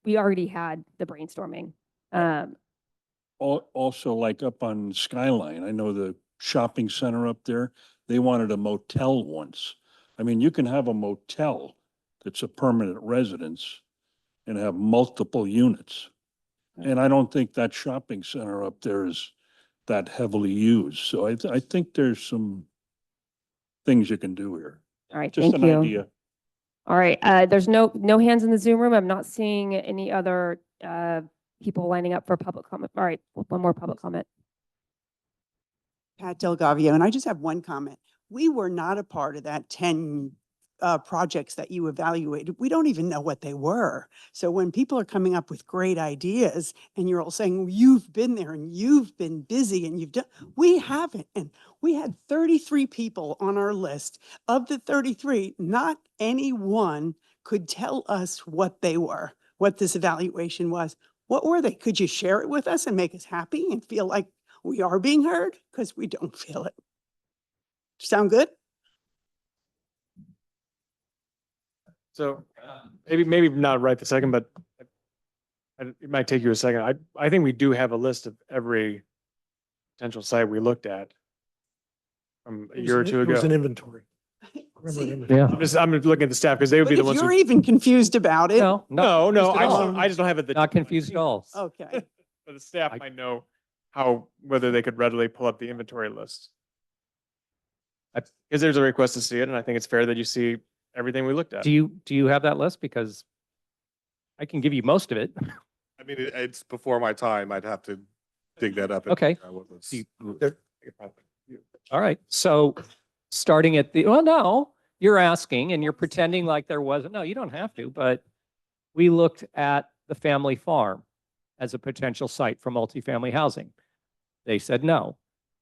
Speaker 1: we already had the brainstorming.
Speaker 12: Also, like up on Skyline, I know the shopping center up there, they wanted a motel once. I mean, you can have a motel that's a permanent residence and have multiple units. And I don't think that shopping center up there is that heavily used. So I think there's some things you can do here.
Speaker 1: All right,
Speaker 12: Just
Speaker 1: thank
Speaker 12: an
Speaker 1: you.
Speaker 12: idea.
Speaker 1: All right, there's no hands in the Zoom room. I'm not seeing any other people lining up for public comment. All right, one more public comment.
Speaker 14: Pat Delgavio, and I just have one comment. We were not a part of that 10 projects that you evaluated. We don't even know what they were. So when people are coming up with great ideas and you're all saying, well, you've been there and you've been busy and you've done, we haven't. And we had 33 people on our list. Of the 33, not any one could tell us what they were, what this evaluation was. What were they? Could you share it with us and make us happy and feel like we are being heard? Because we don't feel it. Sound good?
Speaker 18: So maybe not right this second, but it might take you a second. I think we do have a list of every potential site we looked at from a year or two
Speaker 15: It was an
Speaker 18: ago.
Speaker 15: inventory. Remember an
Speaker 14: See?
Speaker 15: inventory.
Speaker 18: I'm looking at the staff because they would
Speaker 14: But
Speaker 18: be the
Speaker 14: if
Speaker 18: ones
Speaker 14: you're
Speaker 18: who.
Speaker 14: even confused about it.
Speaker 4: No,
Speaker 18: No,
Speaker 4: not confused at all.
Speaker 18: I just don't have it.
Speaker 4: Not confused at all.
Speaker 14: Okay.
Speaker 18: But the staff might know whether they could readily pull up the inventory list. Because there's a request to see it, and I think it's fair that you see everything we looked at.
Speaker 4: Do you have that list? Because I can give you most of it.
Speaker 11: I mean, it's before my time. I'd have to dig that up. and
Speaker 4: Okay.
Speaker 11: figure out what was-
Speaker 4: All right, so starting at well, no, you're asking and you're pretending like there wasn't. No, you don't have to, but we looked at the family farm as a potential site for multifamily housing. They said no.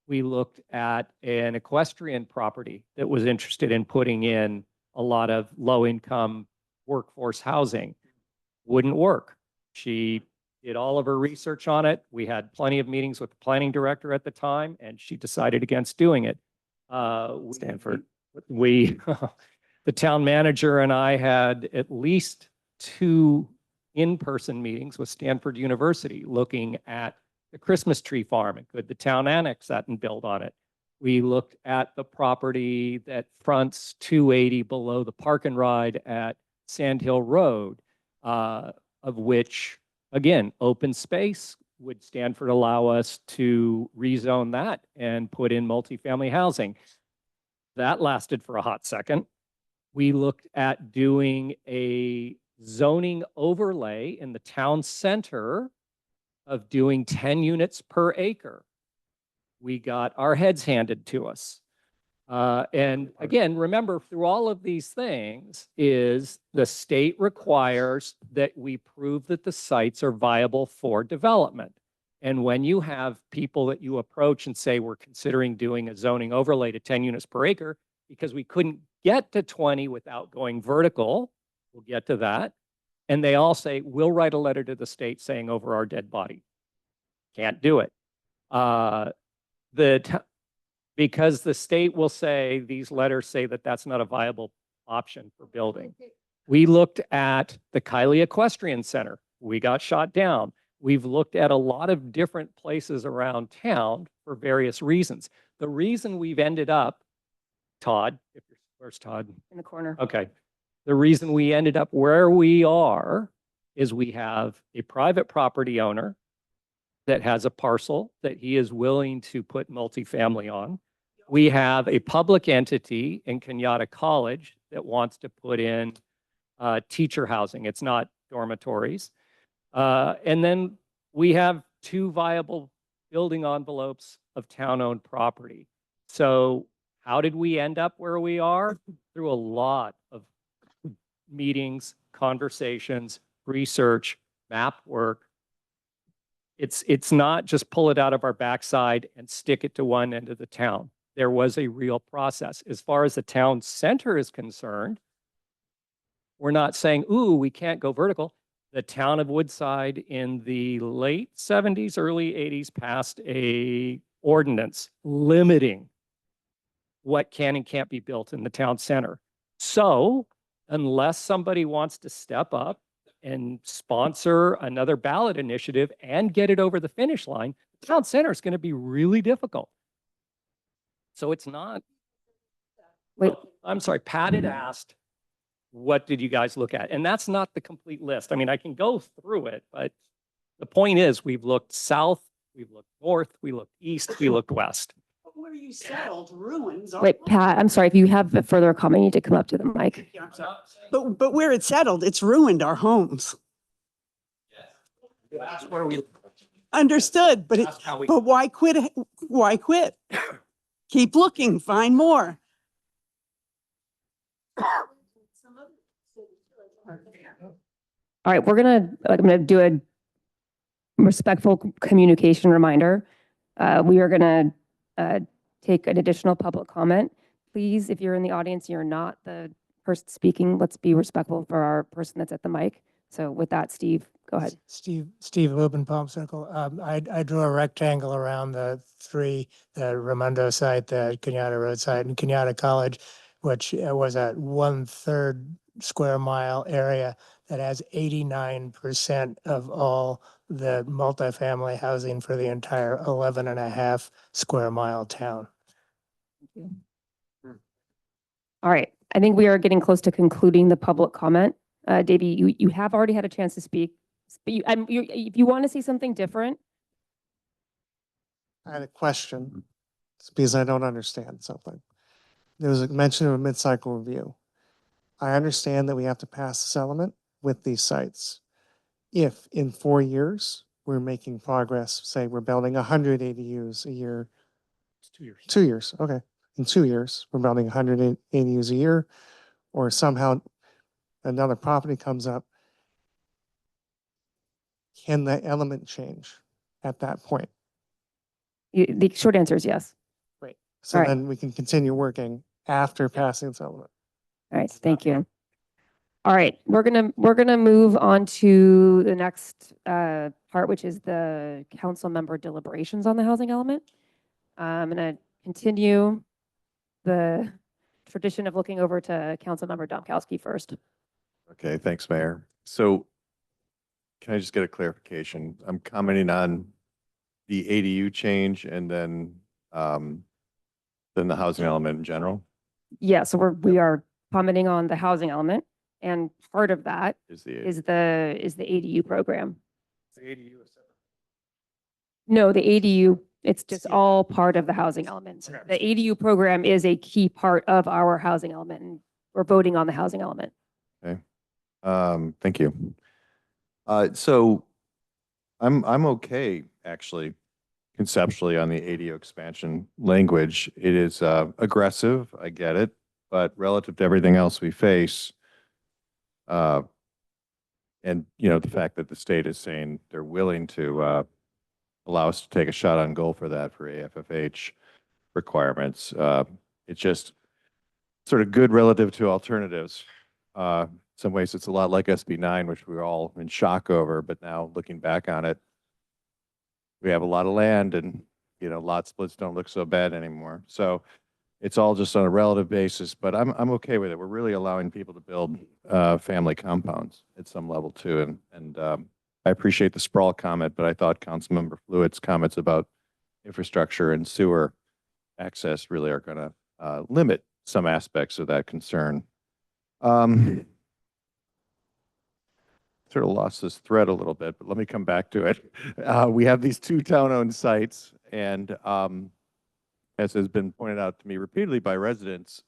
Speaker 4: We looked at an equestrian property that was interested in putting in a lot of low-income workforce housing. Wouldn't work. She did all of her research on it. We had plenty of meetings with the planning director at the time, and she decided against doing it.
Speaker 18: Stanford.
Speaker 4: We, the town manager and I had at least 2 in-person meetings with Stanford University looking at the Christmas tree farm and could the town annex that and build on it. We looked at the property that fronts 280 below the park and ride at Sand Hill Road, of which, again, open space. Would Stanford allow us to rezone that and put in multifamily housing? That lasted for a hot second. We looked at doing a zoning overlay in the town center of doing 10 units per acre. We got our heads handed to us. And again, remember, through all of these things is the state requires that we prove that the sites are viable for development. And when you have people that you approach and say, we're considering doing a zoning overlay to 10 units per acre because we couldn't get to 20 without going vertical, we'll get to that. And they all say, we'll write a letter to the state saying over our dead body. Can't do it. Because the state will say, these letters say that that's not a viable option for building. We looked at the Kylie Equestrian Center. We got shot down. We've looked at a lot of different places around town for various reasons. The reason we've ended up, Todd, where's Todd?
Speaker 1: In the corner.
Speaker 4: Okay. The reason we ended up where we are is we have a private property owner that has a parcel that he is willing to put multifamily on. We have a public entity in Kenyatta College that wants to put in teacher housing. It's not dormitories. And then we have 2 viable building envelopes of town-owned property. So how did we end up where we are? Through a lot of meetings, conversations, research, map work. It's not just pull it out of our backside and stick it to one end of the town. There was a real process. As far as the town center is concerned, we're not saying, ooh, we can't go vertical. The town of Woodside in the late 70s, early 80s passed a ordinance limiting what can and can't be built in the town center. So unless somebody wants to step up and sponsor another ballot initiative and get it over the finish line, the town center is going to be really difficult. So it's not. Wait, I'm sorry, Pat had asked, what did you guys look at? And that's not the complete list. I mean, I can go through it, but the point is we've looked south, we've looked north, we looked east, we looked west.
Speaker 14: But where you settled ruins. are-
Speaker 1: Wait, Pat, I'm sorry, if you have a further comment, you need to come up to the mic.
Speaker 14: Yeah, but where it's settled, it's ruined our homes.
Speaker 4: That's where we.
Speaker 14: Understood, but
Speaker 4: That's how we-
Speaker 14: but why quit? Why quit? Keep looking, find more.
Speaker 1: All right, I'm gonna do a respectful communication reminder. We are gonna take an additional public comment. Please, if you're in the audience, you're not the person speaking, let's be respectful for our person that's at the mic. So with that, Steve, Go ahead.
Speaker 5: Steve Lubin, Palm Circle. I drew a rectangle around the Raimondo site, the Kenyatta Road site, and Kenyatta College, which was a 1/3 square mile area that has 89% of all the multifamily housing for the entire 11.5 square mile town.
Speaker 1: All right. I think we are getting close to concluding the public comment. Davey, you have already had a chance to speak, but if you want to say something different,
Speaker 3: I had a question. It's because I don't understand something. There was a mention of a mid-cycle review. I understand that we have to pass this element with these sites. If in 4 years, we're making progress, say we're building 100 ADUs a year.
Speaker 15: It's 2 years.
Speaker 3: 2 years, okay. In 2 years, we're building 100 ADUs a year, or somehow another property comes up. Can the element change at that point?
Speaker 1: the short answer is yes.
Speaker 3: Great. So
Speaker 1: All right.
Speaker 3: then we can continue working after passing this element.
Speaker 1: All right, thank you. All right, we're gonna move on to the next part, which is the council member deliberations on the housing element. I'm gonna continue the tradition of looking over to Councilmember Domkowski first.
Speaker 16: Okay, thanks, Mayor. So can I just get a clarification? I'm commenting on the ADU change and then the housing element in general
Speaker 1: Yeah, so we are commenting on the housing element, and part of that
Speaker 16: is the
Speaker 1: is the ADU program.
Speaker 15: The ADU is separate.
Speaker 1: No, the ADU, it's just all part of the housing element. The ADU program is a key part of our housing element, and we're voting on the housing element.
Speaker 16: Okay. Thank you. So I'm okay, actually, conceptually on the ADU expansion language. It is aggressive, I get it, but relative to everything else we face, and the fact that the state is saying they're willing to allow us to take a shot on goal for that for AFFH requirements, it's just sort of good relative to alternatives. Some ways it's a lot like SB 9, which we were all in shock over, but now looking back on it, we have a lot of land and, lot splits don't look so bad anymore. So it's all just on a relative basis, but I'm okay with it. We're really allowing people to build family compounds at some level too. And I appreciate the sprawl comment, but I thought Councilmember Fluid's comments about infrastructure and sewer access really are going to limit some aspects of that concern. Sort of lost this thread a little bit, but let me come back to it. We have these two town-owned sites, and as has been pointed out to me repeatedly by residents,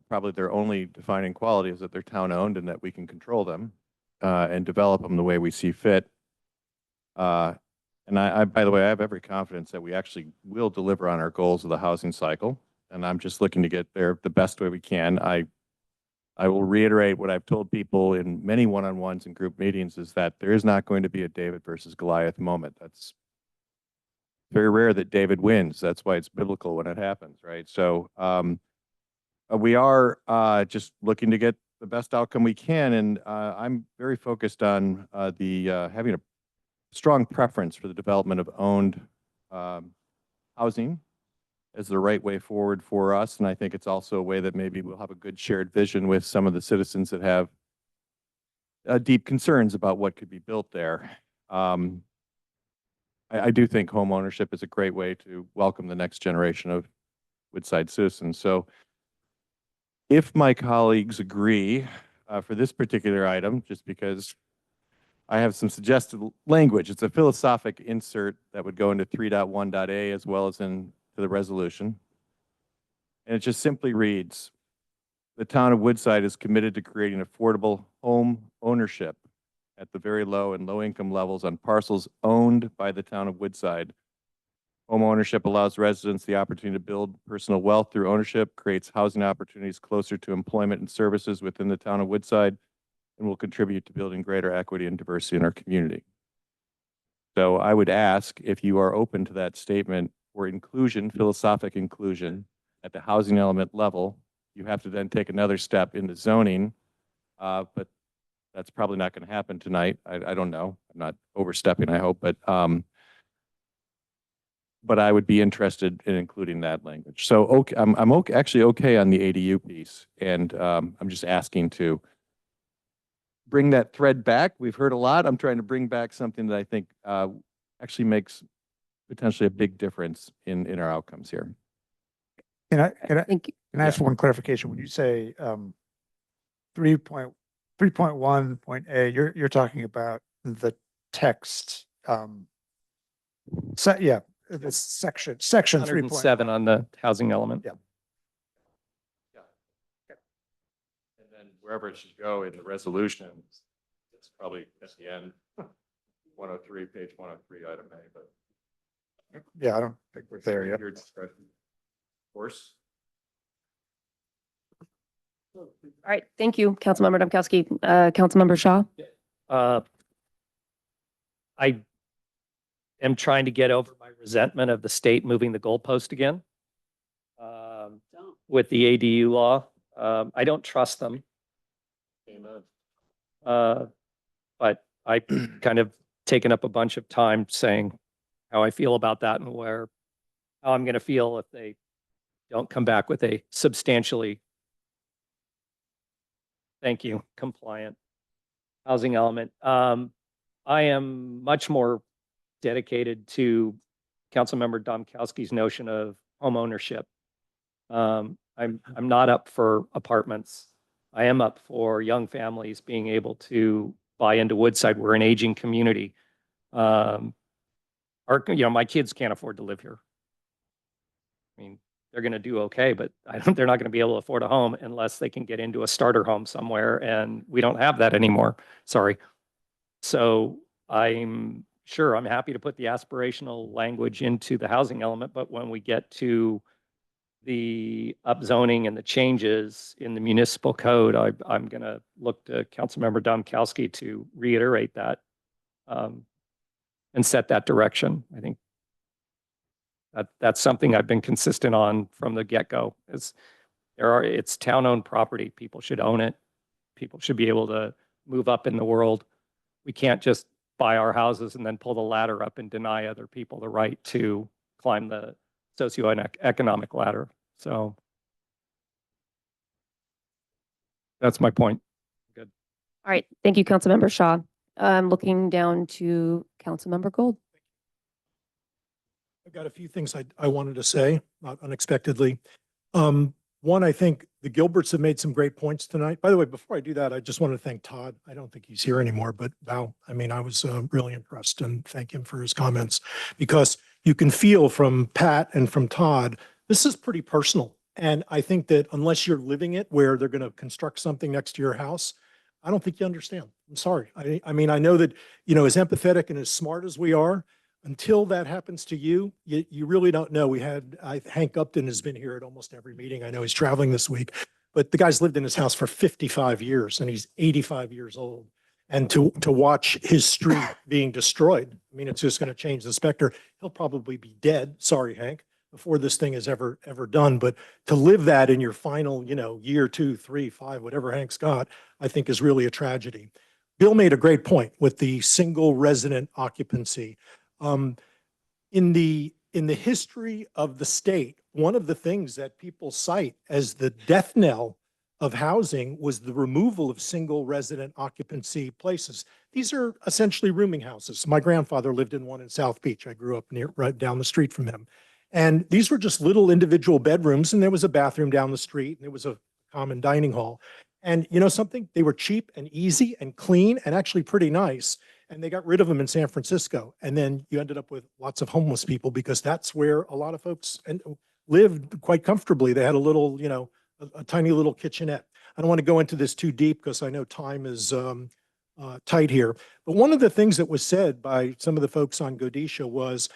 Speaker 16: probably their only defining quality is that they're town-owned and that we can control them and develop them the way we see fit. And I, by the way, I have every confidence that we actually will deliver on our goals of the housing cycle, and I'm just looking to get there the best way we can. I will reiterate what I've told people in many one-on-ones and group meetings is that there is not going to be a David versus Goliath moment. That's very rare that David wins. That's why it's biblical when it happens, right? So we are just looking to get the best outcome we can, and I'm very focused on having a strong preference for the development of owned housing as the right way forward for us. And I think it's also a way that maybe we'll have a good shared vision with some of the citizens that have deep concerns about what could be built there. I do think home ownership is a great way to welcome the next generation of Woodside citizens. So if my colleagues agree for this particular item, just because I have some suggested language, it's a philosophic insert that would go into 3.1.a as well as into the resolution. And it just simply reads, the town of Woodside is committed to creating affordable home ownership at the very low and low income levels on parcels owned by the town of Woodside. Home ownership allows residents the opportunity to build personal wealth through ownership, creates housing opportunities closer to employment and services within the town of Woodside, and will contribute to building greater equity and diversity in our community. So I would ask if you are open to that statement or inclusion, philosophic inclusion at the housing element level. You have to then take another step into zoning, but That's probably not going to happen tonight. I don't know. I'm not overstepping, I hope, but I would be interested in including that language. So, okay, I'm okay, actually okay on the ADU piece, and I'm just asking to bring that thread back. We've heard a lot. I'm trying to bring back something that I think actually makes potentially a big difference in our outcomes here.
Speaker 6: Can I
Speaker 1: Thank you.
Speaker 6: can I ask for one clarification? When you say 3.1.a, you're talking about the text, yeah, the section 3.
Speaker 4: 107 on the housing element.
Speaker 6: Yeah.
Speaker 11: And then wherever it should go in the resolution, it's probably at the end, 103, page 103, item A, but.
Speaker 6: Yeah, I don't think we're there yet.
Speaker 11: Your discretion. Of course.
Speaker 1: All right, thank you, Councilmember Domkowski. Councilmember Shaw?
Speaker 4: I am trying to get over my resentment of the state moving the goalpost again with the ADU law. I don't trust them.
Speaker 11: Amen.
Speaker 4: But I kind of taken up a bunch of time saying how I feel about that and how I'm going to feel if they don't come back with a substantially, thank you, compliant housing element. I am much more dedicated to Councilmember Domkowski's notion of home ownership. I'm not up for apartments. I am up for young families being able to buy into Woodside. We're an aging community. My kids can't afford to live here. I mean, they're going to do okay, but they're not going to be able to afford a home unless they can get into a starter home somewhere, and we don't have that anymore. Sorry. So I'm happy to put the aspirational language into the housing element, but when we get to the upzoning and the changes in the municipal code, I'm going to look to Councilmember Domkowski to reiterate that and set that direction. I think that's something I've been consistent on from the get-go. It's town-owned property. People should own it. People should be able to move up in the world. We can't just buy our houses and then pull the ladder up and deny other people the right to climb the socioeconomic ladder. So that's my point. Good.
Speaker 1: All right, thank you, Councilmember Shaw. I'm looking down to Councilmember Gold.
Speaker 15: I've got a few things I wanted to say, not unexpectedly. One, I think the Gilberts have made some great points tonight. By the way, before I do that, I just want to thank Todd. I don't think he's here anymore, but wow, I mean, I was really impressed, and thank him for his comments, because you can feel from Pat and from Todd, this is pretty personal. And I think that unless you're living it, where they're going to construct something next to your house, I don't think you understand. I'm sorry. I mean, I know that, as empathetic and as smart as we are, until that happens to you, you really don't know. Hank Upton has been here at almost every meeting. I know he's traveling this week, but the guy's lived in his house for 55 years and he's 85 years old. And to watch his street being destroyed, I mean, it's just going to change the specter. He'll probably be dead. Sorry, Hank, before this thing is ever done. But to live that in your final, year, 2, 3, 5, whatever Hank's got, I think is really a tragedy. Bill made a great point with the single resident occupancy. In the history of the state, one of the things that people cite as the death knell of housing was the removal of single resident occupancy places. These are essentially rooming houses. My grandfather lived in one in South Beach. I grew up right down the street from him. And these were just little individual bedrooms, and there was a bathroom down the street, and there was a common dining hall. And you know something? They were cheap and easy and clean and actually pretty nice. And they got rid of them in San Francisco. And then you ended up with lots of homeless people, because that's where a lot of folks lived quite comfortably. They had a little, a tiny little kitchenette. I don't want to go into this too deep because I know time is tight here. But one of the things that was said by some of the folks on Godisha was,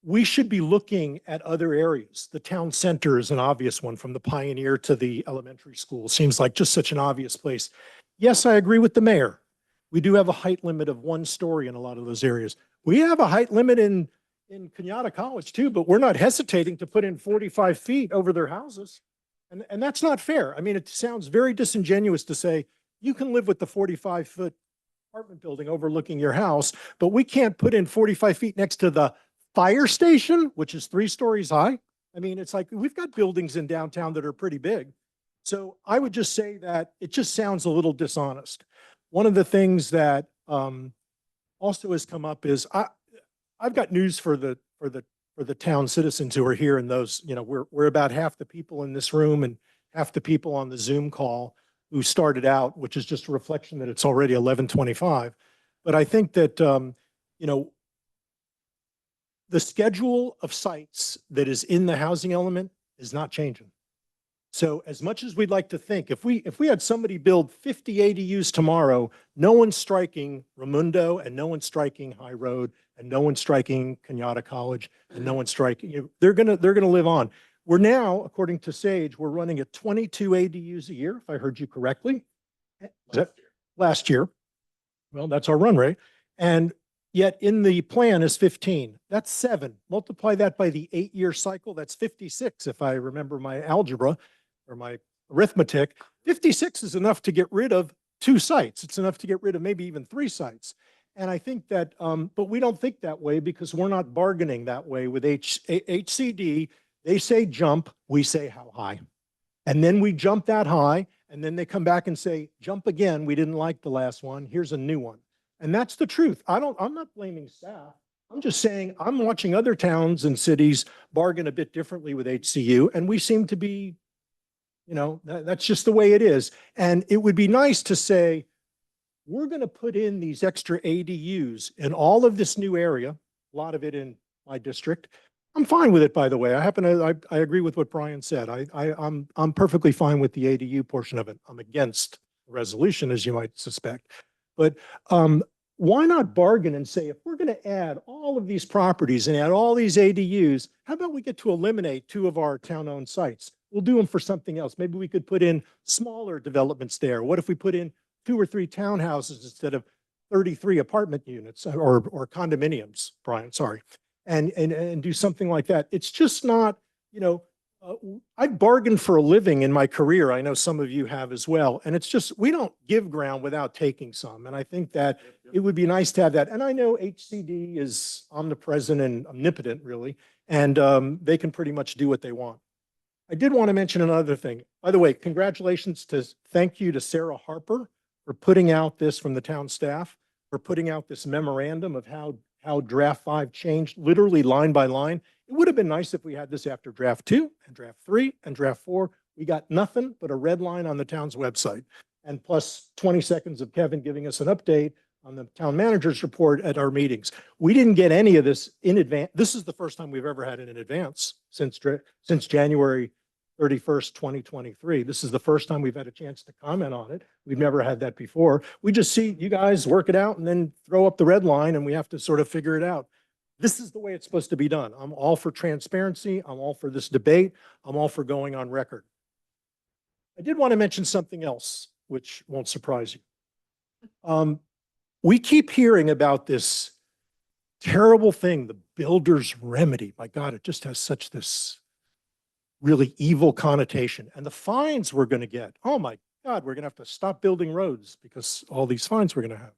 Speaker 15: we should be looking at other areas. The town center is an obvious one, from the Pioneer to the elementary school. Seems like just such an obvious place. Yes, I agree with the mayor. We do have a height limit of 1 story in a lot of those areas. We have a height limit in Kenyatta College too, but we're not hesitating to put in 45 feet over their houses. And that's not fair. I mean, it sounds very disingenuous to say, you can live with the 45-foot apartment building overlooking your house, but we can't put in 45 feet next to the fire station, which is 3 stories high. I mean, it's like, we've got buildings in downtown that are pretty big. So I would just say that it just sounds a little dishonest. One of the things that also has come up is I've got news for the town citizens who are here, and those, you know, we're about half the people in this room and half the people on the Zoom call who started out, which is just a reflection that it's already 11:25. But I think that, you know, the schedule of sites that is in the housing element is not changing. So as much as we'd like to think, if we had somebody build 50 ADUs tomorrow, no one's striking Ramundo and no one's striking High Road and no one's striking Kenyatta College and no one's striking, they're gonna live on. We're now, according to Sage, we're running at 22 ADUs a year, if I heard you correctly. Last year. Well, that's our run rate. And yet in the plan is 15. That's 7. Multiply that by the 8-year cycle. That's 56, if I remember my algebra or my arithmetic. 56 is enough to get rid of 2 sites. It's enough to get rid of maybe even 3 sites. And I think that, but we don't think that way because we're not bargaining that way with HCD. They say jump, we say how high. And then we jump that high, and then they come back and say, jump again, we didn't like the last one, here's a new one. And that's the truth. I'm not blaming staff. I'm just saying, I'm watching other towns and cities bargain a bit differently with HCU, and we seem to be, you know, that's just the way it is. And it would be nice to say, we're going to put in these extra ADUs in all of this new area, a lot of it in my district. I'm fine with it, by the way. I agree with what Brian said. I'm perfectly fine with the ADU portion of it. I'm against the resolution, as you might suspect. But why not bargain and say, if we're going to add all of these properties and add all these ADUs, how about we get to eliminate 2 of our town-owned sites? We'll do them for something else. Maybe we could put in smaller developments there. What if we put in 2 or 3 townhouses instead of 33 apartment units or condominiums, Brian, sorry. And do something like that. It's just not, you know, I bargained for a living in my career. I know some of you have as well. And it's just, we don't give ground without taking some. And I think that it would be nice to have that. And I know HCD is omnipresent and omnipotent, really, and they can pretty much do what they want. I did want to mention another thing. By the way, congratulations thank you to Sarah Harper for putting out this from the town staff, for putting out this memorandum of how draft 5 changed literally line by line. It would have been nice if we had this after draft 2 and draft 3 and draft 4. We got nothing but a red line on the town's website. And plus 20 seconds of Kevin giving us an update on the town manager's report at our meetings. We didn't get any of this in advance. This is the first time we've ever had it in advance since January 31st, 2023. This is the first time we've had a chance to comment on it. We've never had that before. We just see you guys work it out and then throw up the red line and we have to sort of figure it out. This is the way it's supposed to be done. I'm all for transparency. I'm all for this debate. I'm all for going on record. I did want to mention something else, which won't surprise you. We keep hearing about this terrible thing, the builder's remedy. My God, it just has such this really evil connotation. And the fines we're going to get. Oh my God, we're going to have to stop building roads because all these fines we're going to have.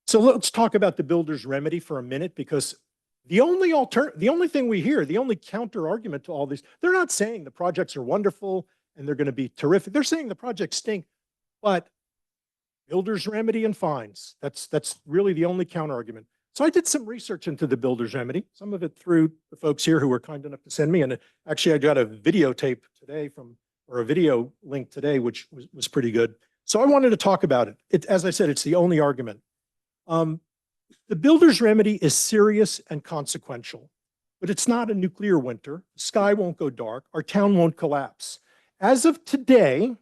Speaker 15: So let's talk about the builder's remedy for a minute, because the only thing we hear, the only counter argument to all these, they're not saying the projects are wonderful and they're going to be terrific. They're saying the projects stink, but builder's remedy and fines. That's really the only counter argument. So I did some research into the builder's remedy, some of it through the folks here who were kind enough to send me. And actually I got a videotape today or a video link today, which was pretty good. So I wanted to talk about it. As I said, it's the only argument. The builder's remedy is serious and consequential, but it's not a nuclear winter. The sky won't go dark. Our town won't collapse. As of today,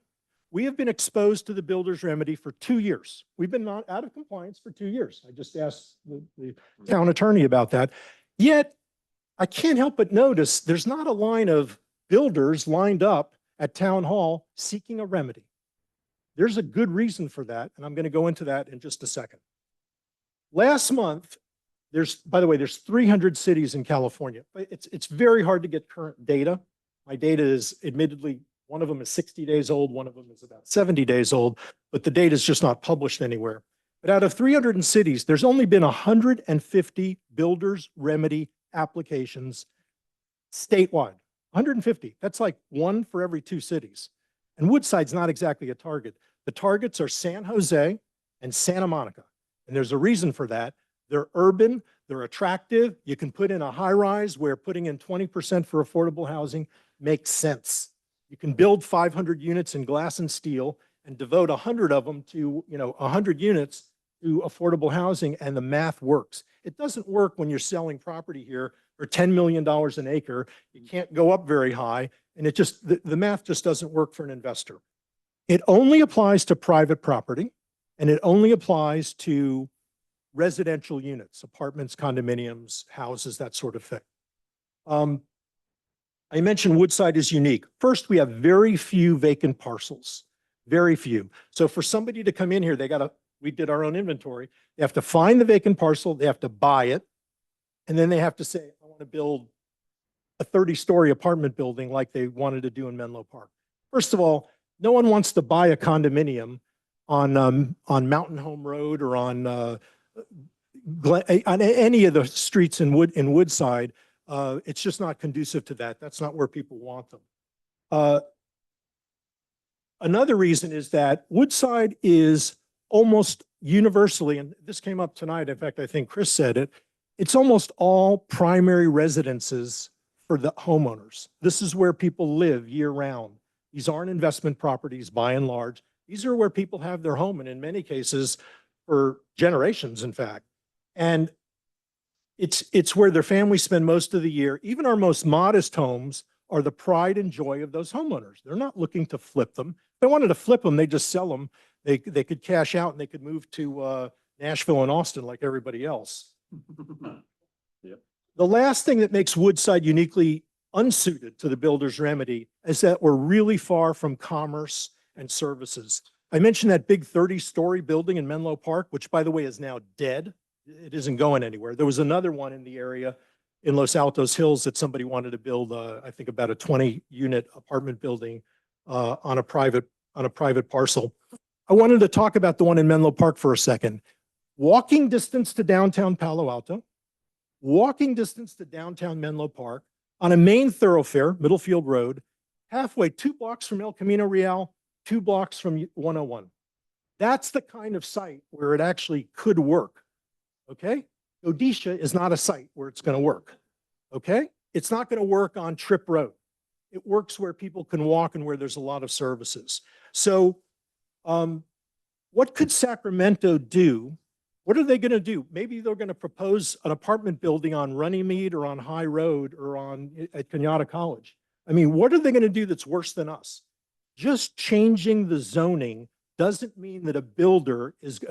Speaker 15: we have been exposed to the builder's remedy for 2 years. We've been not out of compliance for 2 years. I just asked the town attorney about that. Yet, I can't help but notice there's not a line of builders lined up at town hall seeking a remedy. There's a good reason for that, and I'm going to go into that in just a second. Last month, by the way, there's 300 cities in California. It's very hard to get current data. My data is admittedly, one of them is 60 days old, one of them is about 70 days old. but the data is just not published anywhere. But out of 300 cities, there's only been 150 builders remedy applications statewide. 150. That's like one for every 2 cities. And Woodside's not exactly a target. The targets are San Jose and Santa Monica. And there's a reason for that. They're urban, they're attractive. You can put in a high rise where putting in 20% for affordable housing makes sense. You can build 500 units in glass and steel and devote 100 of them to, 100 units to affordable housing, and the math works. It doesn't work when you're selling property here for $10 million an acre. You can't go up very high, and the math just doesn't work for an investor. It only applies to private property, and it only applies to residential units, apartments, condominiums, houses, that sort of thing. I mentioned Woodside is unique. First, we have very few vacant parcels, very few. So for somebody to come in here, we did our own inventory. They have to find the vacant parcel, they have to buy it, and then they have to say, I want to build a 30-story apartment building like they wanted to do in Menlo Park. First of all, no one wants to buy a condominium on Mountain Home Road or on any of the streets in Woodside. It's just not conducive to that. That's not where people want them. Another reason is that Woodside is almost universally, and this came up tonight, in fact, I think Chris said it, it's almost all primary residences for the homeowners. This is where people live year round. These aren't investment properties by and large. These are where people have their home, and in many cases for generations, in fact. And it's where their families spend most of the year. Even our most modest homes are the pride and joy of those homeowners. They're not looking to flip them. If they wanted to flip them, they just sell them. They could cash out and they could move to Nashville and Austin like everybody else.
Speaker 12: Yep.
Speaker 15: The last thing that makes Woodside uniquely unsuited to the builder's remedy is that we're really far from commerce and services. I mentioned that big 30-story building in Menlo Park, which by the way is now dead. It isn't going anywhere. There was another one in the area in Los Altos Hills that somebody wanted to build, I think about a 20-unit apartment building on a private parcel. I wanted to talk about the one in Menlo Park for a second. Walking distance to downtown Palo Alto, walking distance to downtown Menlo Park, on a main thoroughfare, Middlefield Road, halfway 2 blocks from El Camino Real, 2 blocks from 101. That's the kind of site where it actually could work, okay? Odisha is not a site where it's gonna work, okay? It's not gonna work on Tripp Road. It works where people can walk and where there's a lot of services. So what could Sacramento do? What are they going to do? Maybe they're going to propose an apartment building on Runnymede or on High Road or at Kenyatta College. I mean, what are they going to do that's worse than us? Just changing the zoning doesn't mean that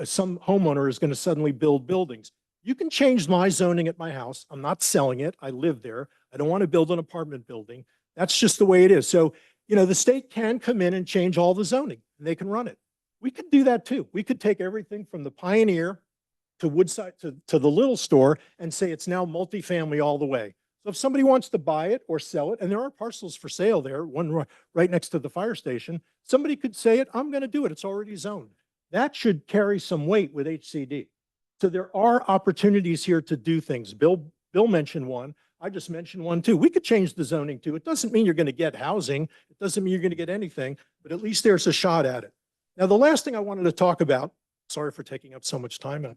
Speaker 15: some homeowner is going to suddenly build buildings. You can change my zoning at my house. I'm not selling it. I live there. I don't want to build an apartment building. That's just the way it is. So, the state can come in and change all the zoning and they can run it. We could do that too. We could take everything from the Pioneer to Woodside to the little store and say it's now multifamily all the way. So if somebody wants to buy it or sell it, and there are parcels for sale there, one right next to the fire station, somebody could say it, I'm going to do it. It's already zoned. That should carry some weight with HCD. So there are opportunities here to do things. Bill mentioned one. I just mentioned one too. We could change the zoning too. It doesn't mean you're going to get housing. It doesn't mean you're going to get anything, but at least there's a shot at it. Now, the last thing I wanted to talk about, sorry for taking up so much time.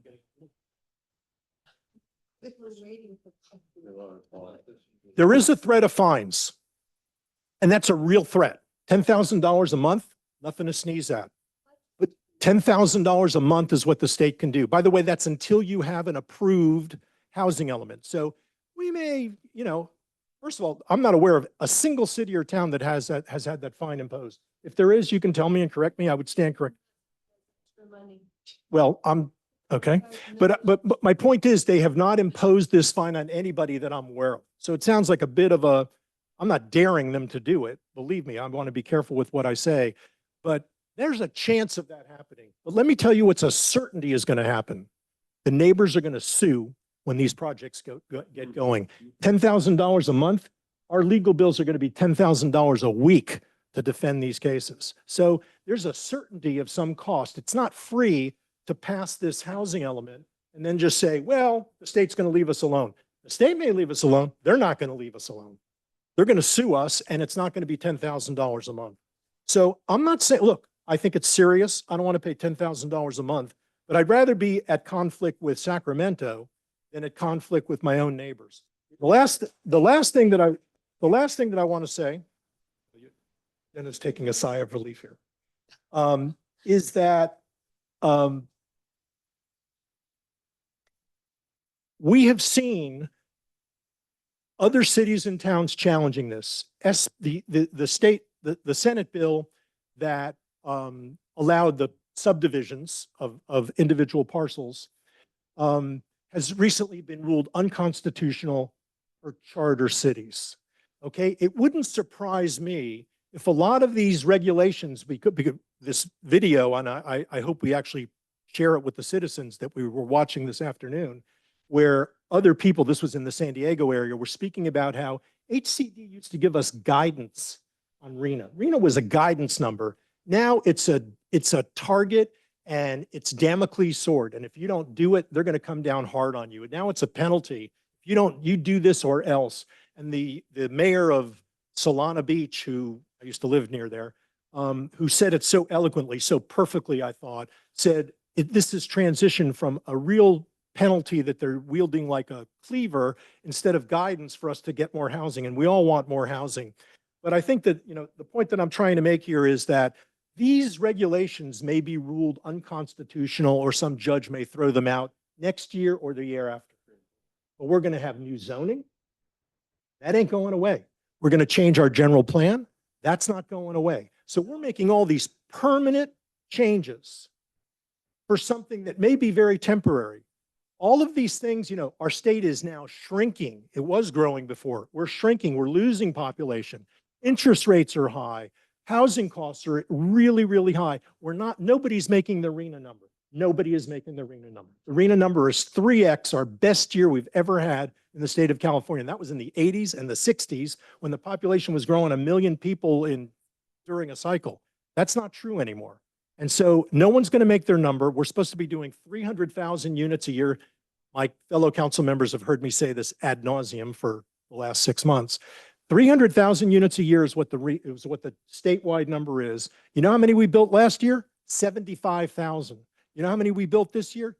Speaker 15: There is a threat of fines, and that's a real threat. $10,000 a month, nothing to sneeze at. But $10,000 a month is what the state can do. By the way, that's until you have an approved housing element. So we may, first of all, I'm not aware of a single city or town that has had that fine imposed. If there is, you can tell me and correct me. I would stand correct. Well, okay. But my point is they have not imposed this fine on anybody that I'm aware of. So it sounds like a bit of I'm not daring them to do it. Believe me, I want to be careful with what I say, but there's a chance of that happening. But let me tell you what's a certainty is going to happen. The neighbors are going to sue when these projects get going. $10,000 a month, our legal bills are going to be $10,000 a week to defend these cases. So there's a certainty of some cost. It's not free to pass this housing element and then just say, well, the state's going to leave us alone. The state may leave us alone. They're not going to leave us alone. They're going to sue us, and it's not going to be $10,000 a month. So I'm not saying, look, I think it's serious. I don't want to pay $10,000 a month, but I'd rather be at conflict with Sacramento than at conflict with my own neighbors. The last thing that I want to say, Dennis taking a sigh of relief here, is that we have seen other cities and towns challenging this. The Senate bill that allowed the subdivisions of individual parcels has recently been ruled unconstitutional for charter cities. Okay, it wouldn't surprise me if a lot of these regulations, because this video, and I hope we actually share it with the citizens that we were watching this afternoon, where other people, this was in the San Diego area, were speaking about how HCD used to give us guidance on RENA. RENA was a guidance number. Now it's a target and it's Damocles sword. And if you don't do it, they're going to come down hard on you. And now it's a penalty. If you do this or else. And the mayor of Solana Beach, who I used to live near there, who said it so eloquently, so perfectly, I thought, said this is transition from a real penalty that they're wielding like a cleaver instead of guidance for us to get more housing. And we all want more housing. But I think that, the point that I'm trying to make here is that these regulations may be ruled unconstitutional, or some judge may throw them out next year or the year after. But we're going to have new zoning. That ain't going away. We're going to change our general plan. That's not going away. So we're making all these permanent changes for something that may be very temporary. All of these things, our state is now shrinking. It was growing before. We're shrinking. We're losing population. Interest rates are high. Housing costs are really, really high. Nobody's making the RENA number. Nobody is making the RENA number. The RENA number is 3x our best year we've ever had in the state of California. And that was in the 80s and the 60s when the population was growing 1 million people during a cycle. That's not true anymore. And so no one's going to make their number. We're supposed to be doing 300,000 units a year. My fellow council members have heard me say this ad nauseum for the last 6 months. 300,000 units a year is what the statewide number is. You know how many we built last year? 75,000. You know how many we built this year?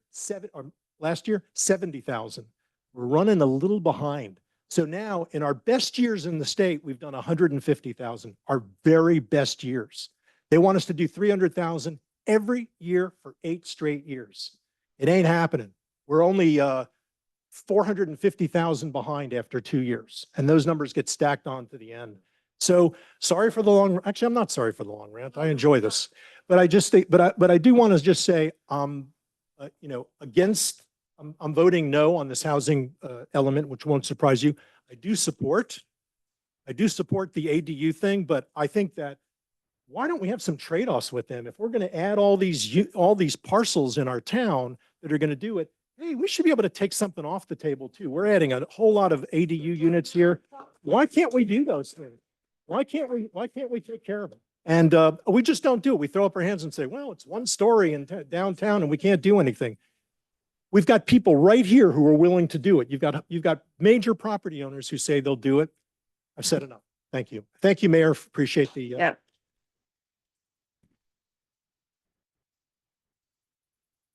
Speaker 15: Last year? 70,000. We're running a little behind. So now in our best years in the state, we've done 150,000, our very best years. They want us to do 300,000 every year for 8 straight years. It ain't happening. We're only 450,000 behind after 2 years. And those numbers get stacked on to the end. So sorry for the actually, I'm not sorry for the long rant. I enjoy this. But I just think, but I do want to just say, I'm voting no on this housing element, which won't surprise you. I do support the ADU thing, but I think that why don't we have some trade-offs with them? If we're going to add all these parcels in our town that are going to do it, hey, we should be able to take something off the table too. We're adding a whole lot of ADU units here. Why can't we do those things? Why can't we take care of them? And we just don't do it. We throw up our hands and say, well, it's 1 story in downtown and we can't do anything. We've got people right here who are willing to do it. You've got major property owners who say they'll do it. I've said enough. Thank you. Thank you, Mayor. Appreciate the.
Speaker 1: Yeah.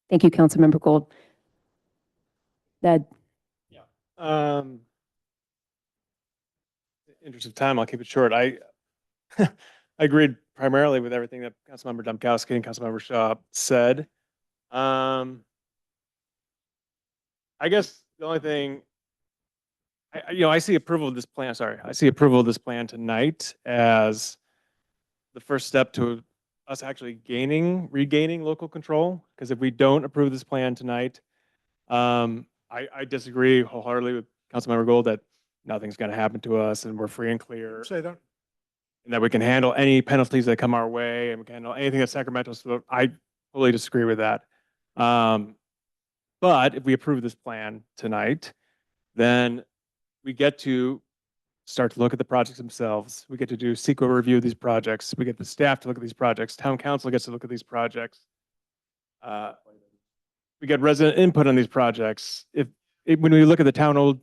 Speaker 1: Thank you, Councilmember Gold. Ned.
Speaker 18: Interest of time, I'll keep it short. I agreed primarily with everything that Councilmember Domkowski and Councilmember Shaw said. I guess the only thing, I see approval of this plan, I see approval of this plan tonight as the first step to us actually regaining local control. Because if we don't approve this plan tonight, I disagree wholeheartedly with Councilmember Gold that nothing's going to happen to us and we're free and clear.
Speaker 15: Say that.
Speaker 18: And that we can handle any penalties that come our way and we can handle anything that Sacramento. So I fully disagree with that. But if we approve this plan tonight, then we get to start to look at the projects themselves. We get to do CEQA review of these projects. We get the staff to look at these projects. Town council gets to look at these projects. We get resident input on these projects. When we look at the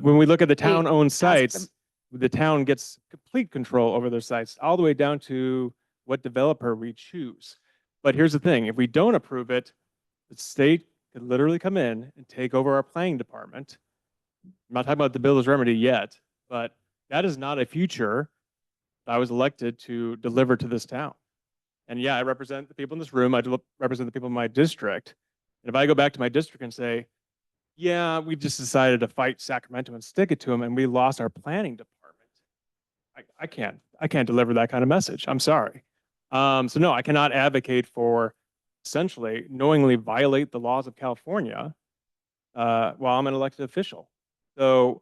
Speaker 18: when we look at the town-owned sites, the town gets complete control over their sites, all the way down to what developer we choose. But here's the thing, if we don't approve it, the state could literally come in and take over our planning department. I'm not talking about the builder's remedy yet, but that is not a future I was elected to deliver to this town. And yeah, I represent the people in this room. I represent the people in my district. And if I go back to my district and say, yeah, we just decided to fight Sacramento and stick it to them, and we lost our planning department, I can't deliver that kind of message. I'm sorry. So no, I cannot advocate for essentially knowingly violate the laws of California while I'm an elected official. So,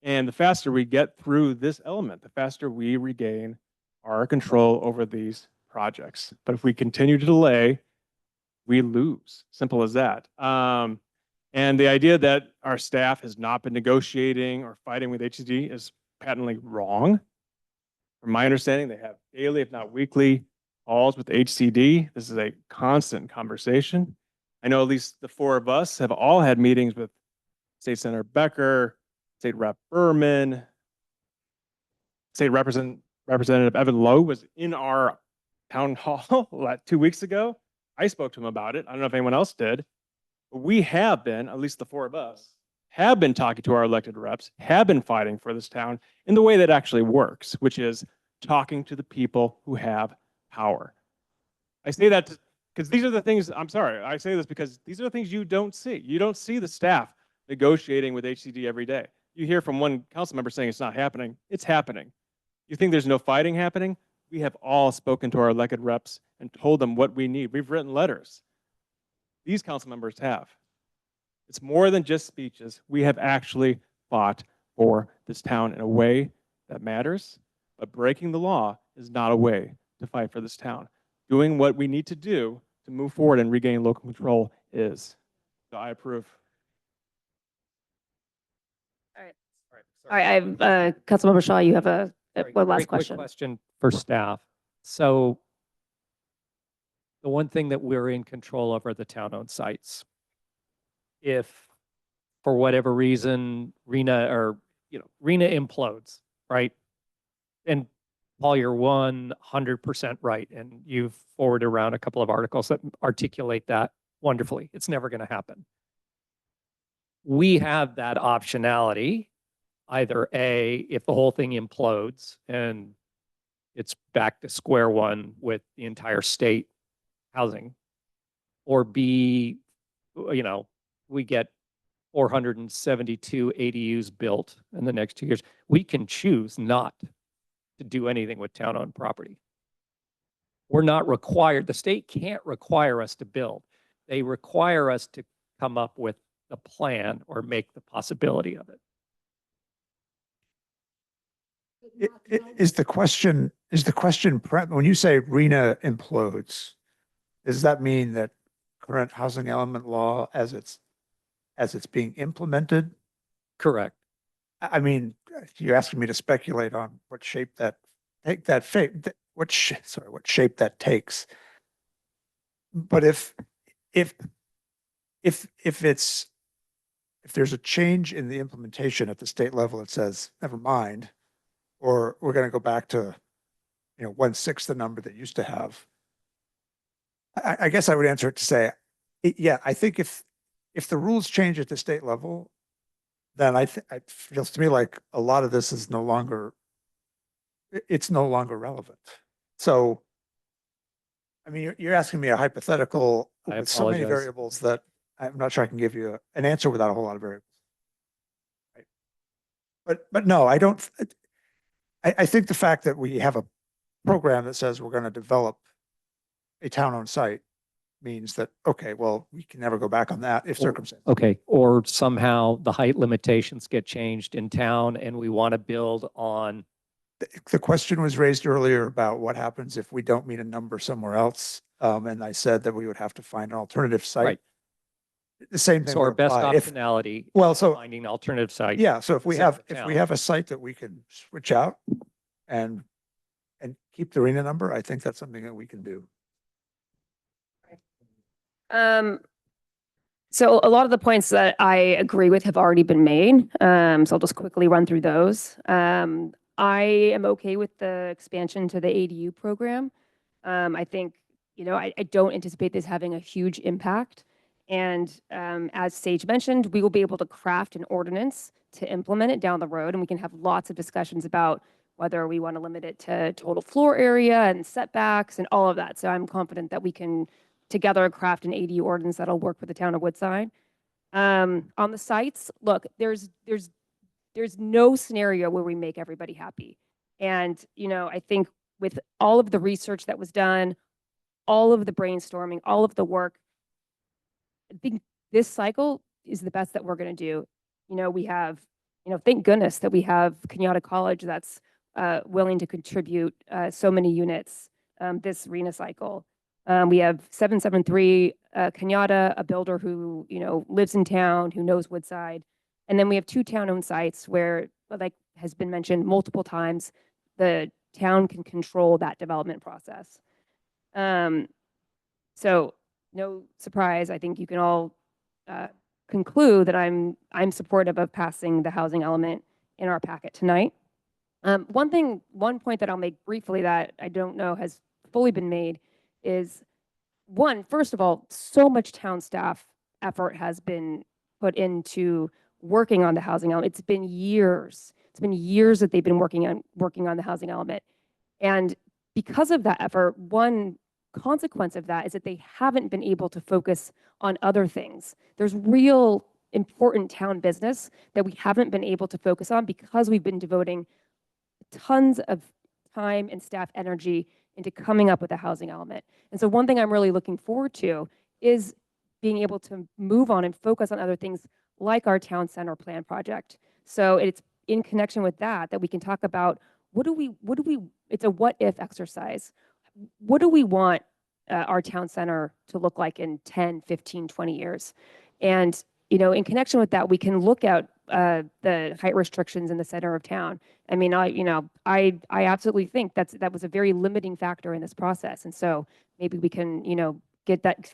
Speaker 18: and the faster we get through this element, the faster we regain our control over these projects. But if we continue to delay, we lose. Simple as that. And the idea that our staff has not been negotiating or fighting with HCD is patently wrong. From my understanding, they have daily, if not weekly, calls with HCD. This is a constant conversation. I know at least the four of us have all had meetings with State Senator Becker, State Rep Berman, State Representative Evan Lowe was in our town hall 2 weeks ago. I spoke to him about it. I don't know if anyone else did. But we have been, at least the four of us, have been talking to our elected reps, have been fighting for this town in the way that actually works, which is talking to the people who have power. I say that because these are the things, I'm sorry, I say this because these are the things you don't see. You don't see the staff negotiating with HCD every day. You hear from one council member saying it's not happening. It's happening. You think there's no fighting happening? We have all spoken to our elected reps and told them what we need. We've written letters. These council members have. It's more than just speeches. We have actually fought for this town in a way that matters, but breaking the law is not a way to fight for this town. Doing what we need to do to move forward and regain local control is. So I approve.
Speaker 1: All right, I have, Councilmember Shaw, you have one last
Speaker 4: Very quick
Speaker 1: question.
Speaker 4: question for staff. So the one thing that we're in control of are the town-owned sites. If for whatever reason, RENA implodes, right? And Paul, you're 100% right. And you've forwarded around a couple of articles that articulate that wonderfully. It's never going to happen. We have that optionality. Either A, if the whole thing implodes and it's back to square one with the entire state housing, or B, we get 472 ADUs built in the next 2 years. We can choose not to do anything with town-owned property. We're not required, the state can't require us to build. They require us to come up with a plan or make the possibility of it.
Speaker 6: Is the question, when you say RENA implodes, does that mean that current housing element law as it's being implemented?
Speaker 4: Correct.
Speaker 6: I mean, you're asking me to speculate on what shape that takes. But if there's a change in the implementation at the state level, it says, never mind, or we're going to go back to, 1/6 the number that used to have. I guess I would answer it to say, yeah, I think if the rules change at the state level, then it feels to me like a lot of this is no longer relevant. So, I mean, you're asking me a hypothetical with so many variables that I'm not sure I can give you an answer without a whole lot of variables. Right? But no, I don't. I think the fact that we have a program that says we're going to develop a town-owned site means that, okay, well, we can never go back on that if circumstances.
Speaker 4: Okay, or somehow the height limitations get changed in town and we want to build on.
Speaker 6: The question was raised earlier about what happens if we don't meet a number somewhere else. And I said that we would have to find an alternative site.
Speaker 4: Right.
Speaker 6: The same thing
Speaker 4: So our
Speaker 6: would
Speaker 4: best
Speaker 6: apply. If,
Speaker 4: optionality.
Speaker 6: well,
Speaker 4: is
Speaker 6: so,
Speaker 4: finding alternative sites.
Speaker 6: yeah, so if we
Speaker 4: within
Speaker 6: have,
Speaker 4: the
Speaker 6: if we
Speaker 4: town.
Speaker 6: have a site that we can switch out and, keep the arena number, I think that's something that we can do.
Speaker 1: So a lot of the points that I agree with have already been made. So I'll just quickly run through those. I am okay with the expansion to the ADU program. I think, I don't anticipate this having a huge impact. And as Sage mentioned, we will be able to craft an ordinance to implement it down the road, and we can have lots of discussions about whether we want to limit it to total floor area and setbacks and all of that. So I'm confident that we can together craft an ADU ordinance that'll work for the town of Woodside. On the sites, look, there's no scenario where we make everybody happy. And, I think with all of the research that was done, all of the brainstorming, all of the work, I think this cycle is the best that we're going to do. We have, thank goodness that we have Kenyatta College that's willing to contribute so many units this RENA cycle. We have 773 Kenyatta, a builder who, lives in town, who knows Woodside. And then we have 2 town-owned sites where, like has been mentioned multiple times, the town can control that development process. So no surprise, I think you can all conclude that I'm supportive of passing the housing element in our packet tonight. One point that I'll make briefly that I don't know has fully been made is, first of all, so much town staff effort has been put into working on the housing element. It's been years. It's been years that they've been working on the housing element. And because of that effort, one consequence of that is that they haven't been able to focus on other things. There's real important town business that we haven't been able to focus on because we've been devoting tons of time and staff energy into coming up with a housing element. And so one thing I'm really looking forward to is being able to move on and focus on other things like our town center plan project. So it's in connection with that we can talk about it's a what if exercise. What do we want our town center to look like in 10, 15, 20 years? And, in connection with that, we can look at the height restrictions in the center of town. I mean, I absolutely think that was a very limiting factor in this process. And so maybe we can,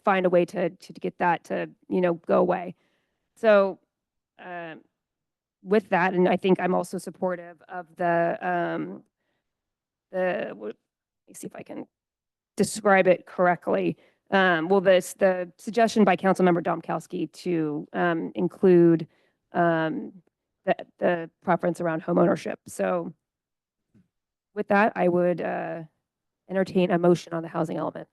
Speaker 1: find a way to get that to, go away. So with that, and I think I'm also supportive of let me see if I can describe it correctly. The suggestion by Councilmember Domkowski to include the preference around homeownership. So with that, I would entertain a motion on the housing element.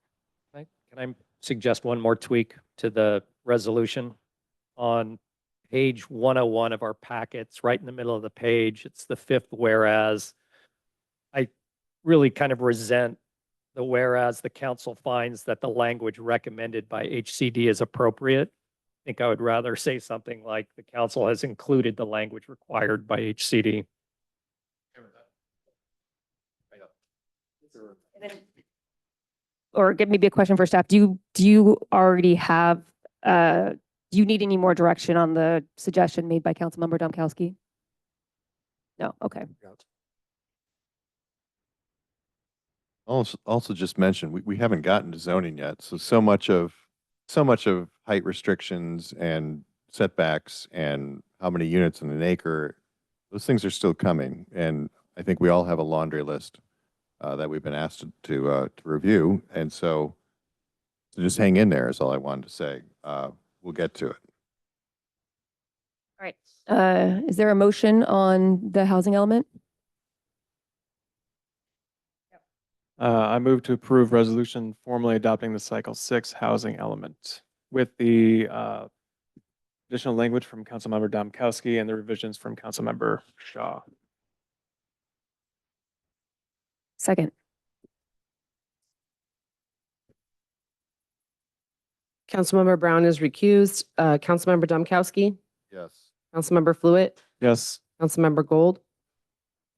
Speaker 4: Can I suggest one more tweak to the resolution? On page 101 of our packets, right in the middle of the page, it's the 5th whereas. I really kind of resent the whereas the council finds that the language recommended by HCD is appropriate. I think I would rather say something like the council has included the language required by HCD.
Speaker 1: Or maybe a question for staff. Do you already have, do you need any more direction on the suggestion made by Councilmember Domkowski? No, okay.
Speaker 16: Also just mention, we haven't gotten to zoning yet. So much of height restrictions and setbacks and how many units in an acre, those things are still coming. And I think we all have a laundry list that we've been asked to review. And so just hang in there is all I wanted to say. We'll get to it.
Speaker 1: All right. Is there a motion on the housing element?
Speaker 18: I move to approve resolution formally adopting the cycle 6 housing element with the additional language from Councilmember Domkowski and the revisions from Councilmember Shaw.
Speaker 1: Second.
Speaker 19: Councilmember Brown is recused. Councilmember Domkowski,
Speaker 16: Yes.
Speaker 19: Councilmember Fluid,
Speaker 18: Yes.
Speaker 19: Councilmember Gold,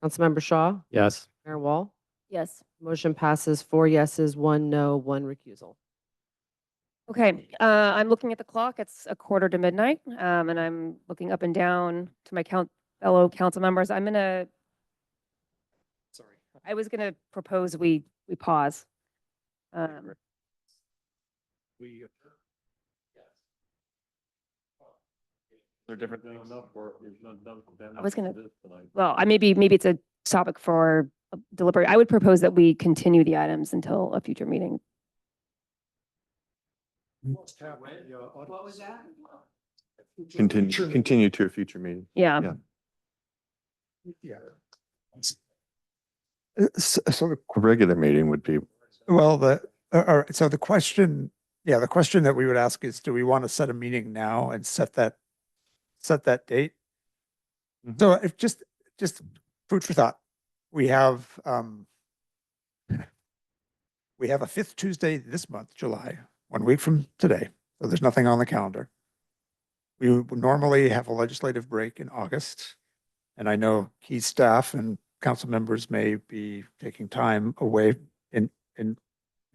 Speaker 19: Councilmember Shaw,
Speaker 4: Yes.
Speaker 19: Mayor Wall.
Speaker 1: Yes.
Speaker 19: Motion passes 4 yeses, 1 no, 1 recusal.
Speaker 1: Okay, I'm looking at the clock. It's 1:45, and I'm looking up and down to my fellow council members. I was gonna propose we pause.
Speaker 12: They're different things.
Speaker 1: I was gonna, well, maybe it's a topic for deliberate. I would propose that we continue the items until a future meeting.
Speaker 14: What was that?
Speaker 16: Continue to a future meeting.
Speaker 1: Yeah.
Speaker 6: Yeah.
Speaker 16: So a regular meeting would be.
Speaker 6: Well, all right, so the question that we would ask is, do we want to set a meeting now and set that date? So if just food for thought, we have a fifth Tuesday this month, July, 1 week from today. So there's nothing on the calendar. We would normally have a legislative break in August. And I know key staff and council members may be taking time away in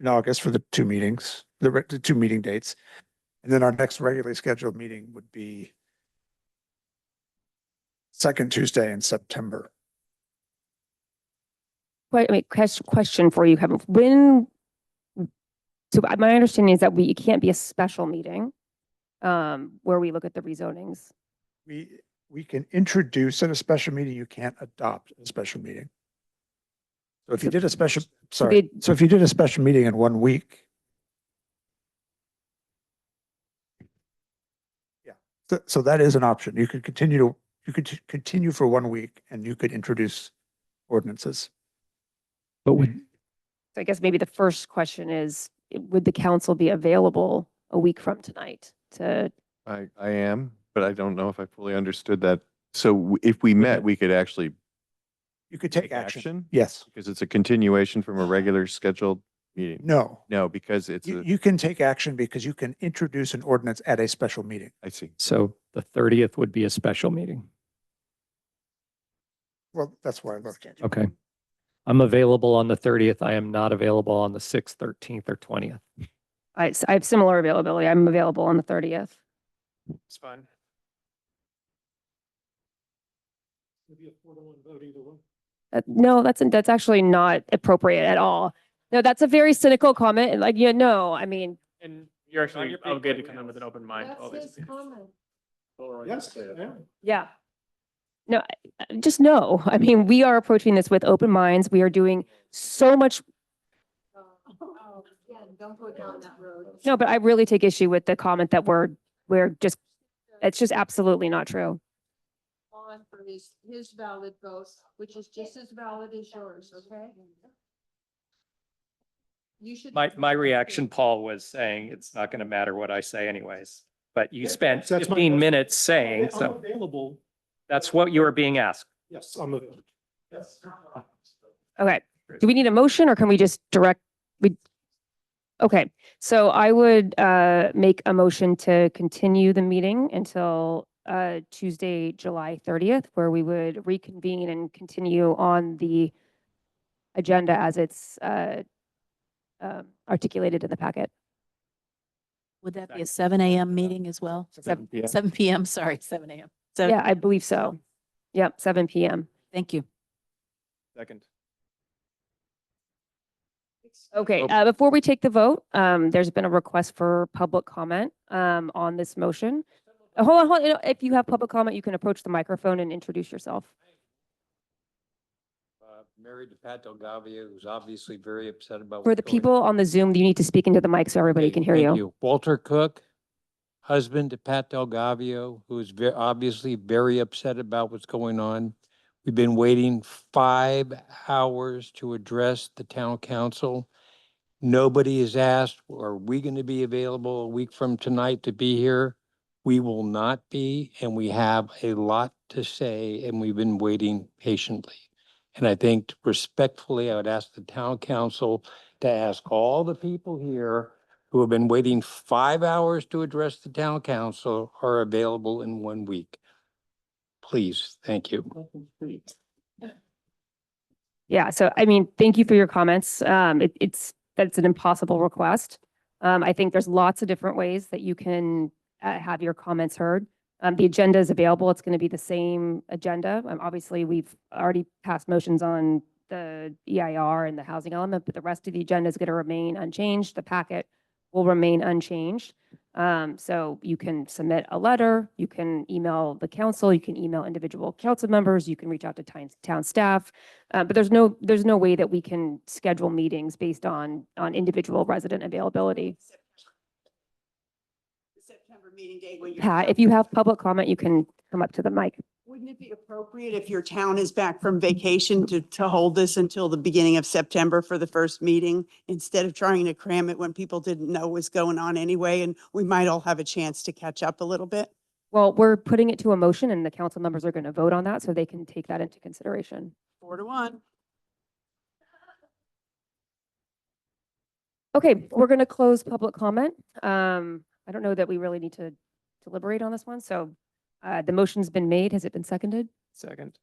Speaker 6: August for the two meetings, the two meeting dates. And then our next regularly scheduled meeting would be second Tuesday in September.
Speaker 1: Question for you, Kevin. So my understanding is that it can't be a special meeting where we look at the rezonings.
Speaker 6: We can introduce at a special meeting, you can't adopt a special meeting. So if you did a special, so if you did a special meeting in 1 week. Yeah, so that is an option. You could continue for 1 week and you could introduce ordinances.
Speaker 20: But
Speaker 1: So I guess maybe the first question is, would the council be available a week from tonight to?
Speaker 16: I am, but I don't know if I fully understood that. So if we met, we could actually.
Speaker 6: You could take action. Yes.
Speaker 16: Because it's a continuation from a regular scheduled meeting.
Speaker 6: No.
Speaker 16: No, because it's
Speaker 6: You can take action because you can introduce an ordinance at a special meeting.
Speaker 16: I see.
Speaker 20: So the 30th would be a special meeting.
Speaker 6: Well, that's why I looked at it.
Speaker 20: Okay. I'm available on the 30th. I am not available on the 6th, 13th, or 20th.
Speaker 1: I have similar availability. I'm available on the 30th.
Speaker 18: It's fine.
Speaker 1: No, that's actually not appropriate at all. No, that's a very cynical comment. Like, no, I mean.
Speaker 18: And you're actually obligated to come in with an open mind. always.
Speaker 6: Yes.
Speaker 1: Yeah. No, just no. I mean, we are approaching this with open minds. We are doing so much.
Speaker 21: Don't go down that road.
Speaker 1: No, but I really take issue with the comment that it's just absolutely not true.
Speaker 21: On for his valid vote, which is just as valid as yours, okay? You should.
Speaker 4: My reaction, Paul, was saying it's not going to matter what I say anyways, but you spent
Speaker 15: that's my
Speaker 4: 15
Speaker 15: question.
Speaker 4: minutes saying,
Speaker 15: I'm
Speaker 4: so
Speaker 15: available.
Speaker 4: that's what you were being asked.
Speaker 15: Yes, I'm available. Yes.
Speaker 1: Okay. Do we need a motion or can we just okay, so I would make a motion to continue the meeting until Tuesday, July 30th, where we would reconvene and continue on the agenda as it's articulated in the packet.
Speaker 2: Would that be a 7 a.m. meeting as well?
Speaker 1: 7
Speaker 2: p.m. 7 p.m., sorry, 7 a.m.
Speaker 1: Yeah, I believe so. Yep, 7 p.m.
Speaker 2: Thank you.
Speaker 18: Second.
Speaker 1: Okay, before we take the vote, there's been a request for public comment on this motion. Hold on. If you have public comment, you can approach the microphone and introduce yourself.
Speaker 8: Married to Pat Delgavia, who's obviously very upset about.
Speaker 1: For the people on the Zoom, you need to speak into the mic so everybody can hear
Speaker 8: Thank
Speaker 1: you.
Speaker 8: Walter Cook, husband to Pat Delgavio, who is obviously very upset about what's going on. We've been waiting 5 hours to address the town council. Nobody has asked, are we going to be available a week from tonight to be here? We will not be, and we have a lot to say, and we've been waiting patiently. And I think respectfully, I would ask the town council to ask all the people here who have been waiting 5 hours to address the town council are available in 1 week. Please, thank you.
Speaker 1: Yeah, so I mean, thank you for your comments. That's an impossible request. I think there's lots of different ways that you can have your comments heard. The agenda is available. It's going to be the same agenda. Obviously, we've already passed motions on the EIR and the housing element, but the rest of the agenda is going to remain unchanged. The packet will remain unchanged. So you can submit a letter, you can email the council, you can email individual council members, you can reach out to town staff. But there's no way that we can schedule meetings based on individual resident availability.
Speaker 14: September meeting day when you're.
Speaker 1: Pat, if you have public comment, you can come up to the mic.
Speaker 14: Wouldn't it be appropriate if your town is back from vacation to hold this until the beginning of September for the first meeting, instead of trying to cram it when people didn't know what was going on anyway, and we might all have a chance to catch up a little bit?
Speaker 1: Well, we're putting it to a motion and the council members are going to vote on that so they can take that into consideration.
Speaker 14: 4-1.
Speaker 1: Okay, we're going to close public comment. I don't know that we really need to deliberate on this one. So the motion's been made. Has it been seconded?
Speaker 18: Second.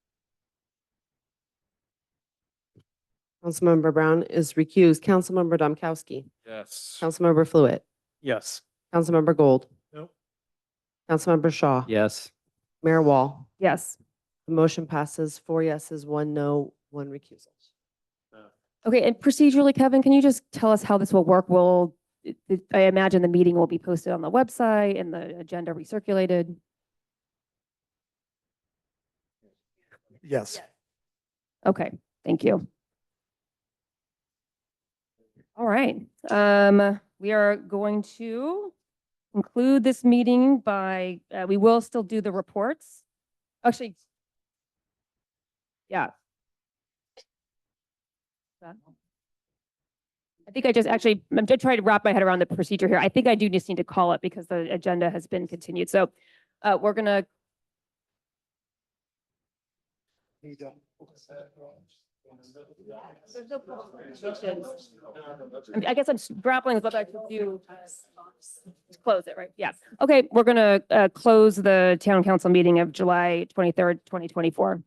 Speaker 19: Councilmember Brown is recused. Councilmember Domkowski.
Speaker 11: Yes.
Speaker 19: Councilmember Fluid.
Speaker 18: Yes.
Speaker 19: Councilmember Gold.
Speaker 15: Nope.
Speaker 19: Councilmember Shaw.
Speaker 8: Yes.
Speaker 19: Mayor Wall.
Speaker 1: Yes.
Speaker 19: The motion passes 4 yeses, 1 no, 1 recusal.
Speaker 1: Okay, and procedurally, Kevin, can you just tell us how this will work? I imagine the meeting will be posted on the website and the agenda recirculated.
Speaker 6: Yes.
Speaker 1: Okay, thank you. All right, we are going to conclude this meeting by, we will still do the reports. Actually, yeah. I think I'm just trying to wrap my head around the procedure here. I think I do just need to call it because the agenda has been continued. So we're gonna. I guess I'm grappling with what I should do. Close it, right? Yeah. Okay, we're gonna close the town council meeting of July 23rd, 2024.